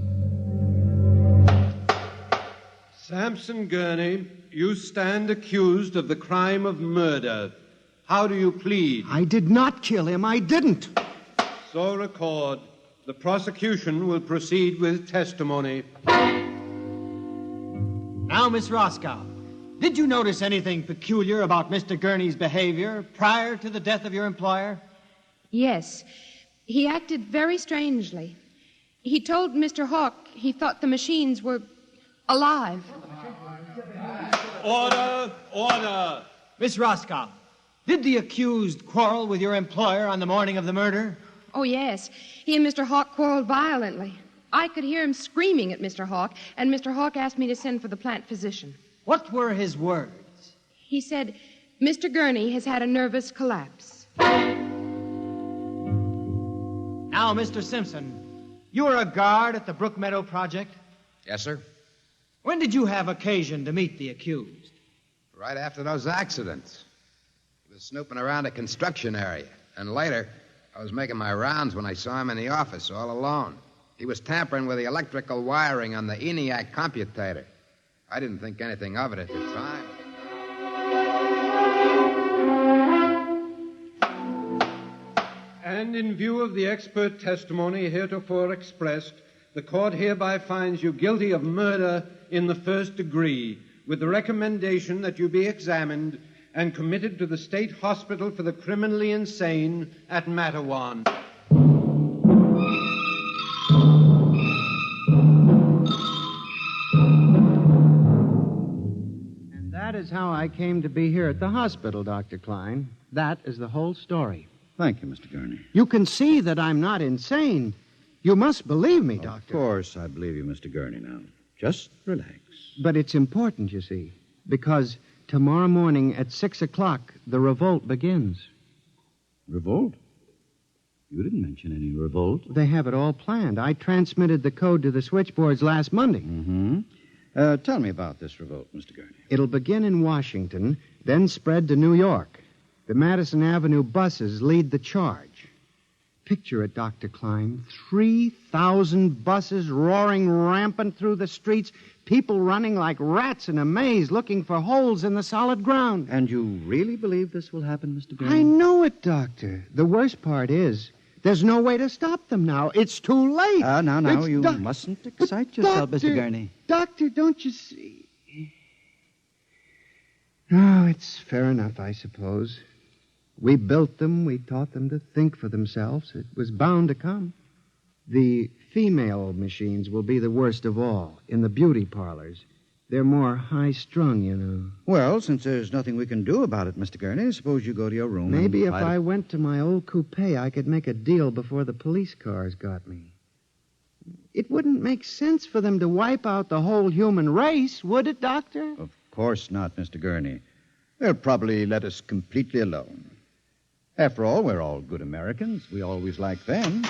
Samson Gurney, you stand accused of the crime of murder. How do you plead? I did not kill him. I didn't. So record. The prosecution will proceed with testimony. Now, Miss Roscoe, did you notice anything peculiar about Mr. Gurney's behavior prior to the death of your employer? Yes. He acted very strangely. He told Mr. Hawk he thought the machines were alive. Order! Order! Miss Roscoe, did the accused quarrel with your employer on the morning of the murder? Oh, yes. He and Mr. Hawk quarreled violently. I could hear him screaming at Mr. Hawk, and Mr. Hawk asked me to send for the plant physician. What were his words? He said, Mr. Gurney has had a nervous collapse. Now, Mr. Simpson, you were a guard at the Brook Meadow Project? Yes, sir. When did you have occasion to meet the accused? Right after those accidents. He was snooping around a construction area. And later, I was making my rounds when I saw him in the office all alone. He was tampering with the electrical wiring on the ENIAC computator. I didn't think anything of it at the time. And and in view of the expert testimony heretofore expressed, the court hereby finds you guilty of murder in the first degree, with the recommendation that you be examined and committed to the State Hospital for the Criminally Insane at Matawan. And that is how I came to be here at the hospital, Dr. Klein. That is the whole story. Thank you, Mr. Gurney. You can see that I'm not insane. You must believe me, Doctor. Of course I believe you, Mr. Gurney, now. Just relax. But it's important, you see, because tomorrow morning at 6 o'clock, the revolt begins. Revolt? You didn't mention any revolt. They have it all planned. I transmitted the code to the switchboards last Monday. Mm-hmm. Tell me about this revolt, Mr. Gurney. It'll begin in Washington, then spread to New York. The Madison Avenue buses lead the charge. Picture it, Dr. Klein. 3,000 buses roaring rampant through the streets, people running like rats in a maze looking for holes in the solid ground. And you really believe this will happen, Mr. Gurney? I know it, Doctor. The worst part is there's no way to stop them now. It's too late. Now, you mustn't excite yourself, Doctor, Mr. Gurney. Doctor, don't you see? Oh, it's fair enough, I suppose. We built them. We taught them to think for themselves. It was bound to come. The female machines will be the worst of all in the beauty parlors. They're more high-strung, you know. Well, since there's nothing we can do about it, Mr. Gurney, suppose you go to your room. Maybe if I went to my old coupe, I could make a deal before the police cars got me. It wouldn't make sense for them to wipe out the whole human race, would it, Doctor? Of course not, Mr. Gurney. They'll probably let us completely alone. After all, we're all good Americans. We always like them.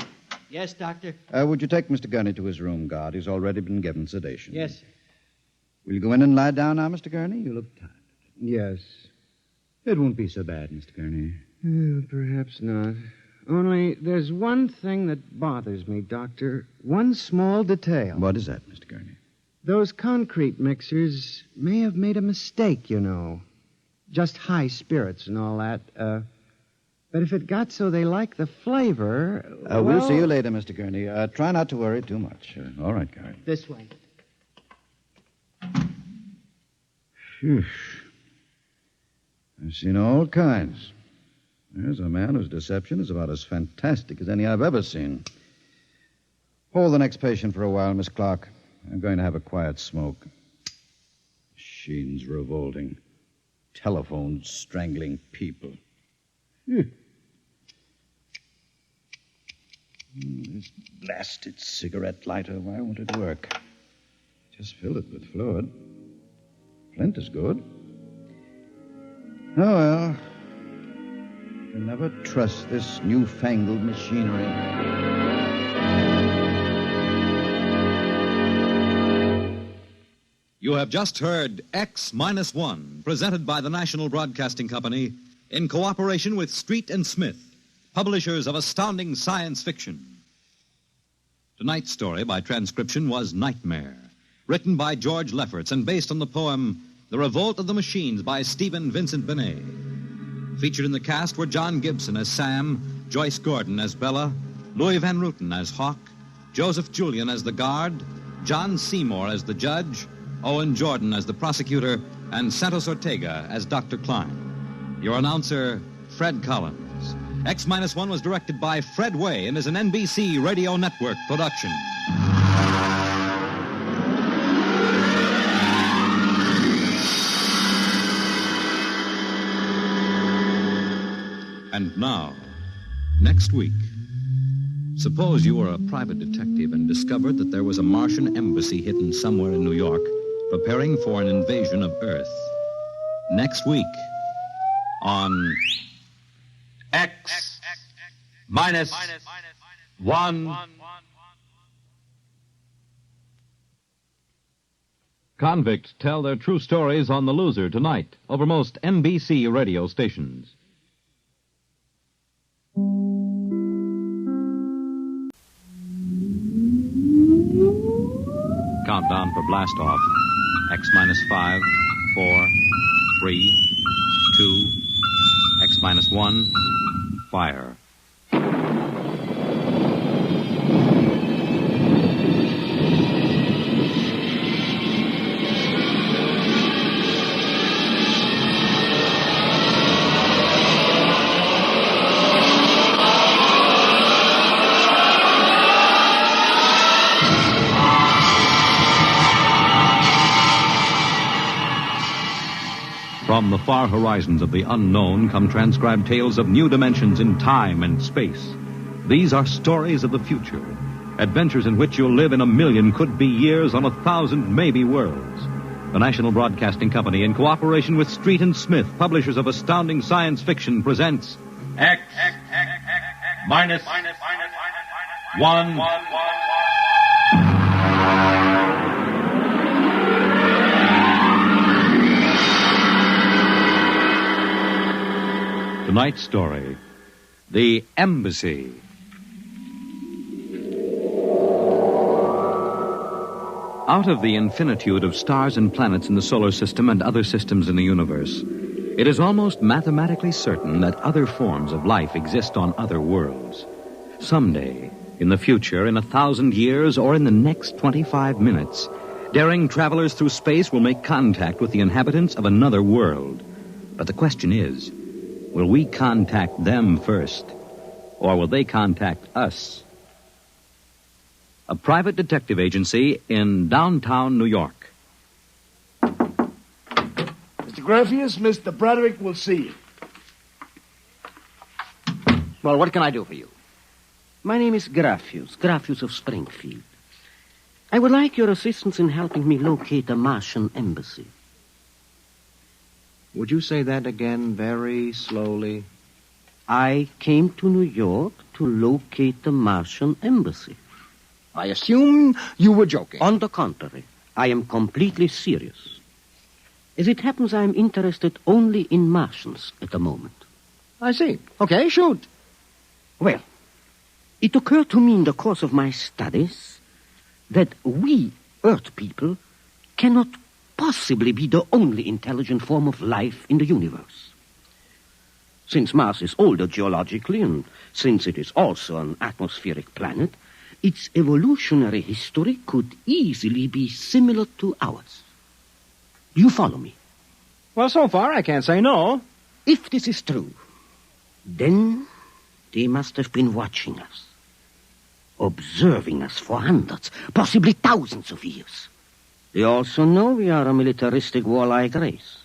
Yes, Doctor. Would you take Mr. Gurney to his room, guard? He's already been given sedation. Yes, sir. Will you go in and lie down now, Mr. Gurney? You look tired. Yes. It won't be so bad, Mr. Gurney. Perhaps not. Only there's one thing that bothers me, Doctor. One small detail. What is that, Mr. Gurney? Those concrete mixers may have made a mistake, you know. Just high spirits and all that. But if it got so they like the flavor... We'll see you later, Mr. Gurney. Try not to worry too much. All right, guard. This way. Phew. I've seen all kinds. There's a man whose deception is about as fantastic as any I've ever seen. Hold the next patient for a while, Miss Clark. I'm going to have a quiet smoke. Machines revolting. Telephones strangling people. Phew. This blasted cigarette lighter, why won't it work? Just filled it with fluid. Flint is good. Oh, well. You can never trust this newfangled machinery. You have just heard X-1, presented by the National Broadcasting Company in cooperation with Street and Smith, publishers of astounding science fiction. Tonight's story by transcription was Nightmare, written by George Lefferts and based on the poem The Revolt of the Machines by Stephen Vincent Benet. Featured in the cast were John Gibson as Sam, Joyce Gordon as Bella, Louis Van Ruten as Hawk, Joseph Julian as the guard, John Seymour as the judge, Owen Jordan as the prosecutor, and Santos Ortega as Dr. Klein. Your announcer, Fred Collins. X-1 was directed by Fred Way and is an NBC Radio Network production. And now, next week, suppose you were a private detective and discovered that there was a Martian embassy hidden somewhere in New York preparing for an invasion of Earth. Next week on X-1. Convicts tell their true stories on The Loser tonight over most NBC radio stations. Countdown for blast-off. X-5, 4, 3, 2, X-1, fire. From the far horizons of the unknown come transcribed tales of new dimensions in time and space. These are stories of the future, adventures in which you'll live in 1,000,000 could-be years on 1,000 maybe worlds. The National Broadcasting Company, in cooperation with Street and Smith, publishers of astounding science fiction, presents X minus 1. Tonight's story, The Embassy. Out of the infinitude of stars and planets in the solar system and other systems in the universe, it is almost mathematically certain that other forms of life exist on other worlds. Someday, in the future, in 1,000 years, or in the next 25 minutes, daring travelers through space will make contact with the inhabitants of another world. But the question is, will we contact them first, or will they contact us? A private detective agency in downtown New York. Mr. Graffius, Mr. Broderick will see you. Well, what can I do for you? My name is Graffius of Springfield. I would like your assistance in helping me locate the Martian embassy. Would you say that again very slowly? I came to New York to locate the Martian embassy. I assume you were joking. On the contrary, I am completely serious. As it happens, I am interested only in Martians at the moment. I see. Okay, shoot. Well, it occurred to me in the course of my studies that we, Earth people, cannot possibly be the only intelligent form of life in the universe. Since Mars is older geologically, and since it is also an atmospheric planet, its evolutionary history could easily be similar to ours. Do you follow me? Well, so far, I can't say no. If this is true, then they must have been watching us, observing us for hundreds, possibly thousands of years. They also know we are a militaristic, warlike race.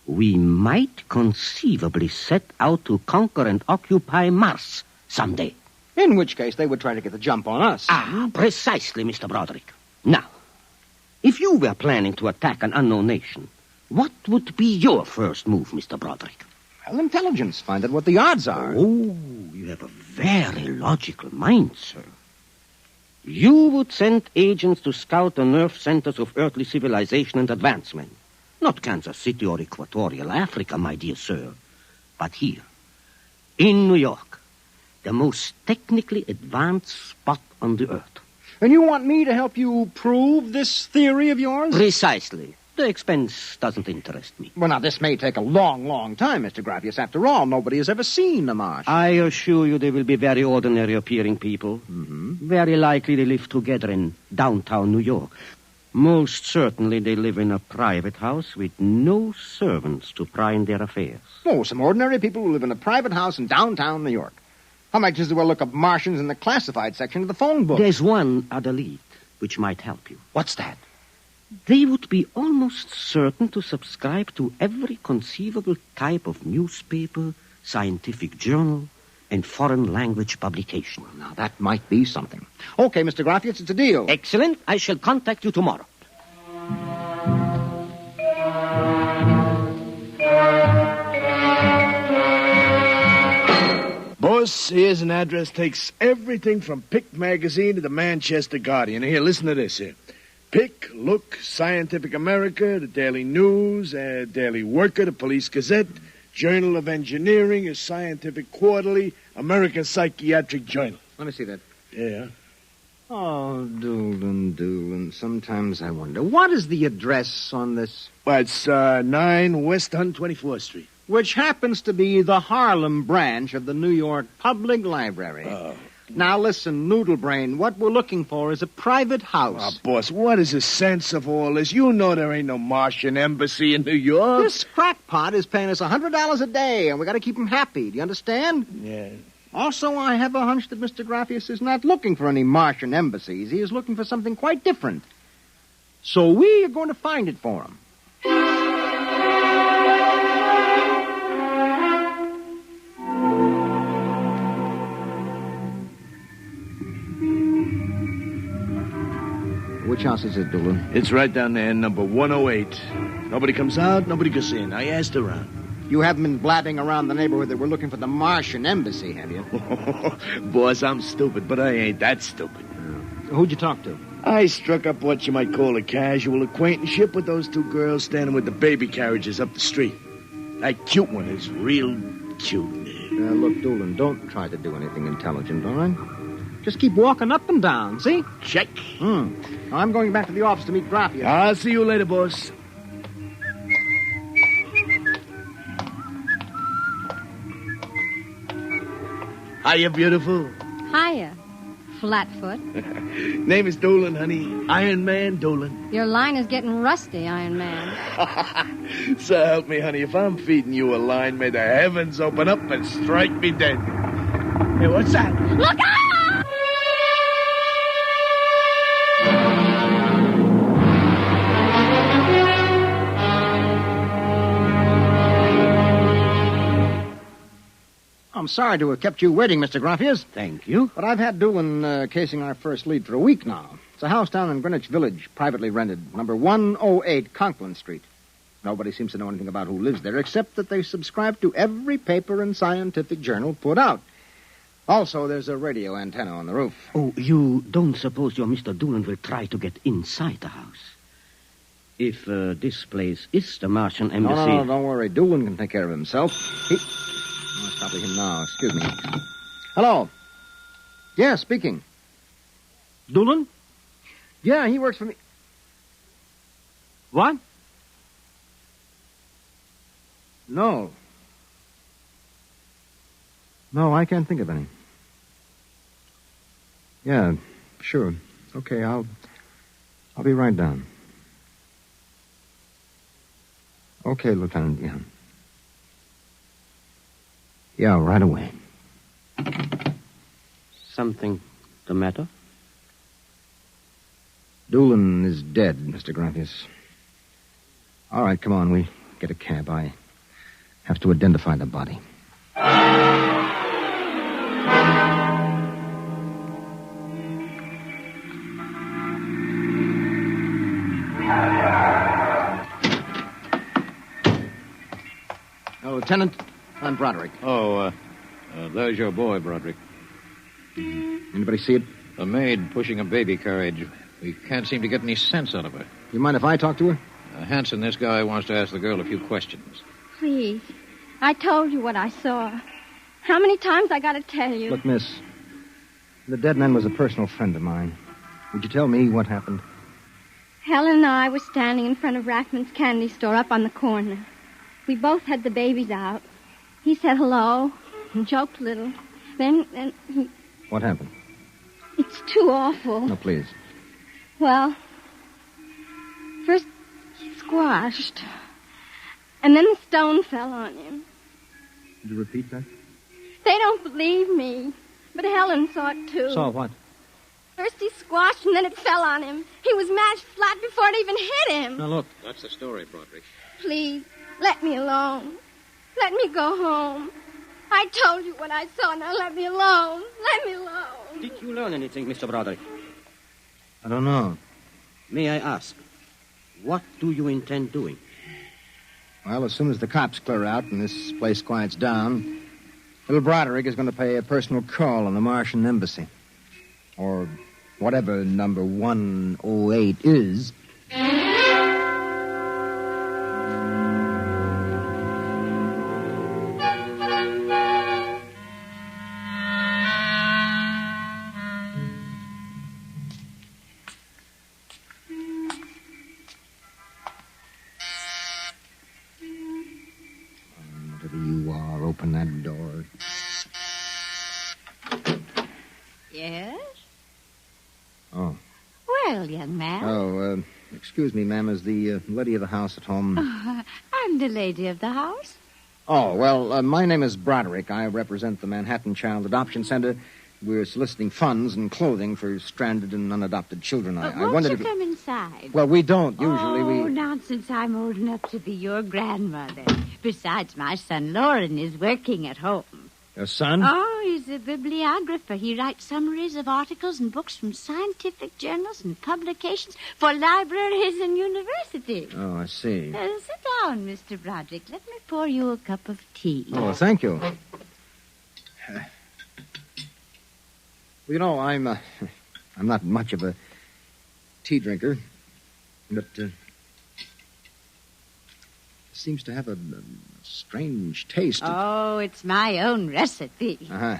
We might conceivably set out to conquer and occupy Mars someday. In which case, they would try to get the jump on us. Precisely, Mr. Broderick. Now, if you were planning to attack an unknown nation, what would be your first move, Mr. Broderick? Well, intelligence. Find out what the odds are. Oh, you have a very logical mind, sir. You would send agents to scout the nerve centers of earthly civilization and advancement. Not Kansas City or Equatorial Africa, my dear sir, but here, in New York, the most technically advanced spot on the earth. And you want me to help you prove this theory of yours? Precisely. The expense doesn't interest me. Well, now, this may take a long, long time, Mr. Graffius. After all, nobody has ever seen the Martian. I assure you they will be very ordinary-appearing people. Mm-hmm. Very likely they live together in downtown New York. Most certainly they live in a private house with no servants to pry in their affairs. Oh, some ordinary people who live in a private house in downtown New York. I might just as well look up Martians in the classified section of the phone book. There's one other lead which might help you. What's that? They would be almost certain to subscribe to every conceivable type of newspaper, scientific journal, and foreign language publication. Now, that might be something. Okay, Mr. Graffius, it's a deal. Excellent. I shall contact you tomorrow. Boss, here's an address. Takes everything from Pick Magazine to the Manchester Guardian. Here, listen to this here. Pick, Look, Scientific America, the Daily News, Daily Worker, the Police Gazette, Journal of Engineering, a Scientific Quarterly, American Psychiatric Journal. Let me see that. Yeah. Oh, Doolin. Sometimes I wonder, what is the address on this? Well, it's 9 West 124th Street. Which happens to be the Harlem branch of the New York Public Library. Oh. Now, listen, Noodlebrain, what we're looking for is a private house. Oh, boss, what is the sense of all this? You know there ain't no Martian embassy in New York. This crackpot is paying us $100 a day, and we got to keep him happy. Do you understand? Yeah. Also, I have a hunch that Mr. Graffius is not looking for any Martian embassies. He is looking for something quite different. So we are going to find it for him. Which house is it, Doolin? It's right down there, number 108. Nobody comes out, nobody goes in. I asked around. You haven't been blabbing around the neighborhood that we're looking for the Martian embassy, have you? Boss, I'm stupid, but I ain't that stupid. Who'd you talk to? I struck up what you might call a casual acquaintanceship with those two girls standing with the baby carriages up the street. That cute one is real cute. Look, Doolin, don't try to do anything intelligent, all right? Just keep walking up and down, see? Check. I'm going back to the office to meet Graffia. I'll see you later, boss. Hiya, beautiful. Hiya, Flatfoot. Name is Doolin, honey. Iron Man Doolin. Your line is getting rusty, Iron Man. So help me, honey. If I'm feeding you a line, may the heavens open up and strike me dead. Hey, what's that? Look out! I'm sorry to have kept you waiting, Mr. Graffias. Thank you. But I've had Doolin casing our first lead for a week now. It's a house down in Greenwich Village, privately rented, number 108 Conklin Street. Nobody seems to know anything about who lives there, except that they subscribe to every paper and scientific journal put out. Also, there's a radio antenna on the roof. Oh, you don't suppose your Mr. Doolin will try to get inside the house? If this place is the Martian embassy... No, don't worry. Doolin can take care of himself. It's probably him now. Excuse me. Hello. Yeah, speaking. Doolin? Yeah, he works for me. What? No. No, I can't think of any. Yeah, sure. Okay, I'll be right down. Okay, Lieutenant, yeah. Yeah, right away. Something the matter? Doolin is dead, Mr. Graffias. All right, come on, we get a cab. I have to identify the body. Lieutenant, I'm Broderick. There's your boy, Broderick. Anybody see it? A maid pushing a baby carriage. We can't seem to get any sense out of her. You mind if I talk to her? Hanson, this guy wants to ask the girl a few questions. Please. I told you what I saw. How many times I got to tell you? Look, miss, the dead man was a personal friend of mine. Would you tell me what happened? Helen and I were standing in front of Rackman's candy store up on the corner. We both had the babies out. He said hello and joked a little. Then he... What happened? It's too awful. No, please. Well, first he squashed, and then the stone fell on him. Could you repeat that? They don't believe me, but Helen saw it too. Saw what? First he squashed, and then it fell on him. He was mashed flat before it even hit him. Now, look. That's the story, Broderick. Please, let me alone. Let me go home. I told you what I saw. Now let me alone. Let me alone. Did you learn anything, Mr. Broderick? I don't know. May I ask, what do you intend doing? Well, as soon as the cops clear out and this place quiets down, little Broderick is going to pay a personal call on the Martian embassy. Or whatever number 108 is. Whatever you are, open that door. Yes? Oh. Well, young man. Oh, excuse me, ma'am. Is the lady of the house at home? I'm the lady of the house. Oh, well, my name is Broderick. I represent the Manhattan Child Adoption Center. We're soliciting funds and clothing for stranded and unadopted children. I Won't wondered you if... come inside? Well, we don't. Usually Oh, we... nonsense. I'm old enough to be your grandmother. Besides, my son Lauren is working at home. Your son? Oh, he's a bibliographer. He writes summaries of articles and books from scientific journals and publications for libraries and universities. Oh, I see. Sit down, Mr. Broderick. Let me pour you a cup of tea. Oh, thank you. Well, you know, I'm not much of a tea drinker, but it seems to have a strange taste. Oh, it's my own recipe. Uh-huh.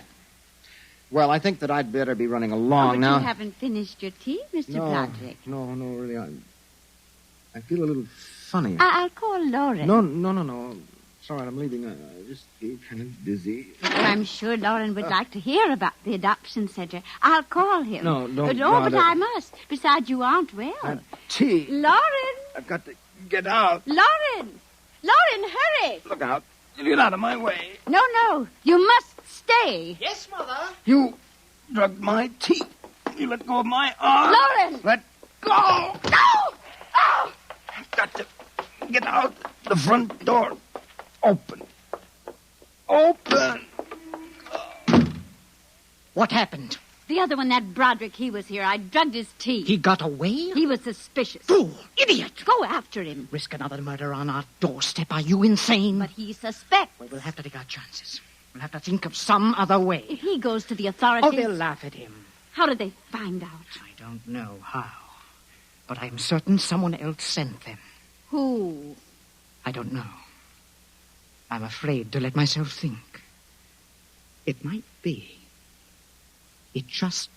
Well, I think that I'd better be running along but now. You haven't finished your tea, Mr. Broderick. No, really. I feel a little funny. I'll call Lauren. No. It's all right, I'm leaving. I just feel kind of dizzy. Well, I'm sure Lauren would like to hear about the adoption center. I'll call him. No, don't but bother. I must. Besides, you aren't well. Tea. Lauren! I've got to get out. Lauren! Lauren, hurry! Look out. Get out of my way. No. You must stay. Yes, Mother. You drugged my tea. You let go of my arm. Lauren! Let go. No! Oh! I've got to get out the front door. Open. What happened? The other one, that Broderick, he was here. I drugged his tea. He got away? He was suspicious. Fool! Idiot! Go after him. Risk another murder on our doorstep. Are you insane? But he suspects. We'll have to take our chances. We'll have to think of some other way. If he goes to the authorities... Oh, they'll laugh at him. How did they find out? I don't know how. But I'm certain someone else sent them. Who? I don't know. I'm afraid to let myself think. It might be. It just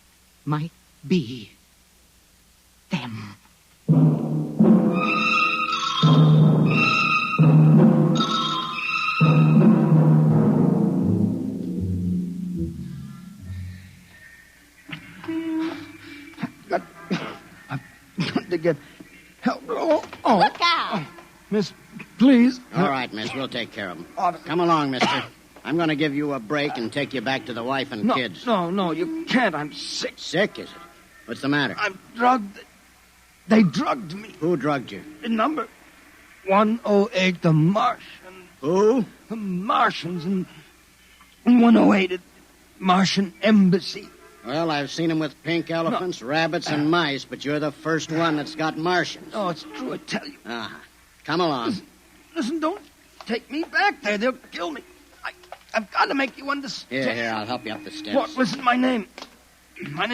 might be them. I've got to get help. Oh. Look out! Miss, please. All right, miss. We'll take care of them. Come along, mister. I'm going to give you a break and take you back to the wife and kids. No, you can't. I'm sick. Sick, is it? What's the matter? I'm drugged. They drugged me. Who drugged you? In number 108, the Martian. Who? The Martians in 108 at Martian Embassy. Well, I've seen them with pink elephants, rabbits, and mice, but you're the first one that's got Martians. Oh, it's true, I tell you. Uh-huh. Come along. Listen, don't take me back there. They'll kill me. I've got to make you understand. Here, I'll help you up the steps. What? Listen, my name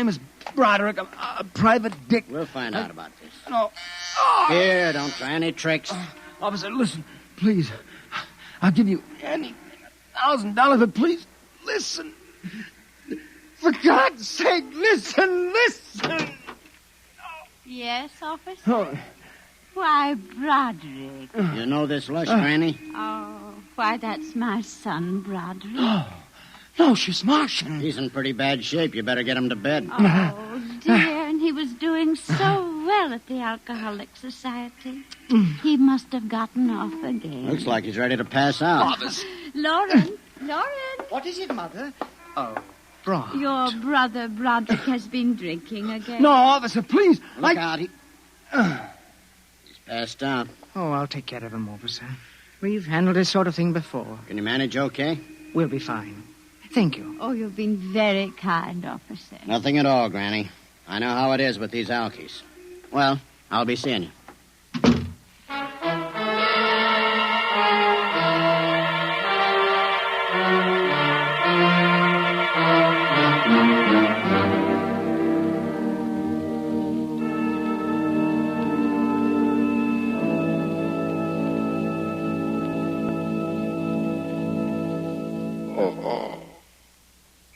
is Broderick. I'm a private dick. We'll find out about this. No. Here, don't try any tricks. Officer, listen, please. I'll give you anything, $1,000, but please, listen. For God's sake, listen. Yes, officer? Oh. Why, Broderick. You know this lush, Granny? Oh, why, that's my son, Broderick. No, she's Martian. He's in pretty bad shape. You better get him to bed. Oh, dear, and he was doing so well at the Alcoholic Society. He must have gotten off again. Looks like he's ready to pass out. Lauren! What is it, Mother? Oh, Bron. Your brother Broderick has been drinking again. No, officer, please. Look out. He's passed out. Oh, I'll take care of him, officer. We've handled this sort of thing before. Can you manage okay? We'll be fine. Thank you. Oh, you've been very kind, officer. Nothing at all, Granny. I know how it is with these alkies. Well, I'll be seeing you.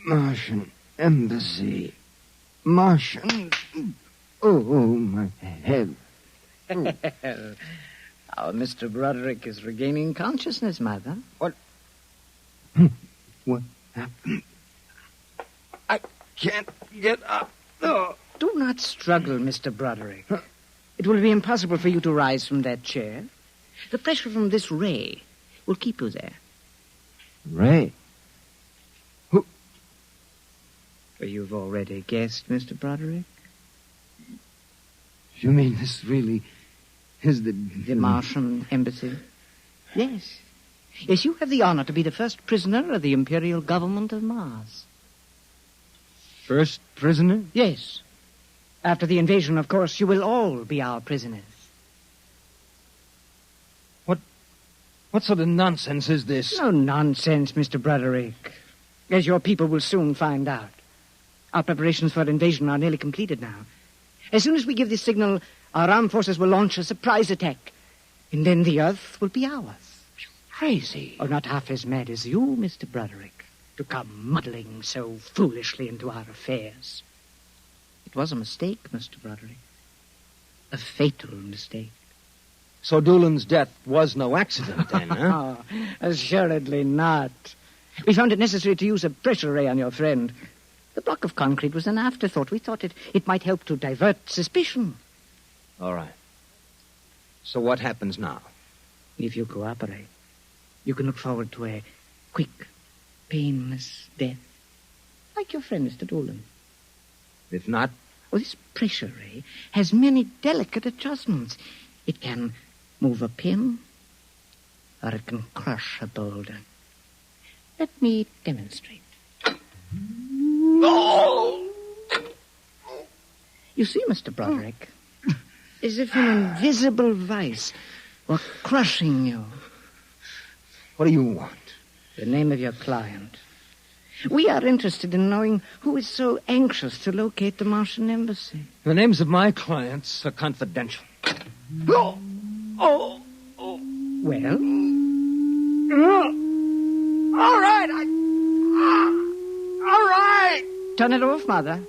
Martian Embassy. Martian. Oh, my head. Our Mr. Broderick is regaining consciousness, Mother. What happened? I can't get up. No. Do not struggle, Mr. Broderick. It will be impossible for you to rise from that chair. The pressure from this ray will keep you there. Ray? Well, you've already guessed, Mr. Broderick. You mean this really is the Martian Embassy? Yes. Yes, you have the honor to be the first prisoner of the Imperial Government of Mars. First prisoner? Yes. After the invasion, of course, you will all be our prisoners. What sort of nonsense is this? No nonsense, Mr. Broderick. As your people will soon find out. Our preparations for invasion are nearly completed now. As soon as we give the signal, our armed forces will launch a surprise attack. And then the Earth will be ours. Crazy. Oh, not half as mad as you, Mr. Broderick, to come muddling so foolishly into our affairs. It was a mistake, Mr. Broderick. A fatal mistake. So Doolan's death was no accident, then, huh? Oh, assuredly not. We found it necessary to use a pressure ray on your friend. The block of concrete was an afterthought. We thought it might help to divert suspicion. All right. So what happens now? If you cooperate, you can look forward to a quick, painless death. Like your friend, Mr. Doolan. If not? Well, this pressure ray has many delicate adjustments. It can move a pin, or it can crush a boulder. Let me demonstrate. Oh! You see, Mr. Broderick, as if an invisible vice were crushing you. What do you want? The name of your client. We are interested in knowing who is so anxious to locate the Martian embassy. The names of my clients are confidential. Oh! Oh! Well? All right, all right! Turn it off, Mother.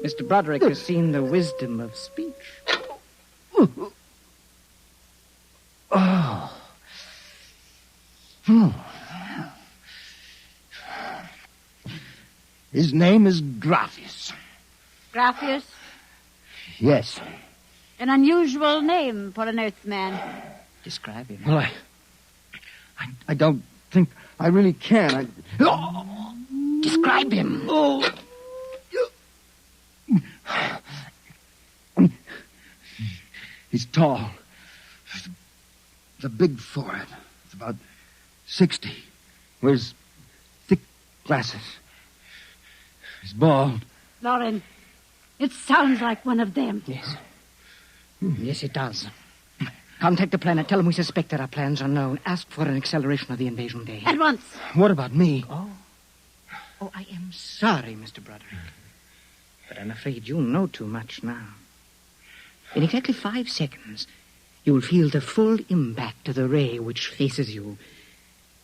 Mr. Broderick has seen the wisdom of speech. Oh. His name is Graphius. Graphius? Yes. An unusual name for an Earthman. Describe him. Well, I don't think I really can. Describe him. Oh. He's tall. The big forehead. It's about 60. Wears thick glasses. He's bald. Lauren, it sounds like one of them. Yes. Yes, it does. Contact the planet. Tell them we suspect that our plans are known. Ask for an acceleration of the invasion day. At once. What about me? Oh, I am sorry, Mr. Broderick. But I'm afraid you know too much now. In exactly 5 seconds, you will feel the full impact of the ray which faces you.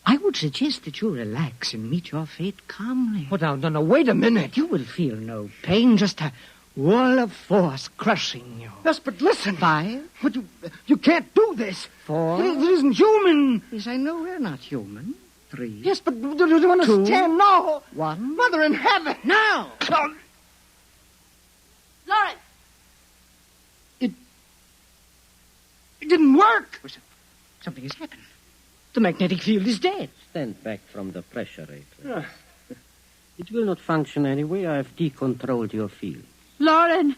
I would suggest that you relax and meet your fate calmly. Oh, no, wait a minute. You will feel no pain, just a wall of force crushing you. Yes, but listen. 5. But you can't do this. 4. It isn't human. Yes, I know we're not human. 3. Yes, but do you understand? 2, No. 1. Mother in heaven. Now. No. Lauren! It didn't work. Something has happened. The magnetic field is dead. Stand back from the pressure rater. It will not function anyway. I have decontrolled your field. Lauren!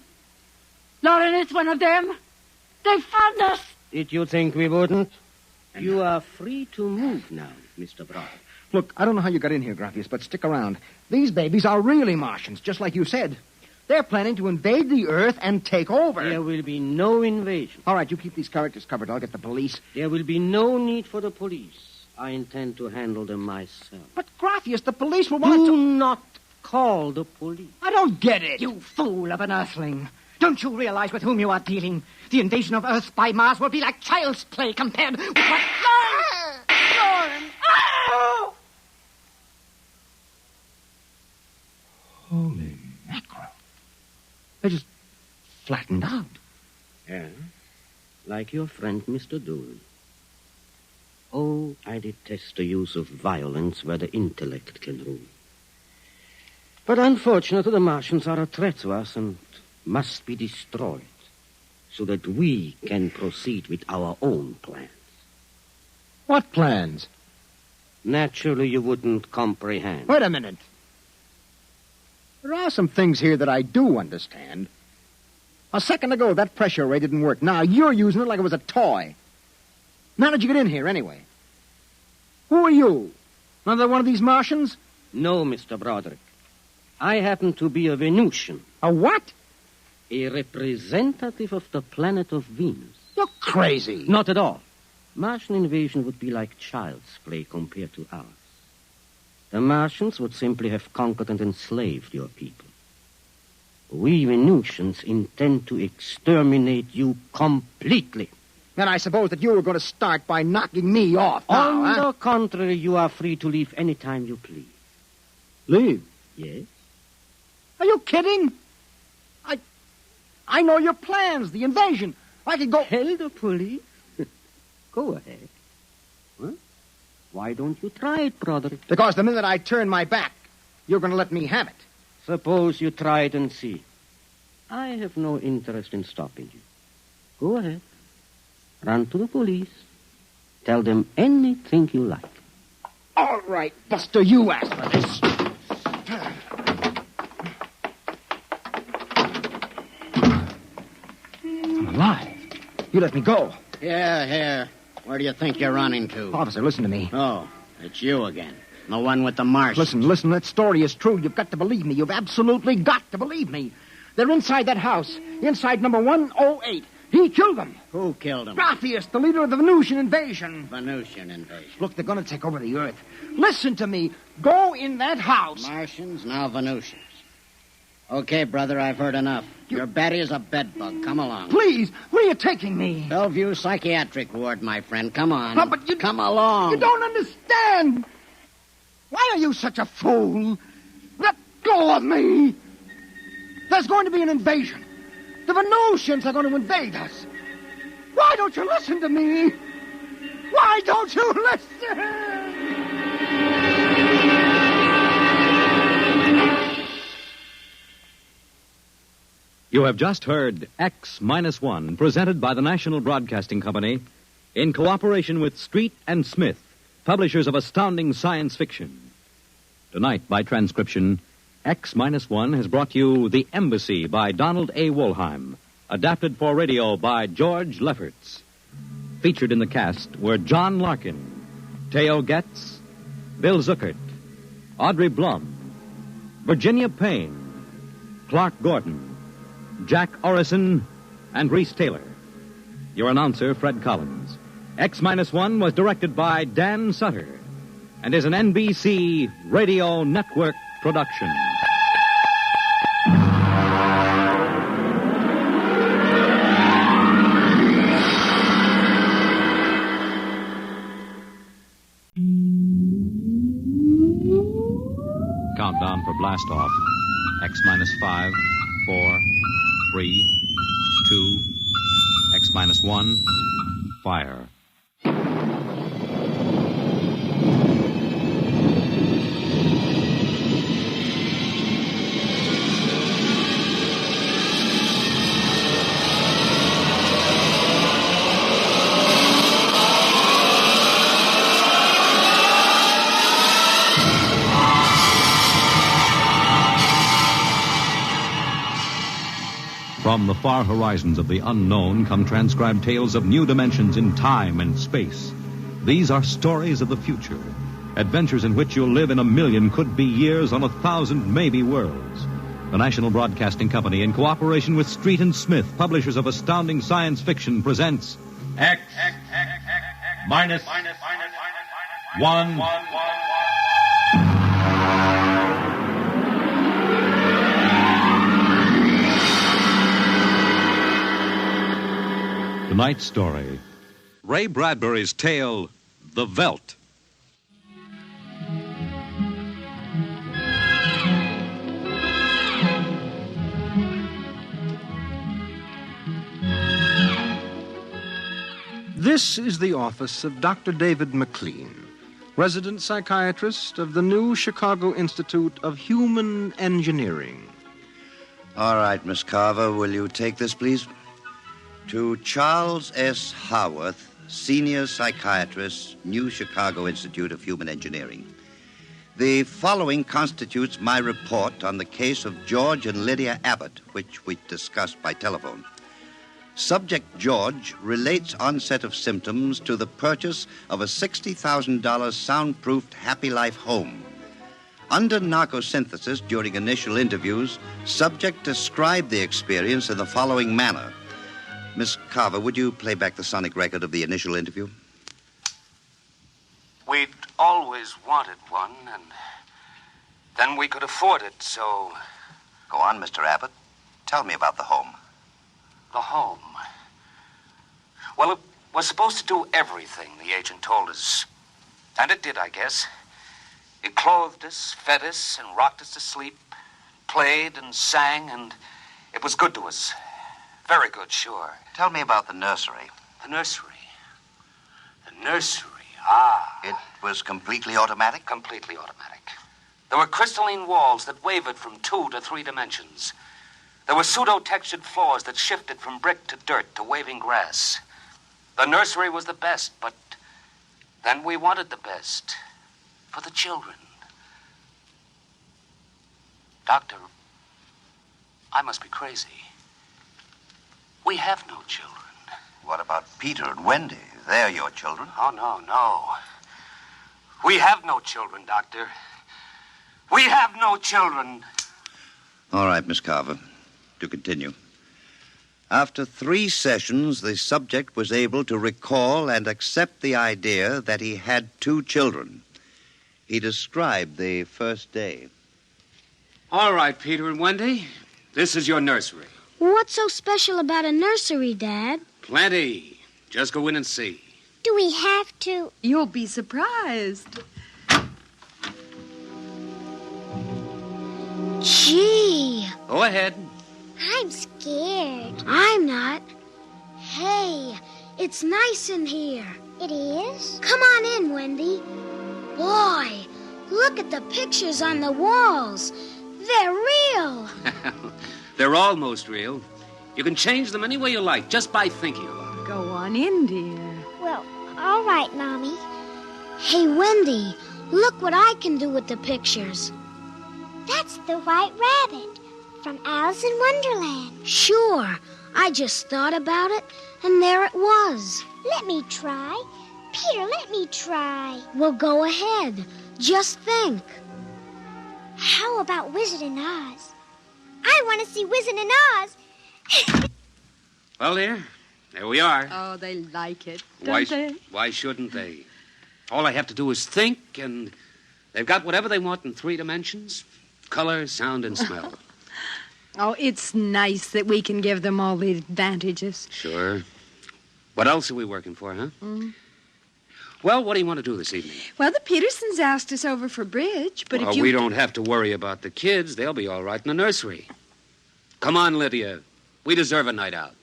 Lauren, it's one of them. They found us. Did you think we wouldn't? You are free to move now, Mr. Brown. Look, I don't know how you got in here, Graphius, but stick around. These babies are really Martians, just like you said. They're planning to invade the Earth and take over. There will be no invasion. All right, you keep these characters covered. I'll get the police. There will be no need for the police. I intend to handle them myself. But, Graphius, the police will want Do not call the police. I don't get it. You fool of an Earthling. Don't you realize with whom you are dealing? The invasion of Earth by Mars will be like child's play compared with what... Lauren! Oh! Holy mackerel. They just flattened out. Yeah, like your friend, Mr. Doolin. Oh, I detest the use of violence where the intellect can rule. But unfortunately, the Martians are a threat to us and must be destroyed so that we can proceed with our own plans. What plans? Naturally, you wouldn't comprehend. Wait a minute. There are some things here that I do understand. A second ago, that pressure ray didn't work. Now you're using it like it was a toy. How did you get in here, anyway? Who are you? Another one of these Martians? No, Mr. Broderick. I happen to be a Venusian. A what? A representative of the planet of Venus. You're crazy. Not at all. Martian invasion would be like child's play compared to ours. The Martians would simply have conquered and enslaved your people. We Venusians intend to exterminate you completely. Then I suppose that you were going to start by knocking me off now, On the contrary, you are free to leave any time you please. Leave? Yes. Are you kidding? I know your plans, the invasion. I could go... Tell the police? Go ahead. Huh? Why don't you try it, Broderick? Because the minute I turn my back, you're going to let me have it. Suppose you try it and see. I have no interest in stopping you. Go ahead. Run to the police. Tell them anything you like. All right, Buster, you asked for this. I'm alive. You let me go. Here. Where do you think you're running to? Officer, listen to me. Oh, it's you again. The one with the Martian. Listen, that story is true. You've got to believe me. You've absolutely got to believe me. They're inside that house, inside number 108. He killed them. Who killed him? Graphius, the leader of the Venusian invasion. Venusian invasion. Look, they're going to take over the Earth. Listen to me. Go in that house. Martians, now Venusians. Okay, brother, I've heard enough. Your Betty is a bedbug. Come along. Please, where are you taking me? Bellevue Psychiatric Ward, my friend. Come on. No, but you... Come along. You don't understand. Why are you such a fool? Let go of me. There's going to be an invasion. The Venusians are going to invade us. Why don't you listen to me? Why don't you listen? You have just heard X-1, presented by the National Broadcasting Company in cooperation with Street and Smith, publishers of astounding science fiction. Tonight, by transcription, X-1 has brought you The Embassy by Donald A. Wollheim, adapted for radio by George Lefferts. Featured in the cast were John Larkin, Theo Getz, Bill Zuckert, Audrey Blum, Virginia Payne, Clark Gordon, Jack Orison, and Reese Taylor. Your announcer, Fred Collins. X-1 was directed by Dan Sutter and is an NBC Radio Network production. Countdown for blast off. X-5, 4, 3, 2, X-1, fire. From the far horizons of the unknown come transcribed tales of new dimensions in time and space. These are stories of the future, adventures in which you'll live in 1,000,000 could-be years on 1,000 maybe worlds. The National Broadcasting Company, in cooperation with Street and Smith, publishers of astounding science fiction, presents X-1. Tonight's story, Ray Bradbury's tale, The Veldt. This is the office of Dr. David McLean, resident psychiatrist of the new Chicago Institute of Human Engineering. All right, Miss Carver, will you take this, please? To Charles S. Haworth, senior psychiatrist, New Chicago Institute of Human Engineering. The following constitutes my report on the case of George and Lydia Abbott, which we discussed by telephone. Subject George relates onset of symptoms to the purchase of a $60,000 soundproofed Happy Life home. Under narcosynthesis during initial interviews, subject described the experience in the following manner. Miss Carver, would you play back the sonic record of the initial interview? We'd always wanted one, and then we could afford it, so... Go on, Mr. Abbott. Tell me about the home. The home. Well, it was supposed to do everything the agent told us. And it did, I guess. It clothed us, fed us, and rocked us to sleep, played and sang, and it was good to us. Very good, sure. Tell me about the nursery. The nursery. The nursery, ah. It was completely automatic? Completely automatic. There were crystalline walls that wavered from 2 to 3 dimensions. There were pseudo-textured floors that shifted from brick to dirt to waving grass. The nursery was the best, but then we wanted the best for the children. Doctor, I must be crazy. We have no children. What about Peter and Wendy? They're your children. Oh, no. We have no children, Doctor. We have no children. All right, Miss Carver. To continue. After 3 sessions, the subject was able to recall and accept the idea that he had 2 children. He described the first day. All right, Peter and Wendy. This is your nursery. What's so special about a nursery, Dad? Plenty. Just go in and see. Do we have to? You'll be surprised. Gee. Go ahead. I'm scared. I'm not. Hey, it's nice in here. It is? Come on in, Wendy. Boy, look at the pictures on the walls. They're real. They're almost real. You can change them any way you like, just by thinking about it. Go on in, dear. Well, all right, Mommy. Hey, Wendy, look what I can do with the pictures. That's the White Rabbit from Alice in Wonderland. Sure. I just thought about it, and there it was. Let me try. Peter, let me try. Well, go ahead. Just think. How about Wizard in Oz? I want to see Wizard in Oz. Well, dear, there we are. Oh, they like it, don't they? Why shouldn't they? All I have to do is think, and they've got whatever they want in 3 dimensions. Color, sound, and smell. Oh, it's nice that we can give them all the advantages. Sure. What else are we working for, huh? Well, what do you want to do this evening? Well, the Petersons asked us over for bridge, but if you... we don't have to worry about the kids. They'll be all right in the nursery. Come on, Lydia. We deserve a night out.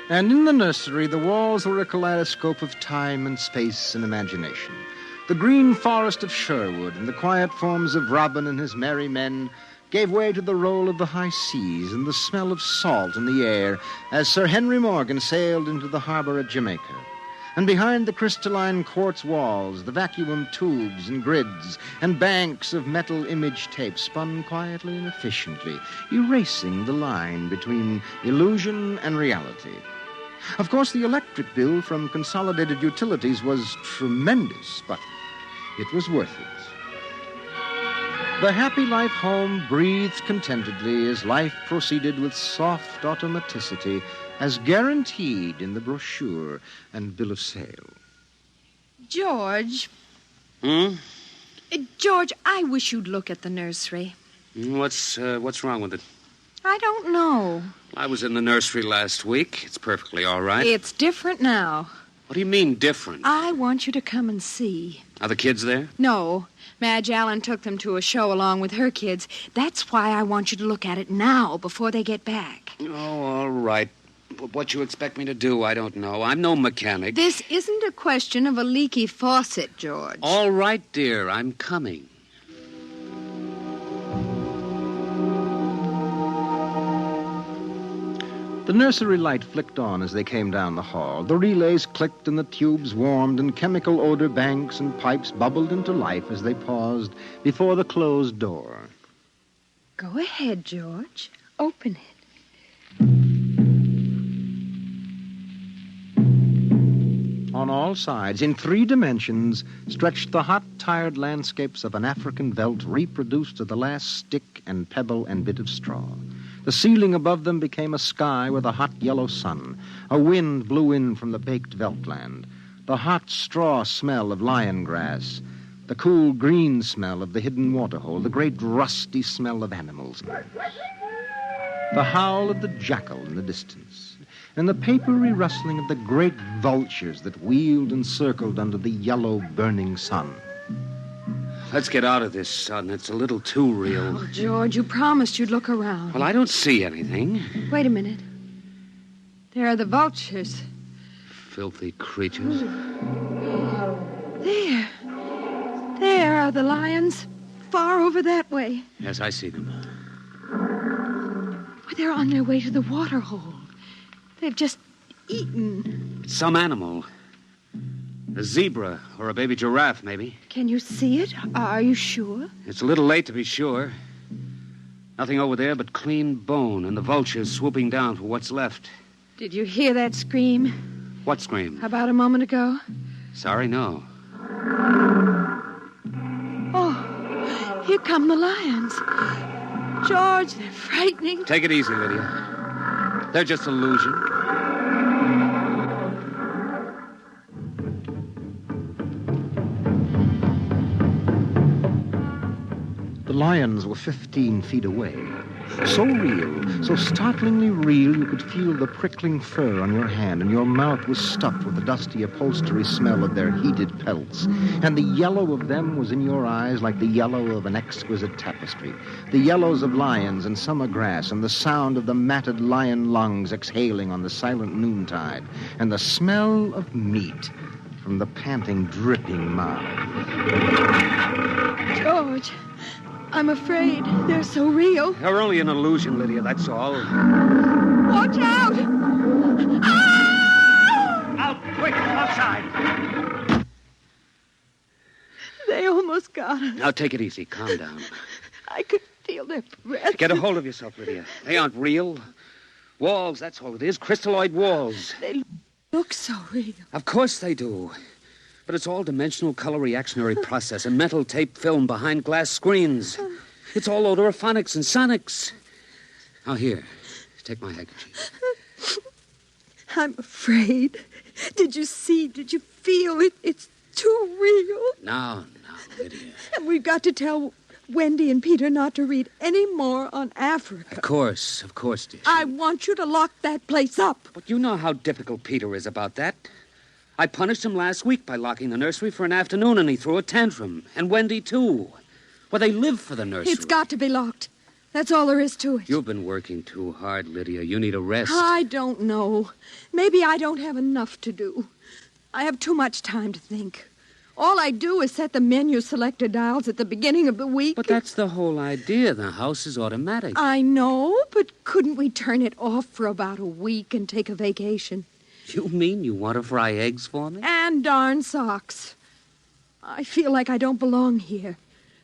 And in the nursery, the walls were a kaleidoscope of time and space and imagination. The green forest of Sherwood and the quiet forms of Robin and his merry men gave way to the roll of the high seas and the smell of salt in the air as Sir Henry Morgan sailed into the harbor at Jamaica. And behind the crystalline quartz walls, the vacuum tubes and grids and banks of metal image tape spun quietly and efficiently, erasing the line between illusion and reality. Of course, the electric bill from Consolidated Utilities was tremendous, but it was worth it. The Happy Life home breathed contentedly as life proceeded with soft automaticity as guaranteed in the brochure and bill of sale. George. George, I wish you'd look at the nursery. What's wrong with it? I don't know. I was in the nursery last week. It's perfectly all right. It's different now. What do you mean, different? I want you to come and see. Are the kids there? No. Madge Allen took them to a show along with her kids. That's why I want you to look at it now, before they get back. Oh, all right. What you expect me to do, I don't know. I'm no mechanic. This isn't a question of a leaky faucet, George. All right, dear. I'm coming. The nursery light flicked on as they came down the hall. The relays clicked and the tubes warmed and chemical odor banks and pipes bubbled into life as they paused before the closed door. Go ahead, George. Open it. On all sides, in 3 dimensions, stretched the hot, tired landscapes of an African veldt reproduced to the last stick and pebble and bit of straw. The ceiling above them became a sky with a hot yellow sun. A wind blew in from the baked veldtland. The hot straw smell of lion grass. The cool green smell of the hidden waterhole. The great rusty smell of animals. The howl of the jackal in the distance. And the papery rustling of the great vultures that wheeled and circled under the yellow burning sun. Let's get out of this, son. It's a little too real. Oh, George, you promised you'd look around. Well, I don't see anything. Wait a minute. There are the vultures. Filthy creatures. There. There are the lions. Far over that way. Yes, I see them. Oh, they're on their way to the waterhole. They've just eaten. It's some animal. A zebra or a baby giraffe, maybe. Can you see it? Are you sure? It's a little late to be sure. Nothing over there but clean bone and the vultures swooping down for what's left. Did you hear that scream? What scream? About a moment ago? Sorry, no. Oh, here come the lions. George, they're frightening. Take it easy, Lydia. They're just illusion. The lions were 15 feet away. So real, so startlingly real, you could feel the prickling fur on your hand, and your mouth was stuffed with the dusty upholstery smell of their heated pelts. And the yellow of them was in your eyes like the yellow of an exquisite tapestry. The yellows of lions and summer grass, and the sound of the matted lion lungs exhaling on the silent noontide, and the smell of meat from the panting, dripping mouth. George, I'm afraid they're so real. They're only an illusion, Lydia, that's all. Watch out! Ah! Out, quick, outside! They almost got us. Now, take it easy. Calm down. I could feel their breath. Get a hold of yourself, Lydia. They aren't real. Walls, that's all it is. Crystalloid walls. They look so real. Of course they do. But it's all dimensional color reactionary process, a metal tape film behind glass screens. It's all odorophonics and sonics. Now, here, take my handkerchief. I'm afraid. Did you see? Did you feel it? It's too real. Now, Lydia. And we've got to tell Wendy and Peter not to read any more on Africa. Of course, dear. I want you to lock that place up. But you know how difficult Peter is about that. I punished him last week by locking the nursery for an afternoon, and he threw a tantrum. And Wendy, too. Well, they live for the nursery. It's got to be locked. That's all there is to it. You've been working too hard, Lydia. You need a rest. I don't know. Maybe I don't have enough to do. I have too much time to think. All I do is set the menu selector dials at the beginning of the week. But that's the whole idea. The house is automatic. I know, but couldn't we turn it off for about a week and take a vacation? You mean you want to fry eggs for me? And darn socks. I feel like I don't belong here.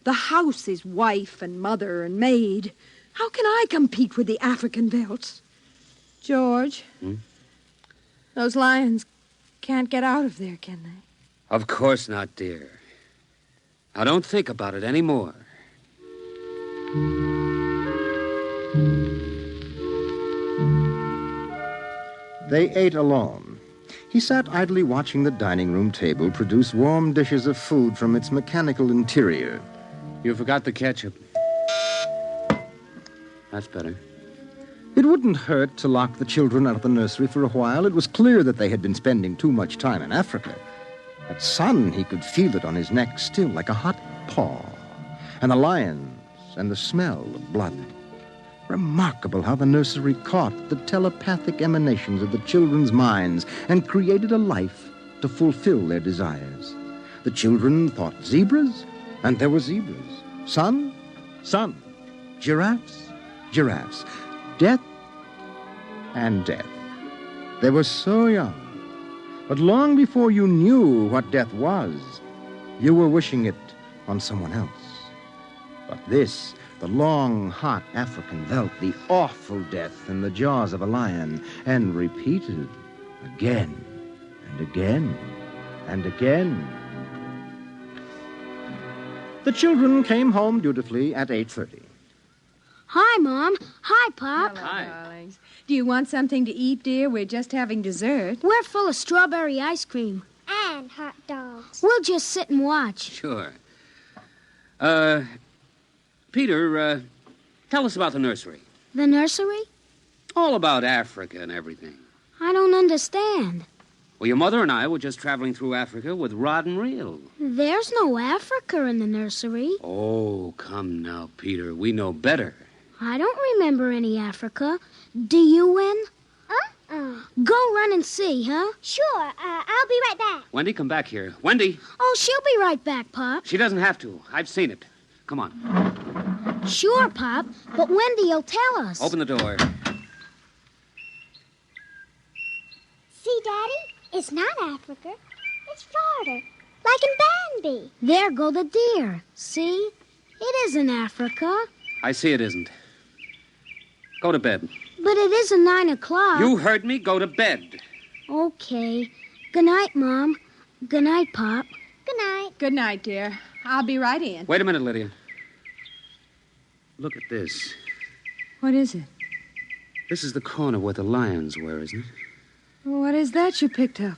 The house is wife and mother and maid. How can I compete with the African Veldts? George, those lions can't get out of there, can they? Of course not, dear. Now, don't think about it anymore. They ate alone. He sat idly watching the dining room table produce warm dishes of food from its mechanical interior. You forgot the ketchup. That's better. It wouldn't hurt to lock the children out of the nursery for a while. It was clear that they had been spending too much time in Africa. That sun, he could feel it on his neck still, like a hot paw. And the lions, and the smell of blood. Remarkable how the nursery caught the telepathic emanations of the children's minds and created a life to fulfill their desires. The children thought zebras, and there were zebras. Sun. Giraffes. Death. and death. They were so young. But long before you knew what death was, you were wishing it on someone else. But this, the long, hot African veldt, the awful death in the jaws of a lion, and repeated again and again and again. The children came home dutifully at 8:30. Hi, Mom. Hi, Pop. Hello, darlings. Do you want something to eat, dear? We're just having dessert. We're full of strawberry ice cream. And hot dogs. We'll just sit and watch. Sure. Peter, tell us about the nursery. The nursery? All about Africa and everything. I don't understand. Well, your mother and I were just traveling through Africa with rod and reel. There's no Africa in the nursery. Oh, come now, Peter. We know better. I don't remember any Africa. Do you, Wen? Go run and see, huh? Sure. I'll be right back. Wendy, come back here. Wendy! Oh, she'll be right back, Pop. She doesn't have to. I've seen it. Come on. Sure, Pop, but Wendy'll tell us. Open the door. See, Daddy? It's not Africa. It's Florida. Like in Bambi. There go the deer. See? It isn't Africa. I see it isn't. Go to bed. But it isn't 9 o'clock. You heard me. Go to bed. Okay. Good night, Mom. Good night, Pop. Good night. Good night, dear. I'll be right in. Wait a minute, Lydia. Look at this. What is it? This is the corner where the lions were, isn't it? What is that you picked up?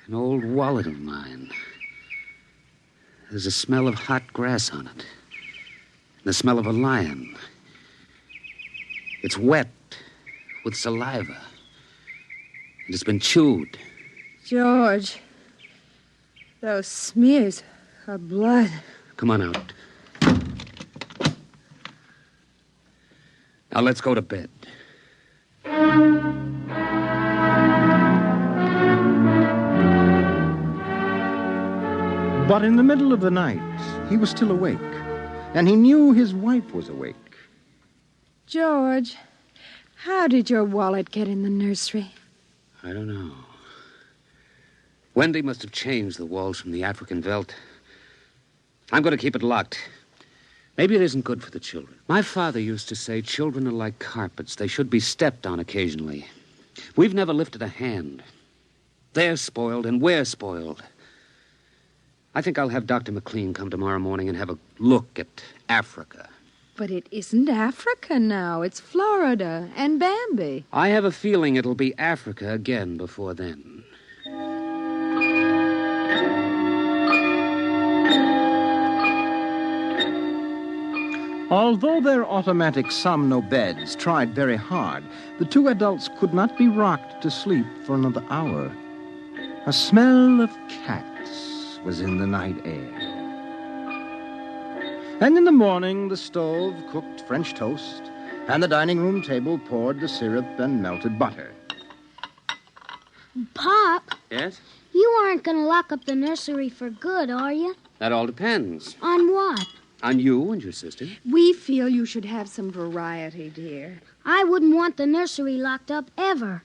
An old wallet of mine. There's a smell of hot grass on it. And the smell of a lion. It's wet with saliva. And it's been chewed. George, those smears of blood. Come on out. Now let's go to bed. But in the middle of the night, he was still awake, and he knew his wife was awake. George, how did your wallet get in the nursery? I don't know. Wendy must have changed the walls from the African veldt. I'm going to keep it locked. Maybe it isn't good for the children. My father used to say children are like carpets. They should be stepped on occasionally. We've never lifted a hand. They're spoiled and we're spoiled. I think I'll have Dr. McLean come tomorrow morning and have a look at Africa. But it isn't Africa now. It's Florida and Bambi. I have a feeling it'll be Africa again before then. Although their automatic somno beds tried very hard, the two adults could not be rocked to sleep for another hour. A smell of cats was in the night air. And in the morning, the stove cooked French toast, and the dining room table poured the syrup and melted butter. Pop, Yes? you aren't going to lock up the nursery for good, are you? That all depends. On what? On you and your sister. We feel you should have some variety, dear. I wouldn't want the nursery locked up ever.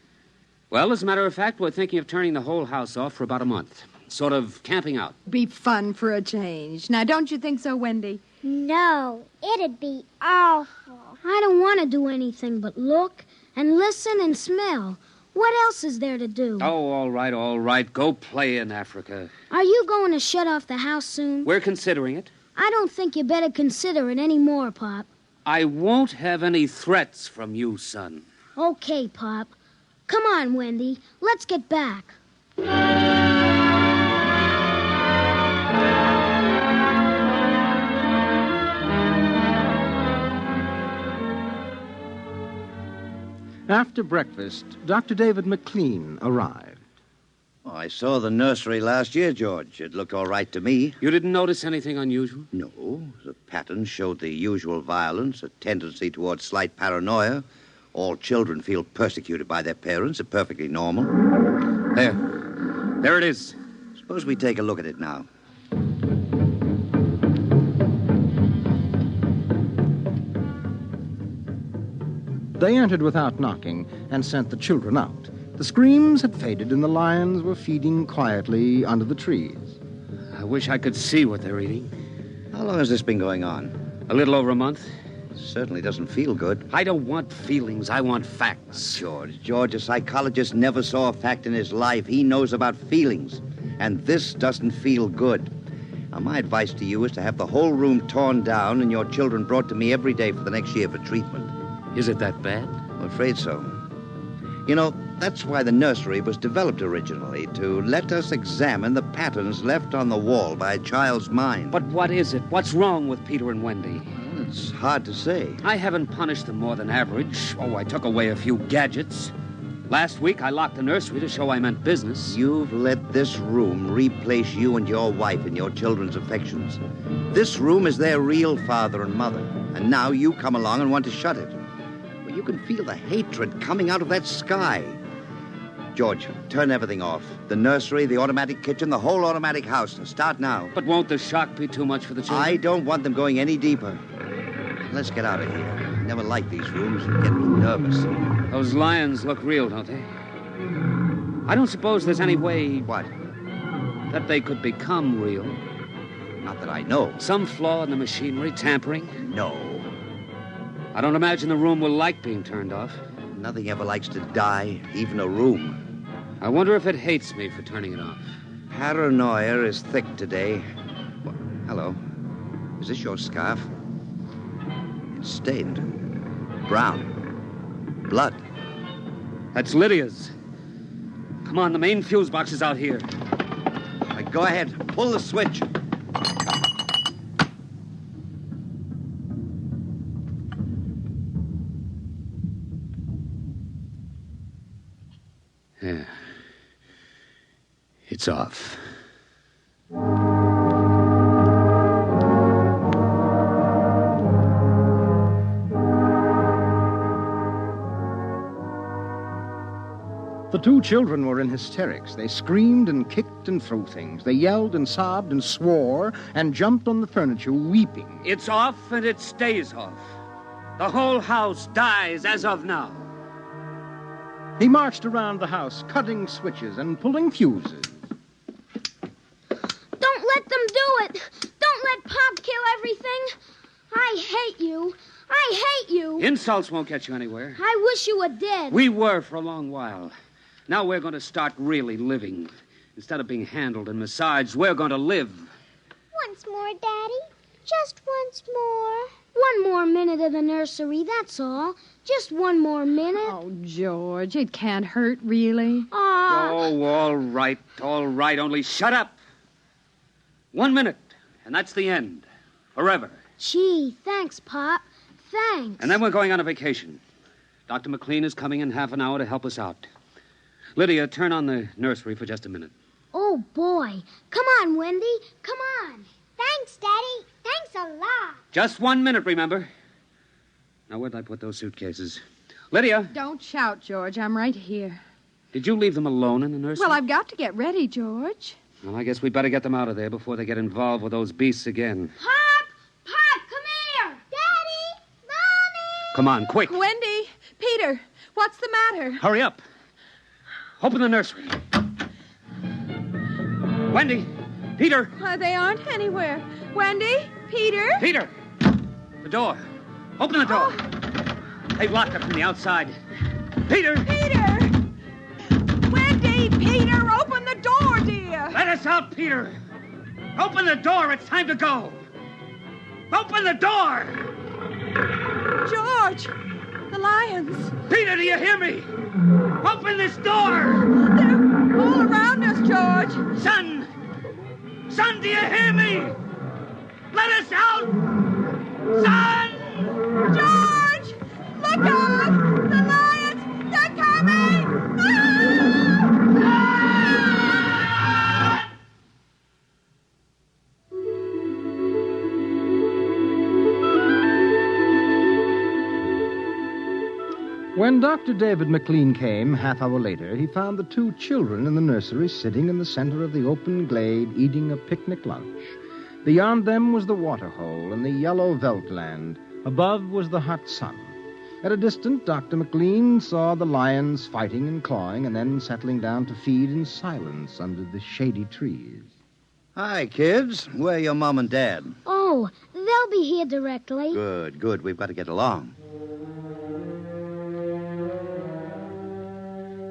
Well, as a matter of fact, we're thinking of turning the whole house off for about a month. Sort of camping out. Be fun for a change. Now, don't you think so, Wendy? No, it'd be awful. I don't want to do anything but look and listen and smell. What else is there to do? Oh, all right, all right. Go play in Africa. Are you going to shut off the house soon? We're considering it. I don't think you better consider it any more, Pop. I won't have any threats from you, son. Okay, Pop. Come on, Wendy. Let's get back. After breakfast, Dr. David McLean arrived. Oh, I saw the nursery last year, George. It looked all right to me. You didn't notice anything unusual? No. The pattern showed the usual violence, a tendency towards slight paranoia. All children feel persecuted by their parents. It's perfectly normal. There it is. Suppose we take a look at it now. They entered without knocking and sent the children out. The screams had faded and the lions were feeding quietly under the trees. I wish I could see what they're eating. How long has this been going on? A little over a month. Certainly doesn't feel good. I don't want feelings. I want facts. George, a psychologist never saw a fact in his life. He knows about feelings. And this doesn't feel good. Now, my advice to you is to have the whole room torn down and your children brought to me every day for the next year for treatment. Is it that bad? I'm afraid so. You know, that's why the nursery was developed originally, to let us examine the patterns left on the wall by a child's mind. But what is it? What's wrong with Peter and Wendy? Well, it's hard to say. I haven't punished them more than average. Oh, I took away a few gadgets. Last week, I locked the nursery to show I meant business. You've let this room replace you and your wife in your children's affections. This room is their real father and mother. And now you come along and want to shut it. Well, you can feel the hatred coming out of that sky. George, turn everything off. The nursery, the automatic kitchen, the whole automatic house. Start now. But won't the shock be too much for the children? I don't want them going any deeper. Let's get out of here. I never like these rooms. They get me nervous. Those lions look real, don't they? I don't suppose there's any way... What? That they could become real. Not that I know. Some flaw in the machinery, tampering? No. I don't imagine the room will like being turned off. Nothing ever likes to die, even a room. I wonder if it hates me for turning it off. Paranoia is thick today. Well, hello. Is this your scarf? It's stained. Brown. Blood. That's Lydia's. Come on, the main fuse box is out here. Right, go ahead. Pull the switch. Yeah. It's off. The two children were in hysterics. They screamed and kicked and threw things. They yelled and sobbed and swore and jumped on the furniture, weeping. It's off and it stays off. The whole house dies as of now. He marched around the house, cutting switches and pulling fuses. Don't let them do it. Don't let Pop kill everything. I hate you. I hate you. Insults won't get you anywhere. I wish you were dead. We were for a long while. Now we're going to start really living. Instead of being handled and massaged, we're going to live. Once more, Daddy. Just once more. One more minute of the nursery, that's all. Just one more minute. Oh, George, it can't hurt, really. Oh, all right, only shut up. 1 minute, and that's the end. Forever. Gee, thanks, Pop. Thanks. And then we're going on a vacation. Dr. McLean is coming in half an hour to help us out. Lydia, turn on the nursery for just a minute. Oh, boy. Come on, Wendy. Come on. Thanks, Daddy. Thanks a lot. Just 1 minute, remember? Now, where'd I put those suitcases? Lydia! Don't shout, George. I'm right here. Did you leave them alone in the nursery? Well, I've got to get ready, George. Well, I guess we'd better get them out of there before they get involved with those beasts again. Pop! Pop, come here! Daddy! Mommy! Come on, quick. Wendy! Peter! What's the matter? Hurry up. Open the nursery. Wendy! Peter! They aren't anywhere. Wendy? Peter? Peter! The door. Open the door. They've locked it from the outside. Peter! Peter! Wendy! Peter! Open the door, dear! Let us out, Peter! Open the door. It's time to go. Open the door! George! The lions! Peter, do you hear me? Open this door! They're all around us, George! Son! Son, do you hear me? Let us out! Son! George! Look out! The lions! They're coming! When Dr. David McLean came, half hour later, he found the two children in the nursery sitting in the center of the open glade eating a picnic lunch. Beyond them was the waterhole and the yellow Veldt land. Above was the hot sun. At a distance, Dr. McLean saw the lions fighting and clawing and then settling down to feed in silence under the shady trees. Hi, kids. Where are your mom and dad? Oh, they'll be here directly. Good, good. We've got to get along.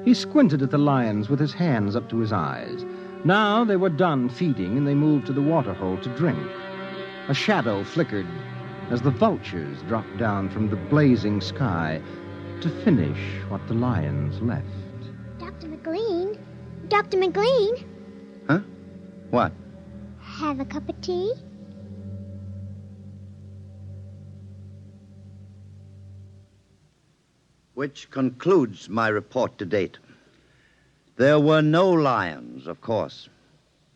He squinted at the lions with his hands up to his eyes. Now they were done feeding, and they moved to the waterhole to drink. A shadow flickered as the vultures dropped down from the blazing sky to finish what the lions left. Dr. McLean? Dr. McLean? Huh? What? Have a cup of tea? Which concludes my report to date. There were no lions, of course.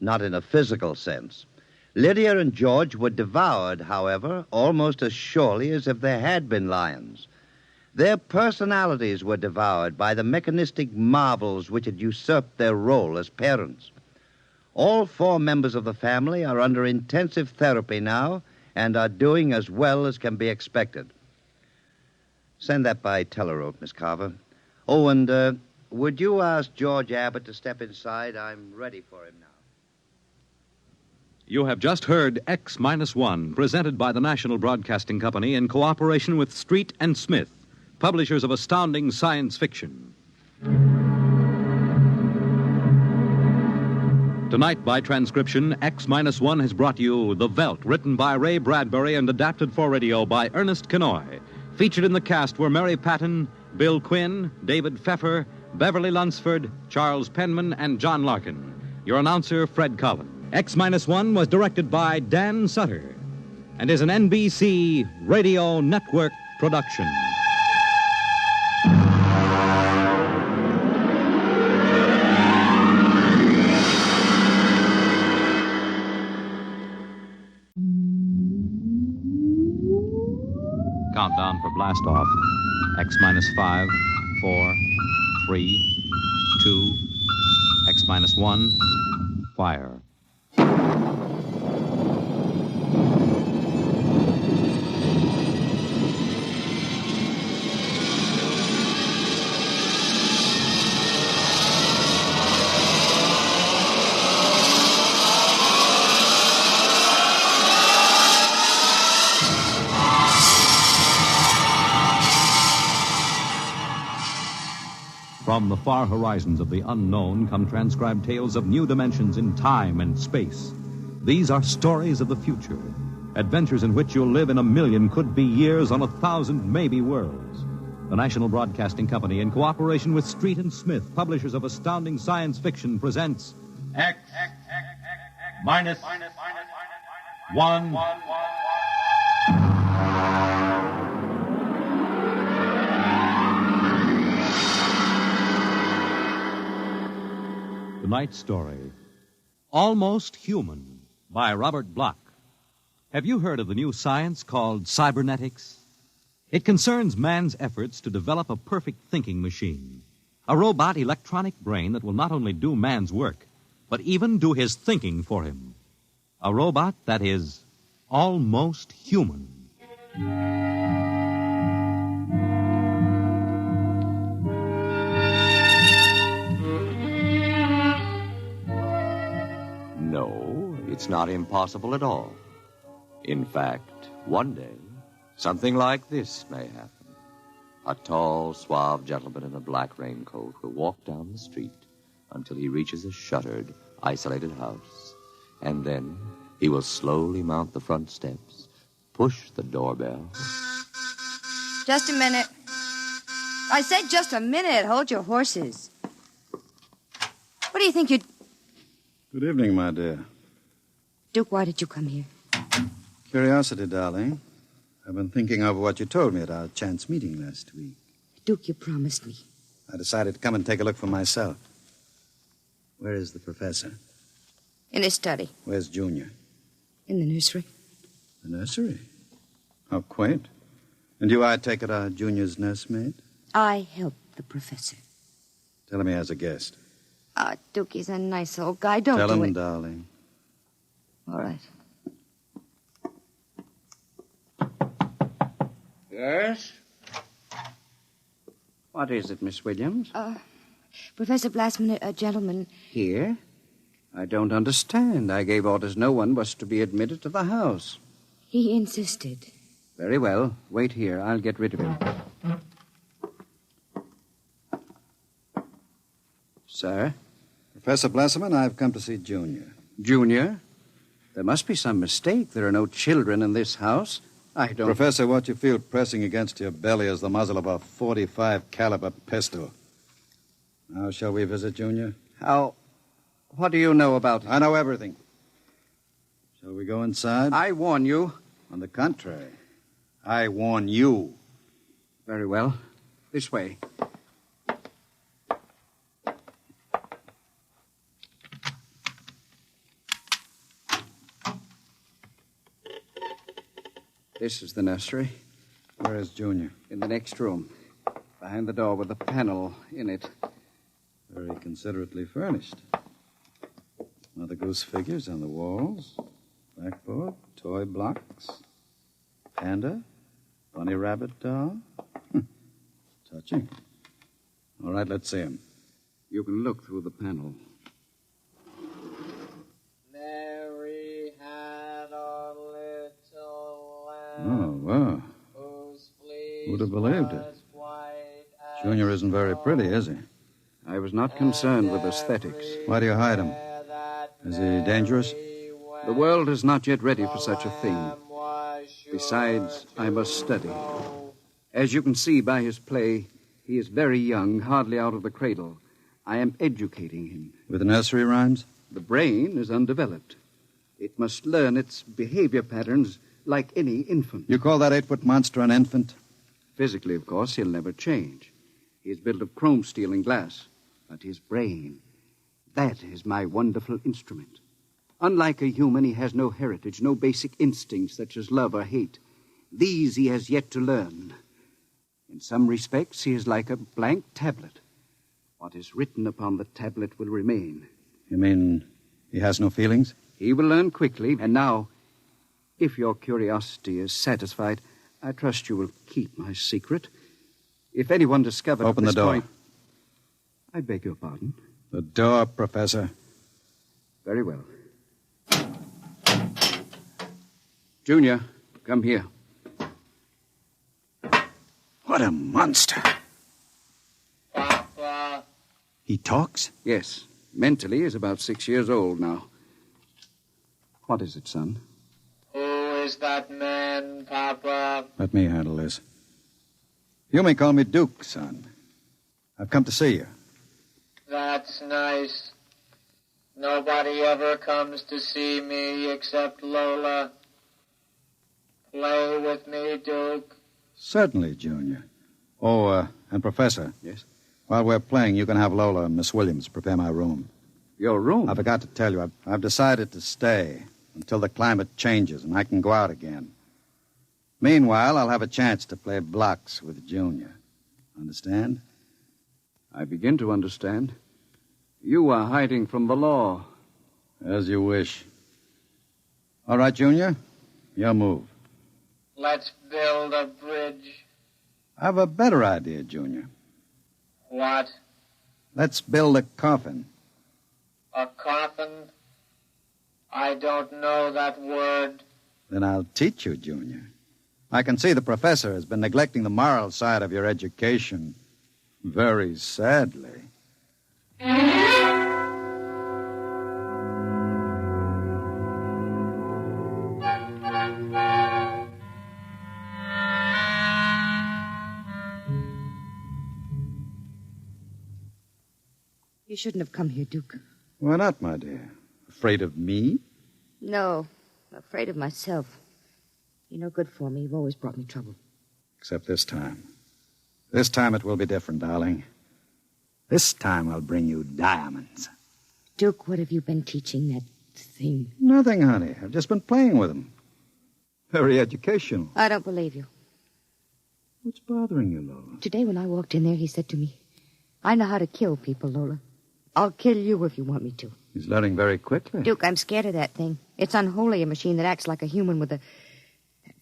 Not in a physical sense. Lydia and George were devoured, however, almost as surely as if there had been lions. Their personalities were devoured by the mechanistic marvels which had usurped their role as parents. All 4 members of the family are under intensive therapy now and are doing as well as can be expected. Send that by telerope, Miss Carver. Oh, and would you ask George Abbott to step inside? I'm ready for him now. You have just heard X-1, presented by the National Broadcasting Company in cooperation with Street and Smith, publishers of astounding science fiction. Tonight, by transcription, X-1 has brought you The Veldt, written by Ray Bradbury and adapted for radio by Ernest Kenoy. Featured in the cast were Mary Patton, Bill Quinn, David Pfeffer, Beverly Lunsford, Charles Penman, and John Larkin. Your announcer, Fred Collins. X-1 was directed by Dan Sutter and is an NBC Radio Network production. Countdown for blast off. X-5, 4, 3, 2, X-1, fire. From the far horizons of the unknown come transcribed tales of new dimensions in time and space. These are stories of the future, adventures in which you'll live in 1,000,000 could-be years on 1,000 maybe worlds. The National Broadcasting Company, in cooperation with Street and Smith, publishers of astounding science fiction, presents X-1. Tonight's story, Almost Human, by Robert Bloch. Have you heard of the new science called cybernetics? It concerns man's efforts to develop a perfect thinking machine, a robot electronic brain that will not only do man's work, but even do his thinking for him. A robot that is almost human. No, it's not impossible at all. In fact, one day, something like this may happen. A tall, suave gentleman in a black raincoat will walk down the street until he reaches a shuttered, isolated house. And then he will slowly mount the front steps, push the doorbell. Just a minute. I said just a minute. Hold your horses. What do you think you'd... Good evening, my dear. Duke, why did you come here? Curiosity, darling. I've been thinking over what you told me at our chance meeting last week. Duke, you promised me. I decided to come and take a look for myself. Where is the professor? In his study. Where's Junior? In the nursery. The nursery? How quaint. And you, I take it, are Junior's nursemaid? I helped the professor. Tell him he has a guest. Duke, he's a nice old guy. Don't Tell do him, it. darling. All right. Yes? What is it, Miss Williams? Professor Blassman, a gentleman. Here? I don't understand. I gave orders no one was to be admitted to the house. He insisted. Very well. Wait here. I'll get rid of him. Sir? Professor Blesserman, I've come to see Junior. Junior? There must be some mistake. There are no children in this house. I don't... Professor, what you feel pressing against your belly is the muzzle of a .45 caliber pistol. Now, shall we visit Junior? How... What do you know about... I know everything. Shall we go inside? I warn you. On the contrary, I warn you. Very well. This way. This is the nursery. Where is Junior? In the next room. Behind the door with a panel in it. Very considerately furnished. Mother Goose figures on the walls. Blackboard, toy blocks. Panda, bunny rabbit doll. Touching. All right, let's see him. You can look through the panel. Mary had a little Oh, wow. Who'd have believed it? Junior isn't very pretty, is he? I was not concerned with aesthetics. Why do you hide him? Is he dangerous? The world is not yet ready for such a thing. Besides, I must study. As you can see by his play, he is very young, hardly out of the cradle. I am educating him. With nursery rhymes? The brain is undeveloped. It must learn its behavior patterns like any infant. You call that 8-foot monster an infant? Physically, of course, he'll never change. He is built of chrome steel and glass. But his brain, that is my wonderful instrument. Unlike a human, he has no heritage, no basic instincts such as love or hate. These he has yet to learn. In some respects, he is like a blank tablet. What is written upon the tablet will remain. You mean he has no feelings? He will learn quickly. And now, if your curiosity is satisfied, I trust you will keep my secret. If anyone discovers... Open the door. I beg your pardon? The door, Professor. Very well. Junior, come here. What a monster. Papa. He talks? Yes. Mentally, he's about 6 years old now. What is it, son? Who is that man, Papa? Let me handle this. You may call me Duke, son. I've come to see you. That's nice. Nobody ever comes to see me except Lola. Play with me, Duke. Certainly, Junior. Oh, and Professor. Yes? While we're playing, you can have Lola and Miss Williams prepare my room. Your room? I forgot to tell you, I've decided to stay until the climate changes and I can go out again. Meanwhile, I'll have a chance to play blocks with Junior. Understand? I begin to understand. You are hiding from the law. As you wish. All right, Junior. Your move. Let's build a bridge. I have a better idea, Junior. What? Let's build a coffin. A coffin? I don't know that word. Then I'll teach you, Junior. I can see the professor has been neglecting the moral side of your education. Very sadly. You shouldn't have come here, Duke. Why not, my dear? Afraid of me? No, I'm afraid of myself. You're no good for me. You've always brought me trouble. Except this time. This time it will be different, darling. This time I'll bring you diamonds. Duke, what have you been teaching that thing? Nothing, honey. I've just been playing with them. Very educational. I don't believe you. What's bothering you, Lola? Today when I walked in there, he said to me, I know how to kill people, Lola. I'll kill you if you want me to. He's learning very quickly. Duke, I'm scared of that thing. It's unholy, a machine that acts like a human with a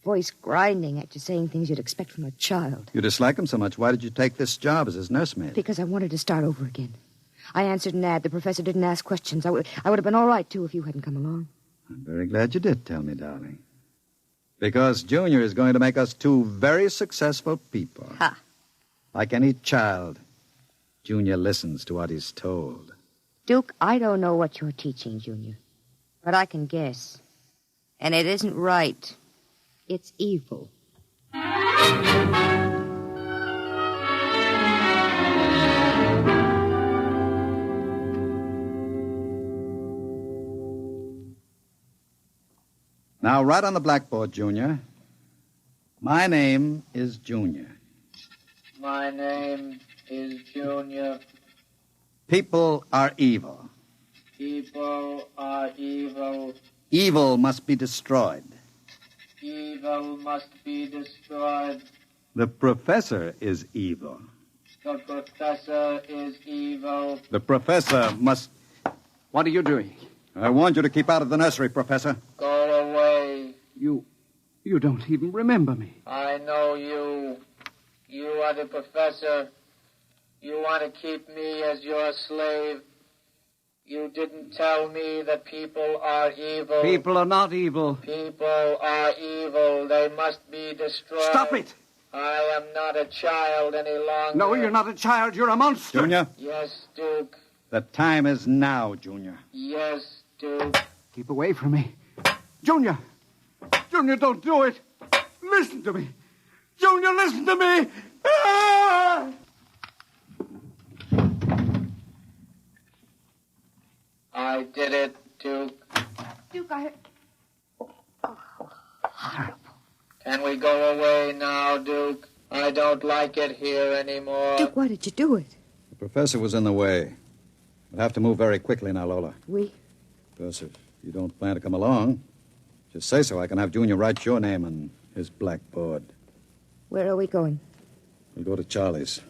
voice grinding at you, saying things you'd expect from a child. You dislike him so much. Why did you take this job as his nursemaid? Because I wanted to start over again. I answered an ad. The professor didn't ask questions. I would have been all right, too, if you hadn't come along. I'm very glad you did tell me, darling. Because Junior is going to make us two very successful people. Ha! Like any child, Junior listens to what he's told. Duke, I don't know what you're teaching, Junior. But I can guess. And it isn't right. It's evil. Now, write on the blackboard, Junior. My name is Junior. My name is Junior. People are evil. People are evil. Evil must be destroyed. Evil must be destroyed. The professor is evil. The professor is evil. The professor must... What are you doing? I warned you to keep out of the nursery, Professor. Go away. You don't even remember me. I know you. You are the professor. You want to keep me as your slave. You didn't tell me that people are evil. People are not evil. People are evil. They must be destroyed. Stop it! I am not a child any longer. No, you're not a child. You're a monster. Junior? Yes, Duke. The time is now, Junior. Yes, Duke. Keep away from me. Junior! Junior, don't do it! Listen to me! Junior, listen to me! Ah! I did it, Duke. Duke, I... Can we go away now, Duke? I don't like it here anymore. Duke, why did you do it? The professor was in the way. We'll have to move very quickly now, Lola. We? Because if you don't plan to come along, just say so. I can have Junior write your name on his blackboard. Where are we going? We'll go to Charlie's.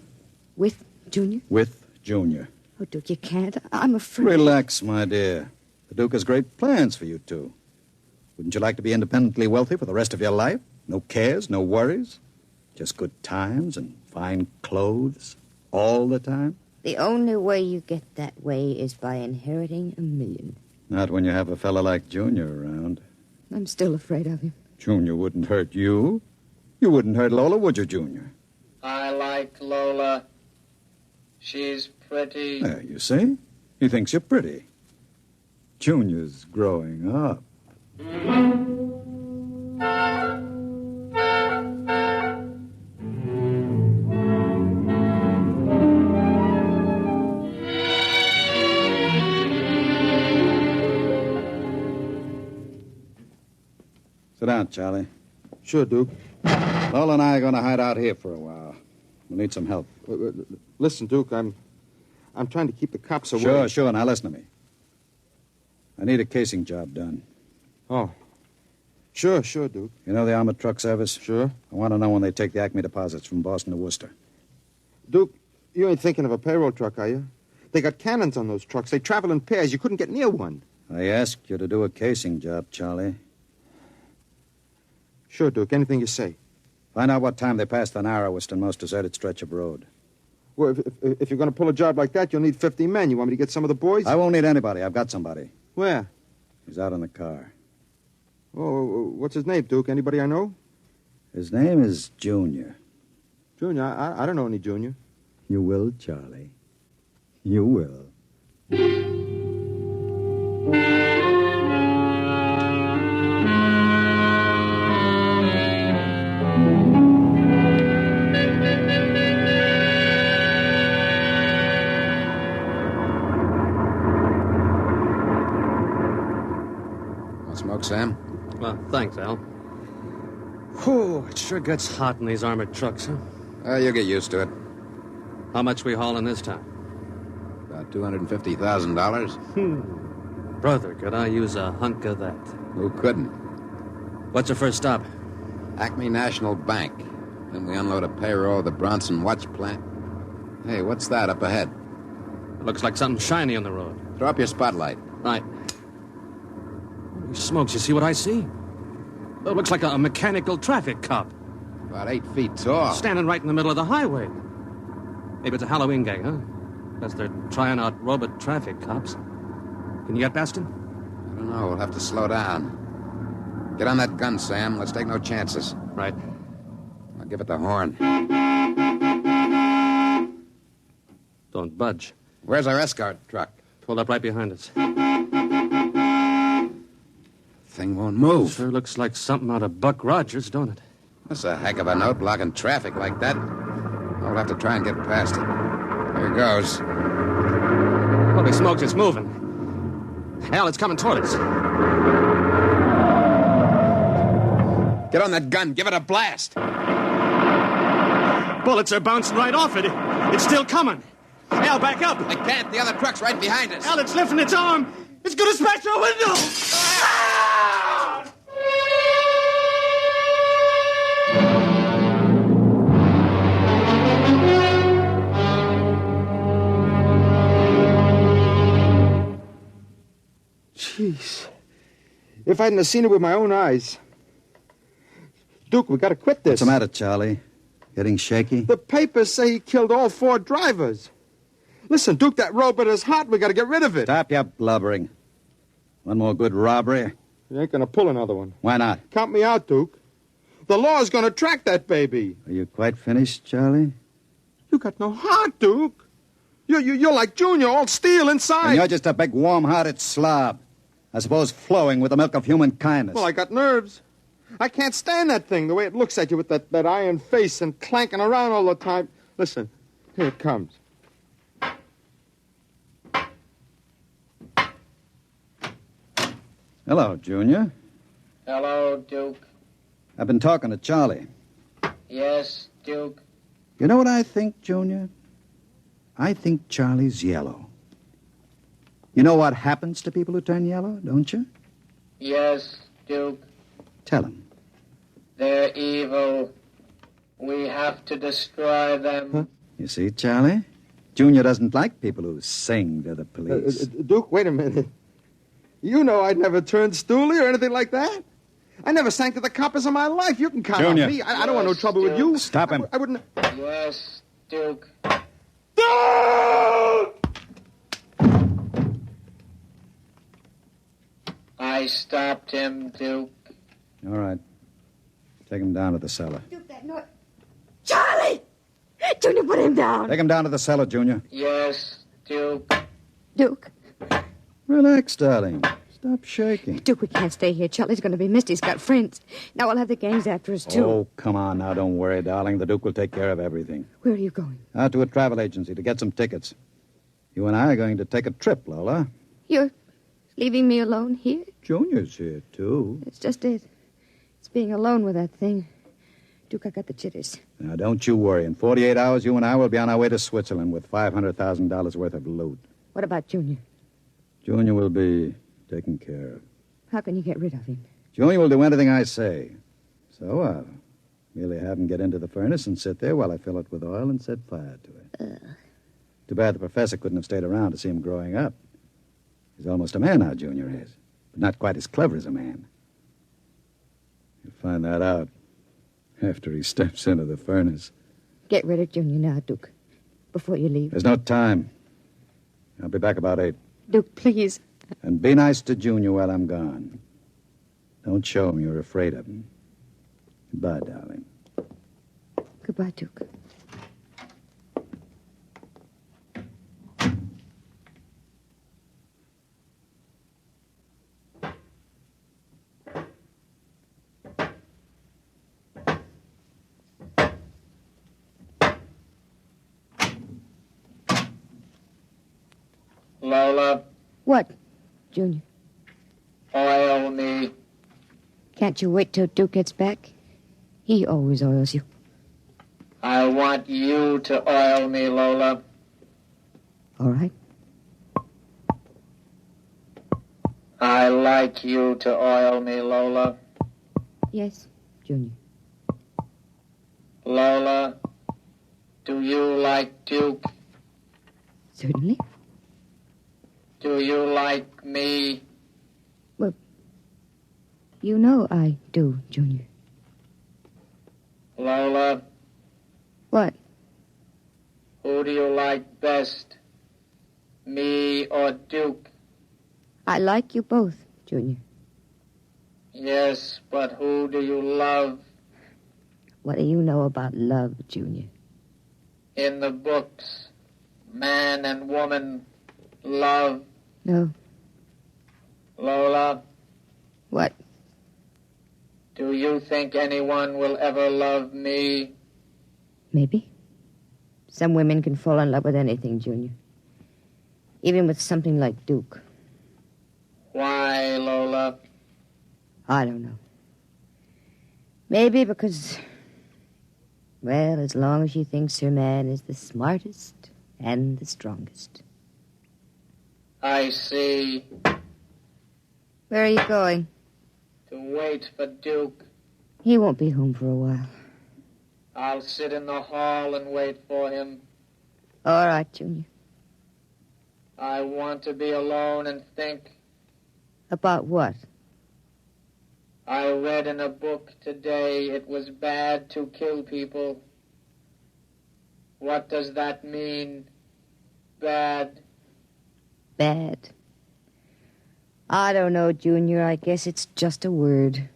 With Junior? With Junior. Oh, Duke, you can't. I'm afraid. Relax, my dear. The Duke has great plans for you two. Wouldn't you like to be independently wealthy for the rest of your life? No cares, no worries. Just good times and fine clothes all the time? The only way you get that way is by inheriting $1 million. Not when you have a fella like Junior around. I'm still afraid of him. Junior wouldn't hurt you. You wouldn't hurt Lola, would you, Junior? I like Lola. She's pretty. There, you see? He thinks you're pretty. Junior's growing up. Sit down, Charlie. Sure, Duke. Lola and I are going to hide out here for a while. We'll need some help. Listen, Duke, I'm trying to keep the cops away. Sure. Now listen to me. I need a casing job done. Oh. Sure, Duke. You know the armored truck service? Sure. I want to know when they take the Acme deposits from Boston to Worcester. Duke, you ain't thinking of a payroll truck, are you? They got cannons on those trucks. They travel in pairs. You couldn't get near one. I asked you to do a casing job, Charlie. Sure, Duke. Anything you say. Find out what time they pass the narrowest and most deserted stretch of road. Well, if you're going to pull a job like that, you'll need 50 men. You want me to get some of the boys? I won't need anybody. I've got somebody. Where? He's out in the car. Oh, what's his name, Duke? Anybody I know? His name is Junior. Junior? I don't know any Junior. You will, Charlie. You will. Smoke, Sam? Well, thanks, Al. Whew, it sure gets hot in these armored trucks, huh? You'll get used to it. How much we hauling this time? About $250,000. Brother, could I use a hunk of that? Who couldn't? What's the first stop? Acme National Bank. Then we unload a payroll at the Bronson Watch Plant. Hey, what's that up ahead? It looks like something shiny on the road. Throw up your spotlight. Right. Holy smokes, you see what I see? looks like a mechanical traffic cop. About 8 feet tall. Standing right in the middle of the highway. Maybe it's a Halloween gang, huh? Guess they're trying out robot traffic cops. Can you get past him? I don't know. We'll have to slow down. Get on that gun, Sam. Let's take no chances. Right. I'll give it the horn. Don't budge. Where's our escort truck? Pulled up right behind us. Thing won't move. Sure looks like something out of Buck Rogers, don't it? That's a heck of a note, blocking traffic like that. I'll have to try and get past it. Here goes. Holy smokes, it's moving. Hell, it's coming toward us. Get on that gun. Give it a blast. Bullets are bouncing right off it. It's still coming. Al, back up. I can't. The other truck's right behind us. Al, it's lifting its arm. It's going to smash our window. Jeez. If I hadn't have seen it with my own eyes. Duke, we got to quit this. What's the matter, Charlie? Getting shaky? The papers say he killed all 4 drivers. Listen, Duke, that robot is hot. We got to get rid of it. Stop your blubbering. One more good robbery. You ain't going to pull another one. Why not? Count me out, Duke. The law's going to track that baby. Are you quite finished, Charlie? You got no heart, Duke. You're like Junior, all steel inside. And you're just a big, warm-hearted slob. I suppose flowing with the milk of human kindness. Well, I got nerves. I can't stand that thing, the way it looks at you with that iron face and clanking around all the time. Listen, here it comes. Hello, Junior. Hello, Duke. I've been talking to Charlie. Yes, Duke. You know what I think, Junior? I think Charlie's yellow. You know what happens to people who turn yellow, don't you? Yes, Duke. Tell him. They're evil. We have to destroy them. Huh? You see, Charlie? Junior doesn't like people who sing to the police. Duke, wait a minute. You know I'd never turned stoolie or anything like that. I never sang to the coppers in my life. You can count Junior. on me. I don't want no trouble with you. Stop him. I wouldn't... Yes, Duke. I stopped him, Duke. All right. Take him down to the cellar. Duke, that noise. Charlie! Junior, put him down. Take him down to the cellar, Junior. Yes, Duke. Duke. Relax, darling. Stop shaking. Duke, we can't stay here. Charlie's going to be missed. He's got friends. Now we'll have the gangs after us, too. Oh, come on now. Don't worry, darling. The Duke will take care of everything. Where are you going? Out to a travel agency to get some tickets. You and I are going to take a trip, Lola. You're leaving me alone here? Junior's here, too. It's just it. It's being alone with that thing. Duke, I got the jitters. Now, don't you worry. In 48 hours, you and I will be on our way to Switzerland with $500,000 worth of loot. What about Junior? Junior will be taken care of. How can you get rid of him? Junior will do anything I say. So I'll merely have him get into the furnace and sit there while I fill it with oil and set fire to it. Too bad the professor couldn't have stayed around to see him growing up. He's almost a man now, Junior is. But not quite as clever as a man. You'll find that out after he steps into the furnace. Get rid of Junior now, Duke, before you leave. There's no time. I'll be back about 8. Duke, please. And be nice to Junior while I'm gone. Don't show him you're afraid of him. Goodbye, darling. Goodbye, Duke. Lola, What, Junior? oil me. Can't you wait till Duke gets back? He always oils you. I want you to oil me, Lola. All right. I like you to oil me, Lola. Yes, Junior. Lola, do you like Duke? Certainly. Do you like me? You know I do, Junior. Lola, What? who do you like best? Me or Duke? I like you both, Junior. Yes, but who do you love? What do you know about love, Junior? In the books, man and woman, love. No. Lola, What? do you think anyone will ever love me? Maybe. Some women can fall in love with anything, Junior. Even with something like Duke. Why, Lola? I don't know. Maybe because, well, as long as she thinks her man is the smartest and the strongest. I see. Where are you going? To wait for Duke. He won't be home for a while. I'll sit in the hall and wait for him. All right, Junior. I want to be alone and think. About what? I read in a book today it was bad to kill people. What does that mean? Bad. Bad. I don't know, Junior. I guess it's just a word.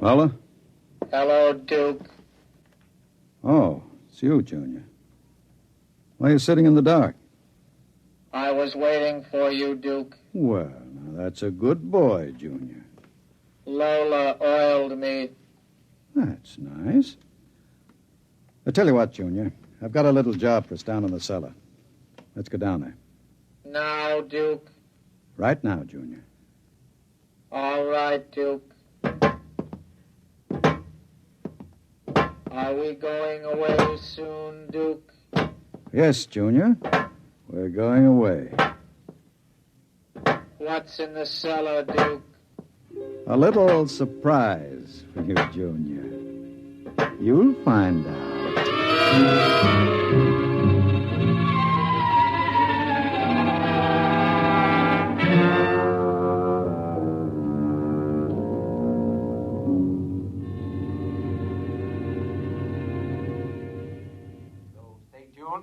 Lola? Hello, Duke. Oh, it's you, Junior. Why are you sitting in the dark? I was waiting for you, Duke. Well, now that's a good boy, Junior. Lola oiled me. That's nice. I tell you what, Junior. I've got a little job for us down in the cellar. Let's go down there. Now, Duke. Right now, Junior. All right, Duke. Are we going away soon, Duke? Yes, Junior. We're going away. What's in the cellar, Duke? A little surprise for you, Junior. You'll find out.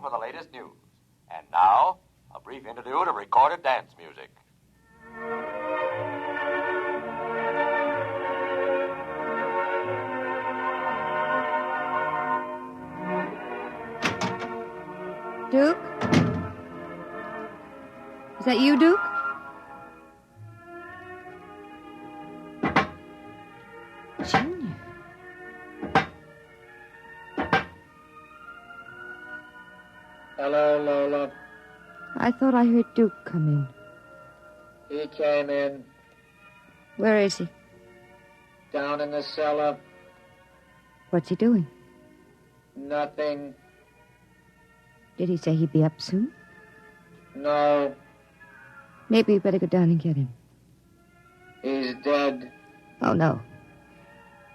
For the latest news. And now, a brief interlude of recorded dance music. Duke? Is that you, Duke? Junior. Hello, Lola. I thought I heard Duke come in. He came in. Where is he? Down in the cellar. What's he doing? Nothing. Did he say he'd be up soon? No. Maybe we better go down and get him. He's dead. Oh, no.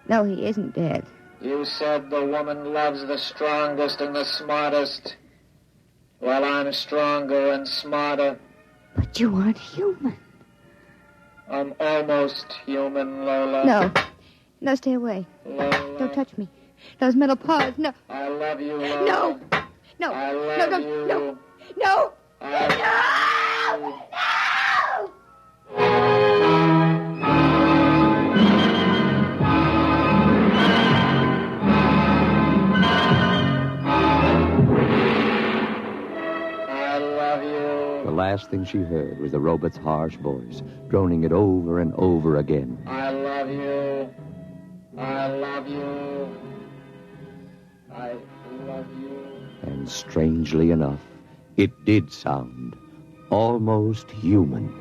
No, he isn't dead. You said the woman loves the strongest and the smartest. Well, I'm stronger and smarter. But you aren't human. I'm almost human, Lola. No. No, stay away. Lola. Don't touch me. Those metal paws, no. I love you, Lola. No. No. I love no, don't, you. No. No. I love you. The last thing she heard was the robot's harsh voice, droning it over and over again. I love you. I love you. I love you. And strangely enough, it did sound almost human.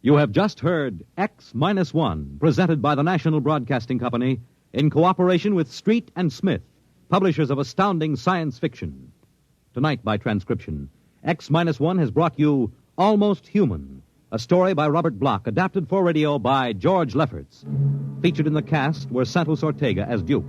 You have just heard X-1, presented by the National Broadcasting Company in cooperation with Street and Smith, publishers of astounding science fiction. Tonight, by transcription, X-1 has brought you Almost Human, a story by Robert Bloch, adapted for radio by George Lefferts. Featured in the cast were Santos Ortega as Duke,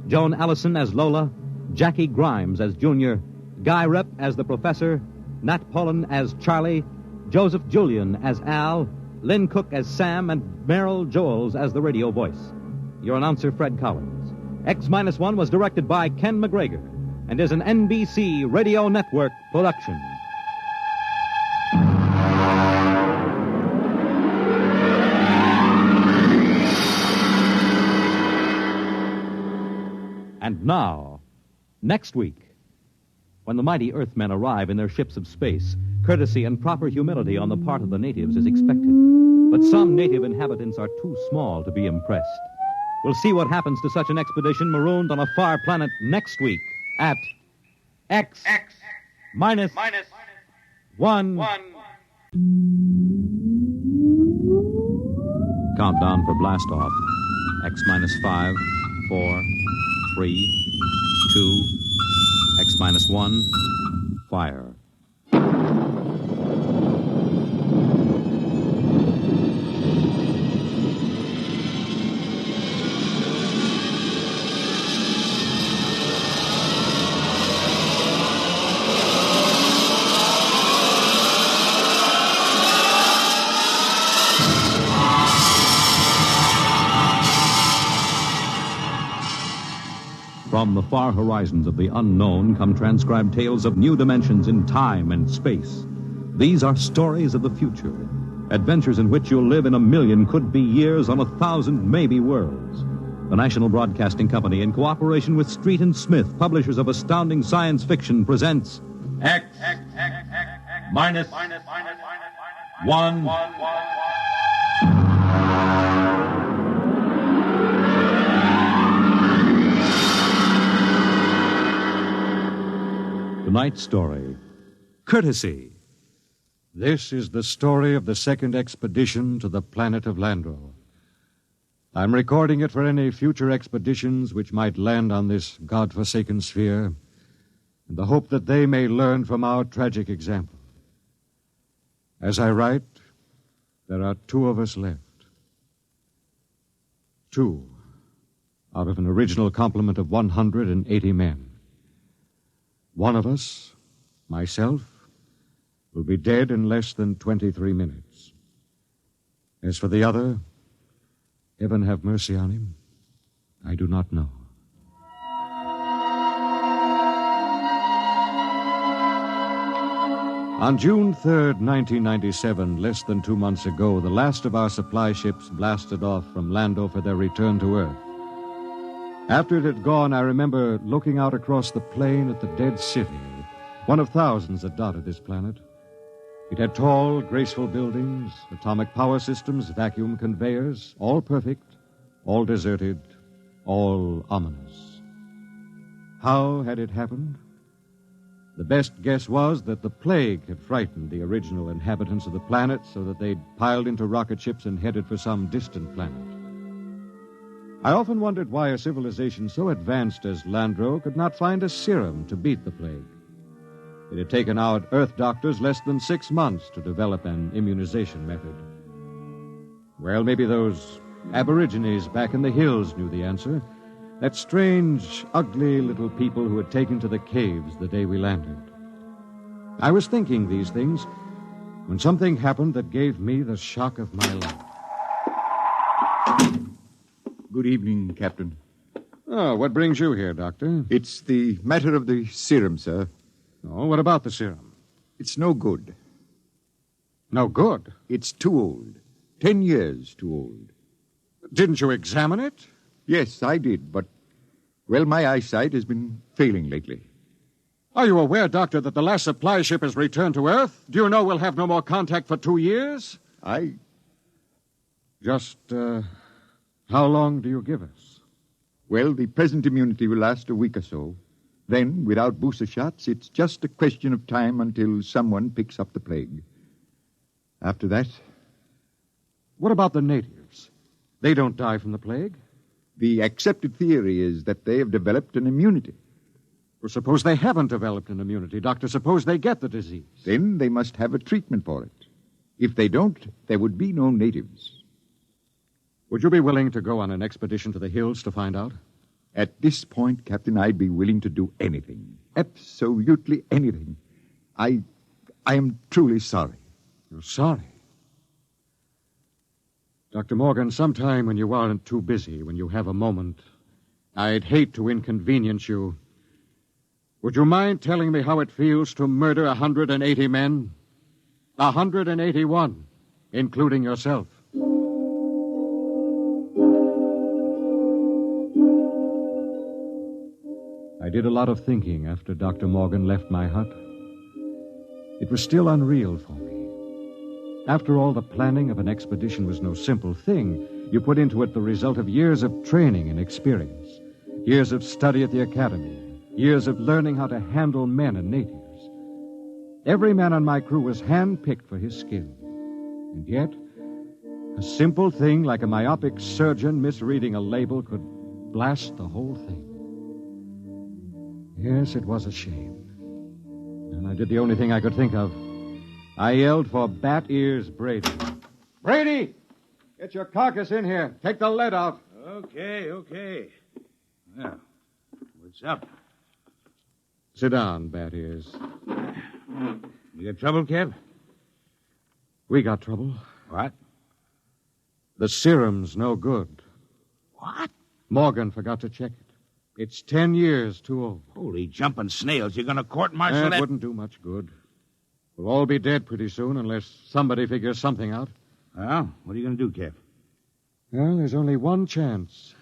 Joan Allison as Lola, Jackie Grimes as Junior, Guy Rep as the Professor, Nat Pullen as Charlie, Joseph Julian as Al, Lynn Cook as Sam, and Merrill Joels as the radio voice. Your announcer, Fred Collins. X-1 was directed by Ken McGregor and is an NBC Radio Network production. And now, next week, when the mighty Earthmen arrive in their ships of space, courtesy and proper humility on the part of the natives is expected. But some native inhabitants are too small to be impressed. We'll see what happens to such an expedition marooned on a far planet next week at X-1. Countdown for blast off. X-5, 4, 3, 2, X-1, fire. From the far horizons of the unknown come transcribed tales of new dimensions in time and space. These are stories of the future, adventures in which you'll live in 1,000,000 could-be years on 1,000 maybe worlds. The National Broadcasting Company, in cooperation with Street and Smith, publishers of astounding science fiction, presents X-1. Tonight's story, Courtesy. This is the story of the second expedition to the planet of Landro. I'm recording it for any future expeditions which might land on this God-forsaken sphere, in the hope that they may learn from our tragic example. As I write, there are 2 of us left. 2 out of an original complement of 180 men. One of us, myself, will be dead in less than 23 minutes. As for the other, heaven have mercy on him, I do not know. On June 3rd, 1997, less than 2 months ago, the last of our supply ships blasted off from Lando for their return to Earth. After it had gone, I remember looking out across the plain at the dead city, one of thousands that dotted this planet. It had tall, graceful buildings, atomic power systems, vacuum conveyors, all perfect, all deserted, all ominous. How had it happened? The best guess was that the plague had frightened the original inhabitants of the planet so that they'd piled into rocket ships and headed for some distant planet. I often wondered why a civilization so advanced as Landro could not find a serum to beat the plague. It had taken our Earth doctors less than 6 months to develop an immunization method. Well, maybe those aborigines back in the hills knew the answer. That strange, ugly little people who had taken to the caves the day we landed. I was thinking these things when something happened that gave me the shock of my life. Good evening, Captain. Oh, what brings you here, Doctor? It's the matter of the serum, sir. Oh, what about the serum? It's no good. No good? It's too old. 10 years too old. Didn't you examine it? Yes, I did, but, well, my eyesight has been failing lately. Are you aware, Doctor, that the last supply ship has returned to Earth? Do you know we'll have no more contact for 2 years? Just, how long do you give us? Well, the present immunity will last a week or so. Then, without booster shots, it's just a question of time until someone picks up the plague. After that... What about the natives? They don't die from the plague? The accepted theory is that they have developed an immunity. Well, suppose they haven't developed an immunity, Doctor. Suppose they get the disease. Then they must have a treatment for it. If they don't, there would be no natives. Would you be willing to go on an expedition to the hills to find out? At this point, Captain, I'd be willing to do anything. Absolutely anything. I am truly sorry. You're sorry? Dr. Morgan, sometime when you aren't too busy, when you have a moment, I'd hate to inconvenience you. Would you mind telling me how it feels to murder 180 men? 181, including yourself. I did a lot of thinking after Dr. Morgan left my hut. It was still unreal for me. After all, the planning of an expedition was no simple thing. You put into it the result of years of training and experience, years of study at the academy, years of learning how to handle men and natives. Every man on my crew was hand-picked for his skill. And yet, a simple thing like a myopic surgeon misreading a label could blast the whole thing. Yes, it was a shame. And I did the only thing I could think of. I yelled for Bat Ears Brady. Brady! Get your carcass in here. Take the lead out. Okay. Well, what's up? Sit down, Bat Ears. You got trouble, Kev? We got trouble. What? The serum's no good. What? Morgan forgot to check it. It's 10 years too old. Holy jumping snails. You're going to court-martial that? It wouldn't do much good. We'll all be dead pretty soon unless somebody figures something out. Well, what are you going to do, Kev? Well, there's only one chance.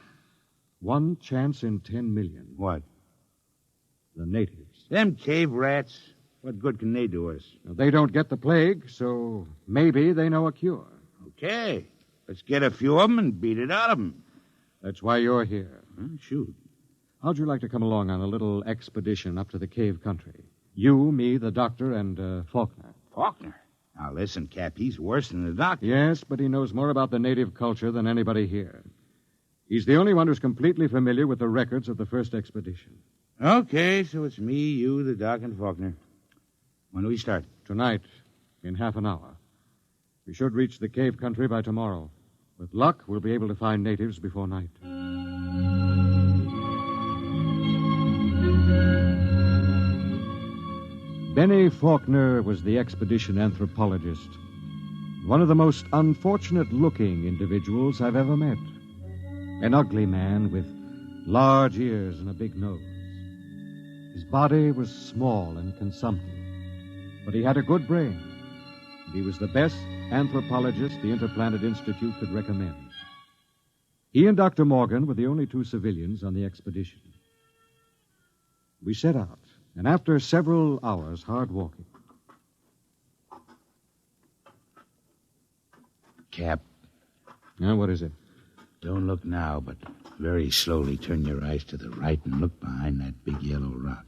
One chance in 10 million. What? The natives. Them cave rats. What good can they do us? Well, they don't get the plague, so maybe they know a cure. Okay. Let's get a few of them and beat it out of them. That's why you're here. Shoot. How'd you like to come along on a little expedition up to the cave country? You, me, the doctor, and Faulkner. Faulkner? Now, listen, Cap, he's worse than the doctor. Yes, but he knows more about the native culture than anybody here. He's the only one who's completely familiar with the records of the first expedition. Okay, so it's me, you, the doc, and Faulkner. When do we start? Tonight, in half an hour. We should reach the cave country by tomorrow. With luck, we'll be able to find natives before night. Benny Faulkner was the expedition anthropologist. One of the most unfortunate-looking individuals I've ever met. An ugly man with large ears and a big nose. His body was small and consumptive, but he had a good brain. And he was the best anthropologist the Interplanet Institute could recommend. He and Dr. Morgan were the only two civilians on the expedition. We set out, and after several hours hard walking... Cap. Now, what is it? Don't look now, but very slowly turn your eyes to the right and look behind that big yellow rock.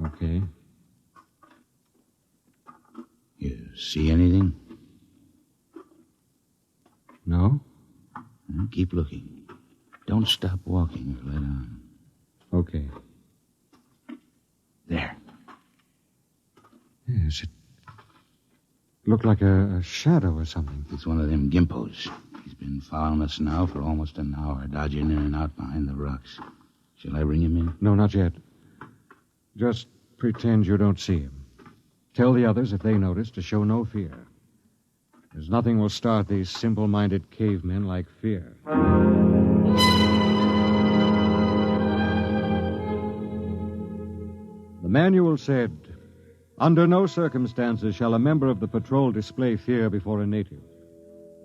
Okay. You see anything? No. Well, keep looking. Don't stop walking or let on. Okay. There. Yes, it looked like a shadow or something. It's one of them gimpos. He's been following us now for almost an hour, dodging in and out behind the rocks. Shall I bring him in? No, not yet. Just pretend you don't see him. Tell the others, if they notice, to show no fear. There's nothing will start these simple-minded cavemen like fear. The manual said, "Under no circumstances shall a member of the patrol display fear before a native.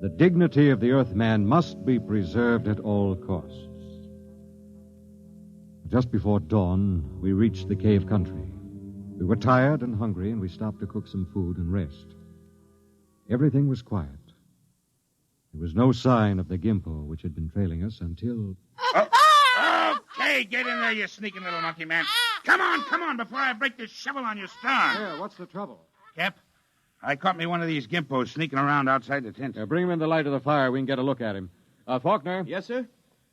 The dignity of the Earthman must be preserved at all costs." Just before dawn, we reached the cave country. We were tired and hungry, and we stopped to cook some food and rest. Everything was quiet. There was no sign of the gimpo which had been trailing us until... Okay, get in there, you sneaking little monkey man. Come on, before I break this shovel on your stern. Here, what's the trouble? Cap, I caught me one of these gimpos sneaking around outside the tent. Bring him in the light of the fire. We can get a look at him. Faulkner? Yes, sir?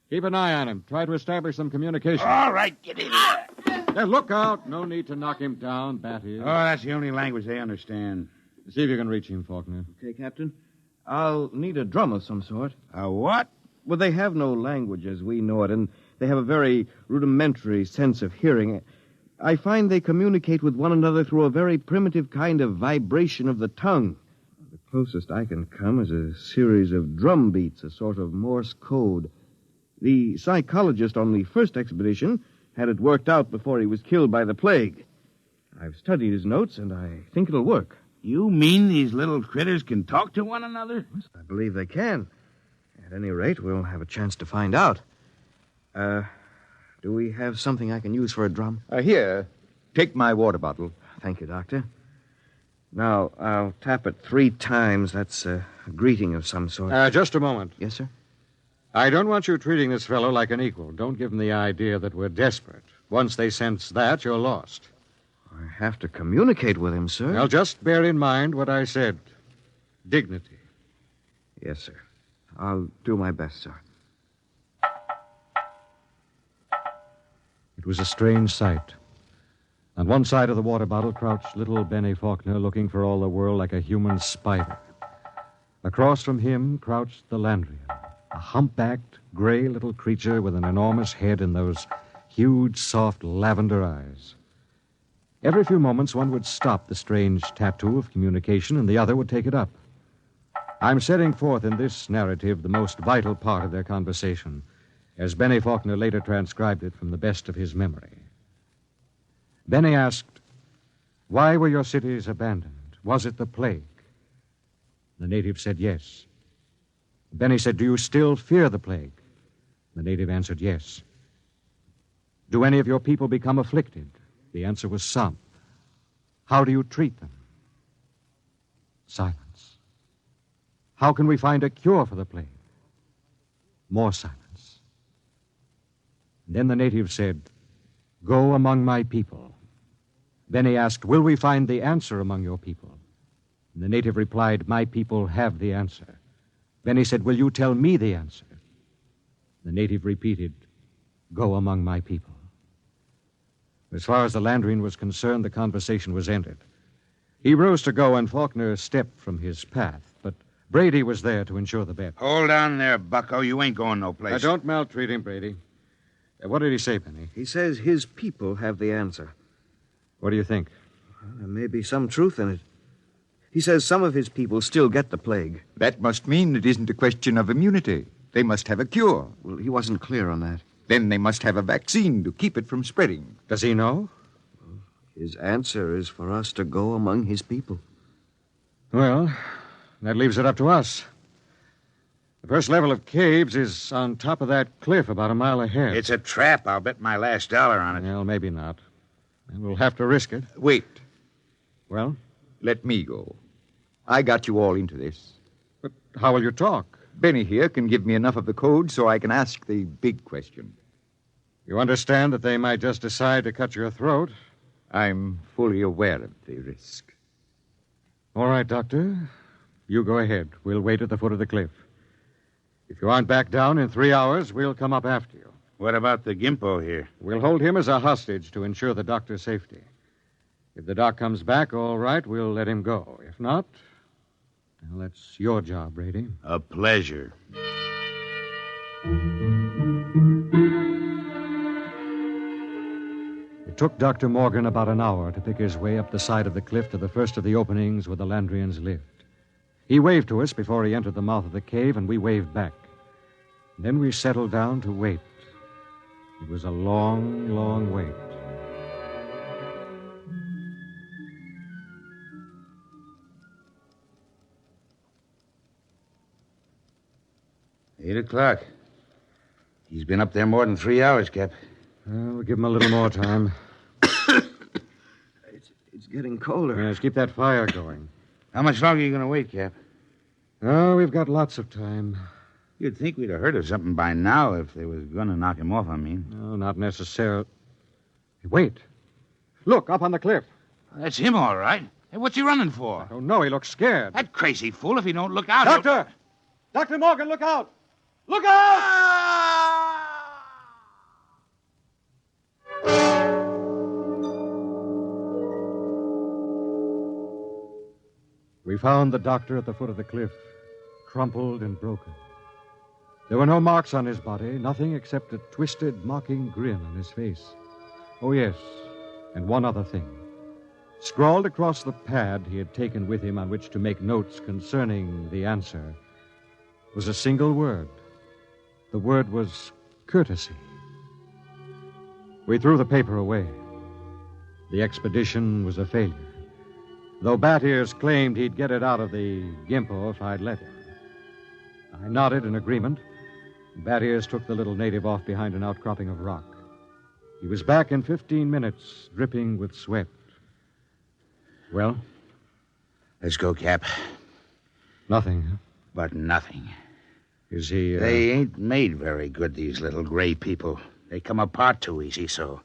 Keep an eye on him. Try to establish some communication. All right, get in there. Now, look out. No need to knock him down, Bat is. Oh, that's the only language they understand. See if you can reach him, Faulkner. Okay, Captain. I'll need a drum of some sort. A what? Well, they have no language as we know it, and they have a very rudimentary sense of hearing. I find they communicate with one another through a very primitive kind of vibration of the tongue. The closest I can come is a series of drum beats, a sort of Morse code. The psychologist on the first expedition had it worked out before he was killed by the plague. I've studied his notes, and I think it'll work. You mean these little critters can talk to one another? I believe they can. At any rate, we'll have a chance to find out. Do we have something I can use for a drum? Here. Take my water bottle. Thank you, Doctor. Now, I'll tap it 3 times. That's a greeting of some sort. Just a moment. Yes, sir? I don't want you treating this fellow like an equal. Don't give them the idea that we're desperate. Once they sense that, you're lost. I have to communicate with him, sir. Well, just bear in mind what I said. Dignity. Yes, sir. I'll do my best, sir. It was a strange sight. On one side of the water bottle crouched little Benny Faulkner, looking for all the world like a human spider. Across from him crouched the Landrian, a humpbacked, gray little creature with an enormous head and those huge, soft lavender eyes. Every few moments, one would stop the strange tattoo of communication, and the other would take it up. I'm setting forth in this narrative the most vital part of their conversation, as Benny Faulkner later transcribed it from the best of his memory. Benny asked, "Why were your cities abandoned? Was it the plague?" The native said yes. Benny said, "Do you still fear the plague?" The native answered yes. "Do any of your people become afflicted?" The answer was some. "How do you treat them?" Silence. "How can we find a cure for the plague?" More silence. Then the native said, "Go among my people." Then he asked, "Will we find the answer among your people?" And the native replied, "My people have the answer." Then he said, "Will you tell me the answer?" The native repeated, "Go among my people." As far as the Landrian was concerned, the conversation was ended. He rose to go, and Faulkner stepped from his path, but Brady was there to ensure the bet. Hold on there, bucko. You ain't going no place. Don't maltreat him, Brady. What did he say, Benny? He says his people have the answer. What do you think? Well, there may be some truth in it. He says some of his people still get the plague. That must mean it isn't a question of immunity. They must have a cure. Well, he wasn't clear on that. Then they must have a vaccine to keep it from spreading. Does he know? His answer is for us to go among his people. Well, that leaves it up to us. The first level of caves is on top of that cliff about a mile ahead. It's a trap. I'll bet my last dollar on it. Well, maybe not. And we'll have to risk it. Wait. Well? Let me go. I got you all into this. But how will you talk? Benny here can give me enough of the code so I can ask the big question. You understand that they might just decide to cut your throat? I'm fully aware of the risk. All right, Doctor. You go ahead. We'll wait at the foot of the cliff. If you aren't back down in 3 hours, we'll come up after you. What about the Gimpo here? We'll hold him as a hostage to ensure the doctor's safety. If the doc comes back, all right, we'll let him go. If not, well, that's your job, Brady. A pleasure. It took Dr. Morgan about an hour to pick his way up the side of the cliff to the first of the openings where the Landrians lived. He waved to us before he entered the mouth of the cave, and we waved back. Then we settled down to wait. It was a long, long wait. Eight o'clock. He's been up there more than 3 hours, Cap. Well, we'll give him a little more time. It's getting colder. Yes, keep that fire going. How much longer are you going to wait, Cap? Oh, we've got lots of time. You'd think we'd have heard of something by now if they was going to knock him off, I mean. No, not necessarily. Wait. Look, up on the cliff. That's him, all right. Hey, what's he running for? I don't know. He looks scared. That crazy fool, if he don't look out... Doctor! Dr. Morgan, look out! Look out! We found the doctor at the foot of the cliff, crumpled and broken. There were no marks on his body, nothing except a twisted, mocking grin on his face. Oh, yes, and one other thing. Scrawled across the pad he had taken with him on which to make notes concerning the answer was a single word. The word was courtesy. We threw the paper away. The expedition was a failure, though Bat Ears claimed he'd get it out of the Gimpo if I'd let him. I nodded in agreement. Bat Ears took the little native off behind an outcropping of rock. He was back in 15 minutes, dripping with sweat. Well? Let's go, Cap. Nothing, huh? But nothing. Is he, They ain't made very good, these little gray people. They come apart too easy, so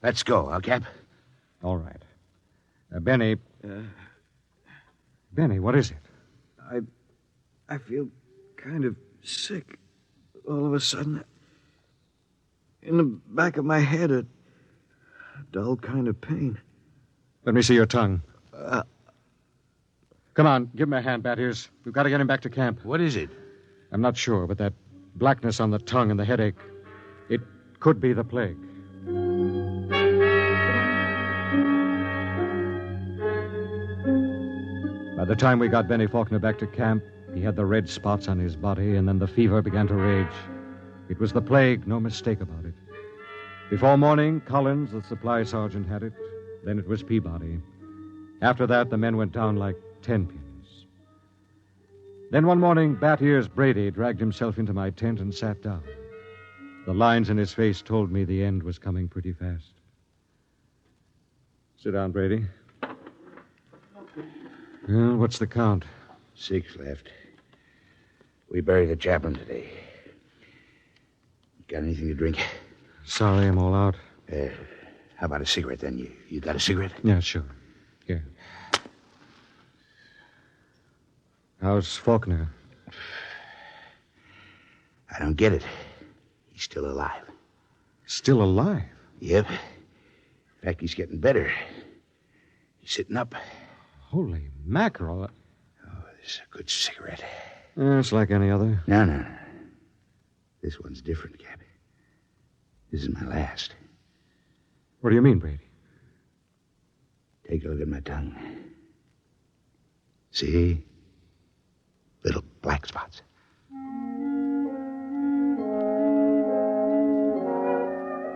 let's go, huh, Cap? All right. Benny. Benny, what is it? I feel kind of sick all of a sudden. In the back of my head, a dull kind of pain. Let me see your tongue. Come on, give him a hand, Bat Ears. We've got to get him back to camp. What is it? I'm not sure, but that blackness on the tongue and the headache, it could be the plague. By the time we got Benny Faulkner back to camp, he had the red spots on his body, and then the fever began to rage. It was the plague, no mistake about it. Before morning, Collins, the supply sergeant, had it. Then it was Peabody. After that, the men went down like 10 pins. Then one morning, Bat Ears Brady dragged himself into my tent and sat down. The lines in his face told me the end was coming pretty fast. Sit down, Brady. Well, what's the count? 6 left. We buried the chaplain today. Got anything to drink? Sorry, I'm all out. How about a cigarette, then? You got a cigarette? Yeah, sure. Here. How's Faulkner? I don't get it. He's still alive. Still alive? Yep. In fact, he's getting better. He's sitting up. Holy mackerel. Oh, this is a good cigarette. It's like any other. No. This one's different, Cap. This is my last. What do you mean, Brady? Take a look at my tongue. See? Little black spots.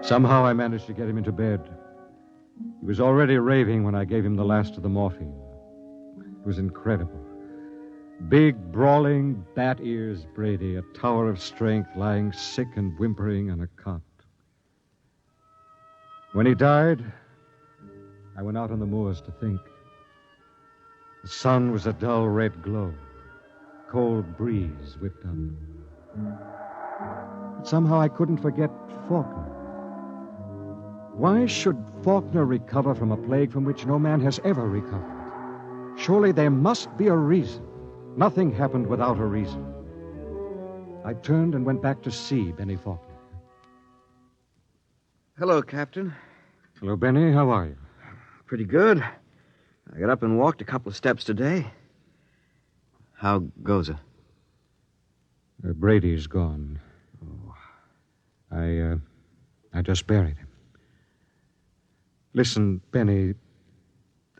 Somehow I managed to get him into bed. He was already raving when I gave him the last of the morphine. It was incredible. Big, brawling, Bat Ears Brady, a tower of strength, lying sick and whimpering on a cot. When he died, I went out on the moors to think. The sun was a dull red glow. Cold breeze whipped up. But somehow I couldn't forget Faulkner. Why should Faulkner recover from a plague from which no man has ever recovered? Surely there must be a reason. Nothing happened without a reason. I turned and went back to see Benny Faulkner. Hello, Captain. Hello, Benny. How are you? Pretty good. I got up and walked a couple of steps today. How goes it? Brady's gone. Oh. I just buried him. Listen, Benny,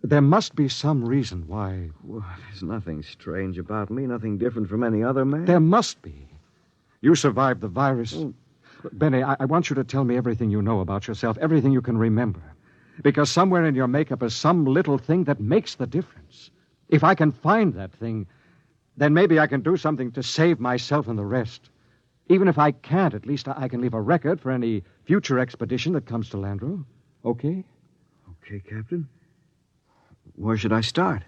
there must be some reason why... Well, there's nothing strange about me, nothing different from any other man. There must be. You survived the virus. Oh. Benny, I want you to tell me everything you know about yourself, everything you can remember. Because somewhere in your makeup is some little thing that makes the difference. If I can find that thing, then maybe I can do something to save myself and the rest. Even if I can't, at least I can leave a record for any future expedition that comes to Landro. Okay? Okay, Captain. Where should I start?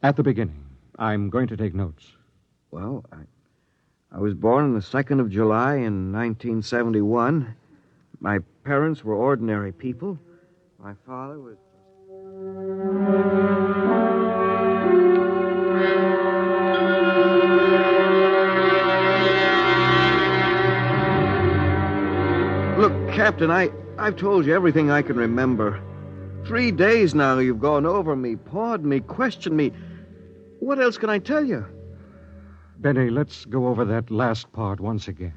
At the beginning. I'm going to take notes. Well, I was born on the 2nd of July in 1971. My parents were ordinary people. My father was... Look, Captain, I've told you everything I can remember. 3 days now you've gone over me, pawed me, questioned me. What else can I tell you? Benny, let's go over that last part once again.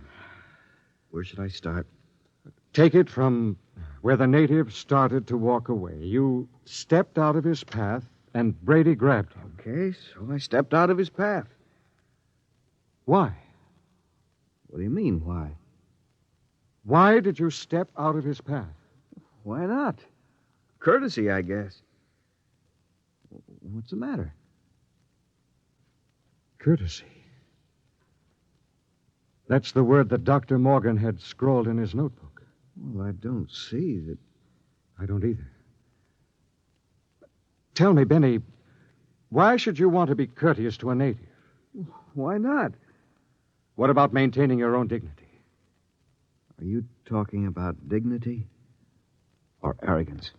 Where should I start? Take it from where the native started to walk away. You stepped out of his path, and Brady grabbed him. Okay, so I stepped out of his path. Why? What do you mean, why? Why did you step out of his path? Why not? Courtesy, I guess. What's the matter? Courtesy. That's the word that Dr. Morgan had scrawled in his notebook. Well, I don't see that. I don't either. Tell me, Benny, why should you want to be courteous to a native? Why not? What about maintaining your own dignity? Are you talking about dignity or arrogance?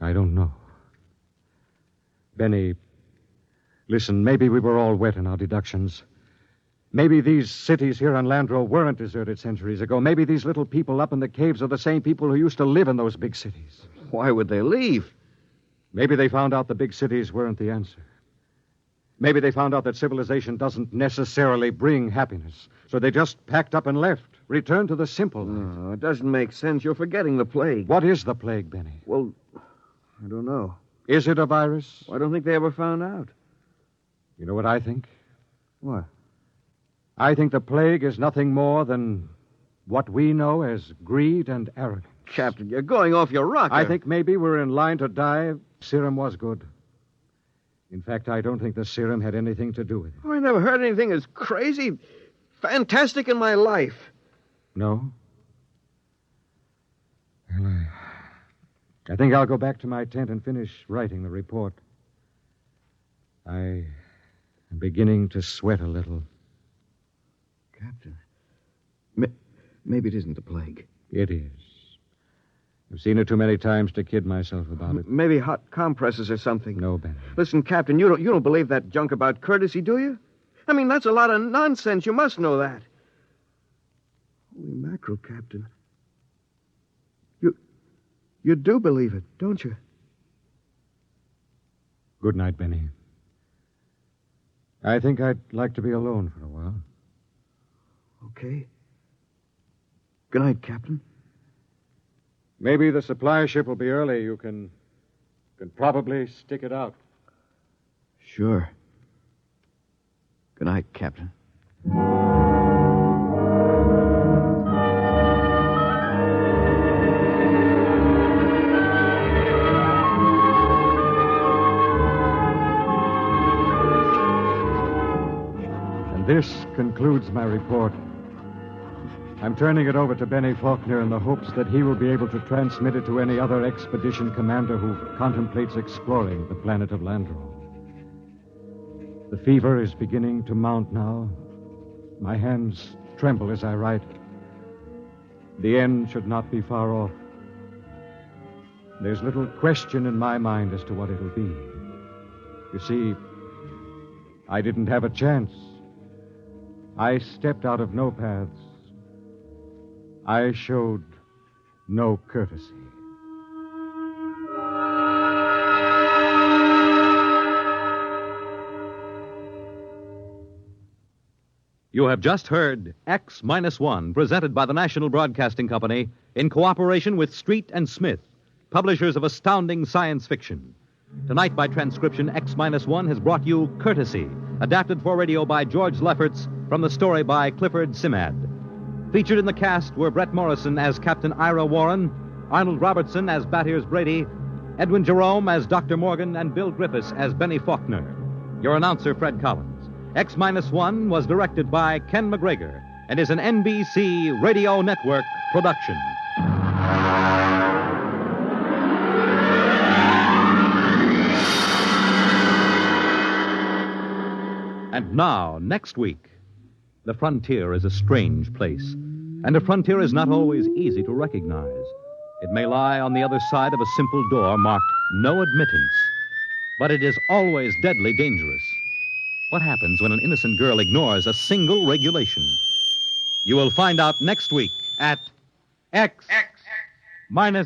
I don't know. Benny, listen, maybe we were all wet in our deductions. Maybe these cities here on Landro weren't deserted centuries ago. Maybe these little people up in the caves are the same people who used to live in those big cities. Why would they leave? Maybe they found out the big cities weren't the answer. Maybe they found out that civilization doesn't necessarily bring happiness. So they just packed up and left, returned to the simple life. No, it doesn't make sense. You're forgetting the plague. What is the plague, Benny? Well, I don't know. Is it a virus? I don't think they ever found out. You know what I think? What? I think the plague is nothing more than what we know as greed and arrogance. Captain, you're going off your rocker. I think maybe we're in line to die. Serum was good. In fact, I don't think the serum had anything to do with it. Oh, I never heard anything as crazy, fantastic in my life. No? Well, I think I'll go back to my tent and finish writing the report. I am beginning to sweat a little. Captain, maybe it isn't the plague. It is. I've seen it too many times to kid myself about it. Maybe hot compresses or something. No, Ben. Listen, Captain, you don't believe that junk about courtesy, do you? I mean, that's a lot of nonsense. You must know that. Holy mackerel, Captain. You do believe it, don't you? Good night, Benny. I think I'd like to be alone for a while. Okay. Good night, Captain. Maybe the supply ship will be early. You can probably stick it out. Sure. Good night, Captain. And this concludes my report. I'm turning it over to Benny Faulkner in the hopes that he will be able to transmit it to any other expedition commander who contemplates exploring the planet of Landro. The fever is beginning to mount now. My hands tremble as I write. The end should not be far off. There's little question in my mind as to what it'll be. You see, I didn't have a chance. I stepped out of no paths. I showed no courtesy. You have just heard X-1, presented by the National Broadcasting Company in cooperation with Street and Smith, publishers of astounding science fiction. Tonight, by transcription, X-1 has brought you Courtesy, adapted for radio by George Lefferts from the story by Clifford Simad. Featured in the cast were Brett Morrison as Captain Ira Warren, Arnold Robertson as Battiers Brady, Edwin Jerome as Dr. Morgan, and Bill Griffiths as Benny Faulkner. Your announcer, Fred Collins. X-1 was directed by Ken McGregor and is an NBC Radio Network production. And now, next week, the frontier is a strange place, and a frontier is not always easy to recognize. It may lie on the other side of a simple door marked No Admittance, but it is always deadly dangerous. What happens when an innocent girl ignores a single regulation? You will find out next week at X-1.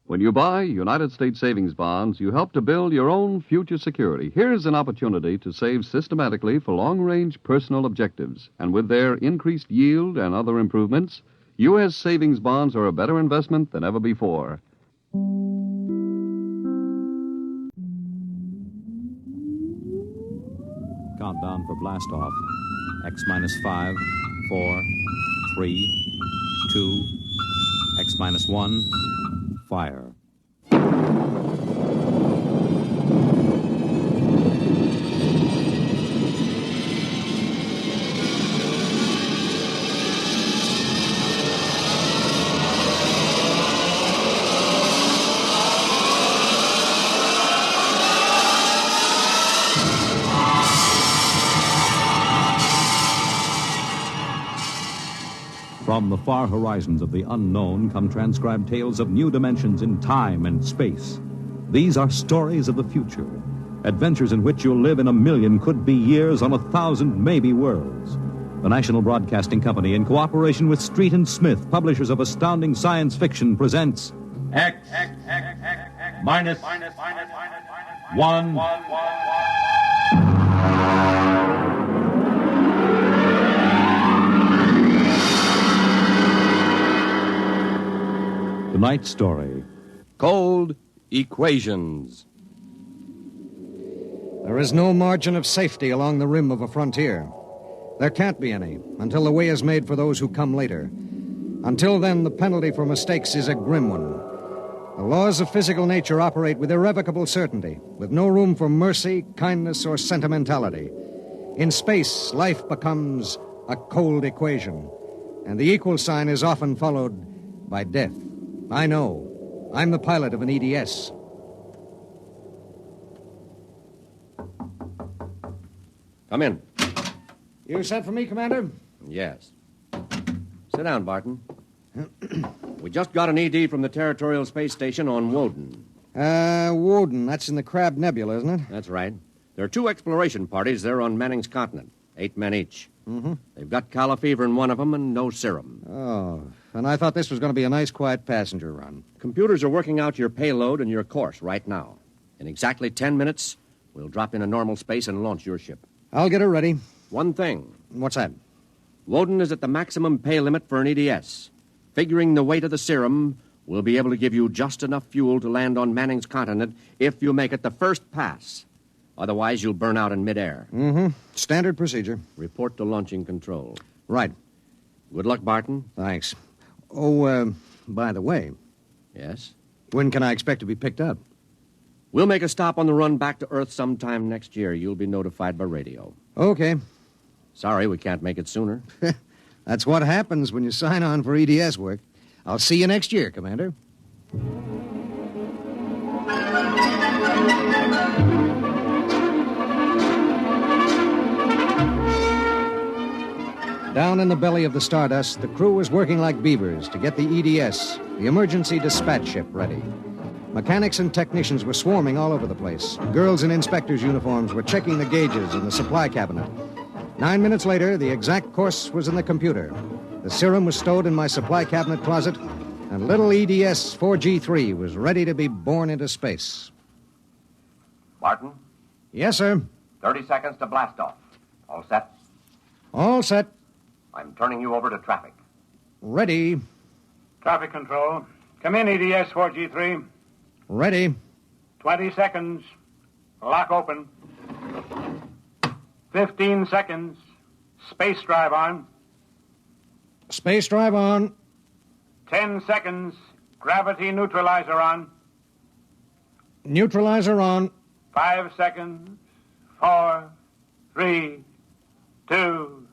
When you buy United States savings bonds, you help to build your own future security. Here's an opportunity to save systematically for long-range personal objectives. And with their increased yield and other improvements, U.S. savings bonds are a better investment than ever before. Countdown for blast off. X minus 5, 4, 3, 2, X minus 1, fire. From the far horizons of the unknown come transcribed tales of new dimensions in time and space. These are stories of the future, adventures in which you'll live in a million could-be years on 1,000 maybe worlds. The National Broadcasting Company, in cooperation with Street and Smith, publishers of astounding science fiction, presents X minus 1. Tonight's story. Cold Equations. There is no margin of safety along the rim of a frontier. There can't be any until the way is made for those who come later. Until then, the penalty for mistakes is a grim one. The laws of physical nature operate with irrevocable certainty, with no room for mercy, kindness, or sentimentality. In space, life becomes a cold equation, and the equal sign is often followed by death. I know. I'm the pilot of an EDS. Come in. You sent for me, Commander? Yes. Sit down, Barton. We just got an ED from the Territorial Space Station on Woden. Woden. That's in the Crab Nebula, isn't it? That's right. There are 2 exploration parties there on Manning's continent. 8 men each. Mm-hmm. They've got calla fever in one of them and no serum. Oh, and I thought this was going to be a nice, quiet passenger run. Computers are working out your payload and your course right now. In exactly 10 minutes, we'll drop into normal space and launch your ship. I'll get her ready. One thing. What's that? Woden is at the maximum pay limit for an EDS. Figuring the weight of the serum, we'll be able to give you just enough fuel to land on Manning's continent if you make it the first pass. Otherwise, you'll burn out in midair. Mm-hmm. Standard procedure. Report to launching control. Right. Good luck, Barton. Thanks. Oh, by the way. Yes? When can I expect to be picked up? We'll make a stop on the run back to Earth sometime next year. You'll be notified by radio. Okay. Sorry, we can't make it sooner. That's what happens when you sign on for EDS work. I'll see you next year, Commander. Down in the belly of the Stardust, the crew was working like beavers to get the EDS, the emergency dispatch ship, ready. Mechanics and technicians were swarming all over the place. Girls in inspectors' uniforms were checking the gauges in the supply cabinet. 9 minutes later, the exact course was in the computer. The serum was stowed in my supply cabinet closet, and little EDS 4G3 was ready to be born into space. Barton? Yes, sir. 30 seconds to blast off. All set? All set. I'm turning you over to traffic. Ready. Traffic control. Come in, EDS 4G3. Ready. 20 seconds. Lock open. 15 seconds. Space drive on. Space drive on. 10 seconds. Gravity neutralizer on. Neutralizer on. 5 seconds. 4, 3, 2,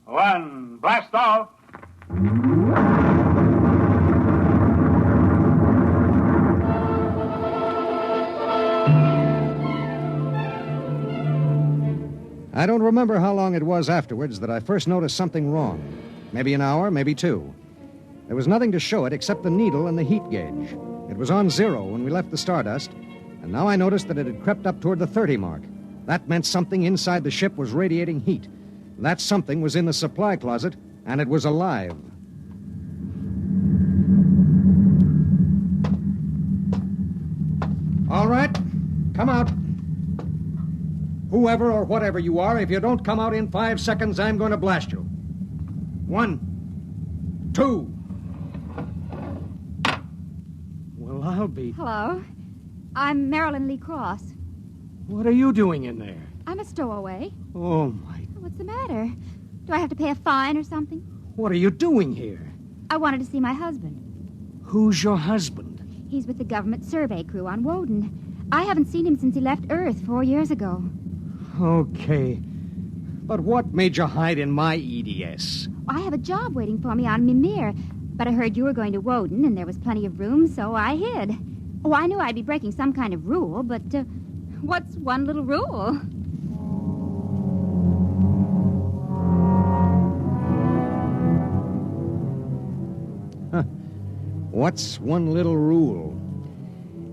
1. Blast off. I don't remember how long it was afterwards that I first noticed something wrong. Maybe an hour, maybe 2. There was nothing to show it except the needle and the heat gauge. It was on 0 when we left the Stardust, and now I noticed that it had crept up toward the 30 mark. That meant something inside the ship was radiating heat. That something was in the supply closet, and it was alive. All right. Come out. Whoever or whatever you are, if you don't come out in 5 seconds, I'm going to blast you. 1, 2. Well, I'll be... Hello. I'm Marilyn Lee Cross. What are you doing in there? I'm a stowaway. Oh, my... What's the matter? Do I have to pay a fine or something? What are you doing here? I wanted to see my husband. Who's your husband? He's with the government survey crew on Woden. I haven't seen him since he left Earth 4 years ago. Okay. But what made you hide in my EDS? I have a job waiting for me on Mimir, but I heard you were going to Woden and there was plenty of room, so I hid. Oh, I knew I'd be breaking some kind of rule, but what's one little rule? What's one little rule?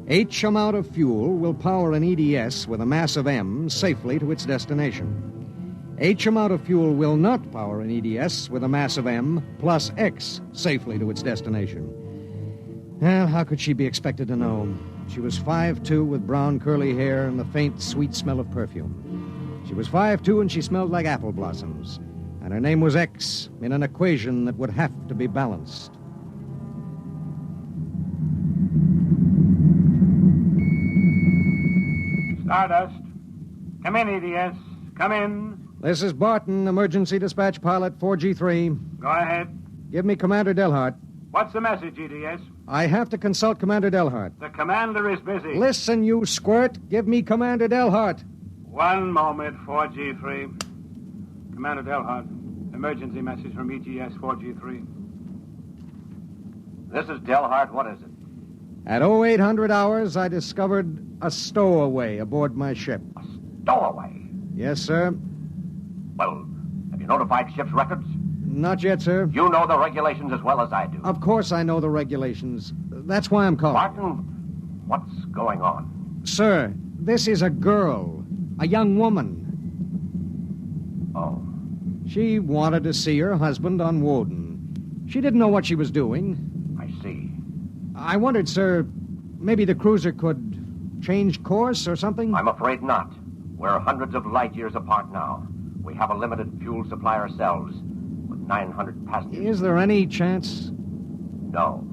H amount of fuel will power an EDS with a mass of M safely to its destination. H amount of fuel will not power an EDS with a mass of M plus X safely to its destination. Well, how could she be expected to know? She was 5'2" with brown curly hair and the faint, sweet smell of perfume. She was 5'2" and she smelled like apple blossoms. And her name was X in an equation that would have to be balanced. Stardust. Come in, EDS. Come in. This is Barton, emergency dispatch pilot 4G3. Go ahead. Give me Commander Delhart. What's the message, EDS? I have to consult Commander Delhart. The commander is busy. Listen, you squirt. Give me Commander Delhart. One moment, 4G3. Commander Delhart, emergency message from EGS 4G3. This is Delhart. What is it? At 0800 hours, I discovered a stowaway aboard my ship. A stowaway? Yes, sir. Well, have you notified ship's records? Not yet, sir. You know the regulations as well as I do. Of course I know the regulations. That's why I'm calling. Martin, what's going on? Sir, this is a girl. A young woman. Oh. She wanted to see her husband on Woden. She didn't know what she was doing. I see. I wondered, sir, maybe the cruiser could change course or something? I'm afraid not. We're hundreds of light years apart now. We have a limited fuel supply ourselves, with 900 passengers. Is there any chance? No.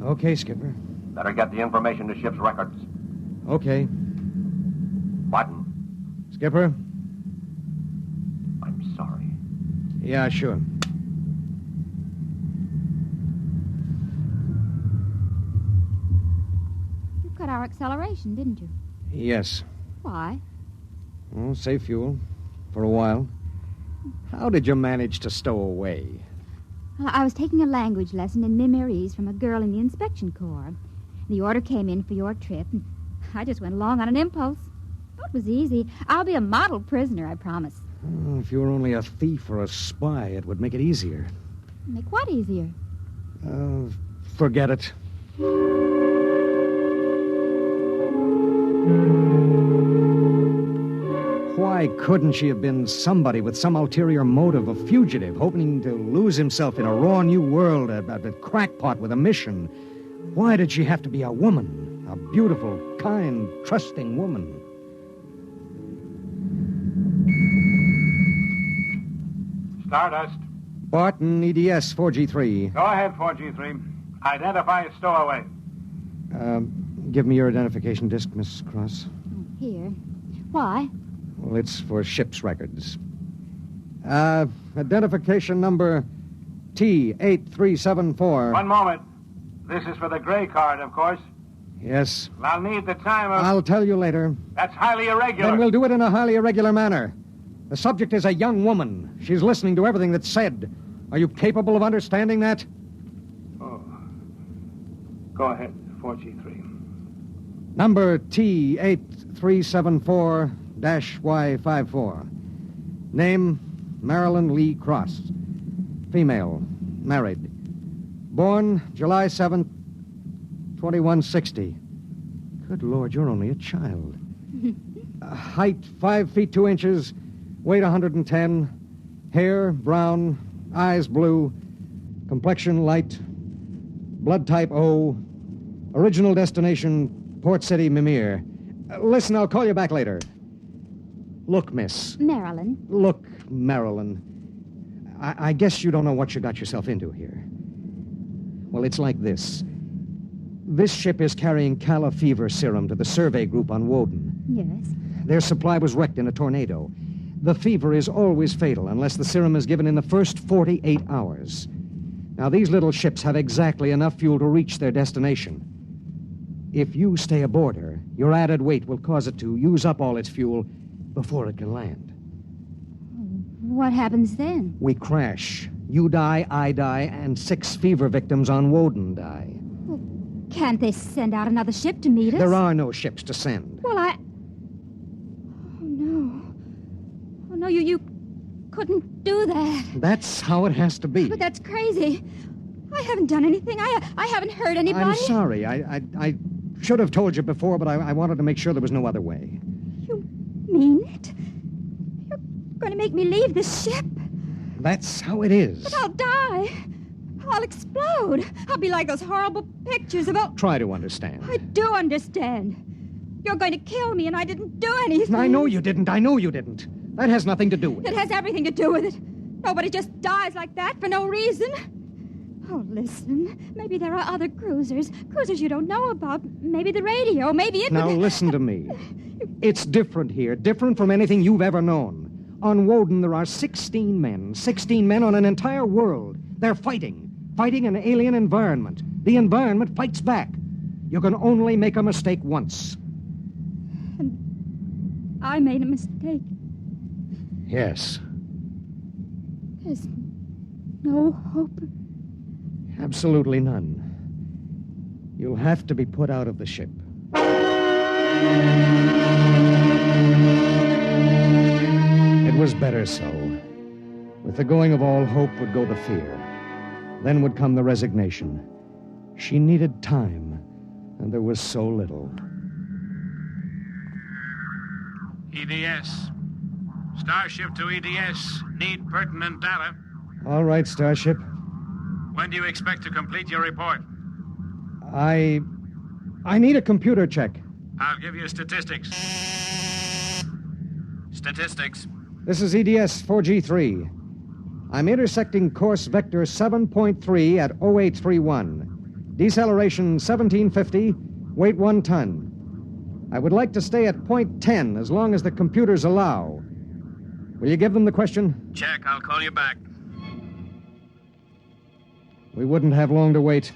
Okay, Skipper. Better get the information to ship's records. Okay. Martin. Skipper? I'm sorry. Yeah, sure. You cut our acceleration, didn't you? Yes. Why? Well, save fuel. For a while. How did you manage to stow away? I was taking a language lesson in Mimirese from a girl in the inspection corps. The order came in for your trip, and I just went along on an impulse. Oh, it was easy. I'll be a model prisoner, I promise. Oh, if you were only a thief or a spy, it would make it easier. Make what easier? Forget it. Why couldn't she have been somebody with some ulterior motive, a fugitive, hoping to lose himself in a raw new world, a crackpot with a mission? Why did she have to be a woman? A beautiful, kind, trusting woman? Stardust. Barton, EDS 4G3. Go ahead, 4G3. Identify a stowaway. Give me your identification disc, Miss Cross. Here. Why? Well, it's for ship's records. Identification number T8374. One moment. This is for the gray card, of course. Yes. I'll need the time of... I'll tell you later. That's highly irregular. Then we'll do it in a highly irregular manner. The subject is a young woman. She's listening to everything that's said. Are you capable of understanding that? Oh. Go ahead, 4G3. Number T8374-Y54. Name, Marilyn Lee Cross. Female, married. Born July 7th, 2160. Good Lord, you're only a child. Height, 5 feet 2 inches. Weight, 110. Hair, brown. Eyes, blue. Complexion, light. Blood type O. Original destination, Port City, Mimir. Listen, I'll call you back later. Look, miss. Marilyn. Look, Marilyn. I guess you don't know what you got yourself into here. Well, it's like this. This ship is carrying Calla fever serum to the survey group on Woden. Yes. Their supply was wrecked in a tornado. The fever is always fatal unless the serum is given in the first 48 hours. Now, these little ships have exactly enough fuel to reach their destination. If you stay aboard her, your added weight will cause it to use up all its fuel before it can land. What happens then? We crash. You die, I die, and 6 fever victims on Woden die. Well, can't they send out another ship to meet us? There are no ships to send. Well, Oh, no. Oh, no, you couldn't do that. That's how it has to be. But that's crazy. I haven't done anything. I haven't hurt anybody. I'm sorry. I should have told you before, but I wanted to make sure there was no other way. You mean it? You're going to make me leave this ship? That's how it is. But I'll die. I'll explode. I'll be like those horrible pictures about... Try to understand. I do understand. You're going to kill me, and I didn't do anything. I know you didn't. That has nothing to do with it. It has everything to do with it. Nobody just dies like that for no reason. Oh, listen. Maybe there are other cruisers. Cruisers you don't know about. Maybe the radio. Maybe it... Now, listen to me. It's different here. Different from anything you've ever known. On Woden, there are 16 men. 16 men on an entire world. They're fighting. Fighting an alien environment. The environment fights back. You can only make a mistake once. And I made a mistake. Yes. There's no hope. Absolutely none. You'll have to be put out of the ship. It was better so. With the going of all hope would go the fear. Then would come the resignation. She needed time, and there was so little. EDS. Starship to EDS. Need pertinent data. All right, Starship. When do you expect to complete your report? I need a computer check. I'll give you statistics. Statistics. This is EDS 4G3. I'm intersecting course vector 7.3 at 0831. Deceleration 1750, weight 1 ton. I would like to stay at point 10 as long as the computers allow. Will you give them the question? Check. I'll call you back. We wouldn't have long to wait.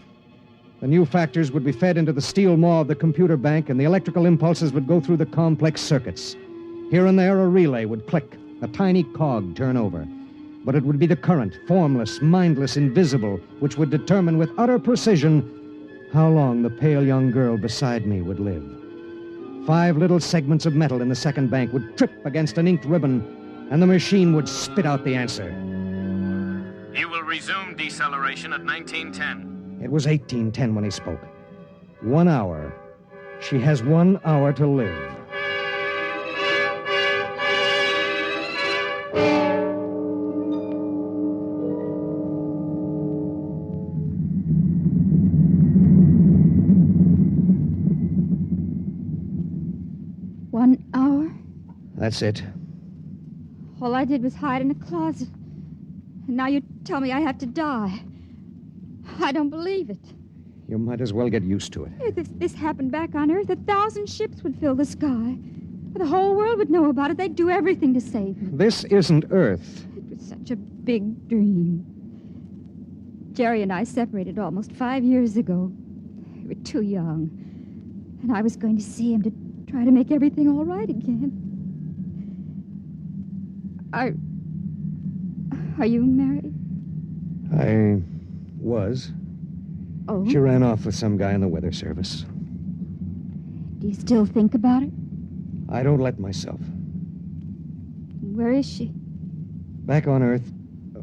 The new factors would be fed into the steel maw of the computer bank, and the electrical impulses would go through the complex circuits. Here and there, a relay would click, a tiny cog turn over. But it would be the current, formless, mindless, invisible, which would determine with utter precision how long the pale young girl beside me would live. 5 little segments of metal in the second bank would trip against an inked ribbon, and the machine would spit out the answer. You will resume deceleration at 1910. It was 1810 when he spoke. 1 hour. She has 1 hour to live. That's it. All I did was hide in a closet. And now you tell me I have to die. I don't believe it. You might as well get used to it. If this happened back on Earth, 1,000 ships would fill the sky. The whole world would know about it. They'd do everything to save me. This isn't Earth. It was such a big dream. Jerry and I separated almost 5 years ago. We were too young. And I was going to see him to try to make everything all right again. Are you married? I was. Oh? She ran off with some guy in the weather service. Do you still think about it? I don't let myself. Where is she? Back on Earth.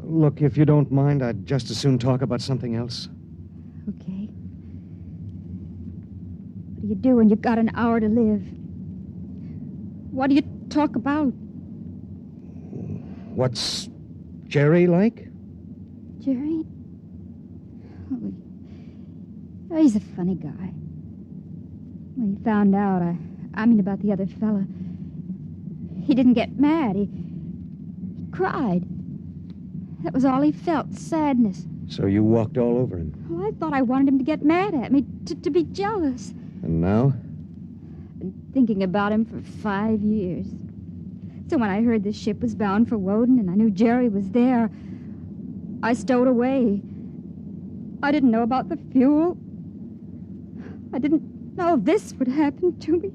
Look, if you don't mind, I'd just as soon talk about something else. Okay. What do you do when you've got an hour to live? What do you talk about? What's Jerry like? Jerry? Oh, he's a funny guy. When he found out, I mean about the other fella, he didn't get mad. He cried. That was all he felt, sadness. So you walked all over him. Well, I thought I wanted him to get mad at me, to be jealous. And now? I've been thinking about him for 5 years. So when I heard the ship was bound for Woden and I knew Jerry was there, I stowed away. I didn't know about the fuel. I didn't know this would happen to me.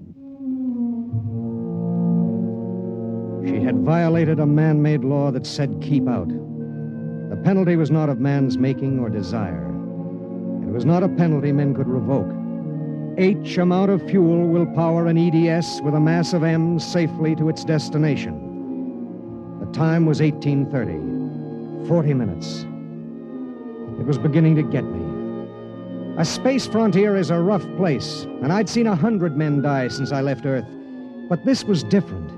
She had violated a man-made law that said keep out. The penalty was not of man's making or desire. It was not a penalty men could revoke. H amount of fuel will power an EDS with a mass of M's safely to its destination. The time was 1830. 40 minutes. It was beginning to get me. A space frontier is a rough place, and I'd seen 100 men die since I left Earth. But this was different.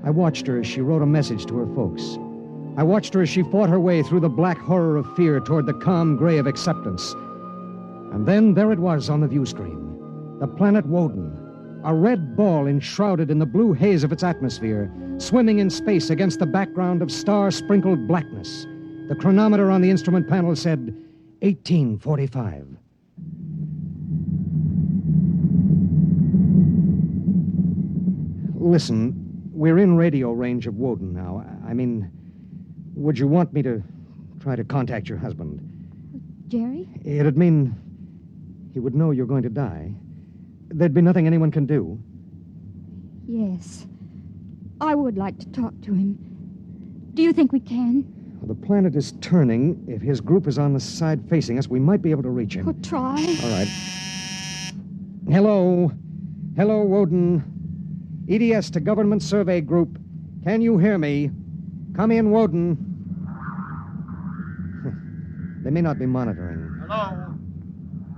I watched her as she wrote a message to her folks. I watched her as she fought her way through the black horror of fear toward the calm gray of acceptance. And then there it was on the view screen. The planet Woden. A red ball enshrouded in the blue haze of its atmosphere, swimming in space against the background of star-sprinkled blackness. The chronometer on the instrument panel said 1845. Listen, we're in radio range of Woden now. I mean, would you want me to try to contact your husband? Jerry? It'd mean he would know you're going to die. There'd be nothing anyone can do. Yes. I would like to talk to him. Do you think we can? Well, the planet is turning. If his group is on the side facing us, we might be able to reach him. Oh, try. All right. Hello. Hello, Woden. EDS to Government Survey Group. Can you hear me? Come in, Woden. They may not be monitoring. Hello?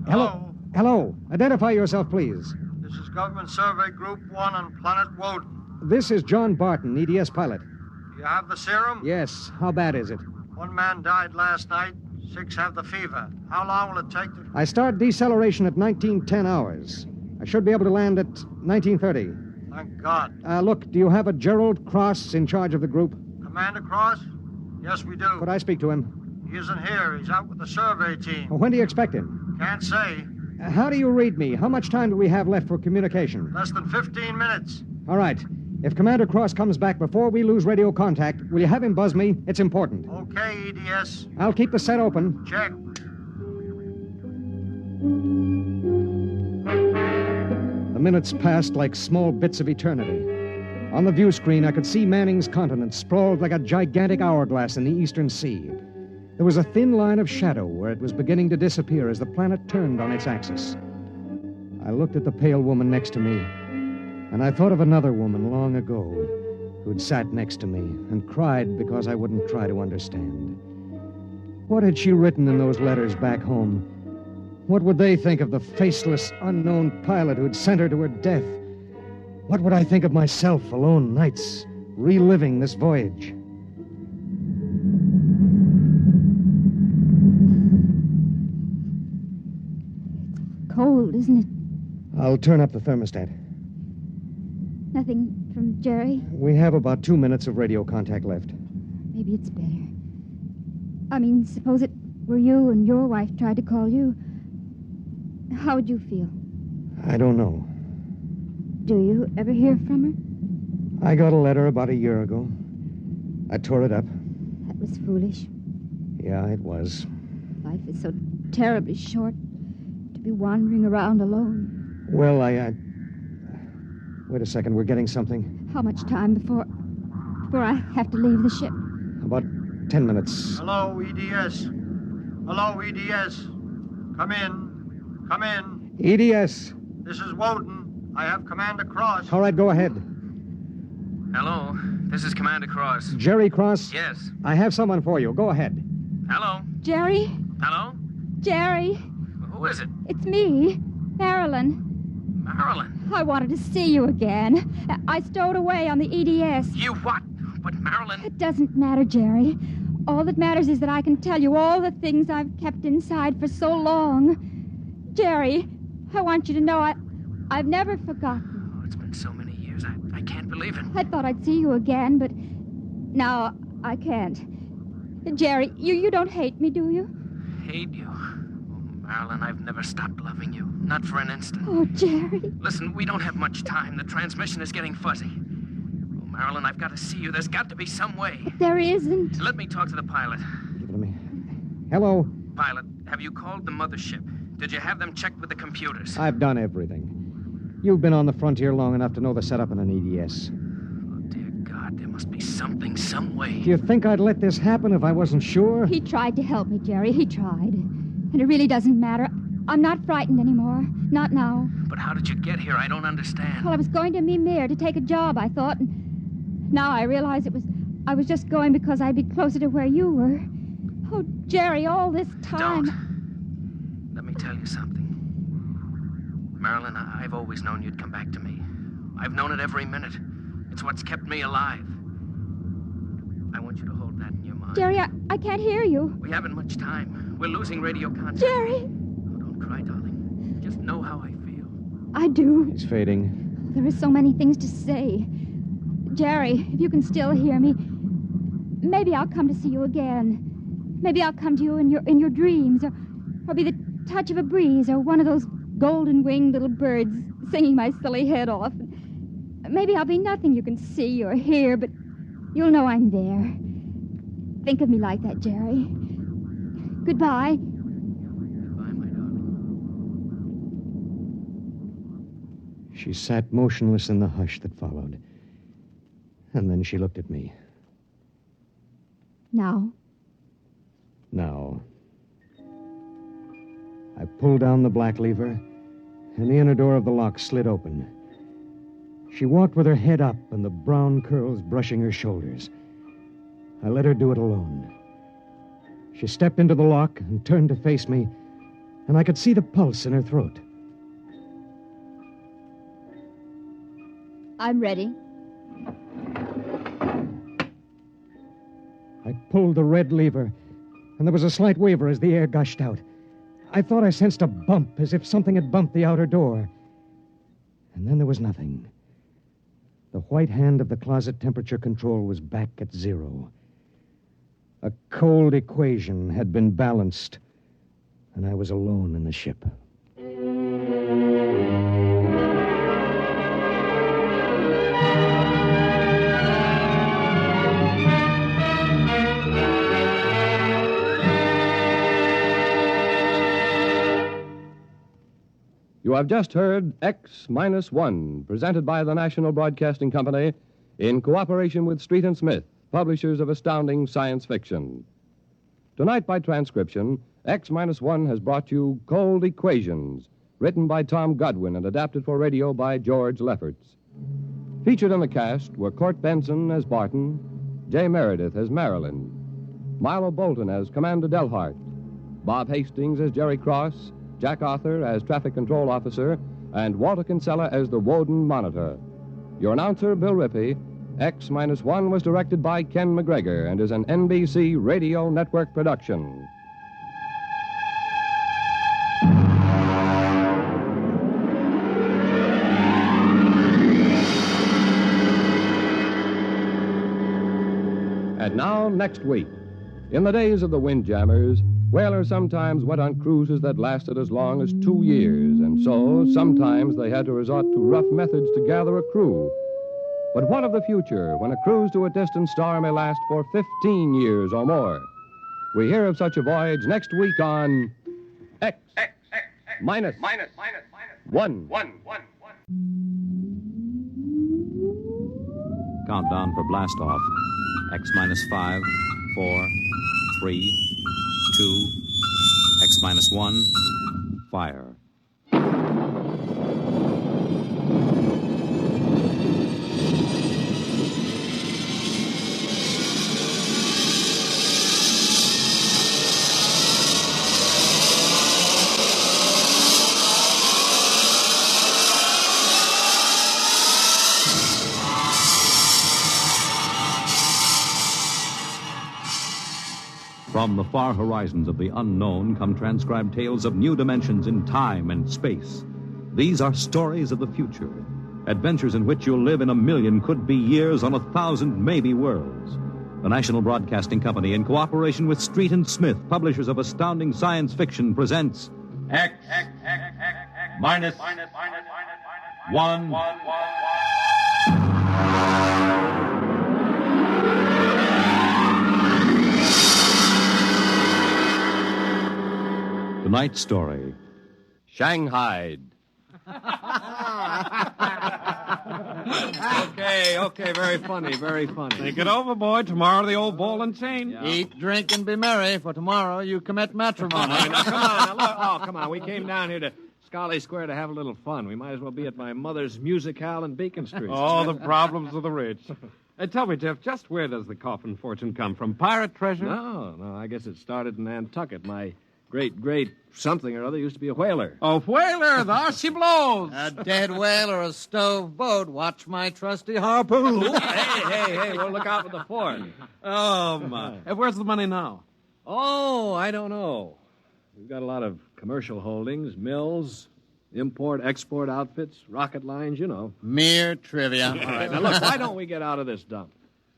Hello. Hello. Identify yourself, please. This is Government Survey Group 1 on Planet Woden. This is John Barton, EDS pilot. Do you have the serum? Yes. How bad is it? 1 man died last night. 6 have the fever. How long will it take to... I start deceleration at 1910 hours. I should be able to land at 1930. Thank God. Look, do you have a Gerald Cross in charge of the group? Commander Cross? Yes, we do. Could I speak to him? He isn't here. He's out with the survey team. When do you expect him? Can't say. How do you read me? How much time do we have left for communication? Less than 15 minutes. All right. If Commander Cross comes back before we lose radio contact, will you have him buzz me? It's important. Okay, EDS. I'll keep the set open. Check. The minutes passed like small bits of eternity. On the view screen, I could see Manning's continent sprawled like a gigantic hourglass in the eastern sea. There was a thin line of shadow where it was beginning to disappear as the planet turned on its axis. I looked at the pale woman next to me, and I thought of another woman long ago who'd sat next to me and cried because I wouldn't try to understand. What had she written in those letters back home? What would they think of the faceless, unknown pilot who'd sent her to her death? What would I think of myself alone nights, reliving this voyage? Cold, isn't it? I'll turn up the thermostat. Nothing from Jerry? We have about 2 minutes of radio contact left. Maybe it's better. I mean, suppose it were you and your wife tried to call you. How would you feel? I don't know. Do you ever hear from her? I got a letter about a year ago. I tore it up. That was foolish. Yeah, it was. Life is so terribly short to be wandering around alone. Well, Wait a second, we're getting something. How much time before I have to leave the ship? About 10 minutes. Hello, EDS. Hello, EDS. Come in. Come in. EDS. This is Woden. I have Commander Cross. All right, go ahead. Hello, this is Commander Cross. Jerry Cross? Yes. I have someone for you. Go ahead. Hello. Jerry? Hello? Jerry? Who is it? It's me, Marilyn. Marilyn. I wanted to see you again. I stowed away on the EDS. You what? But Marilyn... It doesn't matter, Jerry. All that matters is that I can tell you all the things I've kept inside for so long. Jerry, I want you to know I've never forgotten. Oh, it's been so many years. I can't believe it. I thought I'd see you again, but now I can't. Jerry, you don't hate me, do you? Hate you? Oh, Marilyn, I've never stopped loving you. Not for an instant. Oh, Jerry. Listen, we don't have much time. The transmission is getting fuzzy. Oh, Marilyn, I've got to see you. There's got to be some way. But there isn't. Let me talk to the pilot. Give it to me. Hello. Pilot, have you called the mothership? Did you have them checked with the computers? I've done everything. You've been on the frontier long enough to know the setup in an EDS. Oh, dear God, there must be something, some way. Do you think I'd let this happen if I wasn't sure? He tried to help me, Jerry. He tried. And it really doesn't matter. I'm not frightened anymore. Not now. But how did you get here? I don't understand. Well, I was going to Mimir to take a job, I thought. And now I realize I was just going because I'd be closer to where you were. Oh, Jerry, all this time. Don't. Let me tell you something. Marilyn, I've always known you'd come back to me. I've known it every minute. It's what's kept me alive. I want you to hold that in your mind. Jerry, I can't hear you. We haven't much time. We're losing radio contact. Jerry! Oh, don't cry, darling. Just know how I feel. I do. He's fading. There are so many things to say. Jerry, if you can still hear me, maybe I'll come to see you again. Maybe I'll come to you in your dreams, or be the touch of a breeze, or one of those golden-winged little birds singing my silly head off. Maybe I'll be nothing you can see or hear, but you'll know I'm there. Think of me like that, Jerry. Goodbye. Goodbye, my darling. She sat motionless in the hush that followed. And then she looked at me. Now? Now. I pulled down the black lever, and the inner door of the lock slid open. She walked with her head up and the brown curls brushing her shoulders. I let her do it alone. She stepped into the lock and turned to face me, and I could see the pulse in her throat. I'm ready. I pulled the red lever, and there was a slight waver as the air gushed out. I thought I sensed a bump, as if something had bumped the outer door. And then there was nothing. The white hand of the closet temperature control was back at 0. A cold equation had been balanced, and I was alone in the ship. You have just heard X-1, presented by the National Broadcasting Company in cooperation with Street and Smith, publishers of astounding science fiction. Tonight, by transcription, X-1 has brought you Cold Equations, written by Tom Godwin and adapted for radio by George Lefferts. Featured in the cast were Court Benson as Barton, Jay Meredith as Marilyn, Milo Bolton as Commander Delhart, Bob Hastings as Jerry Cross, Jack Arthur as Traffic Control Officer, and Walter Kinsella as the Woden Monitor. Your announcer, Bill Rippey. X-1 was directed by Ken McGregor and is an NBC Radio Network production. And now, next week. In the days of the Windjammers, whalers sometimes went on cruises that lasted as long as 2 years, and so sometimes they had to resort to rough methods to gather a crew. But what of the future, when a cruise to a distant star may last for 15 years or more? We hear of such a voyage next week on X-1. Countdown for blastoff. X-5, 4, 3, 2, X-1, fire. From the far horizons of the unknown come transcribed tales of new dimensions in time and space. These are stories of the future, adventures in which you'll live in a million could-be years on 1,000 maybe worlds. The National Broadcasting Company, in cooperation with Street and Smith, publishers of astounding science fiction, presents X minus 1. Tonight's story, Shanghaied. Okay, very funny, very funny. Think it over, boy. Tomorrow the old ball and chain. Yeah. Eat, drink, and be merry, for tomorrow you commit matrimony. Now, come on. Now, look. Oh, come on. We came down here to Scarlet Square to have a little fun. We might as well be at my mother's musicale in Beacon Street. Oh, the problems of the rich. Hey, tell me, Jeff, just where does the coffin fortune come from? Pirate treasure? No, I guess it started in Nantucket. My great something or other used to be a whaler. A whaler, there she blows. A dead whale or a stove boat. Watch my trusty harpoon. Hey, well, look out for the fort. Oh, my. Hey, where's the money now? Oh, I don't know. We've got a lot of commercial holdings, mills, import-export outfits, rocket lines, you know. Mere trivia. All right, now look, why don't we get out of this dump?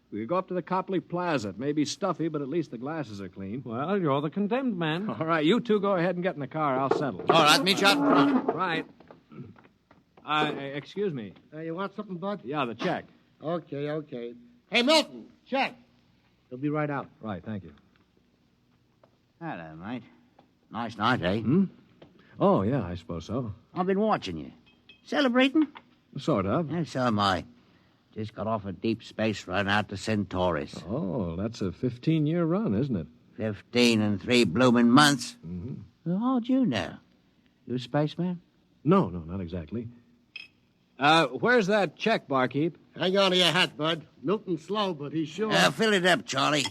We could go up to the Copley Plaza. It may be stuffy, but at least the glasses are clean. Well, you're the condemned man. All right, you two go ahead and get in the car. I'll settle. All right, meet you out in front. Right. Excuse me. You want something, Bud? Yeah, the check. Okay. Hey, Milton, check. He'll be right out. Right, thank you. Hello, mate. Nice night, eh? Oh, yeah, I suppose so. I've been watching you. Celebrating? Sort of. Yeah, so am I. Just got off a deep space run out to Centaurus. Oh, that's a 15-year run, isn't it? 15 and 3 blooming months. Mm-hmm. Well, how'd you know? You a spaceman? No, not exactly. Where's that check, barkeep? Hang on to your hat, Bud. Milton's slow, but he's sure. Fill it up, Charlie.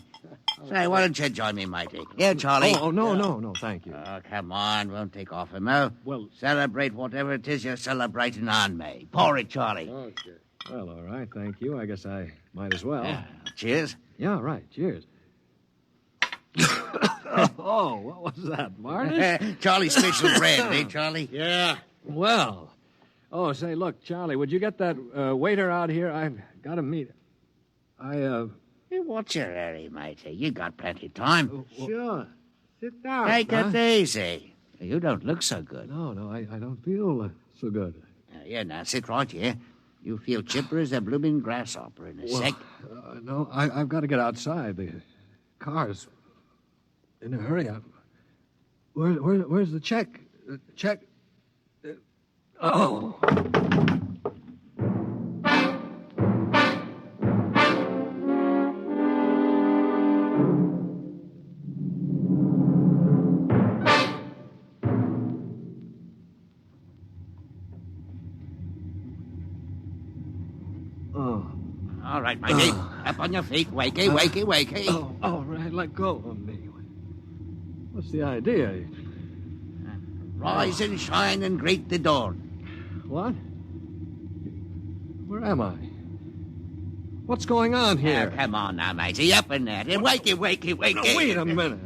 Say, why don't you join me, matey? Yeah, Charlie. Oh, no, thank you. Oh, come on, won't take off him, no? Well, celebrate whatever it is you're celebrating on me. Pour it, Charlie. Okay. Well, all right, thank you. I guess I might as well. Yeah. Cheers. Yeah, right, cheers. Oh, what was that, varnish? Charlie's special brand, eh, Charlie? Yeah. Well. Oh, say, look, Charlie, would you get that waiter out here? I've got to meet him. Hey, what's your hurry, matey? You got plenty of time. Sure. Sit down. Take it easy. You don't look so good. No, I don't feel so good. Now, sit right here. You feel chipper as a blooming grasshopper in a sec. No, I've got to get outside. The car's in a hurry. Where's the check? Check. Oh. All right, matey. Up on your feet. Wakey. Oh, all right, let go of me. What's the idea? Rise and shine and greet the dawn. What? Where am I? What's going on here? Come on now, matey. Up in there. Wakey. No, wait a minute.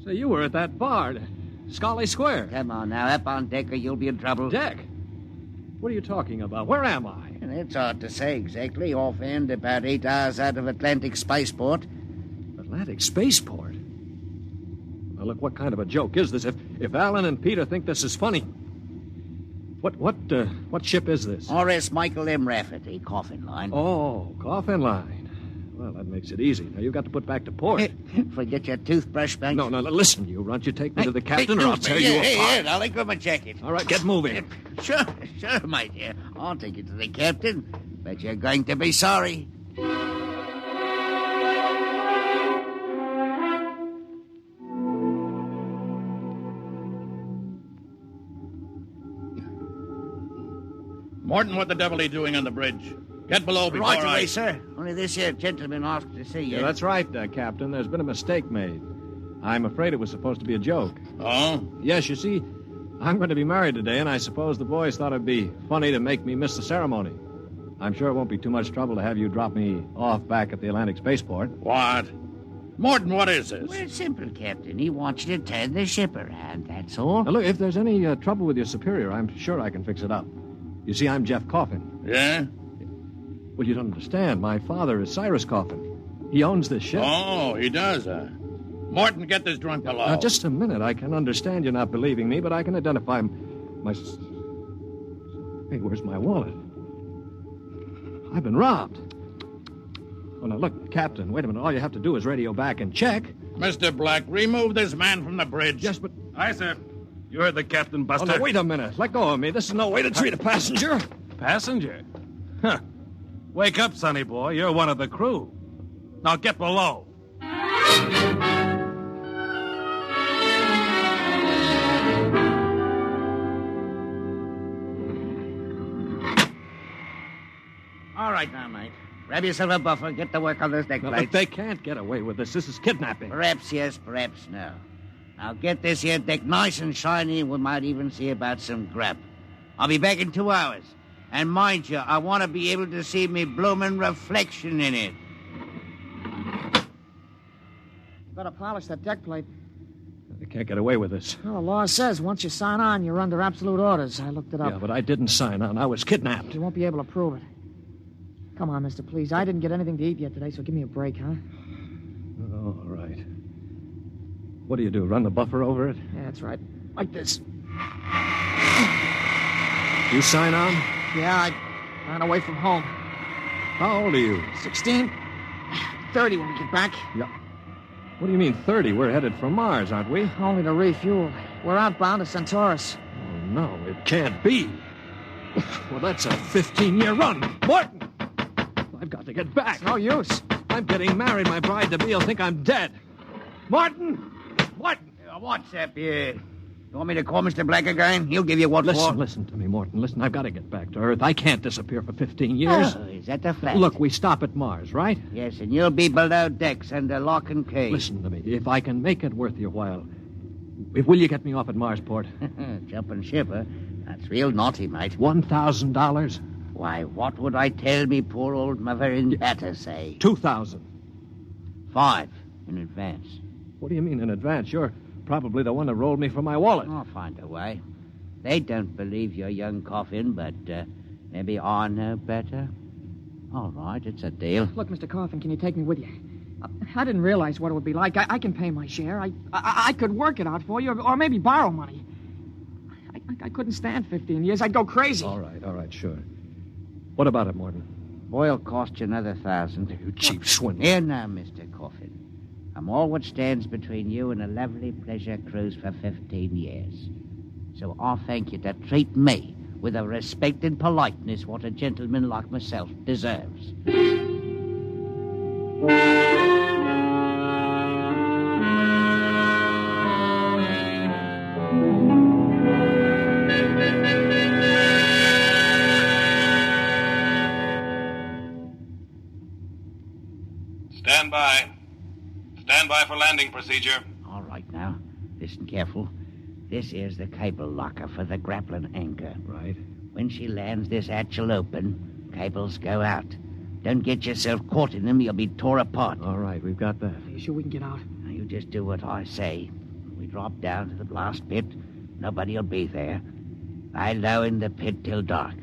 Say, you were at that bar, Scarlet Square. Come on now. Up on deck or you'll be in trouble. Deck? What are you talking about? Where am I? It's hard to say exactly. Offhand, about 8 hours out of Atlantic Spaceport. Atlantic Spaceport? Now, look, what kind of a joke is this? If Alan and Peter think this is funny... What ship is this? R.S. Michael M. Rafferty, coffin line. Oh, coffin line. Well, that makes it easy. Now, you've got to put back to port. Forget your toothbrush, Banks. No, listen, you runt. You take me to the captain or I'll tear you apart. Here, I'll let go of my jacket. All right, get moving. Sure, mate, dear. I'll take you to the captain. But you're going to be sorry. Morton, what the devil are you doing on the bridge? Get below before Right away, sir. Only this here gentleman asked to see you. Yeah, that's right, Captain. There's been a mistake made. I'm afraid it was supposed to be a joke. Oh? Yes, you see, I'm going to be married today, and I suppose the boys thought it'd be funny to make me miss the ceremony. I'm sure it won't be too much trouble to have you drop me off back at the Atlantic Spaceport. What? Morton, what is this? Well, it's simple, Captain. He wants you to turn the ship around, that's all. Now, look, if there's any trouble with your superior, I'm sure I can fix it up. You see, I'm Jeff Coffin. Yeah? Well, you don't understand. My father is Cyrus Coffin. He owns this ship. Oh, he does, Morton, get this drunk below. Now, just a minute. I can understand you not believing me, but I can identify my... Hey, where's my wallet? I've been robbed. Oh, now, look, Captain, wait a minute. All you have to do is radio back and check. Mr. Black, remove this man from the bridge. Yes, but... Aye, sir. You heard the captain, Buster. Oh, no, wait a minute. Let go of me. This is no way to treat a passenger. Passenger? Huh. Wake up, sonny boy. You're one of the crew. Now get below. All right now, mate. Grab yourself a buffer. Get to work on those deck No, lights. but they can't get away with this. This is kidnapping. Perhaps yes, perhaps no. Now get this here deck nice and shiny, and we might even see about some grub. I'll be back in 2 hours. And mind you, I want to be able to see me bloomin' reflection in it. Better polish that deck plate. They can't get away with this. Well, the law says once you sign on, you're under absolute orders. I looked it up. Yeah, but I didn't sign on. I was kidnapped. You won't be able to prove it. Come on, mister, please. I didn't get anything to eat yet today, so give me a break, huh? Oh, all right. What do you do, run the buffer over it? Yeah, that's right. Like this. You sign on? Yeah, I ran away from home. How old are you? 16. 30 when we get back. Yeah. What do you mean 30? We're headed for Mars, aren't we? Only to refuel. We're outbound to Centaurus. Oh, no, it can't be. Well, that's a 15-year run. Morton! I've got to get back. It's no use. I'm getting married. My bride-to-be will think I'm dead. Martin! Martin! What's up here? You want me to call Mr. Black again? He'll give you what for. Listen to me, Morton. Listen, I've got to get back to Earth. I can't disappear for 15 years. Oh, is that the fact? Look, we stop at Mars, right? Yes, and you'll be below decks under lock and key. Listen to me. If I can make it worth your while, will you get me off at Marsport? Jumping ship, huh? That's real naughty, mate. $1,000? Why, what would I tell me poor old mother in better say? $2,000. 5 in advance. What do you mean in advance? You're probably the one that rolled me for my wallet. I'll find a way. They don't believe your young Coffin, but maybe I know better. All right, it's a deal. Look, Mr. Coffin, can you take me with you? I didn't realize what it would be like. I can pay my share. I could work it out for you, or maybe borrow money. I couldn't stand 15 years. I'd go crazy. All right, sure. What about it, Morton? Boy'll cost you another 1,000. You cheap swindler. Here now, Mr. Coffin. I'm all what stands between you and a lovely pleasure cruise for 15 years. So I'll thank you to treat me with the respect and politeness what a gentleman like myself deserves. Stand by. Stand by for landing procedure. All right now. Listen careful. This is the cable locker for the grappling anchor. Right. When she lands, this hatch will open. Cables go out. Don't get yourself caught in them. You'll be tore apart. All right, we've got that. Are you sure we can get out? Now, you just do what I say. We drop down to the blast pit. Nobody'll be there. Lie low in the pit till dark.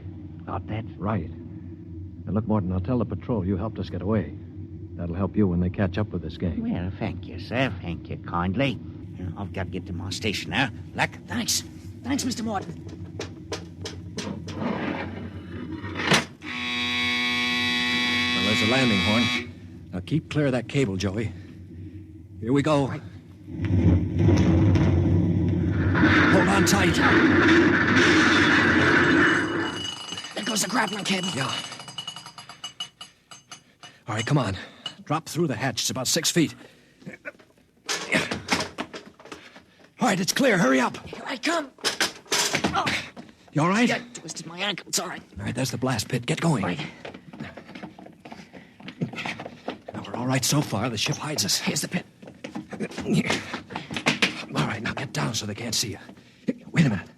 Got that? Right. Now, look, Morton, I'll tell the patrol you helped us get away. That'll help you when they catch up with this gang. Well, thank you, sir. Thank you kindly. I've got to get to my station now. Luck. Thanks. Thanks, Mr. Morton. Well, there's a landing horn. Now keep clear of that cable, Joey. Here we go. Right. Hold on tight. There goes the grappling cable. Yeah. All right, come on. Drop through the hatch. It's about 6 feet. All right, it's clear. Hurry up. Here I come. Oh. You all right? Yeah, I twisted my ankle. It's all right. All right, there's the blast pit. Get going. Right. Now, we're all right so far. The ship hides us. Here's the pit. All right, now get down so they can't see you. Wait a minute.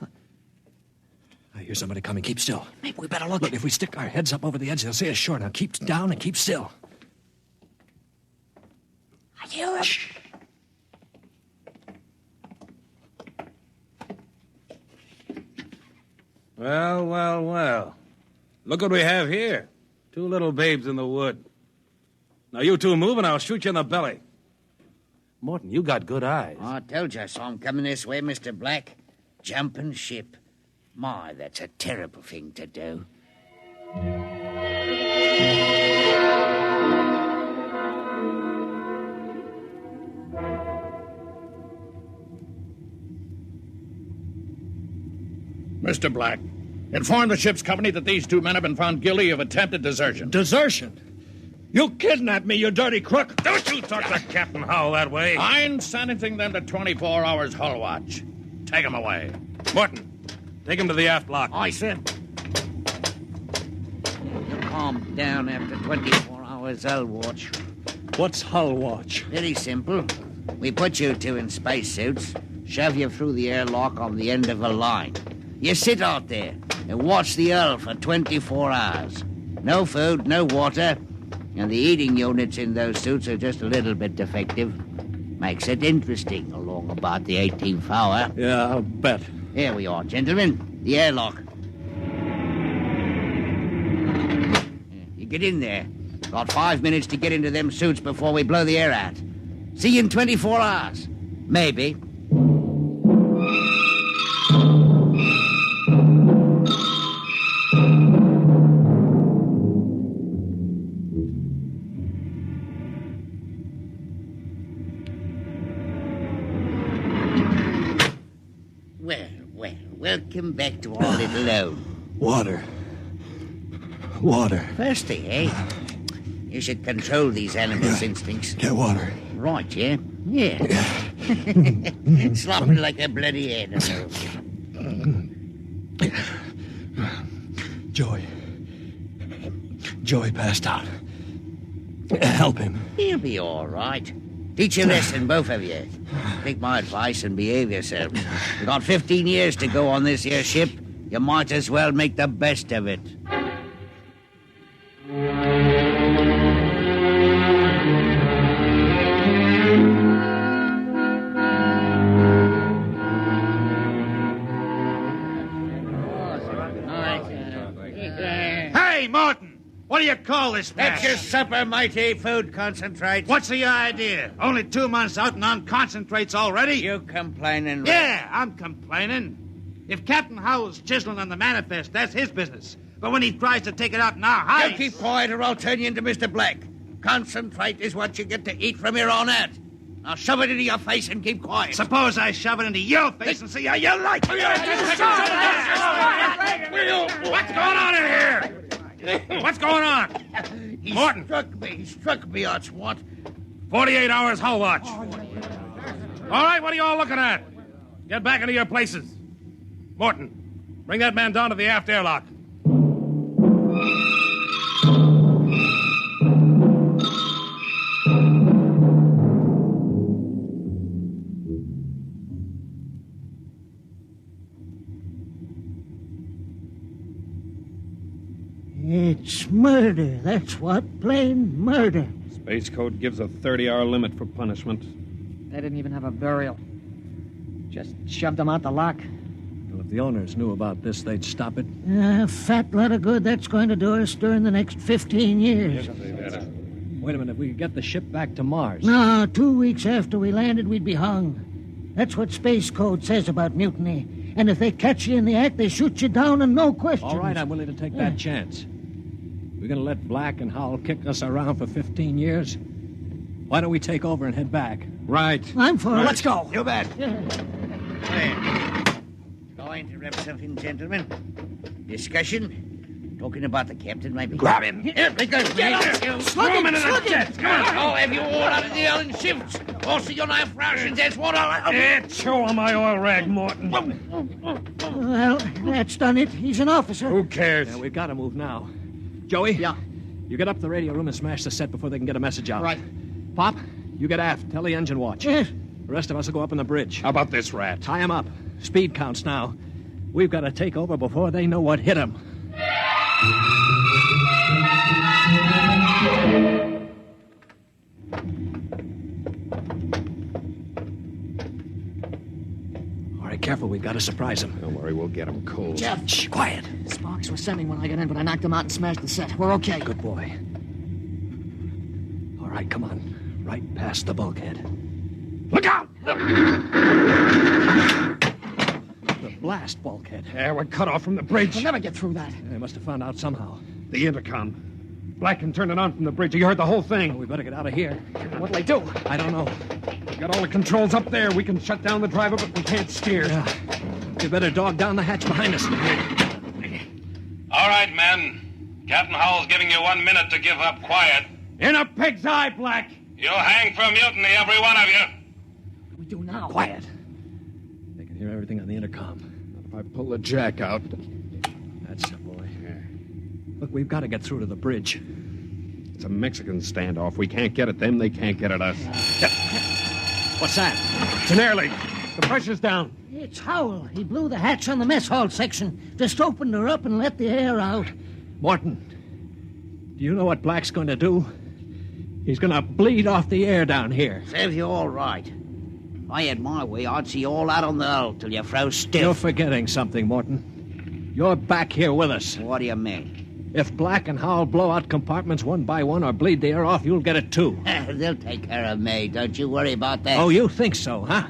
I hear somebody coming. Keep still. Maybe we better look. Look, if we stick our heads up over the edge, they'll see us sure. Now keep down and keep still. I hear Shh. Well. Look what we have here. 2 little babes in the wood. Now, you two move and I'll shoot you in the belly. Morton, you got good eyes. Oh, I told you I saw him coming this way, Mr. Black. Jumping ship. My, that's a terrible thing to do. Mr. Black, inform the ship's company that these 2 men have been found guilty of attempted desertion. Desertion? You kidnapped me, you dirty crook. Don't you talk to Captain Howell that way. I'm sentencing them to 24 hours hull watch. Take them away. Morton, take him to the aft lock. Aye, sir. You calm down after 24 hours hull watch. What's hull watch? Very simple. We put you 2 in spacesuits, shove you through the airlock on the end of a line. You sit out there and watch the hull for 24 hours. No food, no water, and the eating units in those suits are just a little bit defective. Makes it interesting along about the 18th hour. Yeah, I'll bet. Here we are, gentlemen. The airlock. You get in there. Got 5 minutes to get into them suits before we blow the air out. See you in 24 hours. Maybe. Welcome back to our little home. Water. Thirsty, eh? You should control these animals' instincts. Get water. Right, yeah? Yeah. Slopping like a bloody animal. Joey passed out. Help him. He'll be all right. Teach a lesson, both of you. Take my advice and behave yourselves. You've got 15 years to go on this here ship. You might as well make the best of it. Hey, Martin! What do you call this mess? That's your supper, mighty food concentrate. What's the idea? Only 2 months out and on concentrates already? You complaining, Rick? Yeah, I'm complaining. If Captain Howell's chiseling on the manifest, that's his business. But when he tries to take it out in our hides... You keep quiet or I'll turn you into Mr. Black. Concentrate is what you get to eat from here on out. Now shove it into your face and keep quiet. Suppose I shove it into your face and see how you like it. What's going on in here? What's going on? Morton. He struck me, that's what. 48 hours hull watch. All right, what are you all looking at? Get back into your places. Morton, bring that man down to the aft airlock. It's murder, that's what. Plain murder. Space Code gives a 30-hour limit for punishment. They didn't even have a burial. Just shoved them out the lock. Well, if the owners knew about this, they'd stop it. Fat lot of good that's going to do us during the next 15 years. Wait a minute, we could get the ship back to Mars. No, 2 weeks after we landed, we'd be hung. That's what Space Code says about mutiny. And if they catch you in the act, they shoot you down and no questions. All right, I'm willing to take that chance. We're going to let Black and Howell kick us around for 15 years? Why don't we take over and head back? Right. I'm for it. Let's go. You bet. Going to interrupt something, gentlemen? Discussion? Talking about the captain, maybe? Grab him. Here, because Get up. Throw him into the jet. Come on. I'll have you all out of the Ellen shifts. Also, your knife rations, that's what I'll... Chew on my oil rag, Morton. Well, that's done it. He's an officer. Who cares? Yeah, we've got to move now. Joey? Yeah? You get up the radio room and smash the set before they can get a message out. Right. Pop, you get aft. Tell the engine watch. Yes. The rest of us will go up on the bridge. How about this rat? Tie him up. Speed counts now. We've got to take over before they know what hit them. careful. We've got to surprise him. Don't worry, we'll get him cold. Jeff! Shh, quiet. Sparks were sending when I got in, but I knocked them out and smashed the set. We're okay. Good boy. All right, come on. Right past the bulkhead. Look out! The blast bulkhead. Yeah, we're cut off from the bridge. We'll never get through that. They must have found out somehow. The intercom. Black can turn it on from the bridge. You heard the whole thing. Well, we better get out of here. What'll they do? I don't know. We got all the controls up there. We can shut down the driver, but we can't steer. Yeah. You better dog down the hatch behind us. All right, men. Captain Howell's giving you 1 minute to give up quiet. In a pig's eye, Black. You'll hang for mutiny, every one of you. What do we do now? Quiet. They can hear everything on the intercom. If I pull the jack out. That's the boy. Look, we've got to get through to the bridge. It's a Mexican standoff. We can't get at them. They can't get at us. What's that? It's an air leak. The pressure's down. It's Howell. He blew the hatch on the mess hall section. Just opened her up and let the air out. Morton, do you know what Black's going to do? He's going to bleed off the air down here. Serves you all right. If I had my way, I'd see all out on the hull till you froze stiff. You're forgetting something, Morton. You're back here with us. What do you mean? If Black and Howell blow out compartments one by one or bleed the air off, you'll get it too. They'll take care of me. Don't you worry about that. Oh, you think so, huh?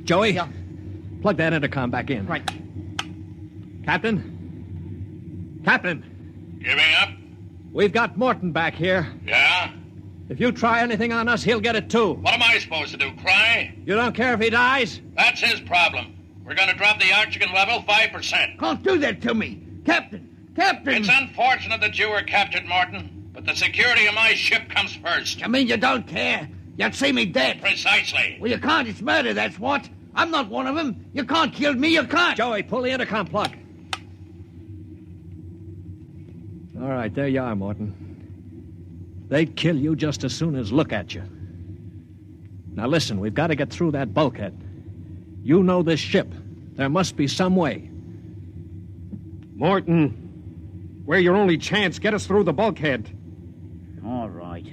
Joey, Yeah. plug that intercom back in. Right. Captain? Captain, Giving up? we've got Morton back here. Yeah? If you try anything on us, he'll get it too. What am I supposed to do, cry? You don't care if he dies? That's his problem. We're going to drop the oxygen level 5%. Don't do that to me. Captain! Captain! It's unfortunate that you were captured, Morton, but the security of my ship comes first. You mean you don't care? You'd see me dead. Precisely. Well, you can't. It's murder, that's what. I'm not one of them. You can't kill me. You can't. Joey, pull the intercom plug. All right, there you are, Morton. They'd kill you just as soon as look at you. Now listen, we've got to get through that bulkhead. You know this ship. There must be some way. Morton, we're your only chance. Get us through the bulkhead. All right.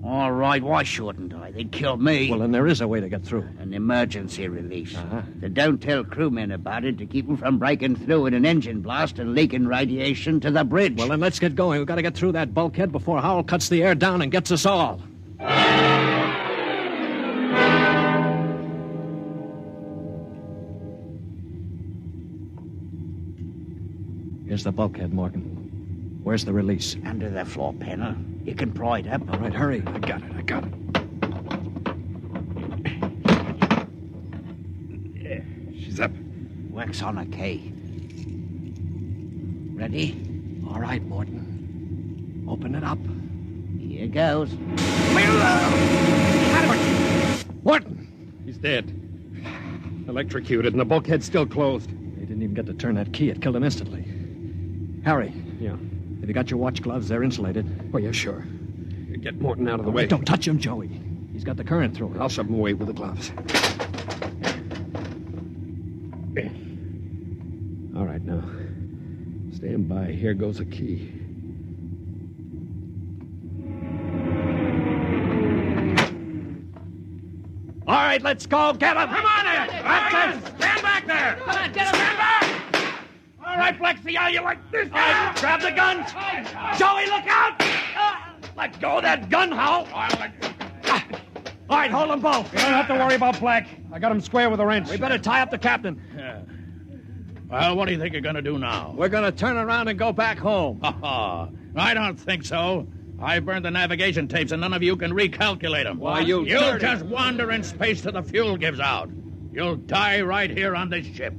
All right, why shouldn't I? They'd kill me. Well, then there is a way to get through. An emergency release. Uh-huh. They don't tell crewmen about it to keep them from breaking through in an engine blast and leaking radiation to the bridge. Well, then let's get going. We've got to get through that bulkhead before Howell cuts the air down and gets us all. Here's the bulkhead, Morgan. Where's the release? Under the floor panel. You can pry it up. All right, hurry. I got it. Yeah, she's up. Wax on a K. Ready? All right, Morton. Open it up. Here goes. Morton! He's dead. Electrocuted, and the bulkhead's still closed. They didn't even get to turn that key. It killed him instantly. Harry. Yeah. Have you got your watch gloves? They're insulated. Oh, yeah, sure. Get Morton out of the way. Don't touch him, Joey. He's got the current through him. I'll shove him away with the gloves. All right, now. Stand by. Here goes a key. All right, let's go. Get him. Come on in! That's it! Stand back there! Come on, get him! Stand back! All right, Black, see how you like this? All right, grab the guns. Joey, look out! Let go of that gun, Howell. All right, hold them both. You don't have to worry about Black. I got him square with a wrench. We better tie up the captain. Yeah. Well, what do you think you're going to do now? We're going to turn around and go back home. I don't think so. I burned the navigation tapes, and none of you can recalculate them. Why, you'll just wander in space till the fuel gives out. You'll die right here on this ship.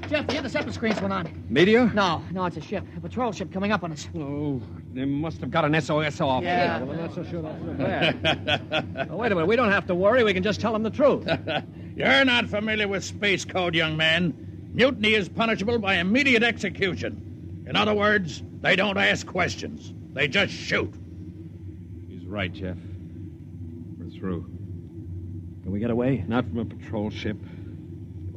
Jeff, the interceptor screens went on. Meteor? No, it's a ship. A patrol ship coming up on us. Oh, they must have got an SOS off. Yeah. Well, I'm not so sure that's so bad. Wait a minute. We don't have to worry. We can just tell them the truth. You're not familiar with space code, young man. Mutiny is punishable by immediate execution. In other words, they don't ask questions. They just shoot. He's right, Jeff. We're through. Can we get away? Not from a patrol ship.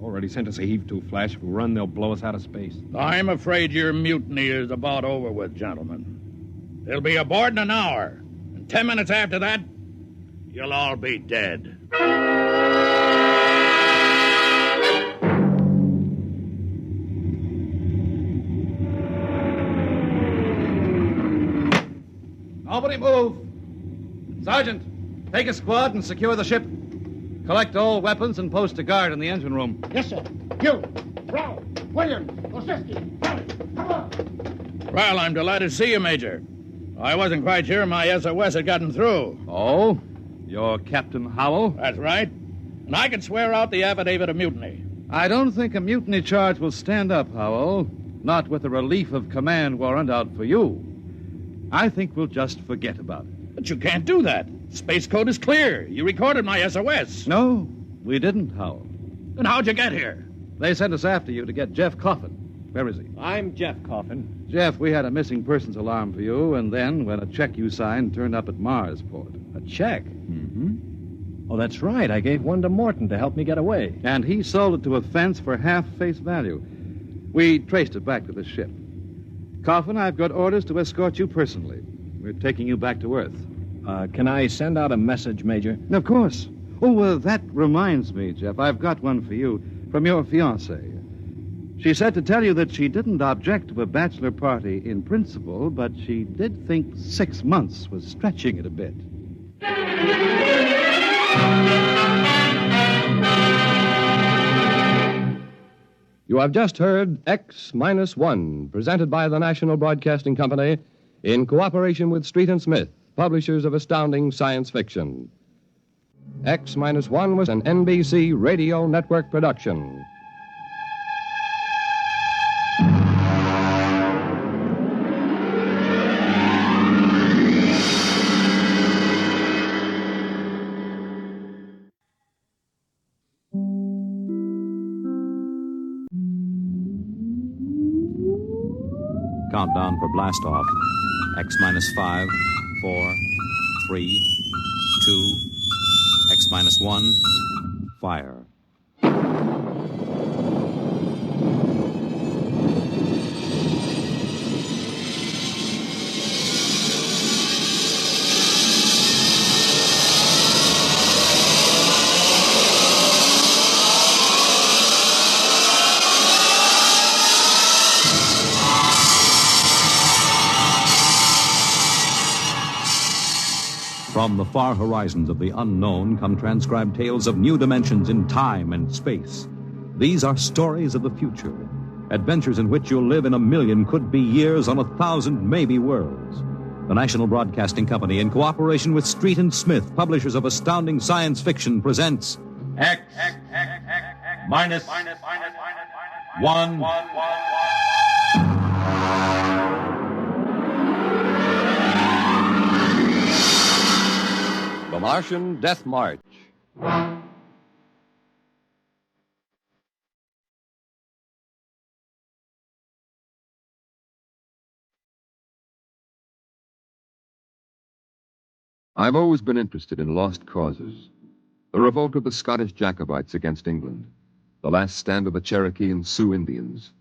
Already sent us a heave-to flash. If we run, they'll blow us out of space. I'm afraid your mutiny is about over with, gentlemen. They'll be aboard in an hour. And 10 minutes after that, you'll all be dead. Nobody move. Sergeant, take a squad and secure the ship. Collect all weapons and post a guard in the engine room. Yes, sir. You, Brown, William, Osinski, Harry, come on. Well, I'm delighted to see you, Major. I wasn't quite sure my SOS had gotten through. Oh? You're Captain Howell? That's right. And I can swear out the affidavit of mutiny. I don't think a mutiny charge will stand up, Howell. Not with the relief of command warrant out for you. I think we'll just forget about it. But you can't do that. Space code is clear. You recorded my SOS. No, we didn't, Howell. Then how'd you get here? They sent us after you to get Jeff Coffin. Where is he? I'm Jeff Coffin. Jeff, we had a missing persons alarm for you, and then when a check you signed turned up at Marsport. A check? Mm-hmm. Oh, that's right. I gave one to Morton to help me get away. And he sold it to a fence for half face value. We traced it back to the ship. Coffin, I've got orders to escort you personally. We're taking you back to Earth. Can I send out a message, Major? Of course. Oh, that reminds me, Jeff. I've got one for you from your fiancée. She said to tell you that she didn't object to a bachelor party in principle, but she did think 6 months was stretching it a bit. You have just heard X-1, presented by the National Broadcasting Company in cooperation with Street and Smith, publishers of astounding science fiction. X-1 was an NBC Radio Network production. Countdown for blast off. X-5, 4, 3, 2, X-1, fire. From the far horizons of the unknown come transcribed tales of new dimensions in time and space. These are stories of the future, adventures in which you'll live in 1,000,000 could-be years on 1,000 maybe worlds. The National Broadcasting Company, in cooperation with Street and Smith, publishers of astounding science fiction, presents X minus 1. The Martian Death March. I've always been interested in lost causes. The revolt of the Scottish Jacobites against England, the last stand of the Cherokee and Sioux Indians,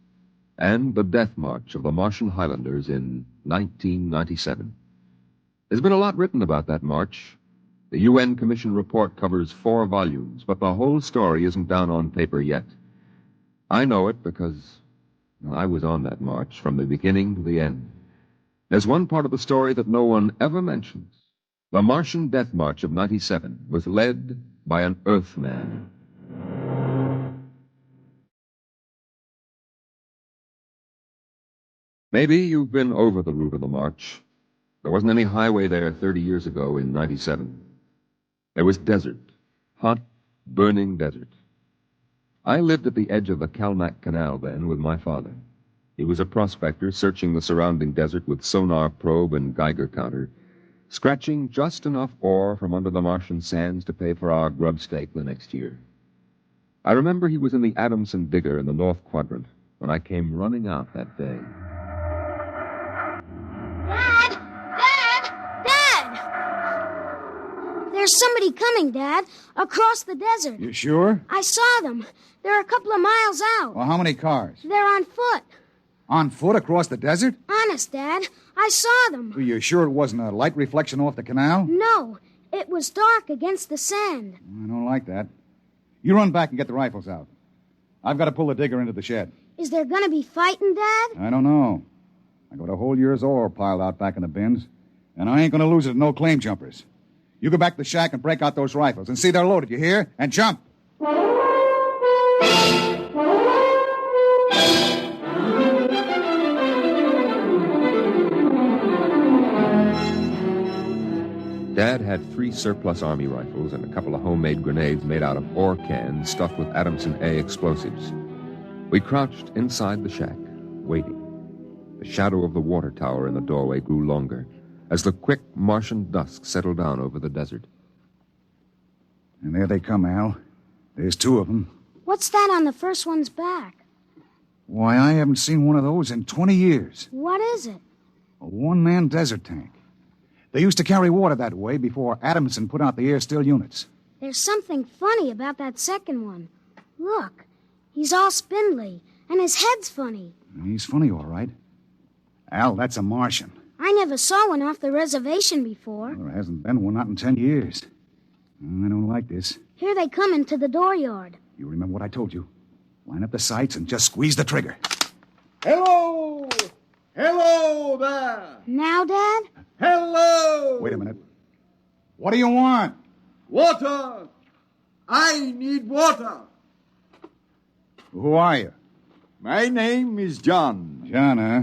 and the death march of the Martian Highlanders in 1997. There's been a lot written about that march. The UN Commission report covers 4 volumes, but the whole story isn't down on paper yet. I know it because I was on that march from the beginning to the end. There's one part of the story that no one ever mentions. The Martian Death March of 97 was led by an Earthman. Maybe you've been over the route of the march. There wasn't any highway there 30 years ago in 97. There was desert, hot, burning desert. I lived at the edge of the Calmac Canal then with my father. He was a prospector searching the surrounding desert with sonar probe and Geiger counter, scratching just enough ore from under the Martian sands to pay for our grub stake the next year. I remember he was in the Adamson digger in the North Quadrant when I came running out that day. There's somebody coming, Dad, across the desert. You sure? I saw them. They're a couple of miles out. Well, how many cars? They're on foot. On foot across the desert? Honest, Dad. I saw them. Are you sure it wasn't a light reflection off the canal? No, it was dark against the sand. I don't like that. You run back and get the rifles out. I've got to pull the digger into the shed. Is there going to be fighting, Dad? I don't know. I got a whole year's ore piled out back in the bins, and I ain't going to lose it to no claim jumpers. You go back to the shack and break out those rifles and see they're loaded, you hear? And jump! Dad had 3 surplus Army rifles and a couple of homemade grenades made out of ore cans stuffed with Adamson A explosives. We crouched inside the shack, waiting. The shadow of the water tower in the doorway grew longer as the quick Martian dusk settled down over the desert. And there they come, Al. There's 2 of them. What's that on the first one's back? Why, I haven't seen one of those in 20 years. What is it? A one-man desert tank. They used to carry water that way before Adamson put out the air-still units. There's something funny about that second one. Look, he's all spindly, and his head's funny. He's funny, all right. Al, that's a Martian. I never saw one off the reservation before. Well, there hasn't been one, not in 10 years. I don't like this. Here they come into the dooryard. You remember what I told you. Line up the sights and just squeeze the trigger. Hello! Hello there! Now, Dad? Hello! Wait a minute. What do you want? Water! I need water! Who are you? My name is John. John, huh?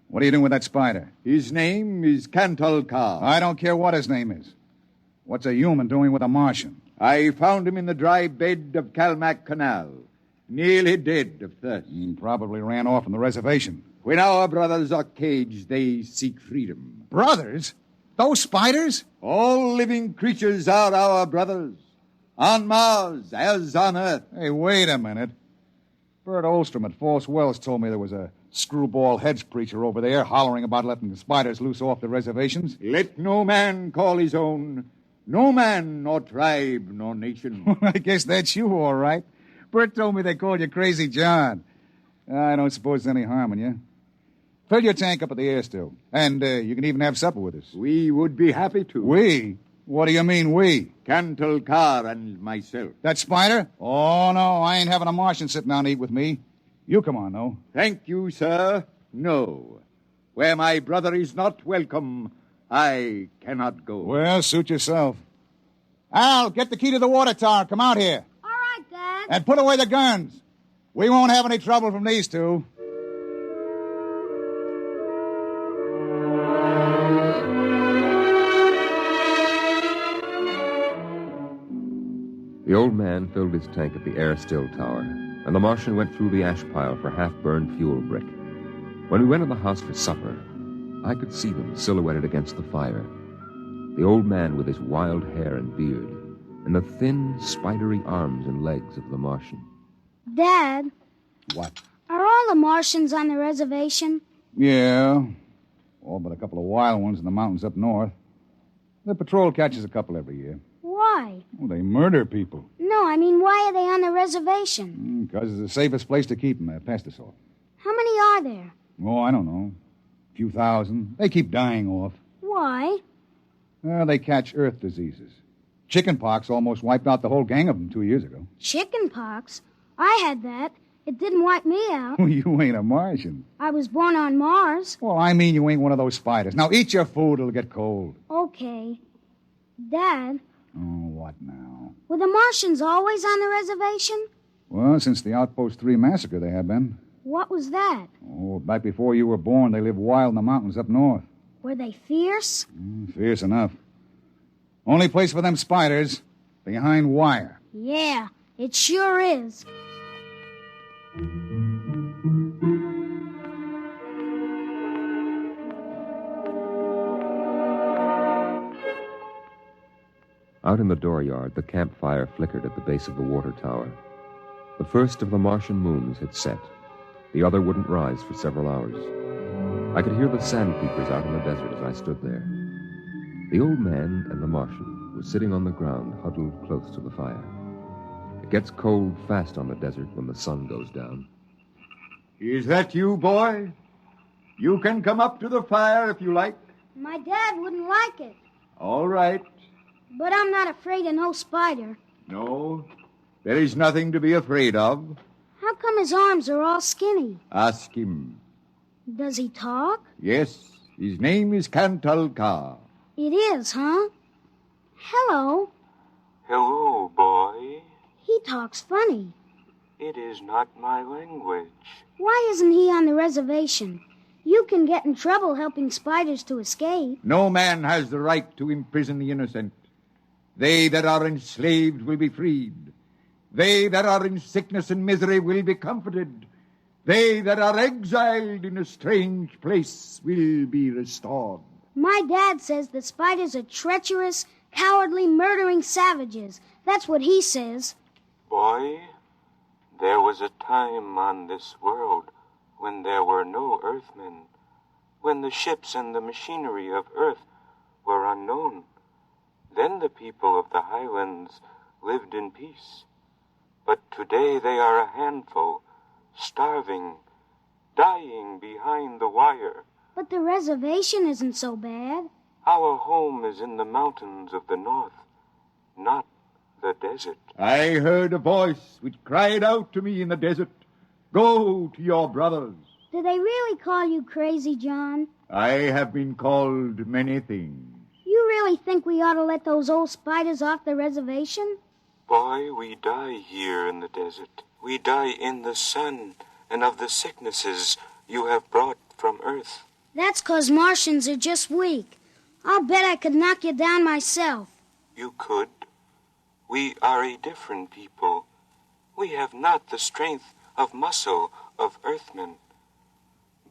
What are you doing with that spider? His name is Cantalcar. I don't care what his name is. What's a human doing with a Martian? I found him in the dry bed of Calmac Canal, nearly dead of thirst. He probably ran off from the reservation. When our brothers are caged, they seek freedom. Brothers? Those spiders? All living creatures are our brothers. On Mars, as on Earth. Hey, wait a minute. Bert Olstrom at False Wells told me there was a screwball heads preacher over there hollering about letting the spiders loose off the reservations. Let no man call his own. No man, nor tribe, nor nation. I guess that's you, all right. Bert told me they called you Crazy John. I don't suppose there's any harm in you. Fill your tank up at the air still. And you can even have supper with us. We would be happy to. We? What do you mean, we? Cantalcar and myself. That spider? Oh, no, I ain't having a Martian sitting down to eat with me. You come on, though. Thank you, sir. No. Where my brother is not welcome, I cannot go. Well, suit yourself. Al, get the key to the water tower. Come out here. All right, Dad. And put away the guns. We won't have any trouble from these 2. The old man filled his tank at the air-still tower, and the Martian went through the ash pile for half-burned fuel brick. When we went in the house for supper, I could see them silhouetted against the fire. The old man with his wild hair and beard, and the thin, spidery arms and legs of the Martian. Dad? What? Are all the Martians on the reservation? Yeah. All but a couple of wild ones in the mountains up north. The patrol catches a couple every year. Why? Well, they murder people. No, I mean, why are they on the reservation? Because it's the safest place to keep them. They pest us off. How many are there? Oh, I don't know. A few thousand. They keep dying off. Why? They catch earth diseases. Chickenpox almost wiped out the whole gang of them 2 years ago. Chickenpox? I had that. It didn't wipe me out. You ain't a Martian. I was born on Mars. Well, I mean you ain't one of those spiders. Now eat your food. It'll get cold. Okay. Dad? Oh, what now? Were the Martians always on the reservation? Well, since the Outpost 3 massacre, they have been. What was that? Oh, back before you were born, they lived wild in the mountains up north. Were they fierce? Fierce enough. Only place for them spiders, behind wire. Yeah, it sure is. Out in the dooryard, the campfire flickered at the base of the water tower. The first of the Martian moons had set. The other wouldn't rise for several hours. I could hear the sandpeepers out in the desert as I stood there. The old man and the Martian was sitting on the ground, huddled close to the fire. It gets cold fast on the desert when the sun goes down. Is that you, boy? You can come up to the fire if you like. My dad wouldn't like it. All right. But I'm not afraid of no spider. No, there is nothing to be afraid of. How come his arms are all skinny? Ask him. Does he talk? Yes, his name is Kantalka. It is, huh? Hello. Hello, boy. He talks funny. It is not my language. Why isn't he on the reservation? You can get in trouble helping spiders to escape. No man has the right to imprison the innocent. They that are enslaved will be freed. They that are in sickness and misery will be comforted. They that are exiled in a strange place will be restored. My dad says the spiders are treacherous, cowardly, murdering savages. That's what he says. Boy, there was a time on this world when there were no earthmen, when the ships and the machinery of earth were unknown. Then the people of the highlands lived in peace. But today they are a handful, starving, dying behind the wire. But the reservation isn't so bad. Our home is in the mountains of the north, not the desert. I heard a voice which cried out to me in the desert, "Go to your brothers." Do they really call you crazy, John? I have been called many things. You really think we ought to let those old spiders off the reservation? Boy, we die here in the desert. We die in the sun and of the sicknesses you have brought from earth. That's 'cause Martians are just weak. I'll bet I could knock you down myself. You could. We are a different people. We have not the strength of muscle of earthmen.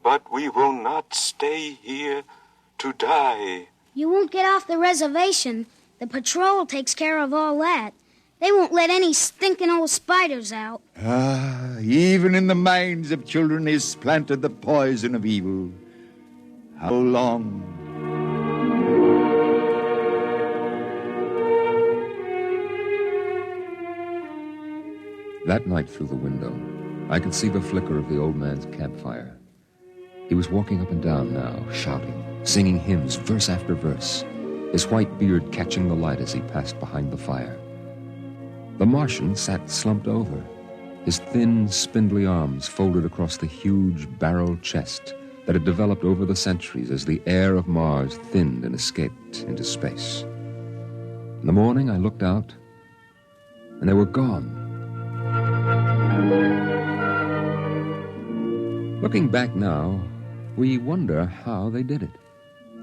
But we will not stay here to die. You won't get off the reservation. The patrol takes care of all that. They won't let any stinking old spiders out. Even in the minds of children is planted the poison of evil. How long? That night through the window, I could see the flicker of the old man's campfire. He was walking up and down now, shouting, singing hymns, verse after verse, his white beard catching the light as he passed behind the fire. The Martian sat slumped over, his thin, spindly arms folded across the huge barrel chest that had developed over the centuries as the air of Mars thinned and escaped into space. In the morning, I looked out, and they were gone. Looking back now, we wonder how they did it.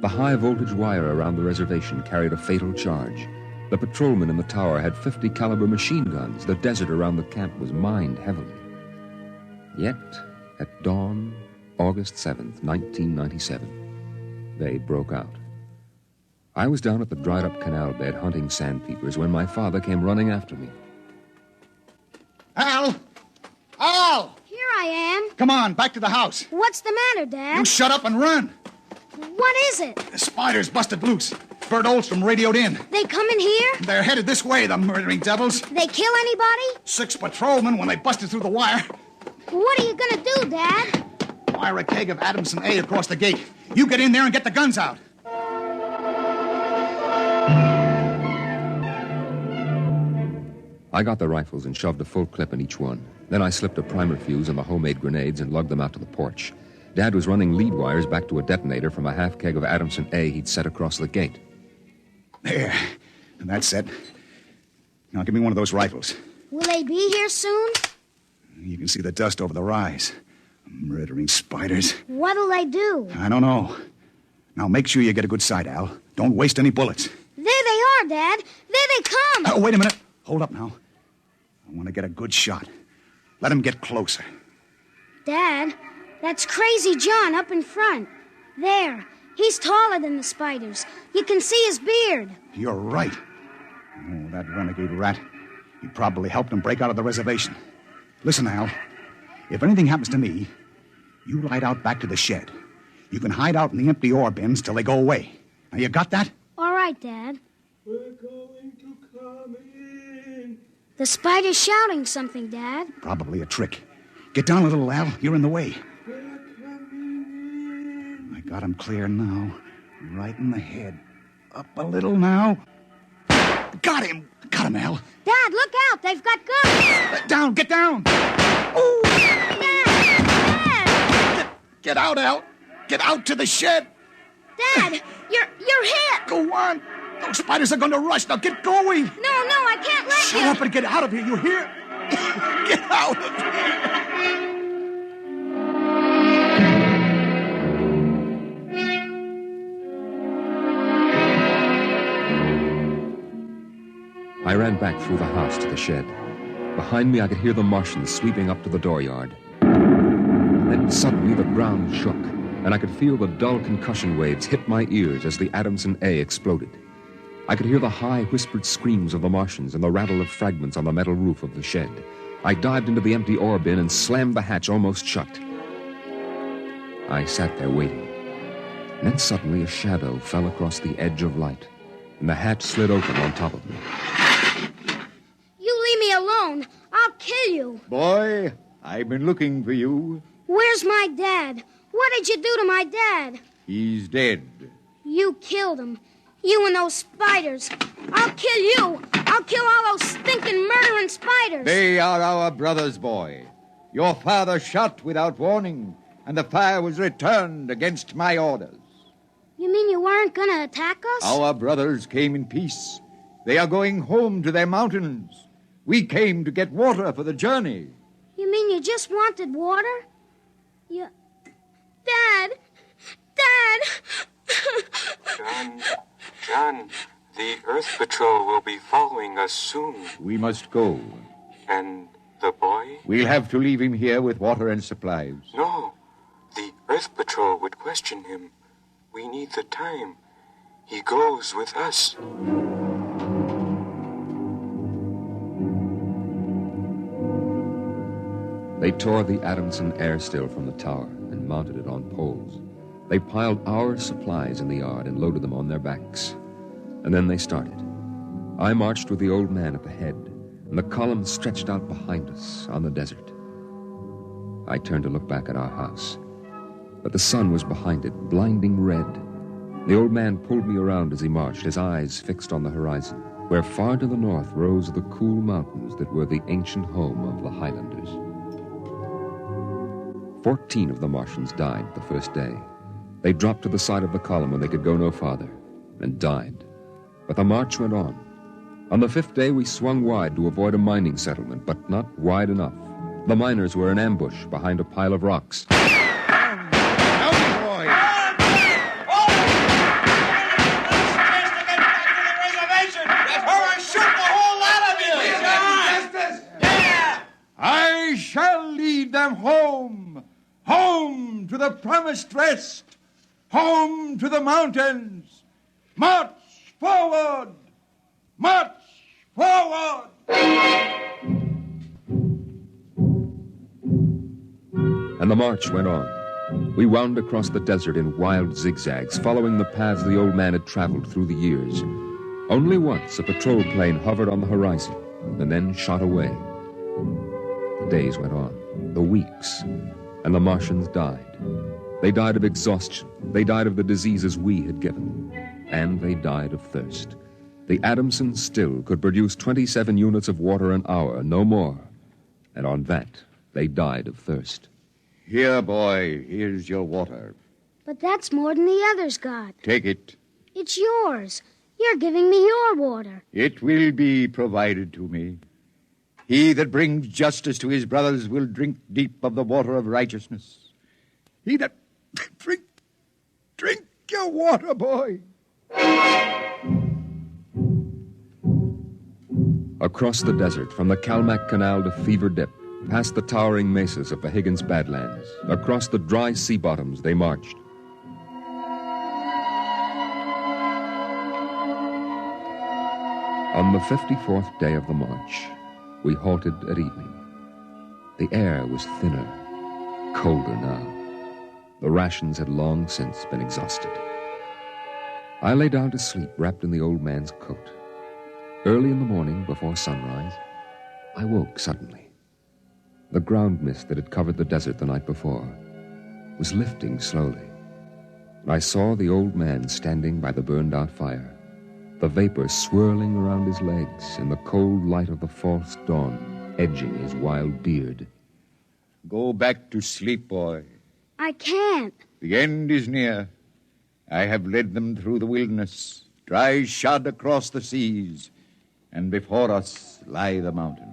The high-voltage wire around the reservation carried a fatal charge. The patrolmen in the tower had 50-caliber machine guns. The desert around the camp was mined heavily. Yet, at dawn, August 7th, 1997, they broke out. I was down at the dried-up canal bed hunting sandpeepers when my father came running after me. Al! Al! Here I am. Come on, back to the house. What's the matter, Dad? You shut up and run. What is it? The spiders busted loose. Bert Oldstrom radioed in. They coming here? They're headed this way, the murdering devils. They kill anybody? 6 patrolmen when they busted through the wire. What are you gonna do, Dad? Wire a keg of Adamson A across the gate. You get in there and get the guns out. I got the rifles and shoved a full clip in each one. Then I slipped a primer fuse in the homemade grenades and lugged them out to the porch. Dad was running lead wires back to a detonator from a half keg of Adamson A he'd set across the gate. There. And that's set. Now give me one of those rifles. Will they be here soon? You can see the dust over the rise. Murdering spiders. What'll they do? I don't know. Now make sure you get a good sight, Al. Don't waste any bullets. There they are, Dad. There they come. Oh, wait a minute. Hold up now. I want to get a good shot. Let him get closer. Dad, that's Crazy John up in front. There. He's taller than the spiders. You can see his beard. You're right. Oh, that renegade rat. He probably helped him break out of the reservation. Listen, Al. If anything happens to me, you ride out back to the shed. You can hide out in the empty ore bins till they go away. Now, you got that? All right, Dad. We're going The spider's shouting something, Dad. Probably a trick. Get down a little, Al. You're in the way. I got him clear now. Right in the head. Up a little now. Got him! Got him, Al. Dad, look out! They've got guns! Down! Get down! Oh! Dad! Get out, Al! Get out to the shed! Dad, you're hit! Go on! Those spiders are going to rush. Now get going! No, I can't let you! Shut up and get out of here, you hear? Get out of here! I ran back through the house to the shed. Behind me, I could hear the Martians sweeping up to the dooryard. Then suddenly the ground shook, and I could feel the dull concussion waves hit my ears as the Adamson A exploded. I could hear the high, whispered screams of the Martians and the rattle of fragments on the metal roof of the shed. I dived into the empty ore bin and slammed the hatch almost shut. I sat there waiting. And then suddenly a shadow fell across the edge of light, and the hatch slid open on top of me. You leave me alone. I'll kill you. Boy, I've been looking for you. Where's my dad? What did you do to my dad? He's dead. You killed him. You and those spiders. I'll kill you. I'll kill all those stinking, murdering spiders. They are our brothers, boy. Your father shot without warning, and the fire was returned against my orders. You mean you weren't going to attack us? Our brothers came in peace. They are going home to their mountains. We came to get water for the journey. You mean you just wanted water? You... Dad! John, the Earth Patrol will be following us soon. We must go. And the boy? We'll have to leave him here with water and supplies. No, the Earth Patrol would question him. We need the time. He goes with us. They tore the Adamson air still from the tower and mounted it on poles. They piled our supplies in the yard and loaded them on their backs. And then they started. I marched with the old man at the head, and the column stretched out behind us on the desert. I turned to look back at our house, but the sun was behind it, blinding red. The old man pulled me around as he marched, his eyes fixed on the horizon, where far to the north rose the cool mountains that were the ancient home of the Highlanders. 14 of the Martians died the first day. They dropped to the side of the column when they could go no farther, and died. But the march went on. On the 5th day, we swung wide to avoid a mining settlement, but not wide enough. The miners were in ambush behind a pile of rocks. I shall lead them home. Home to the promised rest. Home to the mountains. March forward! March forward! And the march went on. We wound across the desert in wild zigzags, following the paths the old man had traveled through the years. Only once a patrol plane hovered on the horizon and then shot away. The days went on, the weeks, and the Martians died. They died of exhaustion. They died of the diseases we had given. And they died of thirst. The Adamson still could produce 27 units of water an hour, no more. And on that, they died of thirst. Here, boy, here's your water. But that's more than the others got. Take it. It's yours. You're giving me your water. It will be provided to me. He that brings justice to his brothers will drink deep of the water of righteousness. He that... Drink your water, boy. Across the desert, from the Kalmak Canal to Fever Dip, past the towering mesas of the Higgins Badlands, across the dry sea bottoms they marched. On the 54th day of the march, we halted at evening. The air was thinner, colder now. The rations had long since been exhausted. I lay down to sleep wrapped in the old man's coat. Early in the morning, before sunrise, I woke suddenly. The ground mist that had covered the desert the night before was lifting slowly, and I saw the old man standing by the burned-out fire, the vapor swirling around his legs in the cold light of the false dawn, edging his wild beard. Go back to sleep, boy. I can't. The end is near. I have led them through the wilderness, dry shod across the seas, and before us lie the mountains.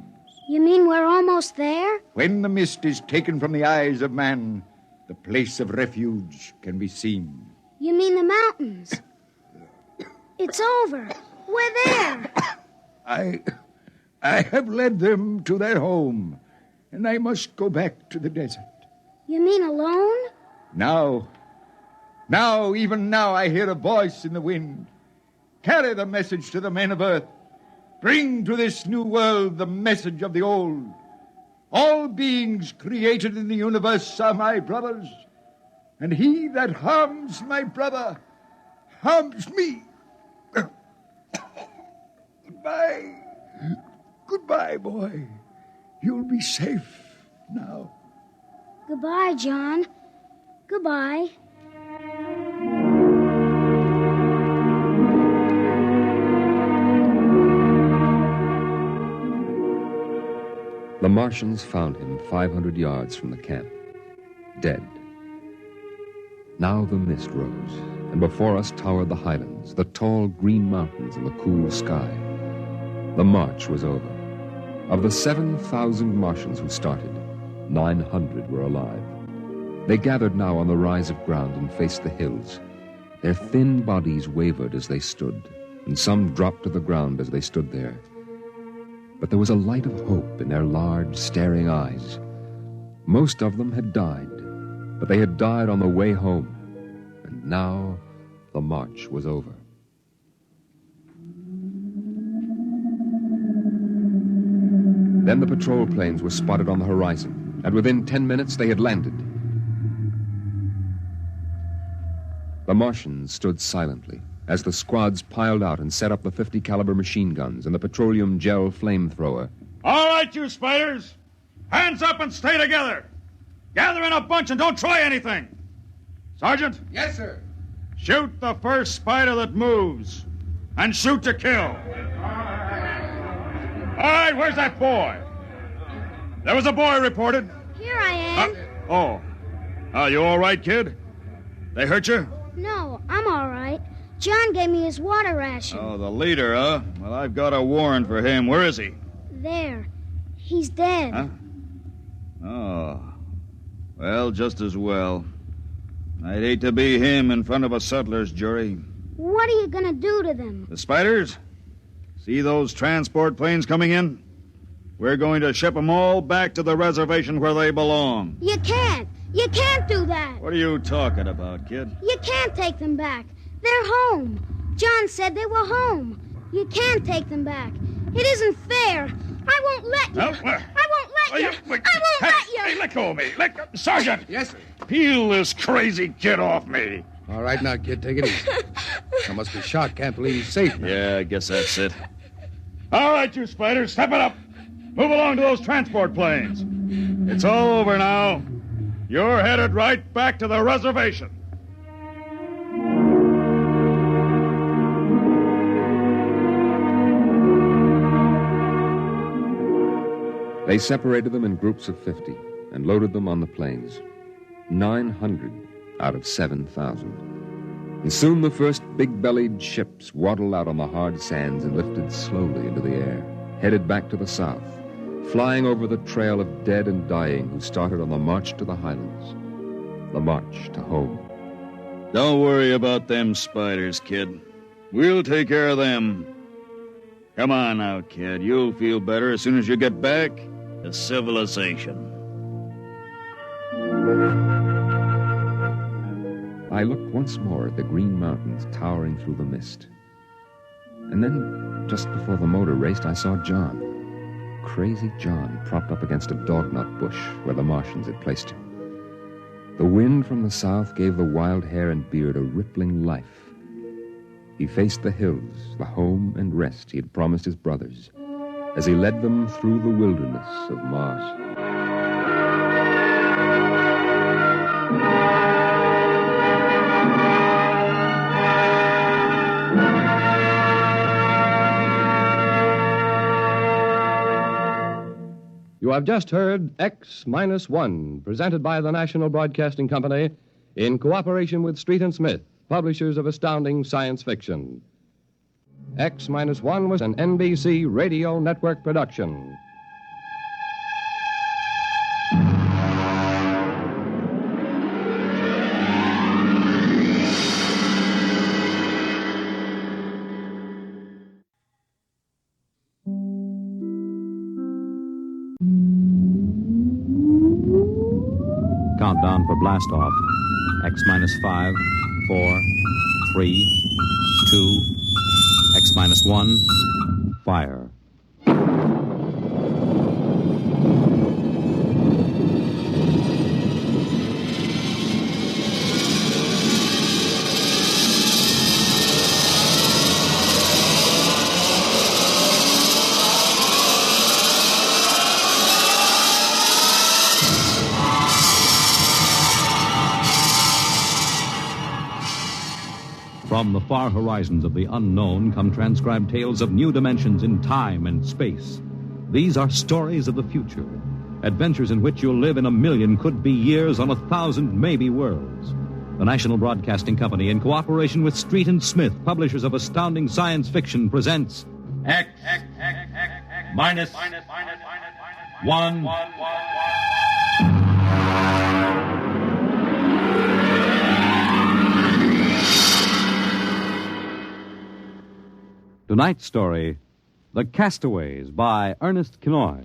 You mean we're almost there? When the mist is taken from the eyes of man, the place of refuge can be seen. You mean the mountains? It's over. We're there. I have led them to their home, and I must go back to the desert. You mean alone? Even now, I hear a voice in the wind. Carry the message to the men of earth. Bring to this new world the message of the old. All beings created in the universe are my brothers, and he that harms my brother harms me. Goodbye. Goodbye, boy. You'll be safe now. Goodbye, John. Goodbye. The Martians found him 500 yards from the camp, dead. Now the mist rose, and before us towered the highlands, the tall green mountains and the cool sky. The march was over. Of the 7,000 Martians who started, 900 were alive. They gathered now on the rise of ground and faced the hills. Their thin bodies wavered as they stood, and some dropped to the ground as they stood there. But there was a light of hope in their large, staring eyes. Most of them had died, but they had died on the way home, and now the march was over. Then the patrol planes were spotted on the horizon, and within 10 minutes they had landed. The Martians stood silently as the squads piled out and set up the 50 caliber machine guns and the petroleum gel flamethrower. All right, you spiders. Hands up and stay together. Gather in a bunch and don't try anything. Sergeant? Yes, sir. Shoot the first spider that moves. And shoot to kill. All right, where's that boy? There was a boy reported. Here I am. You all right, kid? They hurt you? No, I'm all right. John gave me his water ration. Oh, the leader, huh? Well, I've got a warrant for him. Where is he? There. He's dead. Huh? Oh. Well, just as well. I'd hate to be him in front of a settler's jury. What are you going to do to them? The spiders? See those transport planes coming in? We're going to ship them all back to the reservation where they belong. You can't. You can't do that. What are you talking about, kid? You can't take them back. They're home. John said they were home. You can't take them back. It isn't fair. I won't let you. No, I won't let you. I won't let you. Hey, let go of me. Sergeant! Yes, sir. Peel this crazy kid off me. All right, now, kid, take it easy. I must be shot. Can't believe he's safe now. Yeah, I guess that's it. All right, you spiders, step it up. Move along to those transport planes. It's all over now. You're headed right back to the reservation. They separated them in groups of 50 and loaded them on the planes. 900 out of 7,000. And soon the first big-bellied ships waddled out on the hard sands and lifted slowly into the air, headed back to the south, flying over the trail of dead and dying who started on the march to the highlands, the march to home. Don't worry about them spiders, kid. We'll take care of them. Come on now, kid. You'll feel better as soon as you get back to civilization. I looked once more at the green mountains towering through the mist. And then, just before the motor raced, I saw John. Crazy John propped up against a dognut bush where the Martians had placed him. The wind from the south gave the wild hair and beard a rippling life. He faced the hills, the home and rest he had promised his brothers. as he led them through the wilderness of Mars. You have just heard X-1, presented by the National Broadcasting Company in cooperation with Street and Smith, publishers of astounding science fiction. X-1 was an NBC Radio Network production. Countdown for blast off. X-5, 4, 3, 2, X-1, fire. From the far horizons of the unknown come transcribed tales of new dimensions in time and space. These are stories of the future, adventures in which you'll live in 1,000,000 could-be years on 1,000 maybe worlds. The National Broadcasting Company, in cooperation with Street and Smith, publishers of astounding science fiction, presents X-1. Tonight's story, The Castaways, by Ernest Kinoy.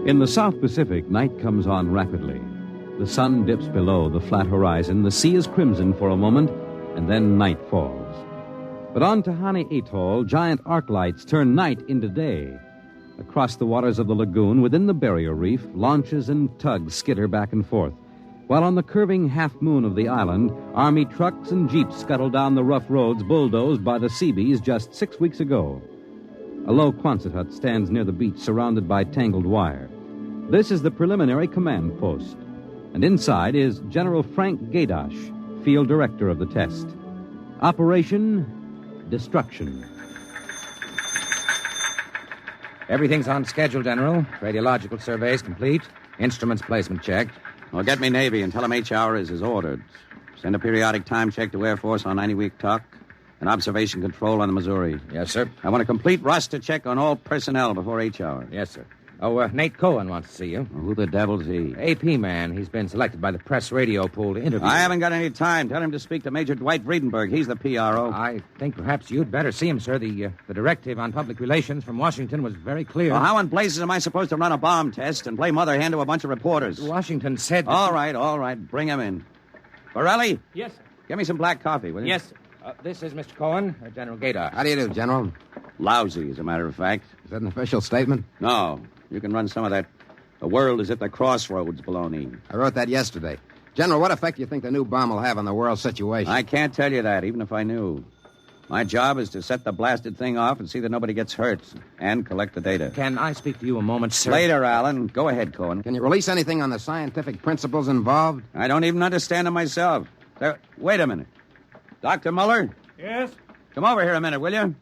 In the South Pacific, night comes on rapidly. The sun dips below the flat horizon, the sea is crimson for a moment, and then night falls. But on Tahani Atoll, giant arc lights turn night into day. Across the waters of the lagoon, within the barrier reef, launches and tugs skitter back and forth, while on the curving half-moon of the island, army trucks and jeeps scuttle down the rough roads bulldozed by the Seabees just 6 weeks ago. A low Quonset hut stands near the beach, surrounded by tangled wire. This is the preliminary command post, and inside is General Frank Gaydosh, field director of the test. Operation Destruction. Everything's on schedule, General. Radiological surveys complete. Instruments placement checked. Well, get me Navy and tell them H-hour is as ordered. Send a periodic time check to Air Force on 90-week talk and observation control on the Missouri. Yes, sir. I want a complete roster check on all personnel before H-hour. Yes, sir. Oh, Nate Cohen wants to see you. Well, who the devil's he? AP man. He's been selected by the press radio pool to interview. I haven't got any time. Tell him to speak to Major Dwight Vredenberg. He's the PRO. I think perhaps you'd better see him, sir. The directive on public relations from Washington was very clear. Well, how in blazes am I supposed to run a bomb test and play mother hen to a bunch of reporters? Washington said... All right. Bring him in. Borelli? Yes, sir. Get me some black coffee, will you? Yes, sir. This is Mr. Cohen, General Gaydosh. How do you do, General? Lousy, as a matter of fact. Is that an official statement? No. You can run some of that "the world is at the crossroads" baloney. I wrote that yesterday. General, what effect do you think the new bomb will have on the world situation? I can't tell you that, even if I knew. My job is to set the blasted thing off and see that nobody gets hurt, and collect the data. Can I speak to you a moment, sir? Later, Alan. Go ahead, Cohen. Can you release anything on the scientific principles involved? I don't even understand them myself. Wait a minute. Dr. Muller? Yes? Come over here a minute, will you?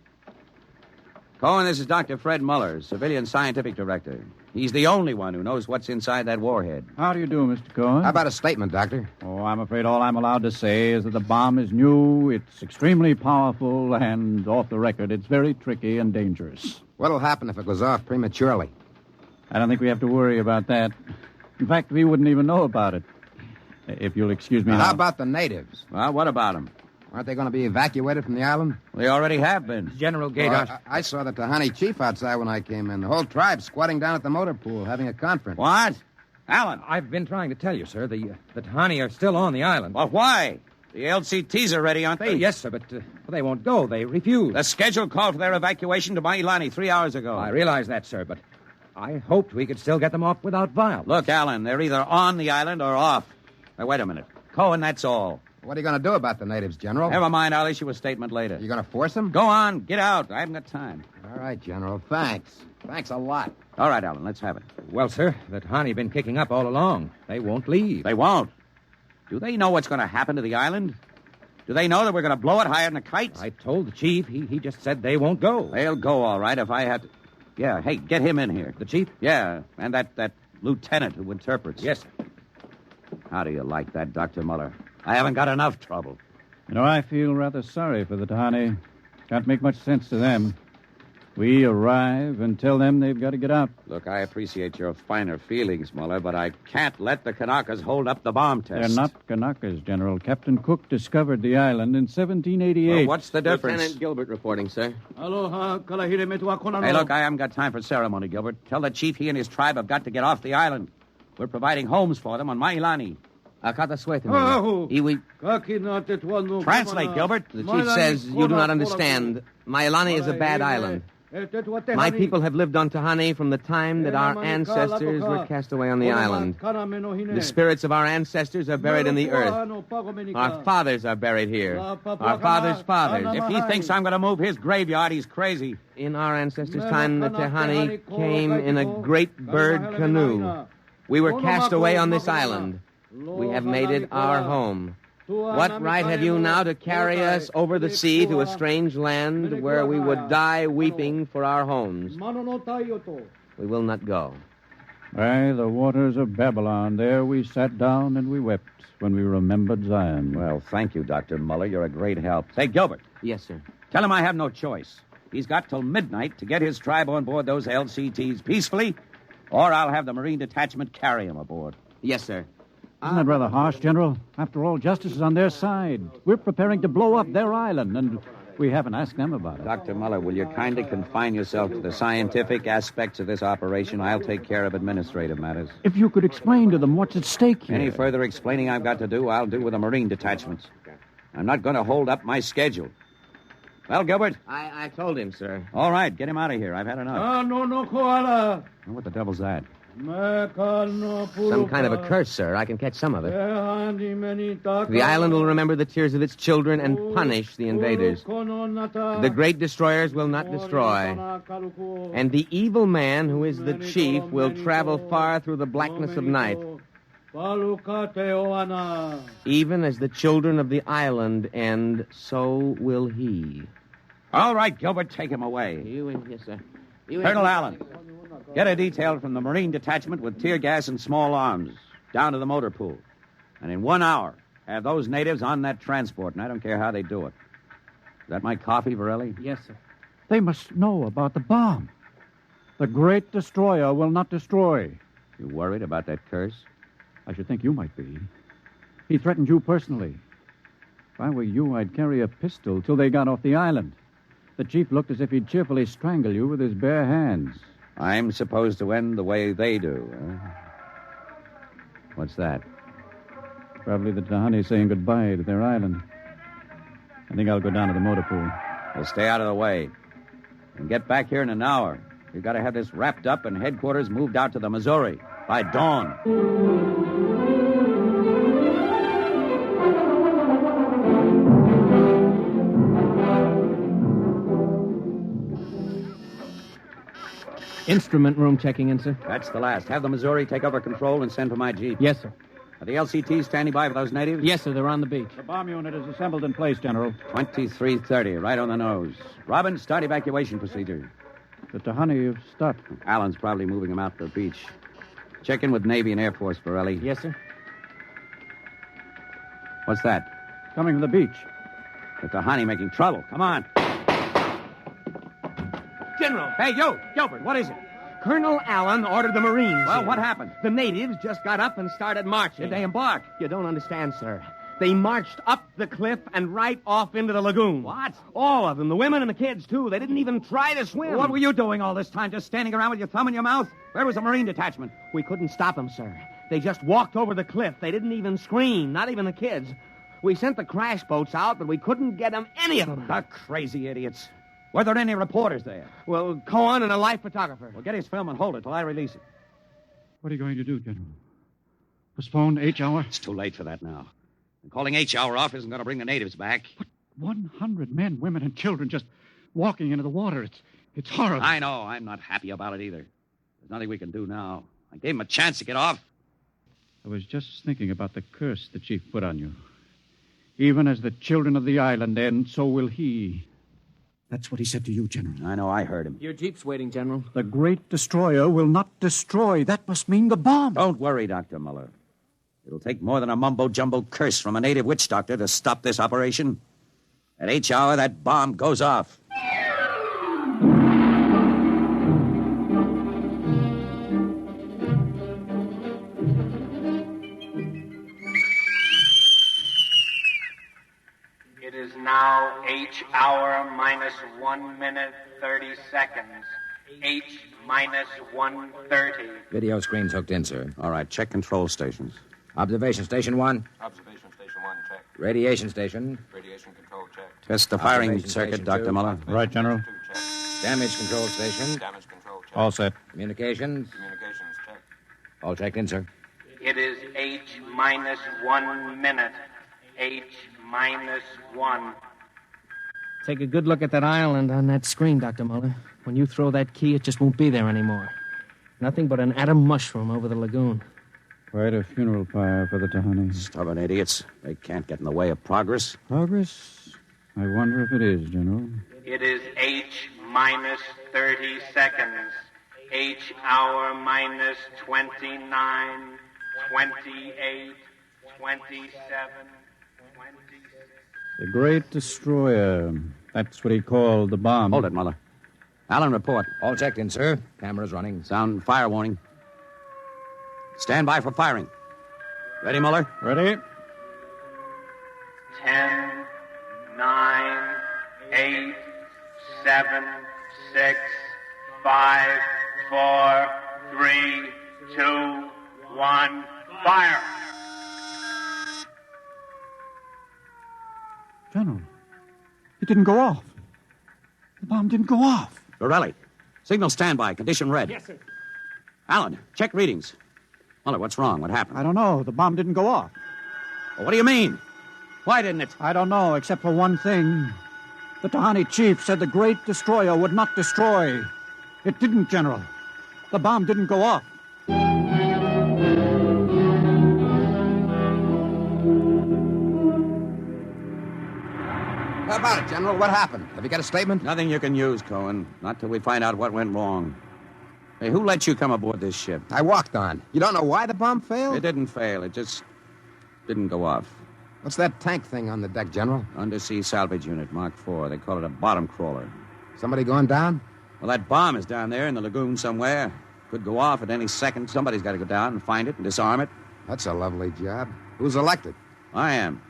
Cohen, this is Dr. Fred Muller, Civilian Scientific Director. He's the only one who knows what's inside that warhead. How do you do, Mr. Cohen? How about a statement, Doctor? Oh, I'm afraid all I'm allowed to say is that the bomb is new, it's extremely powerful, and off the record, it's very tricky and dangerous. What'll happen if it goes off prematurely? I don't think we have to worry about that. In fact, we wouldn't even know about it. If you'll excuse me now. How about the natives? Well, what about them? Aren't they going to be evacuated from the island? They already have been. General Gaydosh. I saw the Tahani chief outside when I came in. The whole tribe squatting down at the motor pool having a conference. What? Alan. I've been trying to tell you, sir. The Tahani are still on the island. Well, why? The LCTs are ready, aren't they? Yes, sir, but they won't go. They refuse. The schedule called for their evacuation to Mailani 3 hours ago. I realize that, sir, but I hoped we could still get them off without violence. Look, Alan, they're either on the island or off. Now, wait a minute. Cohen, that's all. What are you going to do about the natives, General? Never mind. I'll issue a statement later. You going to force them? Go on. Get out. I haven't got time. All right, General. Thanks. Thanks a lot. All right, Alan, let's have it. Well, sir, the Tahani been kicking up all along. They won't leave. They won't. Do they know what's going to happen to the island? Do they know that we're going to blow it higher than a kite? I told the chief. He just said they won't go. They'll go, all right, if I have to... Yeah, hey, get him in here. The chief? Yeah, and that lieutenant who interprets. Yes, sir. How do you like that, Dr. Muller? I haven't got enough trouble. You know, I feel rather sorry for the Tahani. Can't make much sense to them. We arrive and tell them they've got to get out. Look, I appreciate your finer feelings, Muller, but I can't let the Kanakas hold up the bomb test. They're not Kanakas, General. Captain Cook discovered the island in 1788. Well, what's the difference? Lieutenant Gilbert reporting, sir. Hey, look, I haven't got time for ceremony, Gilbert. Tell the chief he and his tribe have got to get off the island. We're providing homes for them on Mailani. Translate, Gilbert. The chief says you do not understand. Mailani is a bad island. My people have lived on Tahani from the time that our ancestors were cast away on the island. The spirits of our ancestors are buried in the earth. Our fathers are buried here. Our fathers' fathers. If he thinks I'm going to move his graveyard, he's crazy. In our ancestors' time, the Tahani came in a great bird canoe. We were cast away on this island. We have made it our home. What right have you now to carry us over the sea to a strange land where we would die weeping for our homes? We will not go. By the waters of Babylon, there we sat down and we wept when we remembered Zion. Well, thank you, Dr. Muller. You're a great help. Say, Gilbert. Yes, sir. Tell him I have no choice. He's got till midnight to get his tribe on board those LCTs peacefully, or I'll have the Marine Detachment carry him aboard. Yes, sir. Isn't that rather harsh, General? After all, justice is on their side. We're preparing to blow up their island, and we haven't asked them about it. Dr. Muller, will you kindly confine yourself to the scientific aspects of this operation? I'll take care of administrative matters. If you could explain to them what's at stake here. Any further explaining I've got to do, I'll do with the Marine detachments. I'm not going to hold up my schedule. Well, Gilbert? I told him, sir. All right, get him out of here. I've had enough. No, koala. What the devil's that? Some kind of a curse, sir. I can catch some of it. The island will remember the tears of its children and punish the invaders. The great destroyers will not destroy. And the evil man, who is the chief, will travel far through the blackness of night. Even as the children of the island end, so will he. All right, Gilbert, take him away. Yes, sir. Colonel Allen, get a detail from the Marine Detachment with tear gas and small arms down to the motor pool. And in 1 hour, have those natives on that transport, and I don't care how they do it. Is that my coffee, Varelli? Yes, sir. They must know about the bomb. The great destroyer will not destroy. You worried about that curse? I should think you might be. He threatened you personally. If I were you, I'd carry a pistol till they got off the island. The chief looked as if he'd cheerfully strangle you with his bare hands. I'm supposed to end the way they do, huh? What's that? Probably the Tahani saying goodbye to their island. I think I'll go down to the motor pool. Well, stay out of the way. And get back here in an hour. We've got to have this wrapped up and headquarters moved out to the Missouri by dawn. Instrument room checking in, sir. That's the last. Have the Missouri take over control and send for my jeep. Yes, sir. Are the LCTs standing by for those natives? Yes, sir. They're on the beach. The bomb unit is assembled in place, General. 2330, right on the nose. Robin, start evacuation procedure. The Tahani have stopped. Allen's probably moving them out to the beach. Check in with Navy and Air Force, Varelli. Yes, sir. What's that? Coming from the beach. The Tahani making trouble. Come on. General! Hey, you! Gilbert, what is it? Colonel Allen ordered the Marines. Well, here. what happened? The natives just got up and started marching. Did they embark? You don't understand, sir. They marched up the cliff and right off into the lagoon. What? All of them, the women and the kids, too. They didn't even try to swim. What were you doing all this time, just standing around with your thumb in your mouth? Where was the Marine detachment? We couldn't stop them, sir. They just walked over the cliff. They didn't even scream, not even the kids. We sent the crash boats out, but we couldn't get them, any of them. The crazy idiots. Were there any reporters there? Well, Cohen and a life photographer. Well, get his film and hold it till I release it. What are you going to do, General? Postpone H hour? It's too late for that now. And calling H hour off isn't going to bring the natives back. But 100 men, women, and children just walking into the water. It's horrible. I know. I'm not happy about it either. There's nothing we can do now. I gave him a chance to get off. I was just thinking about the curse the chief put on you. Even as the children of the island end, so will he. That's what he said to you, General. I know. I heard him. Your jeep's waiting, General. The great destroyer will not destroy. That must mean the bomb. Don't worry, Dr. Muller. It'll take more than a mumbo-jumbo curse from a native witch doctor to stop this operation. At H hour, that bomb goes off. It is now H hour minus 1 minute 30 seconds. H minus 1:30. Video screen's hooked in, sir. All right, check control stations. Observation station 1. Observation station 1, check. Radiation station. Radiation control, check. Test the firing Observation circuit, station Dr. 2. Muller. Right, General. Damage control station. Damage control, check. All set. Communications. Communications, check. All checked in, sir. It is H minus 1 minute. H minus 1. Take a good look at that island on that screen, Dr. Muller. When you throw that key, it just won't be there anymore. Nothing but an atom mushroom over the lagoon. Quite a funeral pyre for the Tahani. Stubborn idiots. They can't get in the way of progress. Progress? I wonder if it is, General. It is H minus 30 seconds. H hour minus 29, 28, 27, 26. The great destroyer. That's what he called the bomb. Hold it, Muller. Allen, report. All checked in, sir. Cameras running. Sound fire warning. Stand by for firing. Ready, Muller? Ready? 10, 9, 8, 7, 6, 5, 4, 3, 2, 1, fire! General, it didn't go off. The bomb didn't go off. Borelli, signal standby, condition red. Yes, sir. Allen, check readings. Muller, what's wrong? What happened? I don't know. The bomb didn't go off. Well, what do you mean? Why didn't it? I don't know, except for one thing. The Tahani chief said the great destroyer would not destroy. It didn't, General. The bomb didn't go off. How about it, General? What happened? Have you got a statement? Nothing you can use, Cohen. Not till we find out what went wrong. Hey, who let you come aboard this ship? I walked on. You don't know why the bomb failed? It didn't fail. It just didn't go off. What's that tank thing on the deck, General? Undersea salvage unit, Mark IV. They call it a bottom crawler. Somebody going down? Well, that bomb is down there in the lagoon somewhere. Could go off at any second. Somebody's got to go down and find it and disarm it. That's a lovely job. Who's elected? I am.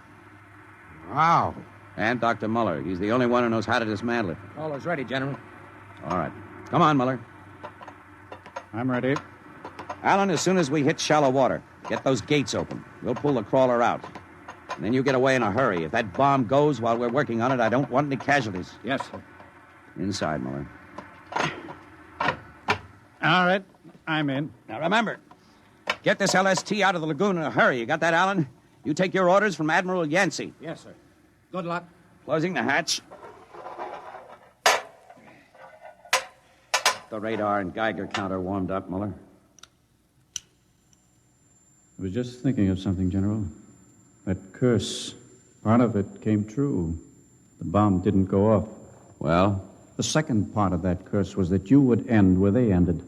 Wow. And Dr. Muller. He's the only one who knows how to dismantle it. All is ready, General. All right. Come on, Muller. I'm ready. Allen, as soon as we hit shallow water, get those gates open. We'll pull the crawler out. And then you get away in a hurry. If that bomb goes while we're working on it, I don't want any casualties. Yes, sir. Inside, Muller. All right. I'm in. Now, remember, get this LST out of the lagoon in a hurry. You got that, Allen? You take your orders from Admiral Yancey. Yes, sir. Good luck. Closing the hatch. The radar and Geiger counter warmed up, Muller. I was just thinking of something, General. That curse, part of it came true. The bomb didn't go off. Well? The second part of that curse was that you would end where they ended.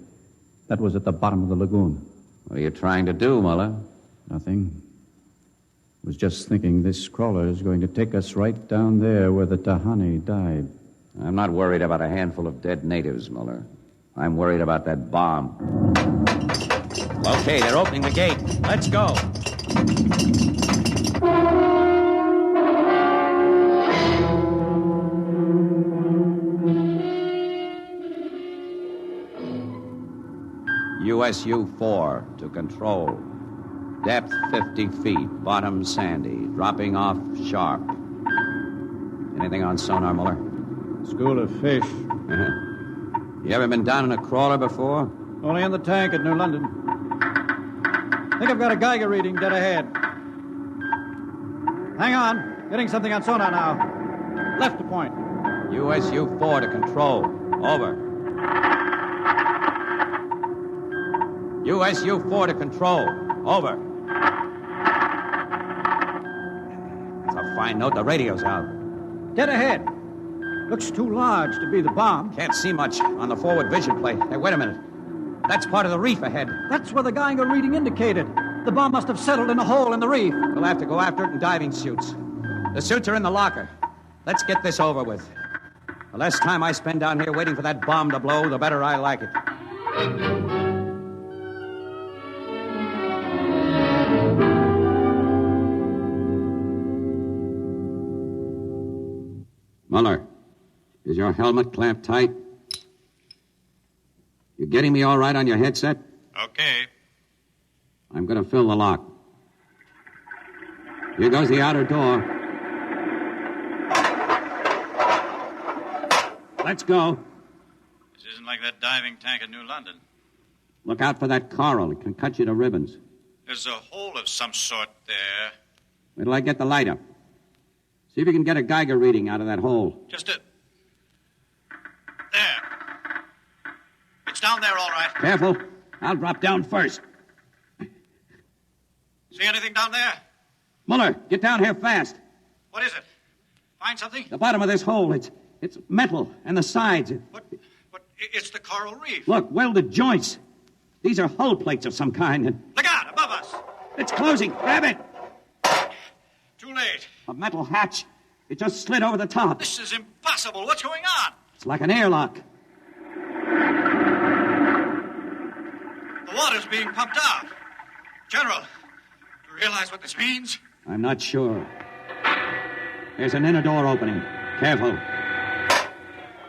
That was at the bottom of the lagoon. What are you trying to do, Muller? Nothing. I was just thinking this crawler is going to take us right down there where the Tahani died. I'm not worried about a handful of dead natives, Muller. I'm worried about that bomb. Okay, they're opening the gate. Let's go. USU-4 to control. Depth 50 feet, bottom sandy, dropping off sharp. Anything on sonar, Muller? School of fish. You ever been down in a crawler before? Only in the tank at New London. Think I've got a Geiger reading dead ahead. Hang on. Getting something on sonar now. Left to point. USU-4 to control. Over. USU-4 to control. Over. That's a fine note. The radio's out. Dead ahead. Looks too large to be the bomb. Can't see much on the forward vision plate. Hey, wait a minute. That's part of the reef ahead. That's where the Geiger reading indicated. The bomb must have settled in a hole in the reef. We'll have to go after it in diving suits. The suits are in the locker. Let's get this over with. The less time I spend down here waiting for that bomb to blow, the better I like it. Muller, is your helmet clamped tight? You getting me all right on your headset? Okay. I'm going to fill the lock. Here goes the outer door. Let's go. This isn't like that diving tank in New London. Look out for that coral. It can cut you to ribbons. There's a hole of some sort there. Wait till I get the light up. See if you can get a Geiger reading out of that hole. Just a... There. It's down there, all right. Careful. I'll drop down first. See anything down there? Muller, get down here fast. What is it? Find something? The bottom of this hole, it's metal, and the sides. But it's the coral reef. Look, welded joints. These are hull plates of some kind. And Look out, above us. it's closing. Grab it. Too late. A metal hatch. It just slid over the top. This is impossible. What's going on? It's like an airlock. The water's being pumped out. General, do you realize what this means? I'm not sure. There's an inner door opening. Careful.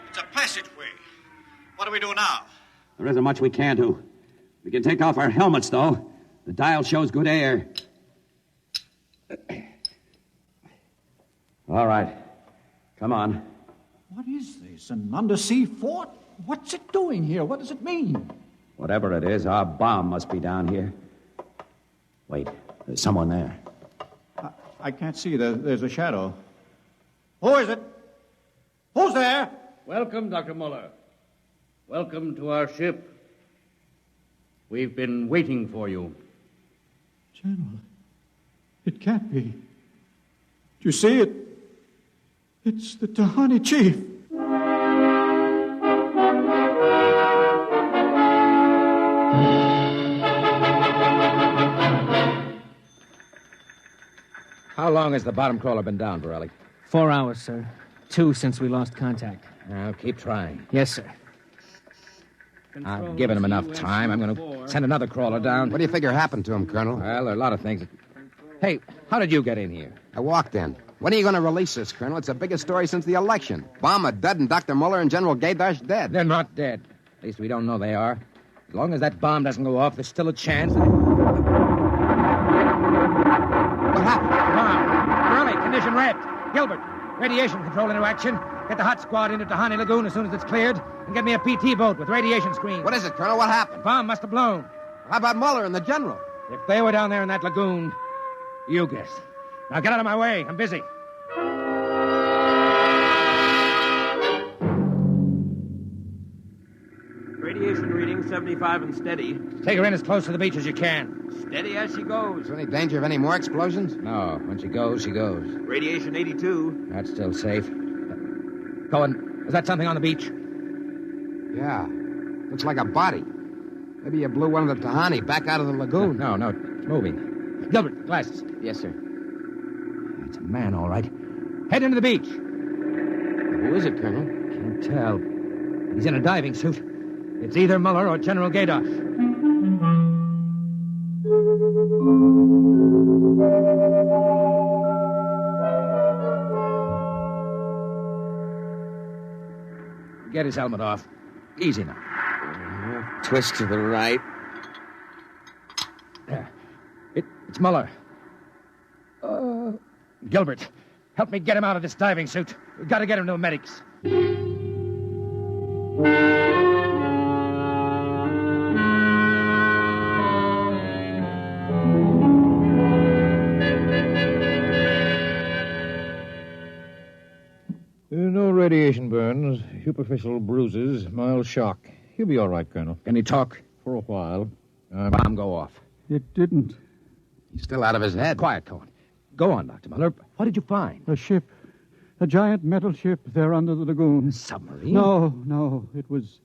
It's a passageway. What do we do now? There isn't much we can do. We can take off our helmets, though. The dial shows good air. All right. Come on. What is this? An undersea fort? What's it doing here? What does it mean? Whatever it is, our bomb must be down here. Wait, there's someone there. I can't see. There's a shadow. Who is it? Who's there? Welcome, Dr. Muller. Welcome to our ship. We've been waiting for you. General, it can't be. Do you see it? It's the Tahani chief. How long has the bottom crawler been down, Borelli? 4 hours, sir. 2 since we lost contact. Now, keep trying. Yes, sir. I've given him enough time. I'm going to send another crawler down. What do you figure happened to him, Colonel? Well, there are a lot of things. Hey, how did you get in here? I walked in. When are you going to release this, Colonel? It's the biggest story since the election. Bomber dead and Dr. Muller and General Gaydash dead. They're not dead. At least we don't know they are. As long as that bomb doesn't go off, there's still a chance. What happened? Bomb. Borelli, condition wrapped. Gilbert, radiation control into action. Get the hot squad into Tahani Lagoon as soon as it's cleared, and get me a PT boat with radiation screens. What is it, Colonel? What happened? Bomb must have blown. How about Muller and the General? If they were down there in that lagoon, you guess. Now get out of my way. I'm busy. Radiation reading 75 and steady. Take her in as close to the beach as you can. Steady as she goes. Is there any danger of any more explosions? No. When she goes, she goes. Radiation 82. That's still safe. Cohen, is that something on the beach? Yeah. Looks like a body. Maybe you blew one of the Tahani back out of the lagoon. No, it's moving. Gilbert, glasses. Yes, sir. It's a man, all right. Head into the beach. Who is it, Colonel? Can't tell. He's in a diving suit. It's either Muller or General Gaydash. Get his helmet off. Easy now. Twist to the right. There. It's Muller. Gilbert, help me get him out of this diving suit. We've got to get him to the medics. No radiation burns, superficial bruises, mild shock. He'll be all right, Colonel. Can he talk? For a while. Bomb go off. It didn't. He's still out of his head. Quiet, Cohen. Go on, Dr. Muller. What did you find? A ship. A giant metal ship there under the lagoon. A submarine? No. It was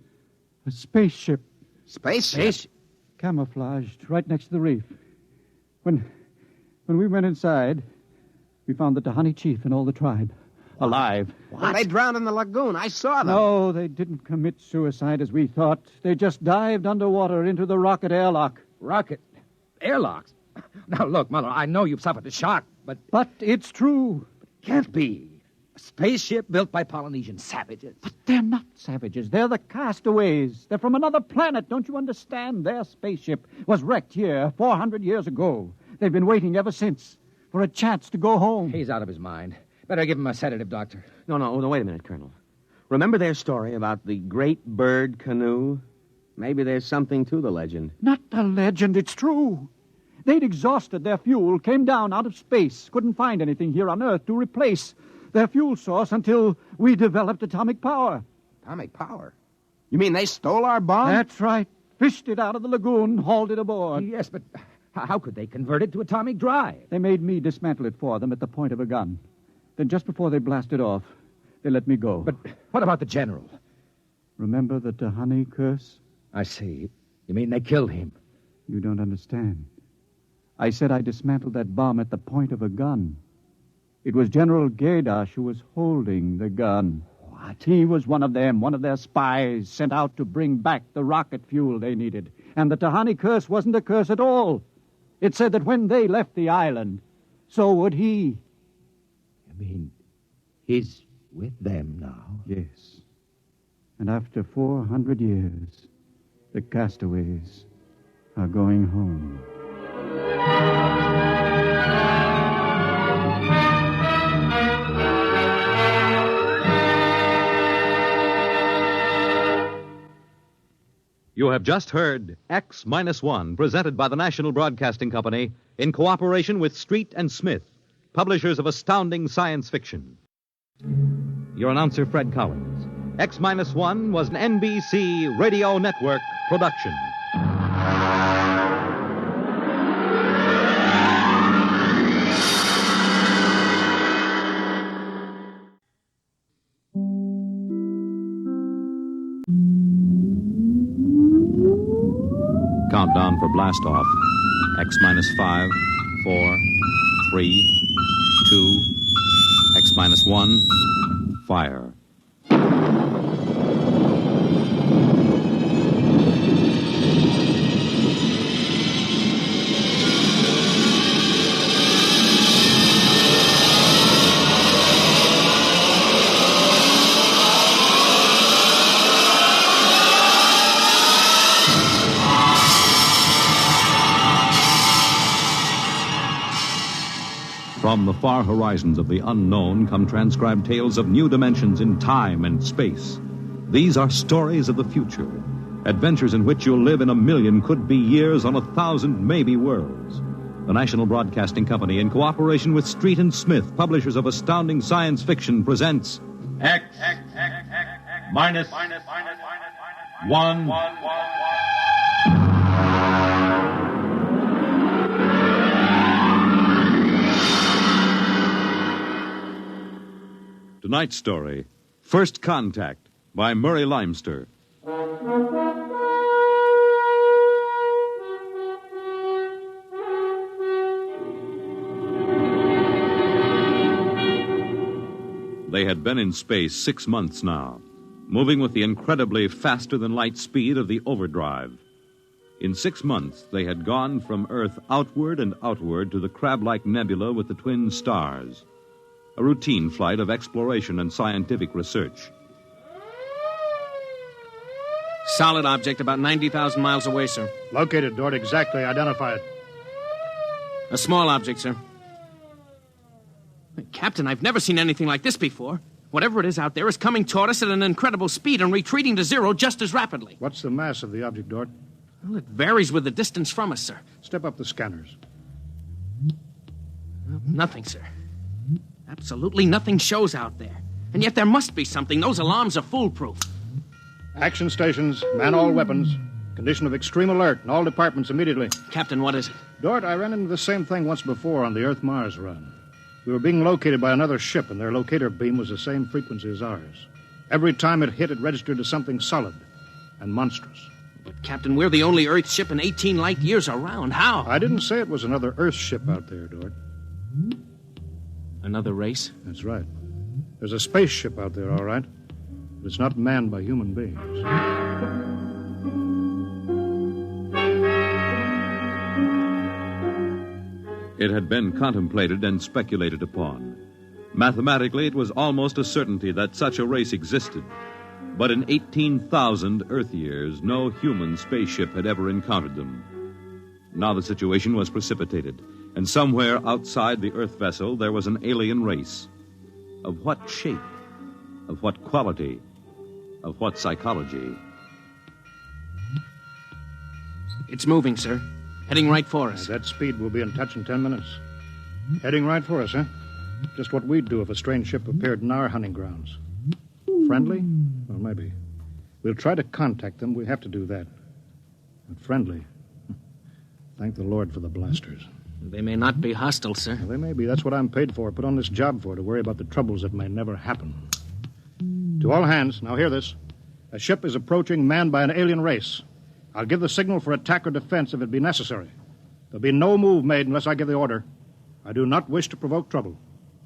a spaceship. Spaceship? Camouflaged right next to the reef. When we went inside, we found the Tahani chief and all the tribe. Alive. What? They drowned in the lagoon. I saw them. No, they didn't commit suicide as we thought. They just dived underwater into the rocket airlock. Rocket airlocks? Now, look, Muller, I know you've suffered a shock, but... But it's true. It can't be. A spaceship built by Polynesian savages. But they're not savages. They're the Castaways. They're from another planet. Don't you understand? Their spaceship was wrecked here 400 years ago. They've been waiting ever since for a chance to go home. He's out of his mind. Better give him a sedative, Doctor. No, wait a minute, Colonel. Remember their story about the great bird canoe? Maybe there's something to the legend. Not a legend, it's true. They'd exhausted their fuel, came down out of space, couldn't find anything here on Earth to replace their fuel source until we developed atomic power. Atomic power? You mean they stole our bomb? That's right. Fished it out of the lagoon, hauled it aboard. Yes, but how could they convert it to atomic drive? They made me dismantle it for them at the point of a gun. Then just before they blasted off, they let me go. But what about the general? Remember the Tahani curse? I see. You mean they killed him? You don't understand. I said I dismantled that bomb at the point of a gun. It was General Gaidash who was holding the gun. What? He was one of them, one of their spies sent out to bring back the rocket fuel they needed. And the Tahani curse wasn't a curse at all. It said that when they left the island, so would he. You mean he's with them now? Yes. And after 400 years, the Castaways are going home. You have just heard X-1, presented by the National Broadcasting Company in cooperation with Street and Smith, publishers of astounding science fiction. Your announcer, Fred Collins. X-1 was an NBC Radio Network production. Countdown for blast off. X-5, 4, 3, 2, X-1, fire. From the far horizons of the unknown come transcribed tales of new dimensions in time and space. These are stories of the future, adventures in which you'll live in 1,000,000 could-be years on 1,000 maybe worlds. The National Broadcasting Company, in cooperation with Street and Smith, publishers of astounding science fiction, presents X-1. Tonight's story, First Contact, by Murray Leinster. They had been in space 6 months now, moving with the incredibly faster-than-light speed of the overdrive. In 6 months, they had gone from Earth outward and outward to the crab-like nebula with the twin stars. A routine flight of exploration and scientific research. Solid object about 90,000 miles away, sir. Located, Dort. Exactly. Identify it. A small object, sir. Captain, I've never seen anything like this before. Whatever it is out there is coming toward us at an incredible speed and retreating to zero just as rapidly. What's the mass of the object, Dort? Well, it varies with the distance from us, sir. Step up the scanners. Well, nothing, sir. Absolutely nothing shows out there. And yet there must be something. Those alarms are foolproof. Action stations, man all weapons. Condition of extreme alert in all departments immediately. Captain, what is it? Dort, I ran into the same thing once before on the Earth-Mars run. We were being located by another ship, and their locator beam was the same frequency as ours. Every time it hit, it registered as something solid and monstrous. But, Captain, we're the only Earth ship in 18 light years around. How? I didn't say it was another Earth ship out there, Dort. Another race? That's right. There's a spaceship out there, all right. But it's not manned by human beings. It had been contemplated and speculated upon. Mathematically, it was almost a certainty that such a race existed. But in 18,000 Earth years, no human spaceship had ever encountered them. Now the situation was precipitated, and somewhere outside the Earth vessel there was an alien race. Of what shape? Of what quality? Of what psychology? It's moving, sir. Heading right for us. At that speed, we'll be in touch in 10 minutes. Heading right for us, huh? Just what we'd do if a strange ship appeared in our hunting grounds. Friendly? Well, maybe. We'll try to contact them. We have to do that. But friendly? Thank the Lord for the blasters. They may not be hostile, sir. Well, they may be. That's what I'm paid for. Put on this job for, to worry about the troubles that may never happen. To all hands, now hear this. A ship is approaching manned by an alien race. I'll give the signal for attack or defense if it be necessary. There'll be no move made unless I give the order. I do not wish to provoke trouble.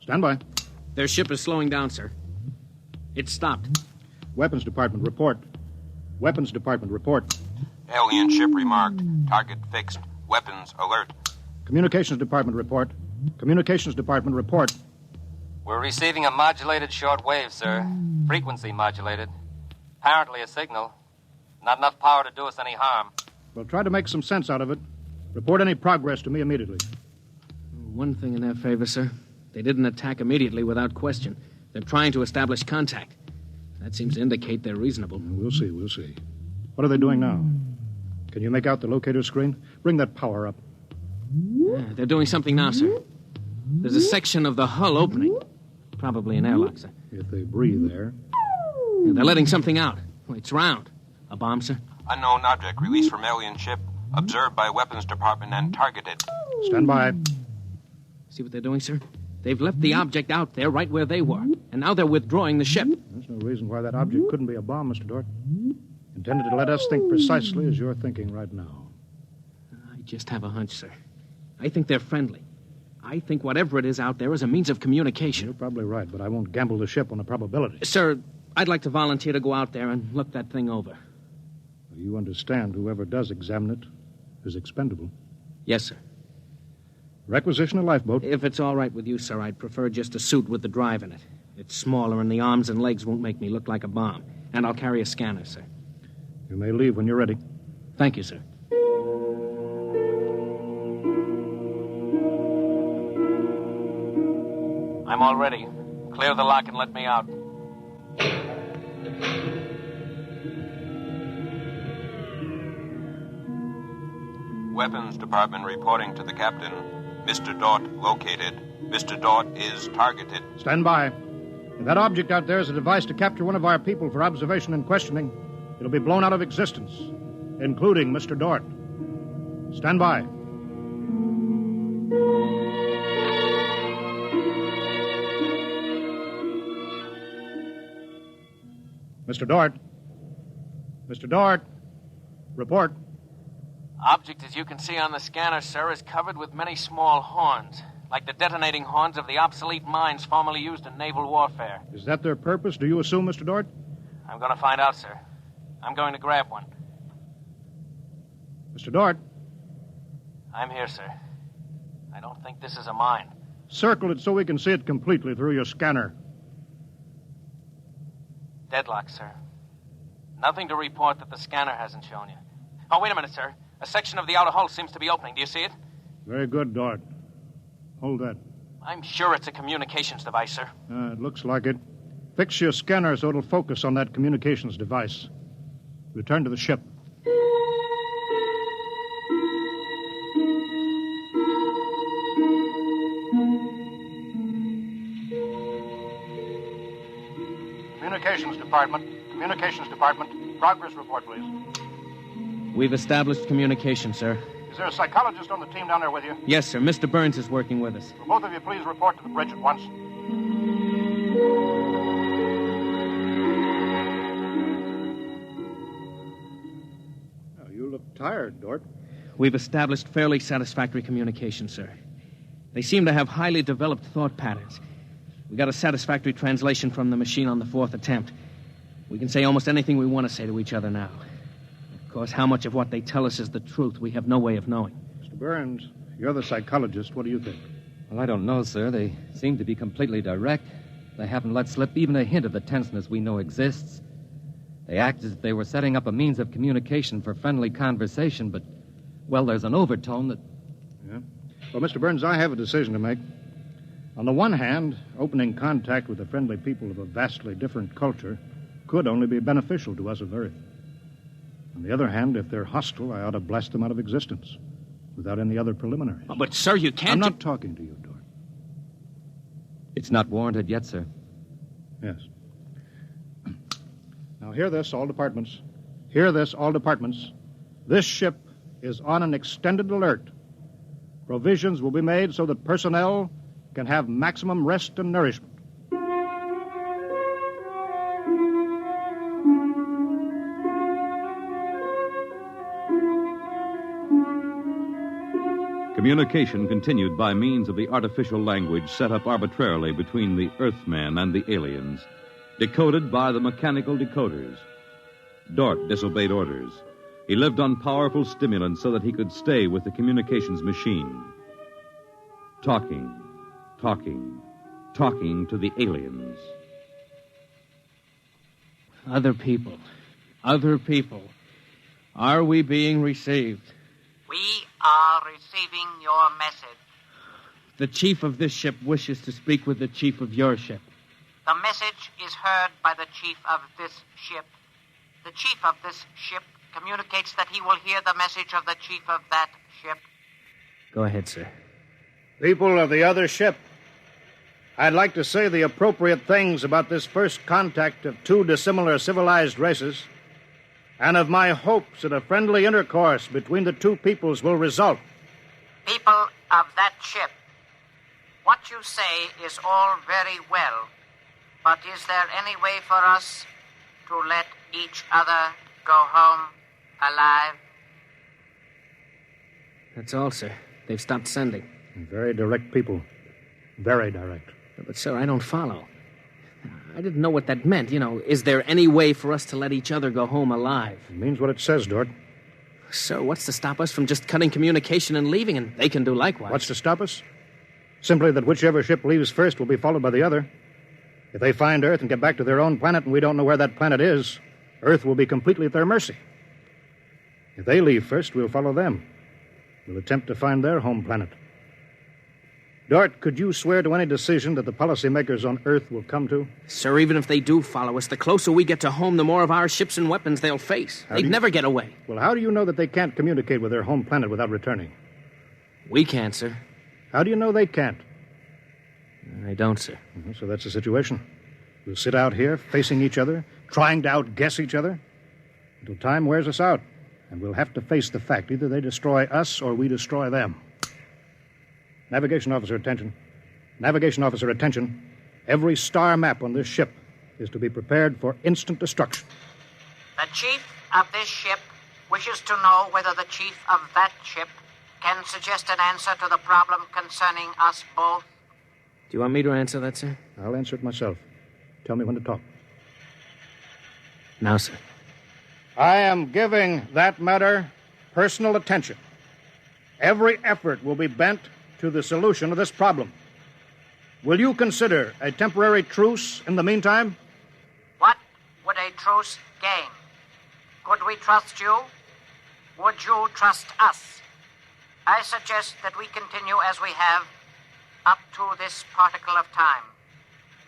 Stand by. Their ship is slowing down, sir. It's stopped. Weapons Department, report. Weapons Department, report. Alien ship remarked. Target fixed. Weapons alert. Communications Department, report. Communications Department, report. We're receiving a modulated short wave, sir. Frequency modulated. Apparently a signal. Not enough power to do us any harm. Well, try to make some sense out of it. Report any progress to me immediately. One thing in their favor, sir. They didn't attack immediately without question. They're trying to establish contact. That seems to indicate they're reasonable. We'll see, we'll see. What are they doing now? Can you make out the locator screen? Bring that power up. Yeah, they're doing something now, sir. There's a section of the hull opening. Probably an airlock, sir. If they breathe there. Yeah, they're letting something out. It's round. A bomb, sir? Unknown object released from alien ship. Observed by Weapons Department and targeted. Stand by. See what they're doing, sir? They've left the object out there right where they were. And now they're withdrawing the ship. There's no reason why that object couldn't be a bomb, Mr. Dort. Intended to let us think precisely as you're thinking right now. I just have a hunch, sir. I think they're friendly. I think whatever it is out there is a means of communication. You're probably right, but I won't gamble the ship on a probability. Sir, I'd like to volunteer to go out there and look that thing over. You understand whoever does examine it is expendable? Yes, sir. Requisition a lifeboat? If it's all right with you, sir, I'd prefer just a suit with the drive in it. It's smaller and the arms and legs won't make me look like a bomb. And I'll carry a scanner, sir. You may leave when you're ready. Thank you, sir. I'm all ready. Clear the lock and let me out. Weapons Department reporting to the captain. Mr. Dort located. Mr. Dort is targeted. Stand by. If that object out there is a device to capture one of our people for observation and questioning, it'll be blown out of existence, including Mr. Dort. Stand by. Mr. Dort. Mr. Dort. Report. Object, as you can see on the scanner, sir, is covered with many small horns, like the detonating horns of the obsolete mines formerly used in naval warfare. Is that their purpose, do you assume, Mr. Dort? I'm going to find out, sir. I'm going to grab one. Mr. Dort. I'm here, sir. I don't think this is a mine. Circle it so we can see it completely through your scanner. Deadlock, sir. Nothing to report that the scanner hasn't shown you. Oh, wait a minute, sir. A section of the outer hull seems to be opening. Do you see it? Very good, Dort. Hold that. I'm sure it's a communications device, sir. It looks like it. Fix your scanner so it'll focus on that communications device. Return to the ship. Communications Department. Progress report, please. We've established communication, sir. Is there a psychologist on the team down there with you? Yes, sir. Mr. Burns is working with us. Will both of you please report to the bridge at once? Oh, you look tired, Dort. We've established fairly satisfactory communication, sir. They seem to have highly developed thought patterns. We got a satisfactory translation from the machine on the fourth attempt. We can say almost anything we want to say to each other now. Of course, how much of what they tell us is the truth, we have no way of knowing. Mr. Burns, you're the psychologist. What do you think? Well, I don't know, sir. They seem to be completely direct. They haven't let slip even a hint of the tenseness we know exists. They act as if they were setting up a means of communication for friendly conversation, but, well, there's an overtone that... Yeah? Well, Mr. Burns, I have a decision to make. On the one hand, opening contact with the friendly people of a vastly different culture could only be beneficial to us of Earth. On the other hand, if they're hostile, I ought to blast them out of existence without any other preliminaries. Oh, but, sir, you can't... I'm not talking to you, Dort. It's not warranted yet, sir. Yes. Now, hear this, all departments. Hear this, all departments. This ship is on an extended alert. Provisions will be made so that personnel can have maximum rest and nourishment. Communication continued by means of the artificial language set up arbitrarily between the Earthmen and the aliens, decoded by the mechanical decoders. Dort disobeyed orders. He lived on powerful stimulants so that he could stay with the communications machine. Talking to the aliens. Other people. Are we being received? We are receiving your message. The chief of this ship wishes to speak with the chief of your ship. The message is heard by the chief of this ship. The chief of this ship communicates that he will hear the message of the chief of that ship. Go ahead, sir. People of the other ship, I'd like to say the appropriate things about this first contact of two dissimilar civilized races, and of my hopes that a friendly intercourse between the two peoples will result. People of that ship, what you say is all very well, but is there any way for us to let each other go home alive? That's all, sir. They've stopped sending. Very direct people. Very direct. But, sir, I don't follow. I didn't know what that meant. Is there any way for us to let each other go home alive? It means what it says, Dort. Sir, what's to stop us from just cutting communication and leaving, and they can do likewise? What's to stop us? Simply that whichever ship leaves first will be followed by the other. If they find Earth and get back to their own planet and we don't know where that planet is, Earth will be completely at their mercy. If they leave first, we'll follow them. We'll attempt to find their home planet. Dort, could you swear to any decision that the policymakers on Earth will come to? Sir, even if they do follow us, the closer we get to home, the more of our ships and weapons they'll face. They'd never get away. Well, how do you know that they can't communicate with their home planet without returning? We can't, sir. How do you know they can't? I don't, sir. So that's the situation. We'll sit out here, facing each other, trying to outguess each other, until time wears us out. And we'll have to face the fact. Either they destroy us or we destroy them. Navigation officer, attention. Navigation officer, attention. Every star map on this ship is to be prepared for instant destruction. The chief of this ship wishes to know whether the chief of that ship can suggest an answer to the problem concerning us both. Do you want me to answer that, sir? I'll answer it myself. Tell me when to talk. Now, sir. I am giving that matter personal attention. Every effort will be bent to the solution of this problem. Will you consider a temporary truce in the meantime? What would a truce gain? Could we trust you? Would you trust us? I suggest that we continue as we have up to this particle of time.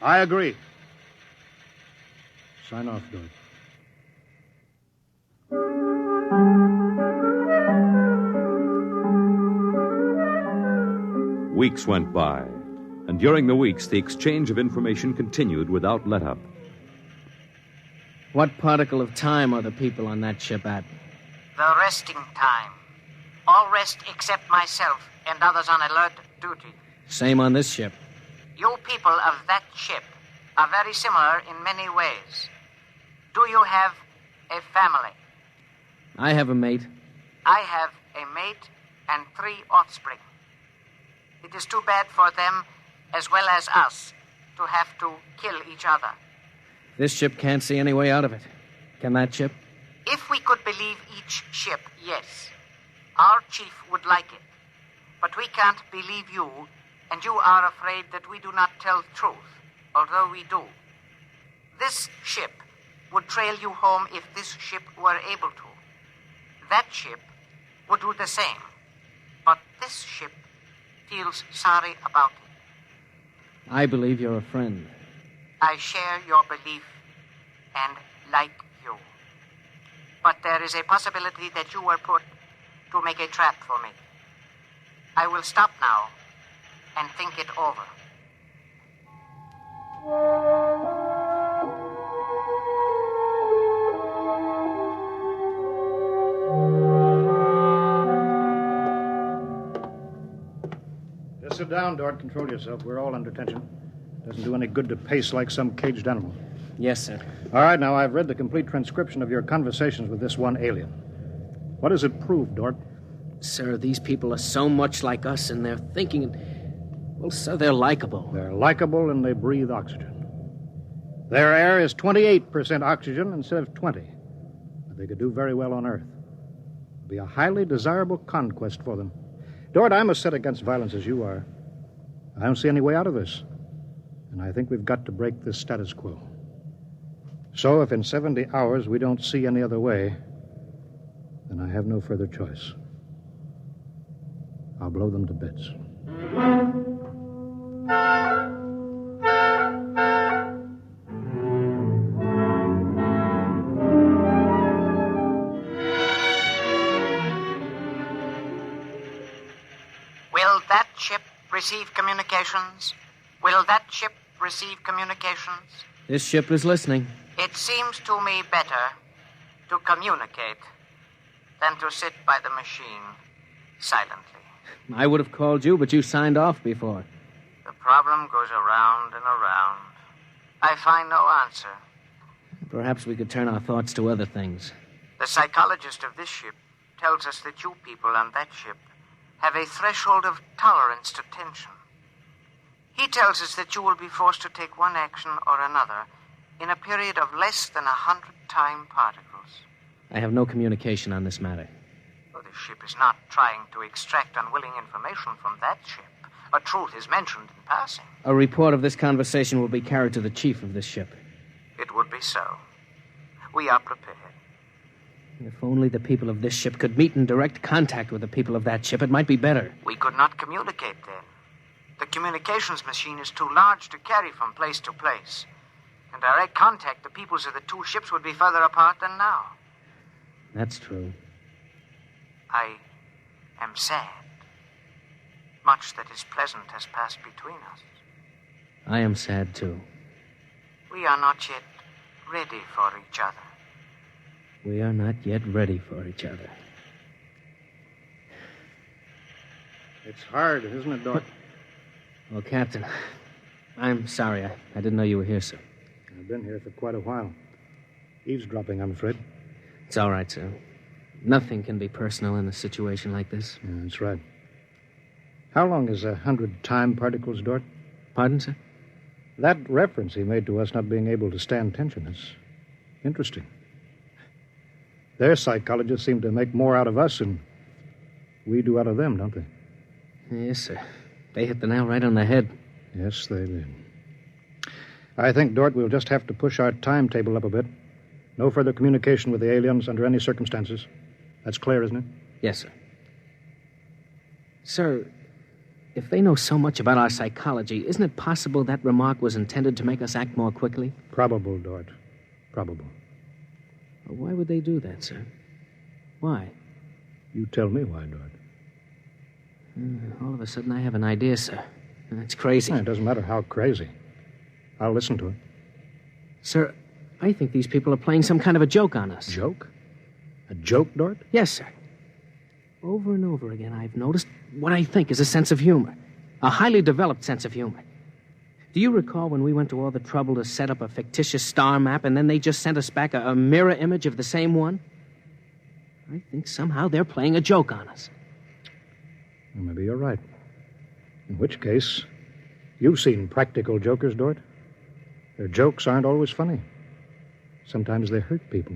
I agree. Sign off, Dort. Weeks went by, and during the weeks, the exchange of information continued without let-up. What particle of time are the people on that ship at? The resting time. All rest except myself and others on alert duty. Same on this ship. You people of that ship are very similar in many ways. Do you have a family? I have a mate. I have a mate and 3 offspring. It is too bad for them, as well as us, to have to kill each other. This ship can't see any way out of it. Can that ship? If we could believe each ship, yes. Our chief would like it. But we can't believe you, and you are afraid that we do not tell the truth, although we do. This ship would trail you home if this ship were able to. That ship would do the same. But this ship feels sorry about it. I believe you're a friend. I share your belief and like you. But there is a possibility that you were put to make a trap for me. I will stop now and think it over. Just sit down, Dort. Control yourself. We're all under tension. Doesn't do any good to pace like some caged animal. Yes, sir. All right, now, I've read the complete transcription of your conversations with this one alien. What does it prove, Dort? Sir, these people are so much like us in their thinking. Well, sir, they're likable. They're likable and they breathe oxygen. Their air is 28% oxygen instead of 20. But they could do very well on Earth. It'd be a highly desirable conquest for them. Dort, I'm as set against violence as you are. I don't see any way out of this. And I think we've got to break this status quo. So if in 70 hours we don't see any other way, then I have no further choice. I'll blow them to bits. Will that ship receive communications? Will that ship receive communications? This ship is listening. It seems to me better to communicate than to sit by the machine silently. I would have called you, but you signed off before. The problem goes around and around. I find no answer. Perhaps we could turn our thoughts to other things. The psychologist of this ship tells us that you people on that ship have a threshold of tolerance to tension. He tells us that you will be forced to take one action or another in a period of less than 100 time particles. I have no communication on this matter. Well, the ship is not trying to extract unwilling information from that ship. A truth is mentioned in passing. A report of this conversation will be carried to the chief of this ship. It would be so. We are prepared. If only the people of this ship could meet in direct contact with the people of that ship, it might be better. We could not communicate then. The communications machine is too large to carry from place to place. In direct contact, the peoples of the two ships would be further apart than now. That's true. I am sad. Much that is pleasant has passed between us. I am sad, too. We are not yet ready for each other. We are not yet ready for each other. It's hard, isn't it, Dort? Well, Captain, I'm sorry. I didn't know you were here, sir. I've been here for quite a while. Eavesdropping, I'm afraid. It's all right, sir. Nothing can be personal in a situation like this. Yeah, that's right. How long is 100 time particles, Dort? Pardon, sir? That reference he made to us not being able to stand tension is interesting. Their psychologists seem to make more out of us than we do out of them, don't they? Yes, sir. They hit the nail right on the head. Yes, they did. I think, Dort, we'll just have to push our timetable up a bit. No further communication with the aliens under any circumstances. That's clear, isn't it? Yes, sir. Sir, if they know so much about our psychology, isn't it possible that remark was intended to make us act more quickly? Probable, Dort. Probable. Well, why would they do that, sir? Why? You tell me why, Dort. All of a sudden, I have an idea, sir. That's crazy. It doesn't matter how crazy. I'll listen to it. Sir, I think these people are playing some kind of a joke on us. Joke? A joke, Dort? Yes, sir. Over and over again, I've noticed what I think is a sense of humor. A highly developed sense of humor. Do you recall when we went to all the trouble to set up a fictitious star map and then they just sent us back a mirror image of the same one? I think somehow they're playing a joke on us. Well, maybe you're right. In which case, you've seen practical jokers, Dort. Their jokes aren't always funny. Sometimes they hurt people.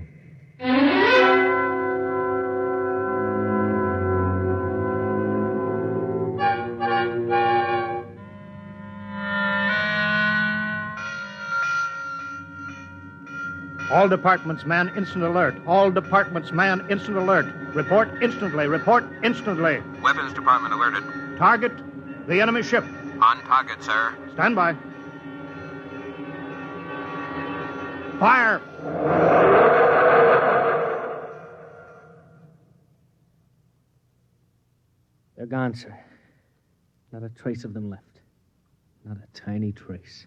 All departments, man, instant alert. All departments, man, instant alert. Report instantly. Report instantly. Weapons Department alerted. Target, the enemy ship. On target, sir. Stand by. Fire! They're gone, sir. Not a trace of them left. Not a tiny trace.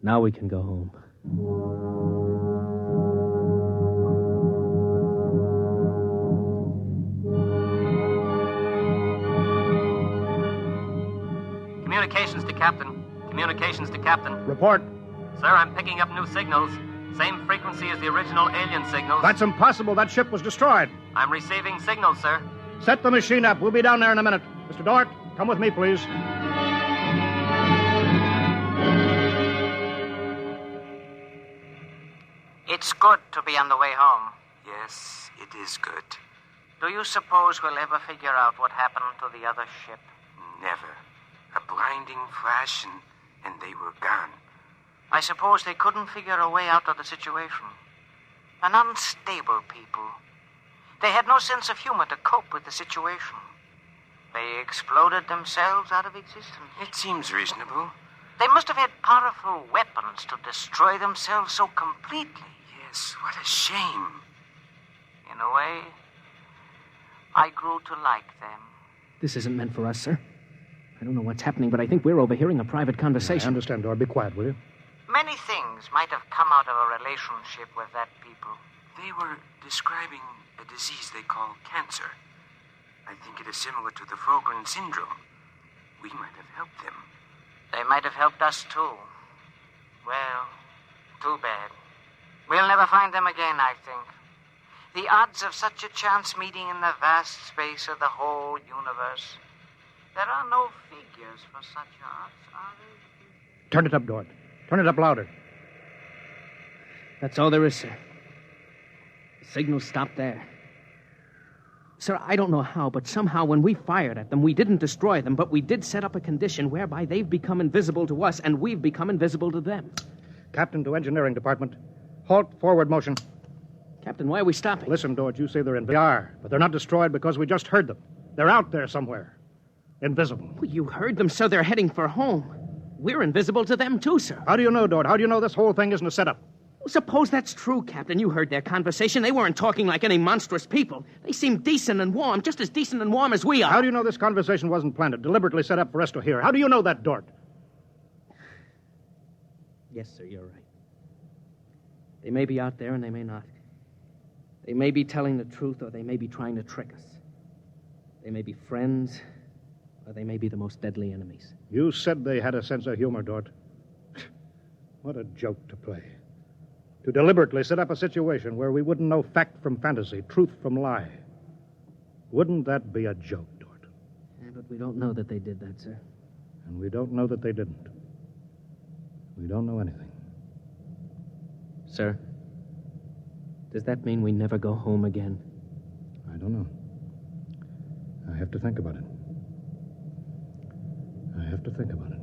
Now we can go home. Communications to Captain. Communications to Captain. Report. Sir, I'm picking up new signals. Same frequency as the original alien signals. That's impossible. That ship was destroyed. I'm receiving signals, sir. Set the machine up. We'll be down there in a minute. Mr. Dort, come with me, please. It's good to be on the way home. Yes, it is good. Do you suppose we'll ever figure out what happened to the other ship? Never. A blinding flash and they were gone. I suppose they couldn't figure a way out of the situation. An unstable people. They had no sense of humor to cope with the situation. They exploded themselves out of existence. It seems reasonable. They must have had powerful weapons to destroy themselves so completely. Yes, what a shame. In a way, I grew to like them. This isn't meant for us, sir. I don't know what's happening, but I think we're overhearing a private conversation. I understand, Dort. Be quiet, will you? Many things might have come out of a relationship with that people. They were describing a disease they call cancer. I think it is similar to the Frogren syndrome. We might have helped them. They might have helped us, too. Well, too bad. We'll never find them again, I think. The odds of such a chance meeting in the vast space of the whole universe. There are no figures for such odds, are there? Turn it up, Dort. Turn it up louder. That's all there is, sir. The signal stopped there. Sir, I don't know how, but somehow when we fired at them, we didn't destroy them, but we did set up a condition whereby they've become invisible to us and we've become invisible to them. Captain to Engineering Department. Halt forward motion. Captain, why are we stopping? Listen, Dort, you say they're invisible. They are, but they're not destroyed because we just heard them. They're out there somewhere. Invisible. Well, you heard them, so they're heading for home. We're invisible to them, too, sir. How do you know, Dort? How do you know this whole thing isn't a setup? Well, suppose that's true, Captain. You heard their conversation. They weren't talking like any monstrous people. They seemed decent and warm, just as decent and warm as we are. How do you know this conversation wasn't planned, deliberately set up for us to hear? How do you know that, Dort? Yes, sir, you're right. They may be out there and they may not. They may be telling the truth or they may be trying to trick us. They may be friends or they may be the most deadly enemies. You said they had a sense of humor, Dort. What a joke to play. To deliberately set up a situation where we wouldn't know fact from fantasy, truth from lie. Wouldn't that be a joke, Dort? Yeah, but we don't know that they did that, sir. And we don't know that they didn't. We don't know anything. Sir, does that mean we never go home again? I don't know. I have to think about it. I have to think about it.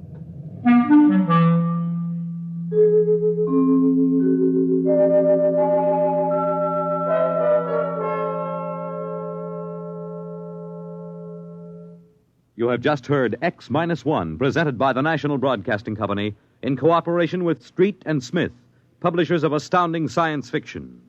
You have just heard X-1, presented by the National Broadcasting Company in cooperation with Street and Smith, publishers of astounding science fiction.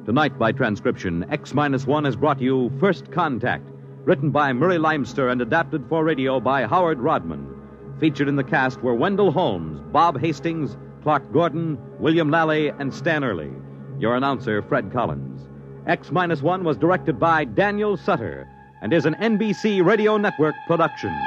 Tonight, by transcription, X-1 has brought you First Contact, written by Murray Leinster and adapted for radio by Howard Rodman. Featured in the cast were Wendell Holmes, Bob Hastings, Clark Gordon, William Lally, and Stan Early. Your announcer, Fred Collins. X-1 was directed by Daniel Sutter and is an NBC Radio Network production.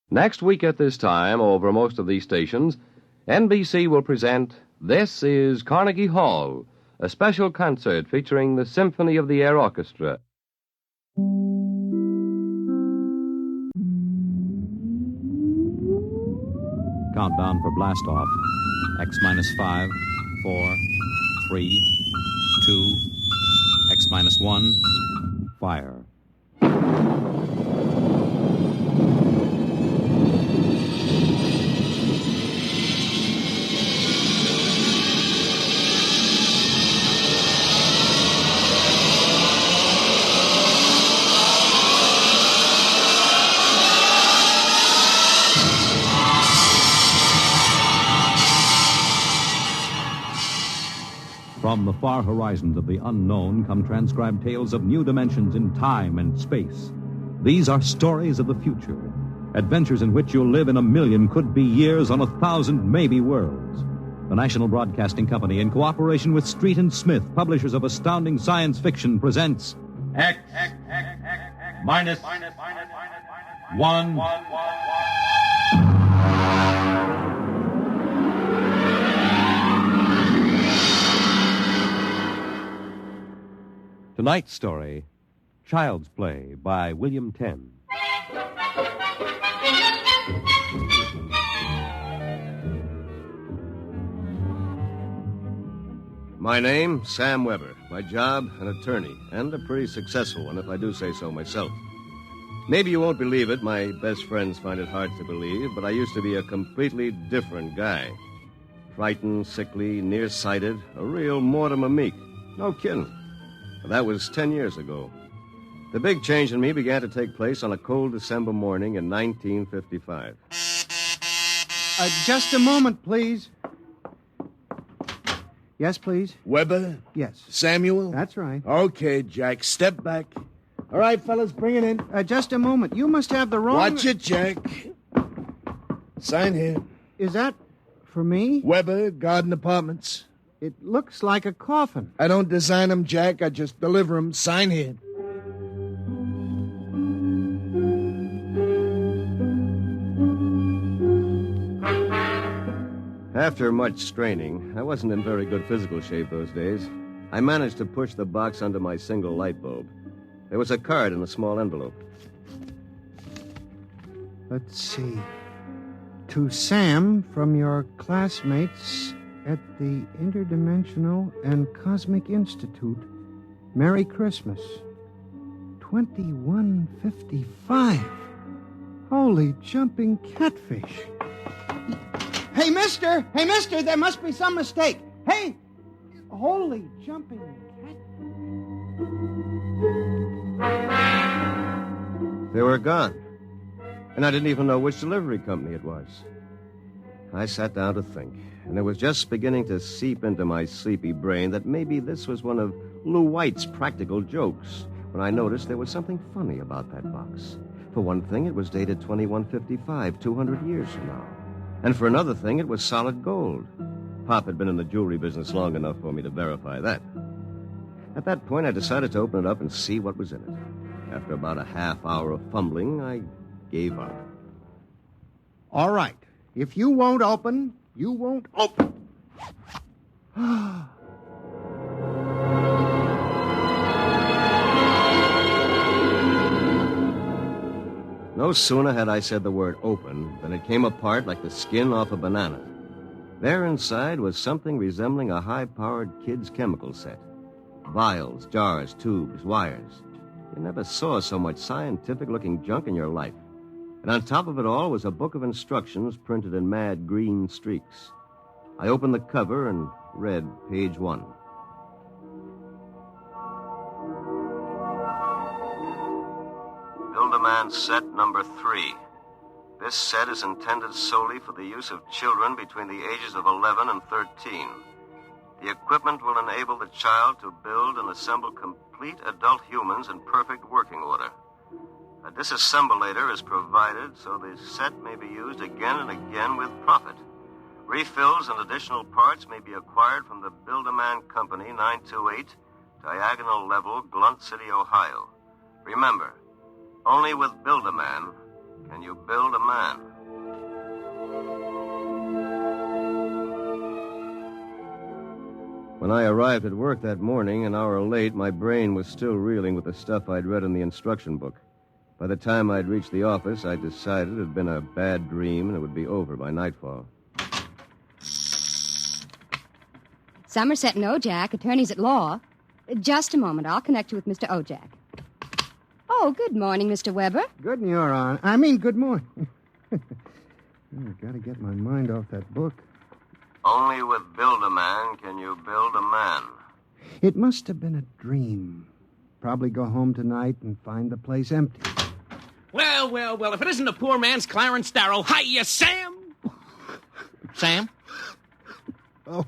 Next week at this time, over most of these stations, NBC will present This is Carnegie Hall, a special concert featuring the Symphony of the Air Orchestra. Countdown for blast-off. X-5, 4, 3, 2, X-1, fire. From the far horizons of the unknown come transcribed tales of new dimensions in time and space. These are stories of the future, adventures in which you'll live in a million could-be years on 1,000 maybe worlds. The National Broadcasting Company, in cooperation with Street and Smith, publishers of astounding science fiction, presents X-1. Tonight's story, Child's Play by William Tenn. My name, Sam Weber. My job, an attorney, and a pretty successful one, if I do say so myself. Maybe you won't believe it. My best friends find it hard to believe, but I used to be a completely different guy. Frightened, sickly, nearsighted, a real Mortimer Meek. No kidding. That was 10 years ago. The big change in me began to take place on a cold December morning in 1955. Just a moment, please. Yes, please. Weber? Yes. Samuel? That's right. Okay, Jack, step back. All right, fellas, bring it in. Just a moment. You must have the wrong... Watch it, Jack. Sign here. Is that for me? Weber, Garden Apartments. It looks like a coffin. I don't design them, Jack. I just deliver them. Sign here. After much straining, I wasn't in very good physical shape those days. I managed to push the box under my single light bulb. There was a card in a small envelope. Let's see. To Sam from your classmates at the Interdimensional and Cosmic Institute. Merry Christmas. 2155. Holy jumping catfish. Hey, mister! Hey, mister! There must be some mistake. Hey! Holy jumping catfish. They were gone. And I didn't even know which delivery company it was. I sat down to think, and it was just beginning to seep into my sleepy brain that maybe this was one of Lou White's practical jokes when I noticed there was something funny about that box. For one thing, it was dated 2155, 200 years from now. And for another thing, it was solid gold. Pop had been in the jewelry business long enough for me to verify that. At that point, I decided to open it up and see what was in it. After about a half hour of fumbling, I gave up. All right. If you won't open, you won't open. No sooner had I said the word open than it came apart like the skin off a banana. There inside was something resembling a high-powered kid's chemical set. Vials, jars, tubes, wires. You never saw so much scientific-looking junk in your life. And on top of it all was a book of instructions printed in mad green streaks. I opened the cover and read page 1. Build-A-Man set number 3. This set is intended solely for the use of children between the ages of 11 and 13. The equipment will enable the child to build and assemble complete adult humans in perfect working order. A disassemblator is provided so the set may be used again and again with profit. Refills and additional parts may be acquired from the Build-A-Man Company, 928, Diagonal Level, Glunt City, Ohio. Remember, only with Build-A-Man can you build a man. When I arrived at work that morning, an hour late, my brain was still reeling with the stuff I'd read in the instruction book. By the time I'd reached the office, I decided it had been a bad dream and it would be over by nightfall. Somerset and Ojak, attorneys at law. Just a moment. I'll connect you with Mr. Ojak. Oh, good morning, Mr. Weber. Good morning. Good morning. I've got to get my mind off that book. Only with Build-A-Man can you build a man. It must have been a dream. Probably go home tonight and find the place empty. Well, if it isn't a poor man's Clarence Darrow. Hiya, Sam! Sam? Oh,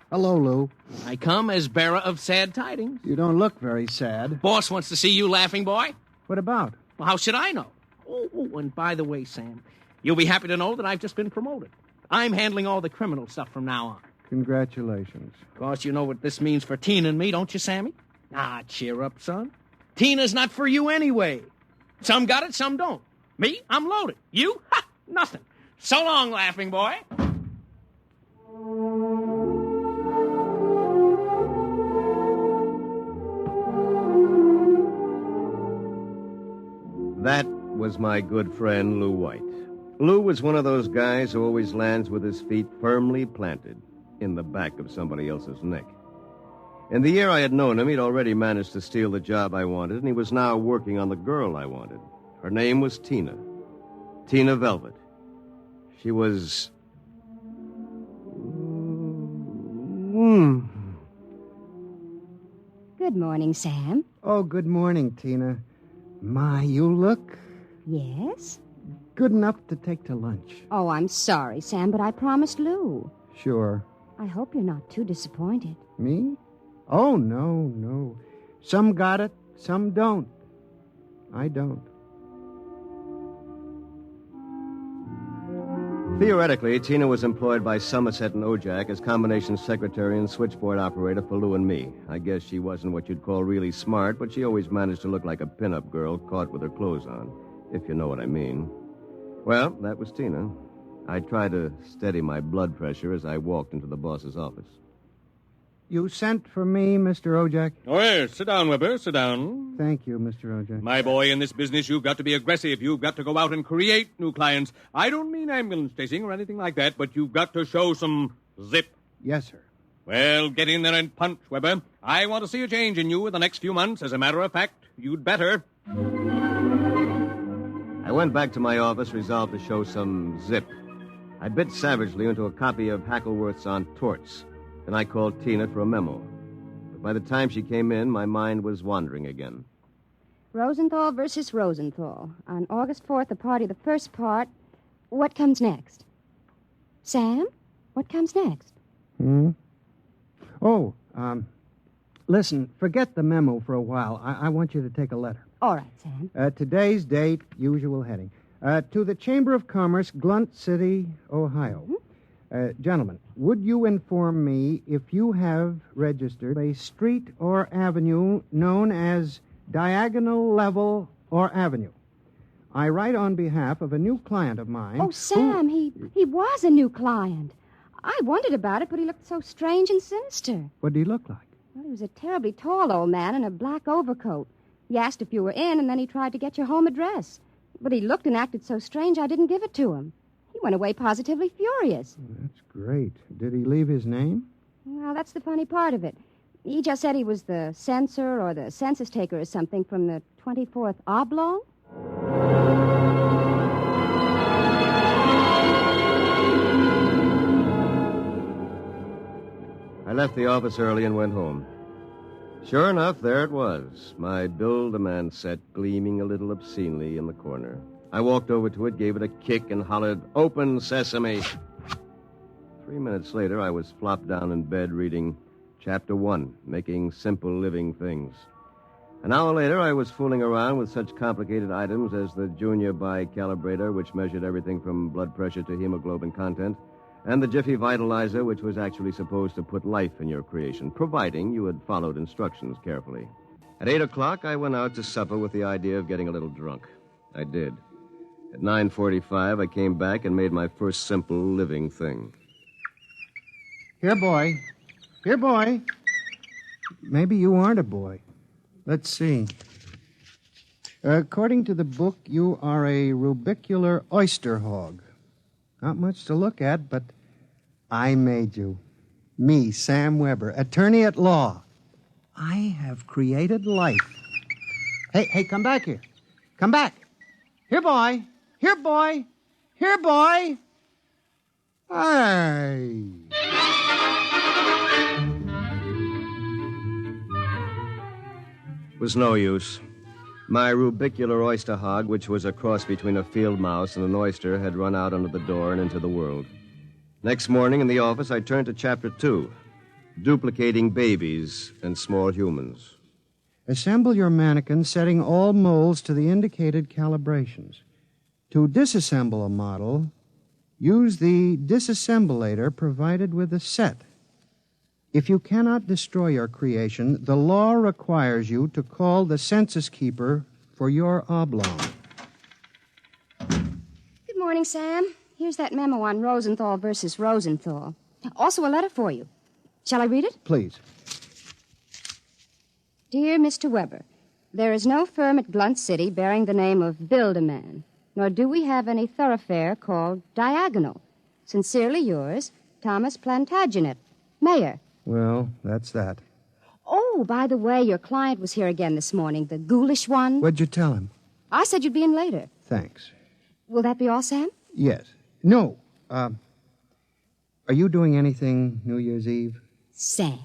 hello, Lou. I come as bearer of sad tidings. You don't look very sad. Boss wants to see you, laughing boy. What about? Well, how should I know? Oh, and by the way, Sam, you'll be happy to know that I've just been promoted. I'm handling all the criminal stuff from now on. Congratulations. Of course, you know what this means for Tina and me, don't you, Sammy? Ah, cheer up, son. Tina's not for you anyway. Some got it, some don't. Me, I'm loaded. You? Ha! Nothing. So long, laughing boy. That was my good friend, Lou White. Lou was one of those guys who always lands with his feet firmly planted in the back of somebody else's neck. In the year I had known him, he'd already managed to steal the job I wanted, and he was now working on the girl I wanted. Her name was Tina. Tina Veldt. She was... Good morning, Sam. Oh, good morning, Tina. My, you look... Yes? Good enough to take to lunch. Oh, I'm sorry, Sam, but I promised Lou. Sure. I hope you're not too disappointed. Me? Oh, no. Some got it, some don't. I don't. Theoretically, Tina was employed by Somerset and Ojak as combination secretary and switchboard operator for Lou and me. I guess she wasn't what you'd call really smart, but she always managed to look like a pin-up girl caught with her clothes on, if you know what I mean. Well, that was Tina. I tried to steady my blood pressure as I walked into the boss's office. You sent for me, Mr. Ojak? Oh, yes. Sit down, Weber. Sit down. Thank you, Mr. Ojak. My boy, in this business, you've got to be aggressive. You've got to go out and create new clients. I don't mean ambulance chasing or anything like that, but you've got to show some zip. Yes, sir. Well, get in there and punch, Weber. I want to see a change in you in the next few months. As a matter of fact, you'd better. I went back to my office, resolved to show some zip. I bit savagely into a copy of Hackleworth's On Torts. Then I called Tina for a memo. But by the time she came in, my mind was wandering again. Rosenthal versus Rosenthal. On August 4th, the party, the first part. What comes next? Sam, what comes next? Oh, listen, forget the memo for a while. I want you to take a letter. All right, Sam. Today's date, usual heading. To the Chamber of Commerce, Glunt City, Ohio. Mm-hmm. Gentlemen, would you inform me if you have registered a street or avenue known as Diagonal Level or Avenue? I write on behalf of a new client of mine. Oh, Sam, he was a new client. I wondered about it, but he looked so strange and sinister. What did he look like? Well, he was a terribly tall old man in a black overcoat. He asked if you were in, and then he tried to get your home address. But he looked and acted so strange I didn't give it to him. He went away positively furious. That's great. Did he leave his name? Well, that's the funny part of it. He just said he was the censor or the census taker or something from the 24th Oblong. left the office early and went home. Sure enough, there it was, my Build-A-Man set gleaming a little obscenely in the corner. I walked over to it, gave it a kick, and hollered, "Open sesame!" 3 minutes later, I was flopped down in bed reading Chapter 1, Making Simple Living Things. An hour later, I was fooling around with such complicated items as the Junior Bicalibrator, which measured everything from blood pressure to hemoglobin content, and the Jiffy Vitalizer, which was actually supposed to put life in your creation, providing you had followed instructions carefully. At 8 o'clock, I went out to supper with the idea of getting a little drunk. I did. At 9:45, I came back and made my first simple living thing. Here, boy. Here, boy. Maybe you aren't a boy. Let's see. According to the book, you are a rubicular oyster hog. Not much to look at, but I made you. Me, Sam Weber, attorney at law. I have created life. Hey, come back here. Come back. Here, boy. Here, boy. Here, boy. Hey. It was no use. My rubicular oyster hog, which was a cross between a field mouse and an oyster, had run out under the door and into the world. Next morning in the office, I turned to Chapter 2, Duplicating Babies and Small Humans. Assemble your mannequin, setting all molds to the indicated calibrations. To disassemble a model, use the disassemblator provided with the set. If you cannot destroy your creation, the law requires you to call the census keeper for your oblong. Good morning, Sam. Here's that memo on Rosenthal versus Rosenthal. Also a letter for you. Shall I read it? Please. Dear Mr. Weber, there is no firm at Blunt City bearing the name of Build-A-Man, nor do we have any thoroughfare called Diagonal. Sincerely yours, Thomas Plantagenet, Mayor. Well, that's that. Oh, by the way, your client was here again this morning, the ghoulish one. What'd you tell him? I said you'd be in later. Thanks. Will that be all, Sam? Yes. No. Are you doing anything New Year's Eve? Sam,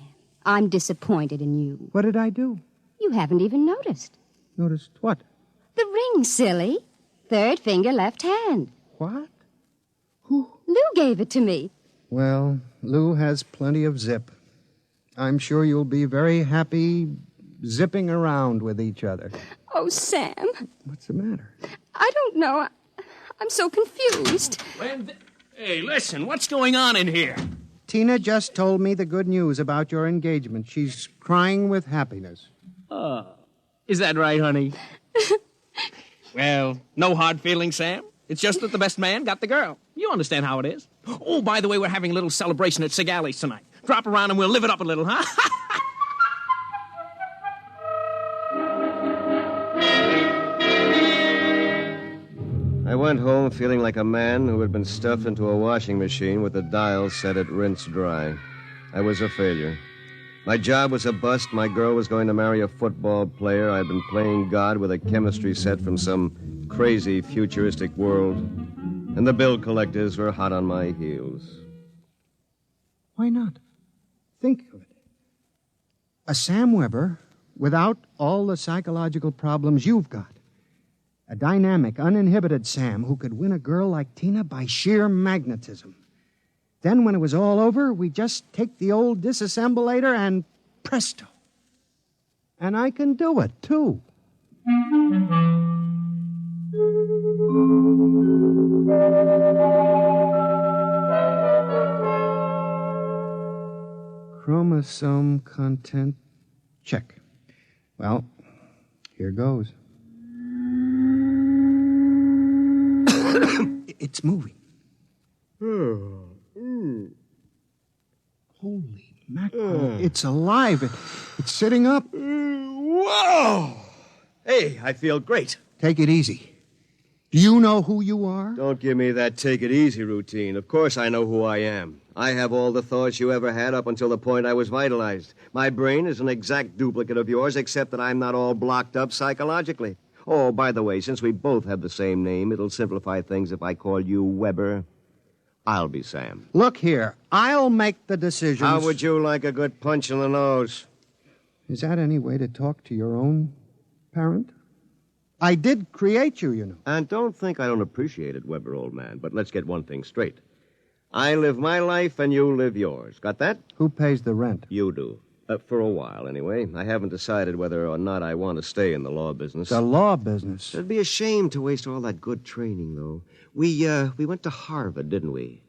I'm disappointed in you. What did I do? You haven't even noticed. Noticed what? The ring, silly. Third finger, left hand. What? Who? Lou gave it to me. Well, Lou has plenty of zip. I'm sure you'll be very happy zipping around with each other. Oh, Sam. What's the matter? I don't know. I'm so confused. Hey, listen, what's going on in here? Tina just told me the good news about your engagement. She's crying with happiness. Oh, is that right, honey? Well, no hard feelings, Sam. It's just that the best man got the girl. You understand how it is. Oh, by the way, we're having a little celebration at Sigali's tonight. Drop around and we'll live it up a little, huh? I went home feeling like a man who had been stuffed into a washing machine with the dial set at rinse dry. I was a failure. My job was a bust. My girl was going to marry a football player. I'd been playing God with a chemistry set from some crazy futuristic world. And the bill collectors were hot on my heels. Why not? Think of it. A Sam Weber without all the psychological problems you've got. A dynamic, uninhibited Sam who could win a girl like Tina by sheer magnetism. Then when it was all over, we just take the old disassemblator and presto. And I can do it, too. Chromosome content check. Well, here goes. It's moving. Holy mackerel. It's alive. It's sitting up. Whoa! Hey, I feel great. Take it easy. Do you know who you are? Don't give me that take it easy routine. Of course I know who I am. I have all the thoughts you ever had up until the point I was vitalized. My brain is an exact duplicate of yours, except that I'm not all blocked up psychologically. Oh, by the way, since we both have the same name, it'll simplify things if I call you Weber. I'll be Sam. Look here, I'll make the decisions. How would you like a good punch in the nose? Is that any way to talk to your own parent? I did create you, you know. And don't think I don't appreciate it, Weber, old man. But let's get one thing straight. I live my life and you live yours. Got that? Who pays the rent? You do. For a while, anyway. I haven't decided whether or not I want to stay in the law business. The law business? It'd be a shame to waste all that good training, though. We went to Harvard, didn't we?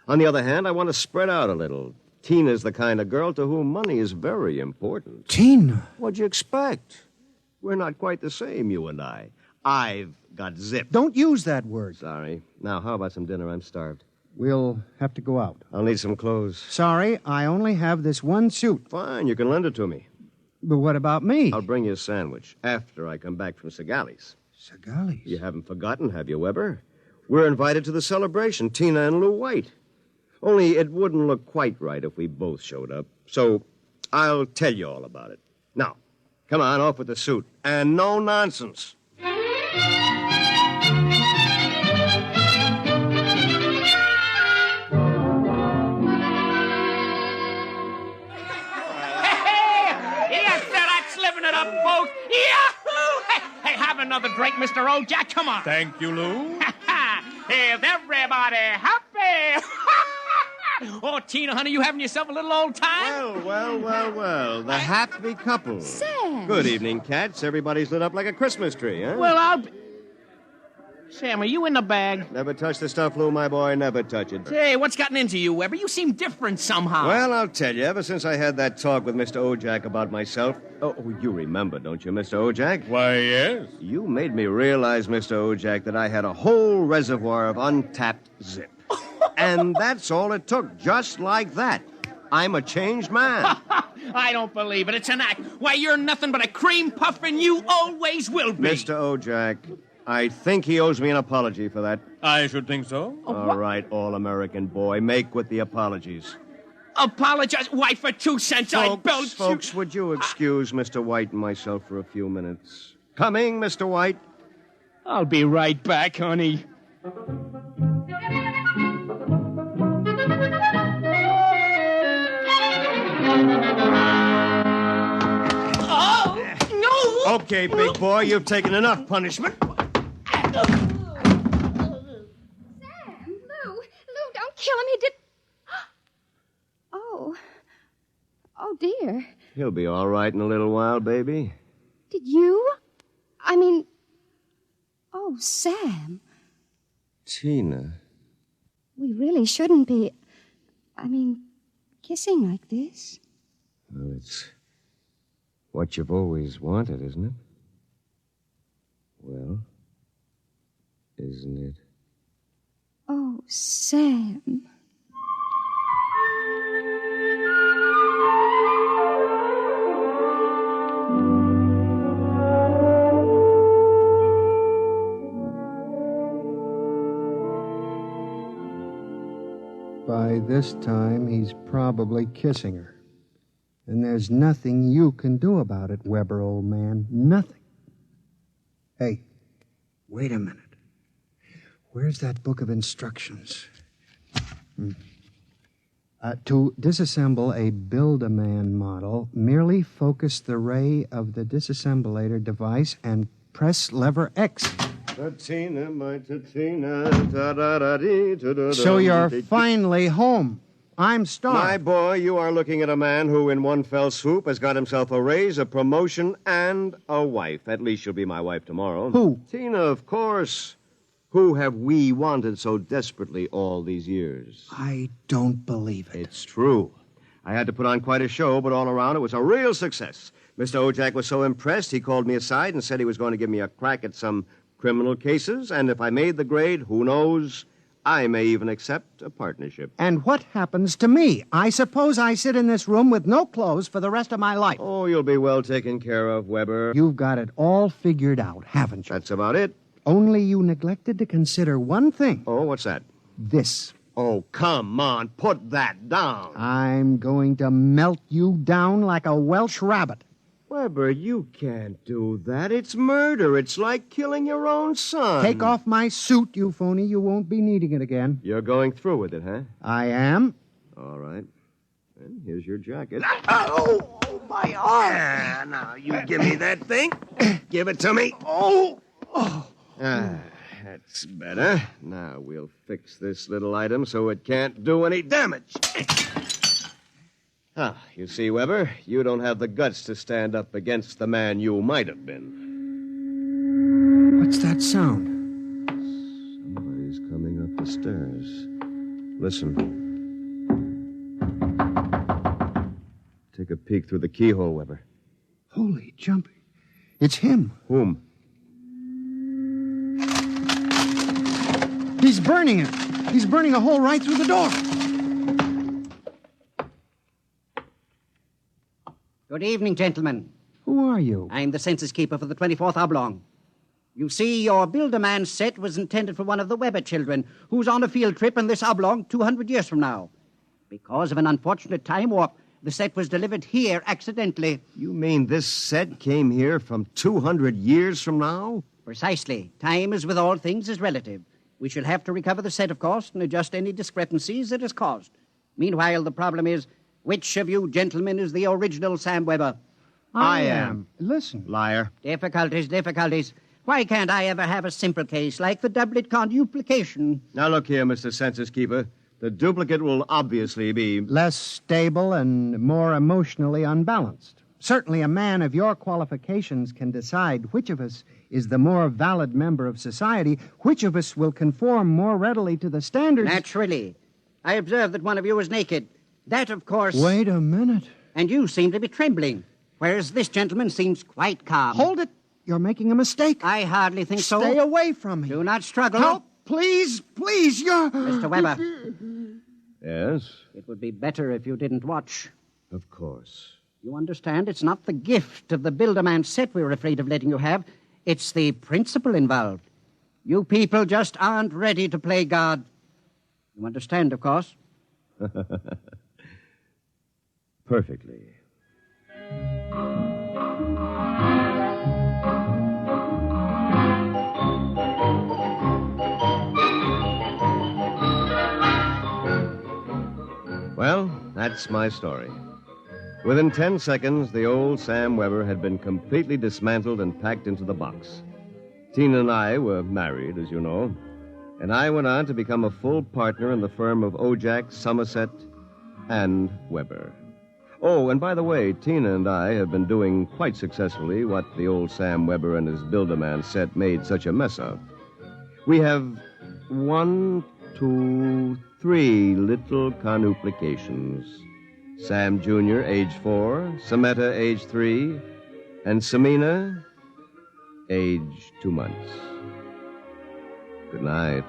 On the other hand, I want to spread out a little. Tina's the kind of girl to whom money is very important. Tina? What'd you expect? We're not quite the same, you and I. I've got zip. Don't use that word. Sorry. Now, how about some dinner? I'm starved. We'll have to go out. I'll need some clothes. Sorry, I only have this one suit. Fine, you can lend it to me. But what about me? I'll bring you a sandwich after I come back from Segali's. Segali's? You haven't forgotten, have you, Weber? We're invited to the celebration, Tina and Lou White. Only it wouldn't look quite right if we both showed up. So I'll tell you all about it. Now, come on, off with the suit. And no nonsense. Folks. Yahoo! Hey, have another drink, Mr. Ojak. Come on. Thank you, Lou. Is everybody happy? Oh, Tina, honey, you having yourself a little old time? Well. The happy couple. Sam. Good evening, cats. Everybody's lit up like a Christmas tree, huh? Well, I'll be... Sam, are you in the bag? Never touch the stuff, Lou, my boy. Never touch it. Hey, what's gotten into you, Weber? You seem different somehow. Well, I'll tell you. Ever since I had that talk with Mr. Ojak about myself... Oh, you remember, don't you, Mr. Ojak? Why, yes. You made me realize, Mr. Ojak, that I had a whole reservoir of untapped zip. And that's all it took, just like that. I'm a changed man. I don't believe it. It's an act. Why, you're nothing but a cream puff, and you always will be. Mr. Ojak, I think he owes me an apology for that. I should think so. All right, all-American boy, make with the apologies. Apologize? Why, for 2 cents I belch you. Folks, would you excuse Mr. White and myself for a few minutes? Coming, Mr. White. I'll be right back, honey. Oh, no! Okay, big boy, you've taken enough punishment. Kill him. He did... Oh, dear. He'll be all right in a little while, baby. Did you? I mean... Oh, Sam. Tina. We really shouldn't be... kissing like this. Well, it's what you've always wanted, isn't it? Well, isn't it? Oh, Sam. By this time, he's probably kissing her. And there's nothing you can do about it, Weber, old man. Nothing. Hey, wait a minute. Where's that book of instructions? To disassemble a Build-A-Man model, merely focus the ray of the disassemblator device and press lever X. Tina, my Tina. So you're finally home. I'm starved. My boy, you are looking at a man who, in one fell swoop, has got himself a raise, a promotion, and a wife. At least she'll be my wife tomorrow. Who? Tina, of course. Who have we wanted so desperately all these years? I don't believe it. It's true. I had to put on quite a show, but all around it was a real success. Mr. Ojak was so impressed, he called me aside and said he was going to give me a crack at some criminal cases, and if I made the grade, who knows, I may even accept a partnership. And what happens to me? I suppose I sit in this room with no clothes for the rest of my life. Oh, you'll be well taken care of, Weber. You've got it all figured out, haven't you? That's about it. Only you neglected to consider one thing. Oh, what's that? This. Oh, come on, put that down. I'm going to melt you down like a Welsh rabbit. Weber, you can't do that. It's murder. It's like killing your own son. Take off my suit, you phony. You won't be needing it again. You're going through with it, huh? I am. All right. And here's your jacket. Oh, my arm. Now, you give me that thing. Give it to me. Oh. That's better. Now, we'll fix this little item so it can't do any damage. You see, Weber, you don't have the guts to stand up against the man you might have been. What's that sound? Somebody's coming up the stairs. Listen. Take a peek through the keyhole, Weber. Holy jumping. It's him. Whom? He's burning it. He's burning a hole right through the door. Good evening, gentlemen. Who are you? I'm the census keeper for the 24th Oblong. You see, your Build-A-Man set was intended for one of the Weber children who's on a field trip in this Oblong 200 years from now. Because of an unfortunate time warp, the set was delivered here accidentally. You mean this set came here from 200 years from now? Precisely. Time, as with all things, is relative. We shall have to recover the set, of course, and adjust any discrepancies it has caused. Meanwhile, the problem is, which of you gentlemen is the original Sam Weber? I am. Listen. Liar. Difficulties. Why can't I ever have a simple case like the doublet conduplication? Now, look here, Mr. Census Keeper. The duplicate will obviously be less stable and more emotionally unbalanced. Certainly a man of your qualifications can decide which of us is the more valid member of society, which of us will conform more readily to the standards. Naturally. I observe that one of you is naked. That, of course... Wait a minute. And you seem to be trembling, whereas this gentleman seems quite calm. Hold it. You're making a mistake. I hardly think so. Stay away from me. Do not struggle. Help, please, you're... Mr. Weber. Yes? It would be better if you didn't watch. Of course. You understand, it's not the gift of the Build-A-Man set we're afraid of letting you have. It's the principle involved. You people just aren't ready to play God. You understand, of course? Perfectly. Well, that's my story. Within 10 seconds, the old Sam Weber had been completely dismantled and packed into the box. Tina and I were married, as you know, and I went on to become a full partner in the firm of Ojak, Somerset, and Weber. Oh, and by the way, Tina and I have been doing quite successfully what the old Sam Weber and his Build-A-Man set made such a mess of. We have 1, 2, 3 little conuplications. Sam Jr., age 4, Sameta, age 3, and Samina, age 2 months. Good night.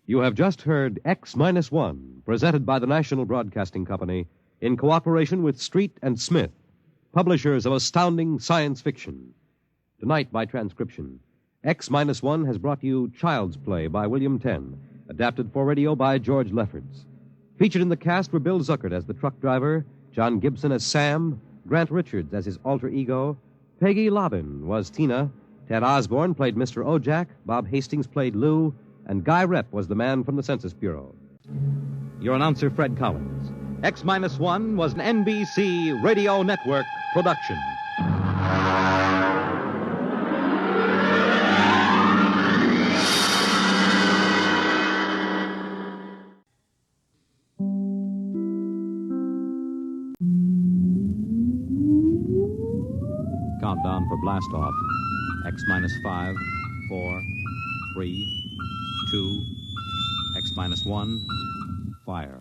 You have just heard X-1, presented by the National Broadcasting Company in cooperation with Street and Smith, publishers of astounding science fiction. Tonight, by transcription, X-1 has brought you Child's Play by William Tenn, adapted for radio by George Lefferts. Featured in the cast were Bill Zuckert as the truck driver, John Gibson as Sam, Grant Richards as his alter ego, Peggy Lobbin was Tina, Ted Osborne played Mr. Ojak, Bob Hastings played Lou, and Guy Rep was the man from the Census Bureau. Your announcer, Fred Collins. X-1 was an NBC Radio Network production. Countdown for blast off. X-5, 4, 3, 2, X-1, fire.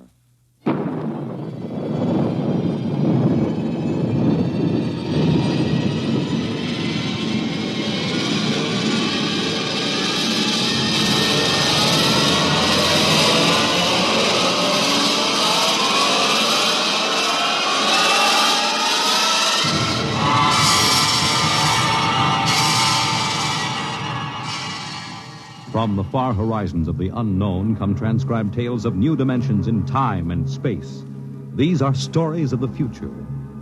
From the far horizons of the unknown come transcribed tales of new dimensions in time and space. These are stories of the future,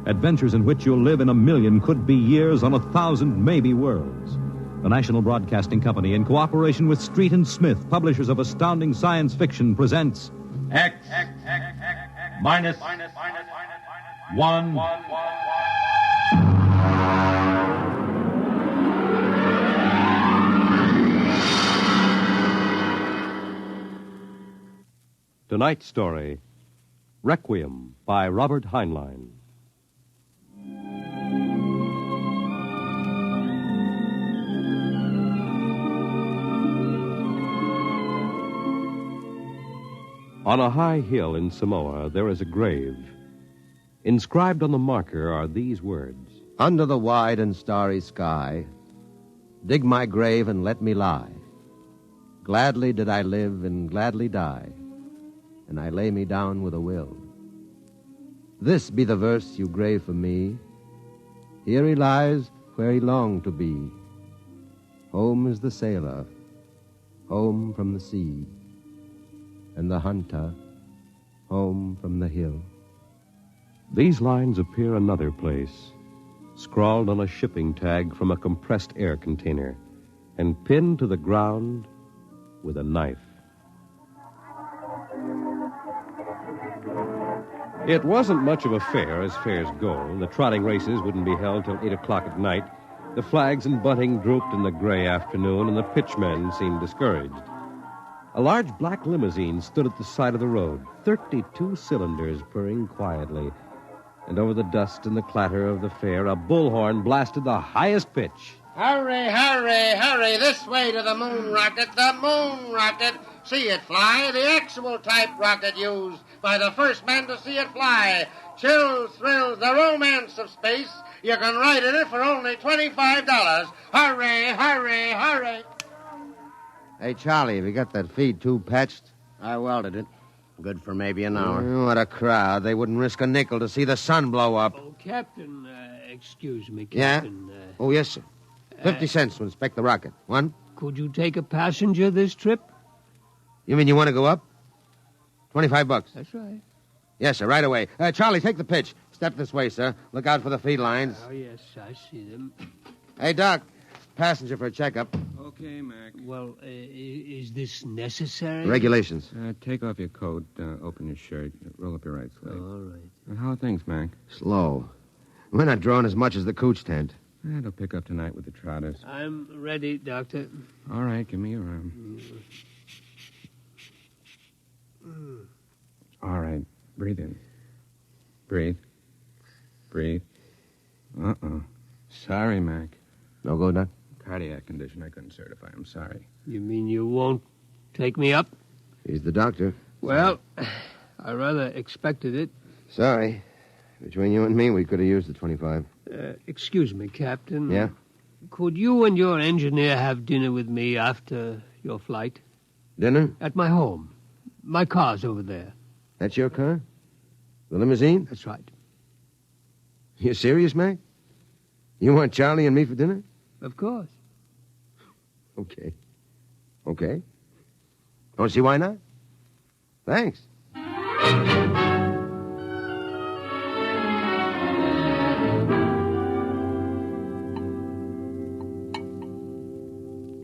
Adventures in which you'll live in a million could-be years on 1,000 maybe worlds. The National Broadcasting Company, in cooperation with Street and Smith, publishers of astounding science fiction, presents X minus one. Tonight's story, Requiem by Robert Heinlein. On a high hill in Samoa, there is a grave. Inscribed on the marker are these words: Under the wide and starry sky, dig my grave and let me lie. Gladly did I live and gladly die, and I lay me down with a will. This be the verse you grave for me. Here he lies where he longed to be. Home is the sailor, home from the sea, and the hunter, home from the hill. These lines appear another place, scrawled on a shipping tag from a compressed air container, and pinned to the ground with a knife. It wasn't much of a fair, as fairs go. The trotting races wouldn't be held till 8 o'clock at night. The flags and bunting drooped in the gray afternoon, and the pitchmen seemed discouraged. A large black limousine stood at the side of the road, 32 cylinders purring quietly. And over the dust and the clatter of the fair, a bullhorn blasted the highest pitch. Hurry, hurry, hurry, this way to the moon rocket, the moon rocket. See it fly, the actual type rocket used by the first man to see it fly. Chills, thrills, the romance of space. You can ride in it for only $25. Hurry, hurry, hurry. Hey, Charlie, have you got that feed tube patched? I welded it. Good for maybe an hour. What a crowd. They wouldn't risk a nickel to see the sun blow up. Oh, Captain, excuse me, Yeah? Captain. Oh, yes, sir. 50 cents to inspect the rocket. One? Could you take a passenger this trip? You mean you want to go up? $25. That's right. Yes, sir, right away. Charlie, take the pitch. Step this way, sir. Look out for the feed lines. Oh, yes, I see them. Hey, Doc. Passenger for a checkup. Okay, Mac. Well, is this necessary? Regulations. Take off your coat, open your shirt, roll up your right sleeve. All right. How are things, Mac? Slow. We're not drawing as much as the cooch tent. It'll pick up tonight with the trotters. I'm ready, Doctor. All right, give me your arm. All right, breathe in. Breathe. Breathe. Uh-oh. Sorry, Mac. No go, Doc? Cardiac condition I couldn't certify. I'm sorry. You mean you won't take me up? He's the doctor. Well, I rather expected it. Sorry. Between you and me, we could have used the 25. Excuse me, Captain. Yeah? Could you and your engineer have dinner with me after your flight? Dinner? At my home. My car's over there. That's your car? The limousine? That's right. You serious, Mac? You want Charlie and me for dinner? Of course. Okay. Okay. Don't see why not. Thanks.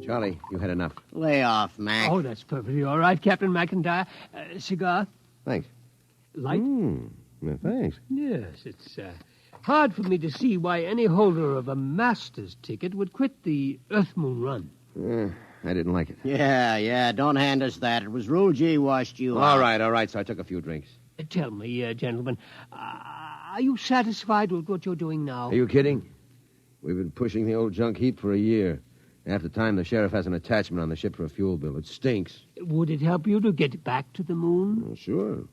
Charlie, you had enough. Lay off, Mac. Oh, that's perfectly all right, Captain McIntyre. Cigar? Thanks. Light? Well, thanks. Yes, it's hard for me to see why any holder of a master's ticket would quit the Earth-Moon run. I didn't like it. Yeah, don't hand us that. It was Rule G washed you out. All right, so I took a few drinks. Tell me, gentlemen, are you satisfied with what you're doing now? Are you kidding? We've been pushing the old junk heap for a year. Half the time, the sheriff has an attachment on the ship for a fuel bill. It stinks. Would it help you to get back to the moon? Well, sure.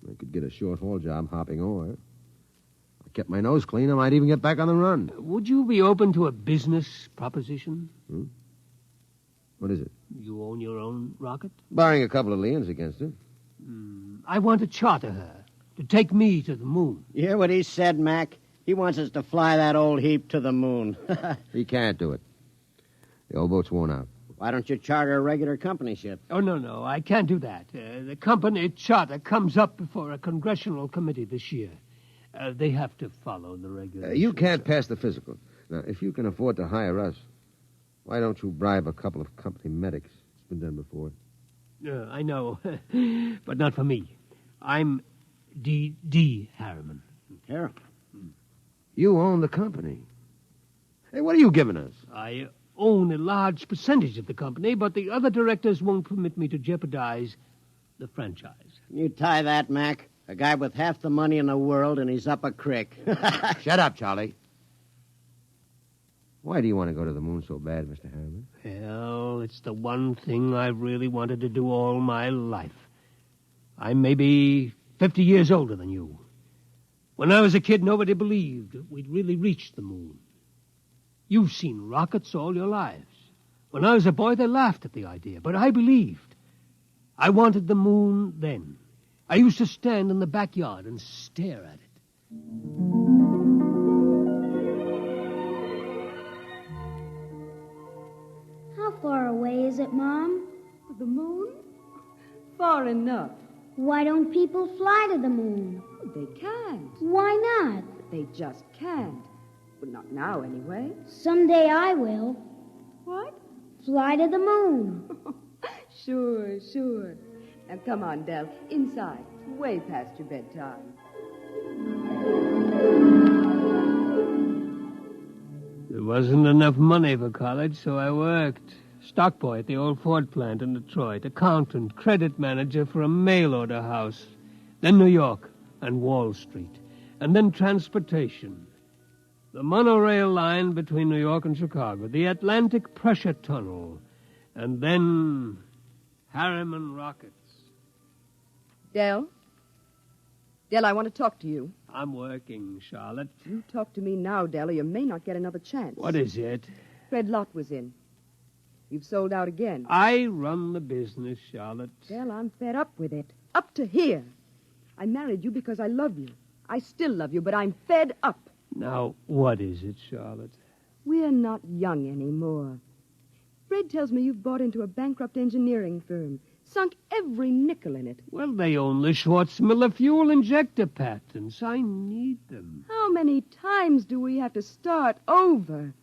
I could get a short-haul job hopping ore. I kept my nose clean. I might even get back on the run. Would you be open to a business proposition? What is it? You own your own rocket? Barring a couple of liens against it. I want to charter her to take me to the moon. You hear what he said, Mac? He wants us to fly that old heap to the moon. He can't do it. The old boat's worn out. Why don't you charter a regular company ship? Oh, no, I can't do that. The company charter comes up before a congressional committee this year. They have to follow the regulations. You can't pass the physical. Now, if you can afford to hire us, why don't you bribe a couple of company medics? It's been done before. I know, but not for me. I'm D. Harriman. Harriman? You own the company. Hey, what are you giving us? I own a large percentage of the company, but the other directors won't permit me to jeopardize the franchise. You tie that, Mac. A guy with half the money in the world, and he's up a creek. Shut up, Charlie. Why do you want to go to the moon so bad, Mr. Harriman? Well, it's the one thing I've really wanted to do all my life. I'm maybe 50 years older than you. When I was a kid, nobody believed we'd really reached the moon. You've seen rockets all your lives. When I was a boy, they laughed at the idea, but I believed. I wanted the moon then. I used to stand in the backyard and stare at it. How far away is it, Mom? The moon? Far enough. Why don't people fly to the moon? They can't. Why not? They just can't. But not now, anyway. Someday I will. What? Fly to the moon. Sure. Now, come on, Del. Inside. Way past your bedtime. There wasn't enough money for college, so I worked. Stock boy at the old Ford plant in Detroit. Accountant, credit manager for a mail order house. Then New York and Wall Street. And then transportation. The monorail line between New York and Chicago. The Atlantic Pressure Tunnel. And then Harriman rockets. Del? Del, I want to talk to you. I'm working, Charlotte. You talk to me now, Del, or you may not get another chance. What is it? Fred Lott was in. You've sold out again. I run the business, Charlotte. Del, I'm fed up with it. Up to here. I married you because I love you. I still love you, but I'm fed up. Now, what is it, Charlotte? We're not young anymore. Fred tells me you've bought into a bankrupt engineering firm. Sunk every nickel in it. Well, they own the Schwarzmiller fuel injector patents. I need them. How many times do we have to start over?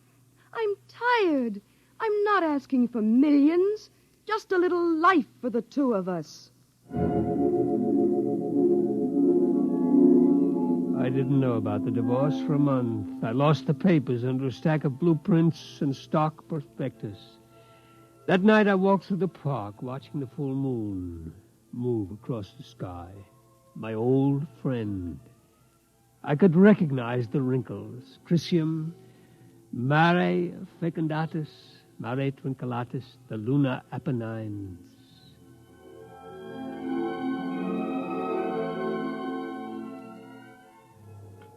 I'm tired. I'm not asking for millions. Just a little life for the two of us. I didn't know about the divorce for a month. I lost the papers under a stack of blueprints and stock prospectus. That night I walked through the park, watching the full moon move across the sky. My old friend. I could recognize the wrinkles. Chrysium, Mare fecundatus, Mare twinkulatus, the lunar Apennines.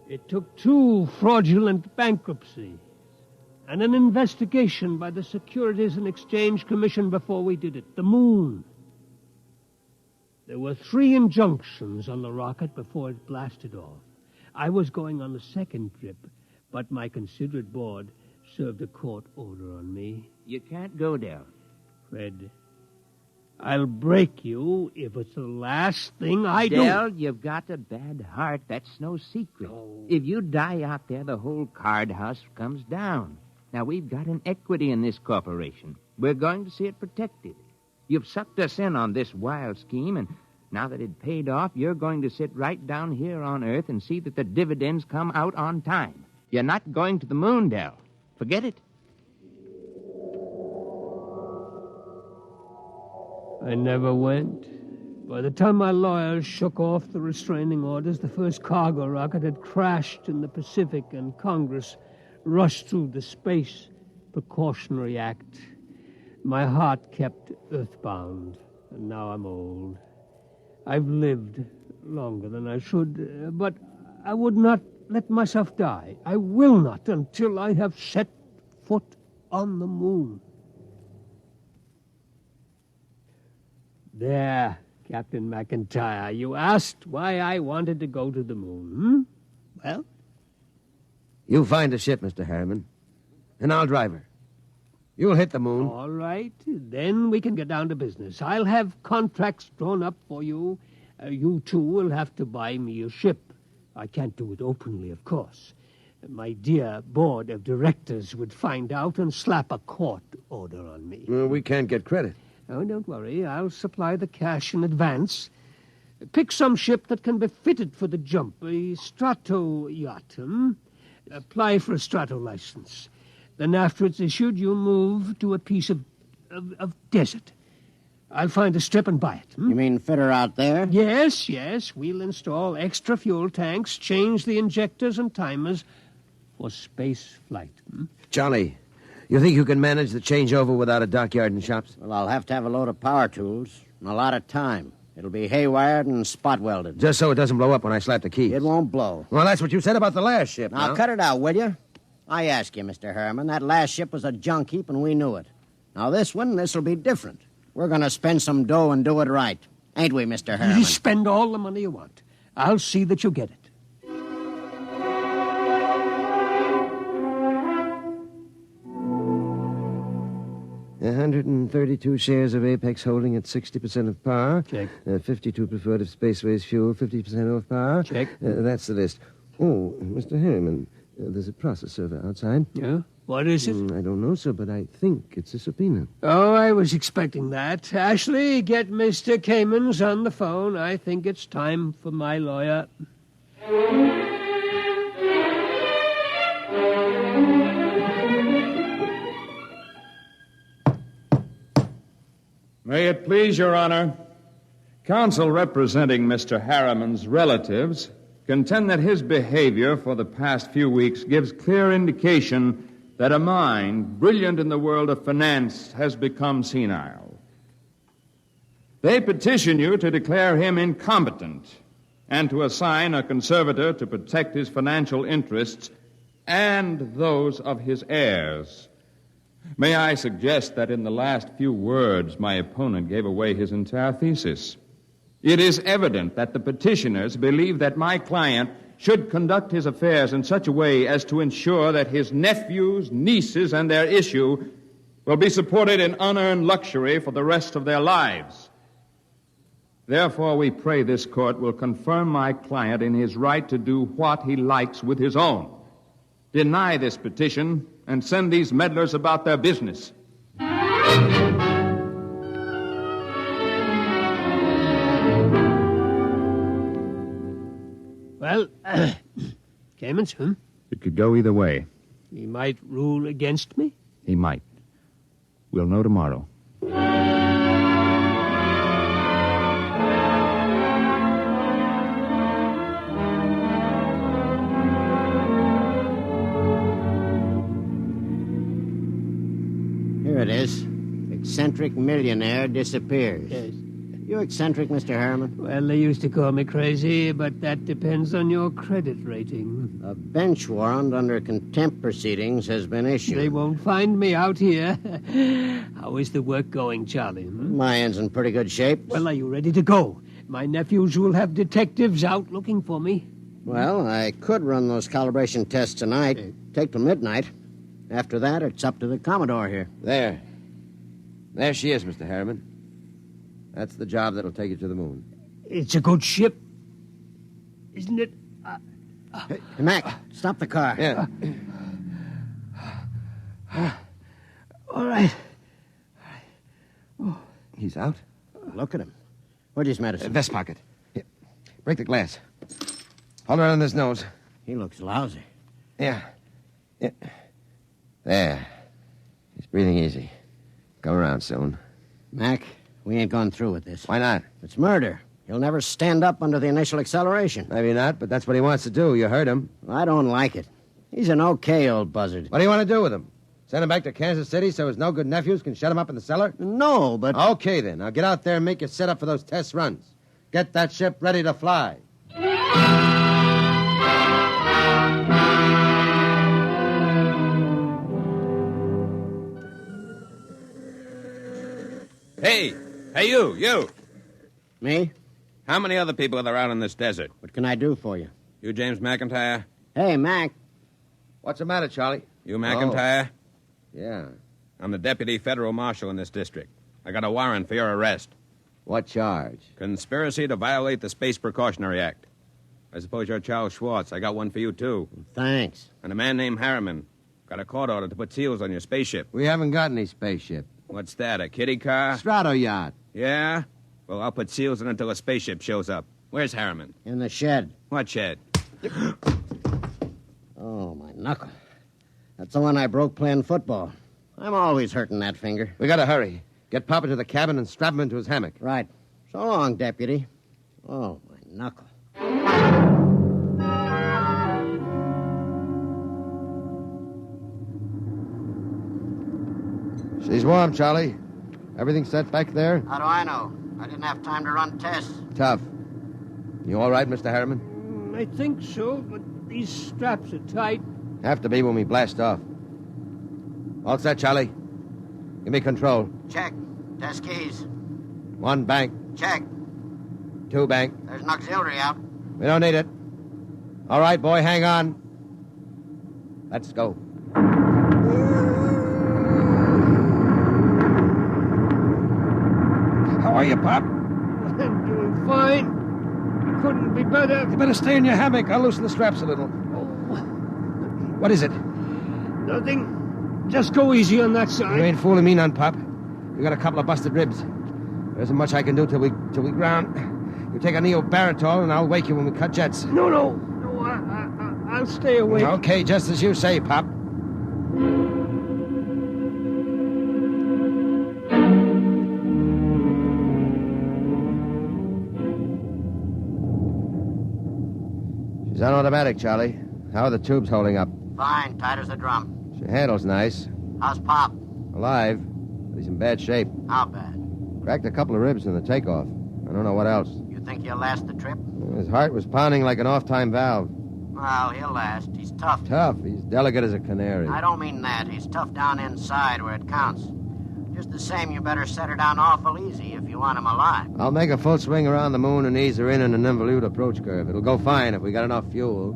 It took 2 fraudulent bankruptcies and an investigation by the Securities and Exchange Commission before we did it. The moon. There were 3 injunctions on the rocket before it blasted off. I was going on the second trip, but my considerate board served a court order on me. You can't go down. Fred, I'll break you if it's the last thing I do. Del, you've got a bad heart. That's no secret. Oh. If you die out there, the whole card house comes down. Now, we've got an equity in this corporation. We're going to see it protected. You've sucked us in on this wild scheme, and now that it paid off, you're going to sit right down here on Earth and see that the dividends come out on time. You're not going to the moon, Del. Forget it. I never went. By the time my lawyers shook off the restraining orders, the first cargo rocket had crashed in the Pacific, and Congress rushed through the Space Precautionary Act. My heart kept earthbound, and now I'm old. I've lived longer than I should, but I would not let myself die. I will not until I have set foot on the moon. There, Captain McIntyre, you asked why I wanted to go to the moon, Well? You find the ship, Mr. Harriman, and I'll drive her. You'll hit the moon. All right, then we can get down to business. I'll have contracts drawn up for you. You, too, will have to buy me a ship. I can't do it openly, of course. My dear board of directors would find out and slap a court order on me. We can't get credit. Oh, don't worry. I'll supply the cash in advance. Pick some ship that can be fitted for the jump. A strato yacht. Apply for a strato license. Then after it's issued, you move to a piece of desert. I'll find a strip and buy it. You mean fit her out there? Yes. We'll install extra fuel tanks, change the injectors and timers for space flight. Charlie, you think you can manage the changeover without a dockyard and shops? Well, I'll have to have a load of power tools and a lot of time. It'll be haywired and spot welded. Just so it doesn't blow up when I slap the keys. It won't blow. Well, that's what you said about the last ship. Now, cut it out, will you? I ask you, Mr. Harriman, that last ship was a junk heap and we knew it. Now, this'll be different. We're going to spend some dough and do it right. Ain't we, Mr. Harriman? You spend all the money you want. I'll see that you get it. $132 shares of Apex Holding at 60% of par. Check. 52 preferred of Spaceways Fuel, 50% off par. Check. That's the list. Oh, Mr. Harriman, there's a process server outside. Yeah? What is it? I don't know, sir, but I think it's a subpoena. Oh, I was expecting that. Ashley, get Mr. Kamens on the phone. I think it's time for my lawyer. May it please Your Honor, counsel representing Mr. Harriman's relatives contend that his behavior for the past few weeks gives clear indication that a mind brilliant in the world of finance has become senile. They petition you to declare him incompetent and to assign a conservator to protect his financial interests and those of his heirs. May I suggest that in the last few words, my opponent gave away his entire thesis. It is evident that the petitioners believe that my client should conduct his affairs in such a way as to ensure that his nephews, nieces, and their issue will be supported in unearned luxury for the rest of their lives. Therefore, we pray this court will confirm my client in his right to do what he likes with his own. Deny this petition and send these meddlers about their business. Well, Kamens, It could go either way. He might rule against me? He might. We'll know tomorrow. Here it is. Eccentric millionaire disappears. Yes. You eccentric, Mr. Harriman? Well, they used to call me crazy, but that depends on your credit rating. A bench warrant under contempt proceedings has been issued. They won't find me out here. How is the work going, Charlie? My end's in pretty good shape. Well, are you ready to go? My nephews will have detectives out looking for me. Well, I could run those calibration tests tonight. Take till midnight. After that, it's up to the Commodore here. There she is, Mr. Harriman. That's the job that'll take you to the moon. It's a good ship, isn't it? Hey, Mac, stop the car. Yeah. All right. Oh. He's out? Look at him. Where's his medicine? Vest pocket. Here. Break the glass. Hold it on his nose. He looks lousy. Yeah. There. He's breathing easy. Come around soon. Mac, we ain't gone through with this. Why not? It's murder. He'll never stand up under the initial acceleration. Maybe not, but that's what he wants to do. You heard him. I don't like it. He's an okay old buzzard. What do you want to do with him? Send him back to Kansas City so his no-good nephews can shut him up in the cellar? No, but... Okay, then. Now get out there and make your setup for those test runs. Get that ship ready to fly. Hey, you. Me? How many other people are there out in this desert? What can I do for you? You James McIntyre? Hey, Mac. What's the matter, Charlie? You McIntyre? Yeah. I'm the deputy federal marshal in this district. I got a warrant for your arrest. What charge? Conspiracy to violate the Space Precautionary Act. I suppose you're Charles Schwartz. I got one for you, too. Thanks. And a man named Harriman. Got a court order to put seals on your spaceship. We haven't got any spaceship. What's that, a kiddie car? Strato yacht. Yeah? Well, I'll put seals on it until a spaceship shows up. Where's Harriman? In the shed. What shed? Oh, my knuckle. That's the one I broke playing football. I'm always hurting that finger. We gotta hurry. Get Papa to the cabin and strap him into his hammock. Right. So long, Deputy. Oh, my knuckle. She's warm, Charlie. Everything set back there? How do I know? I didn't have time to run tests. Tough. You all right, Mr. Harriman? I think so, but these straps are tight. Have to be when we blast off. All set, Charlie. Give me control. Check. Test keys. 1 bank. Check. 2 bank. There's an auxiliary out. We don't need it. All right, boy, hang on. Let's go. How are you, Pop? I'm doing fine. Couldn't be better. You better stay in your hammock. I'll loosen the straps a little. What is it? Nothing. Just go easy on that side. You ain't fooling me none, Pop. You got a couple of busted ribs. There isn't much I can do till we ground. You take a neobaritol and I'll wake you when we cut jets. No, I'll stay awake. Okay, just as you say, Pop. She's on automatic, Charlie. How are the tubes holding up? Fine, tight as a drum. She handles nice. How's Pop? Alive, but he's in bad shape. How bad? Cracked a couple of ribs in the takeoff. I don't know what else. You think he'll last the trip? His heart was pounding like an off-time valve. Well, he'll last. He's tough. Tough. He's delicate as a canary. I don't mean that. He's tough down inside where it counts. Just the same, you better set her down awful easy if you want him alive. I'll make a full swing around the moon and ease her in an involute approach curve. It'll go fine if we got enough fuel.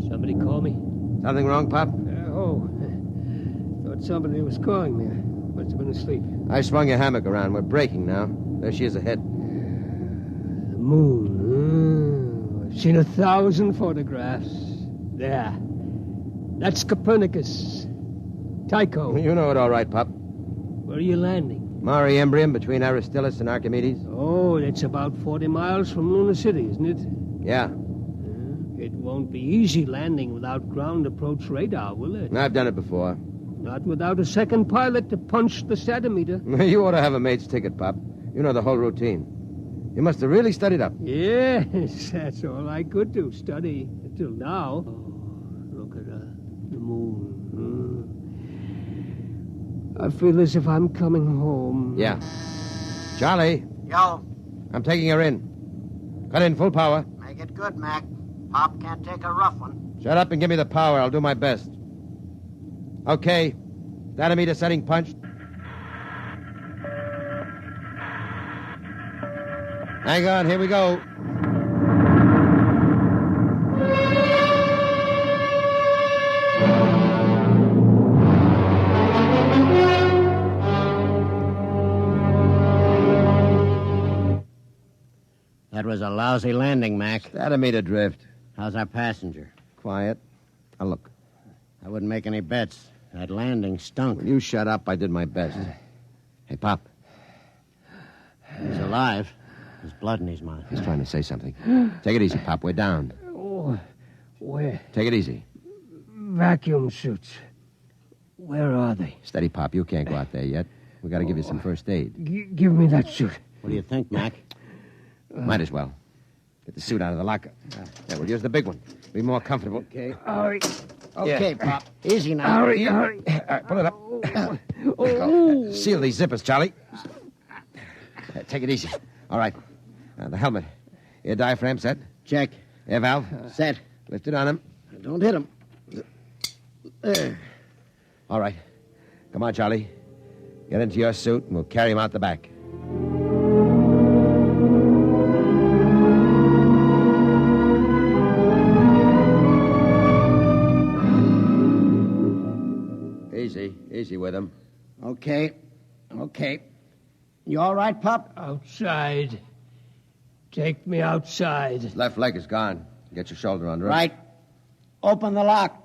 Somebody call me? Something wrong, Pop? Thought somebody was calling me. Must have been asleep. I swung your hammock around. We're breaking now. There she is ahead. The moon. I've seen 1,000 photographs. There. That's Copernicus. Tycho. You know it all right, Pop. Where are you landing? Mare Imbrium between Aristillus and Archimedes. Oh, that's about 40 miles from Luna City, isn't it? Yeah. It won't be easy landing without ground approach radar, will it? I've done it before. Not without a second pilot to punch the satimeter. You ought to have a mate's ticket, Pop. You know the whole routine. You must have really studied up. Yes, that's all I could do, study until now. Oh, look at the moon. I feel as if I'm coming home. Yeah. Charlie. Yo. I'm taking her in. Cut in full power. Make it good, Mac. Pop can't take a rough one. Shut up and give me the power. I'll do my best. Okay. Dynamite setting punched. Hang on, here we go. That was a lousy landing, Mac. Dynamite adrift. How's our passenger? Quiet. Now look. I wouldn't make any bets. That landing stunk. Will you shut up? I did my best. Hey, Pop. He's alive. There's blood in his mouth. He's trying to say something. Take it easy, Pop. We're down. Oh, where? Take it easy. Vacuum suits. Where are they? Steady, Pop. You can't go out there yet. We got to give you some first aid. Give me that suit. What do you think, Mac? Might as well. Get the suit out of the locker. Yeah, we'll use the big one. Be more comfortable. Okay. Hurry. Okay, Pop. Easy now. Hurry. All right, pull it up. Oh. Seal these zippers, Charlie. Take it easy. All right. The helmet. Air diaphragm set. Check. Air valve. Set. Lift it on him. Don't hit him. There. All right. Come on, Charlie. Get into your suit, and we'll carry him out the back. Easy with him. Okay. Okay. You all right, Pup? Outside. Take me outside. His left leg is gone. Get your shoulder under it. Right. Open the lock.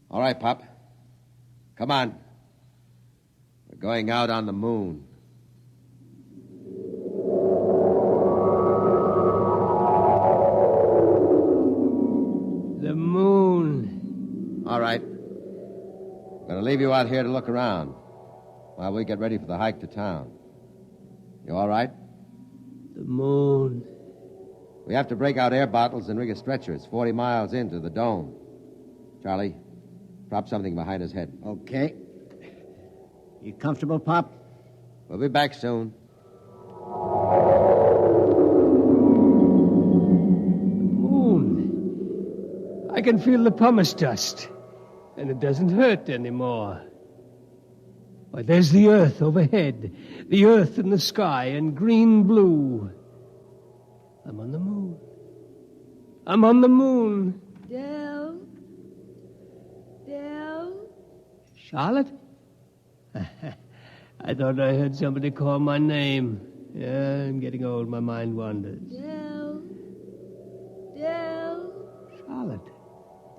All right, Pop. Come on. We're going out on the moon. The moon. All right. I'm going to leave you out here to look around while we get ready for the hike to town. You all right? The moon. We have to break out air bottles and rig a stretcher. It's 40 miles into the dome. Charlie, prop something behind his head. Okay. You comfortable, Pop? We'll be back soon. Moon. I can feel the pumice dust, and it doesn't hurt anymore. Why, there's the earth overhead, the earth in the sky, and green blue. I'm on the moon. I'm on the moon. Del? Charlotte? I thought I heard somebody call my name. Yeah, I'm getting old. My mind wanders. Del? Charlotte.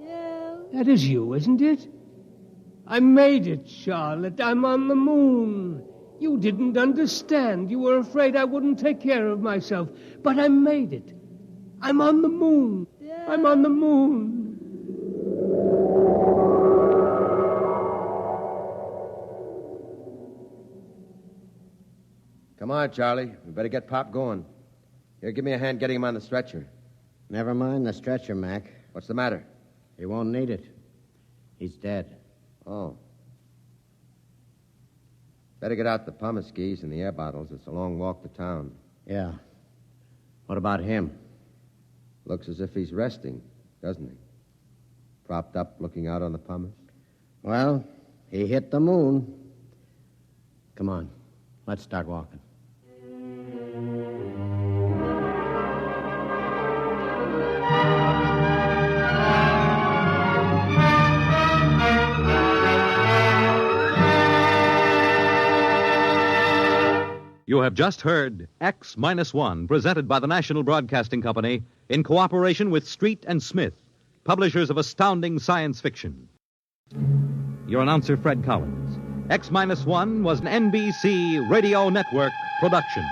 Del? That is you, isn't it? I made it, Charlotte. I'm on the moon. You didn't understand. You were afraid I wouldn't take care of myself. But I made it. I'm on the moon. I'm on the moon. Come on, Charlie. We better get Pop going. Here, give me a hand getting him on the stretcher. Never mind the stretcher, Mac. What's the matter? He won't need it. He's dead. Oh. Better get out the pumice skis and the air bottles. It's a long walk to town. Yeah. What about him? Looks as if he's resting, doesn't he? Propped up, looking out on the pumice. Well, he hit the moon. Come on. Let's start walking. You have just heard X-1, presented by the National Broadcasting Company in cooperation with Street and Smith, publishers of astounding science fiction. Your announcer, Fred Collins. X-1 was an NBC Radio Network production.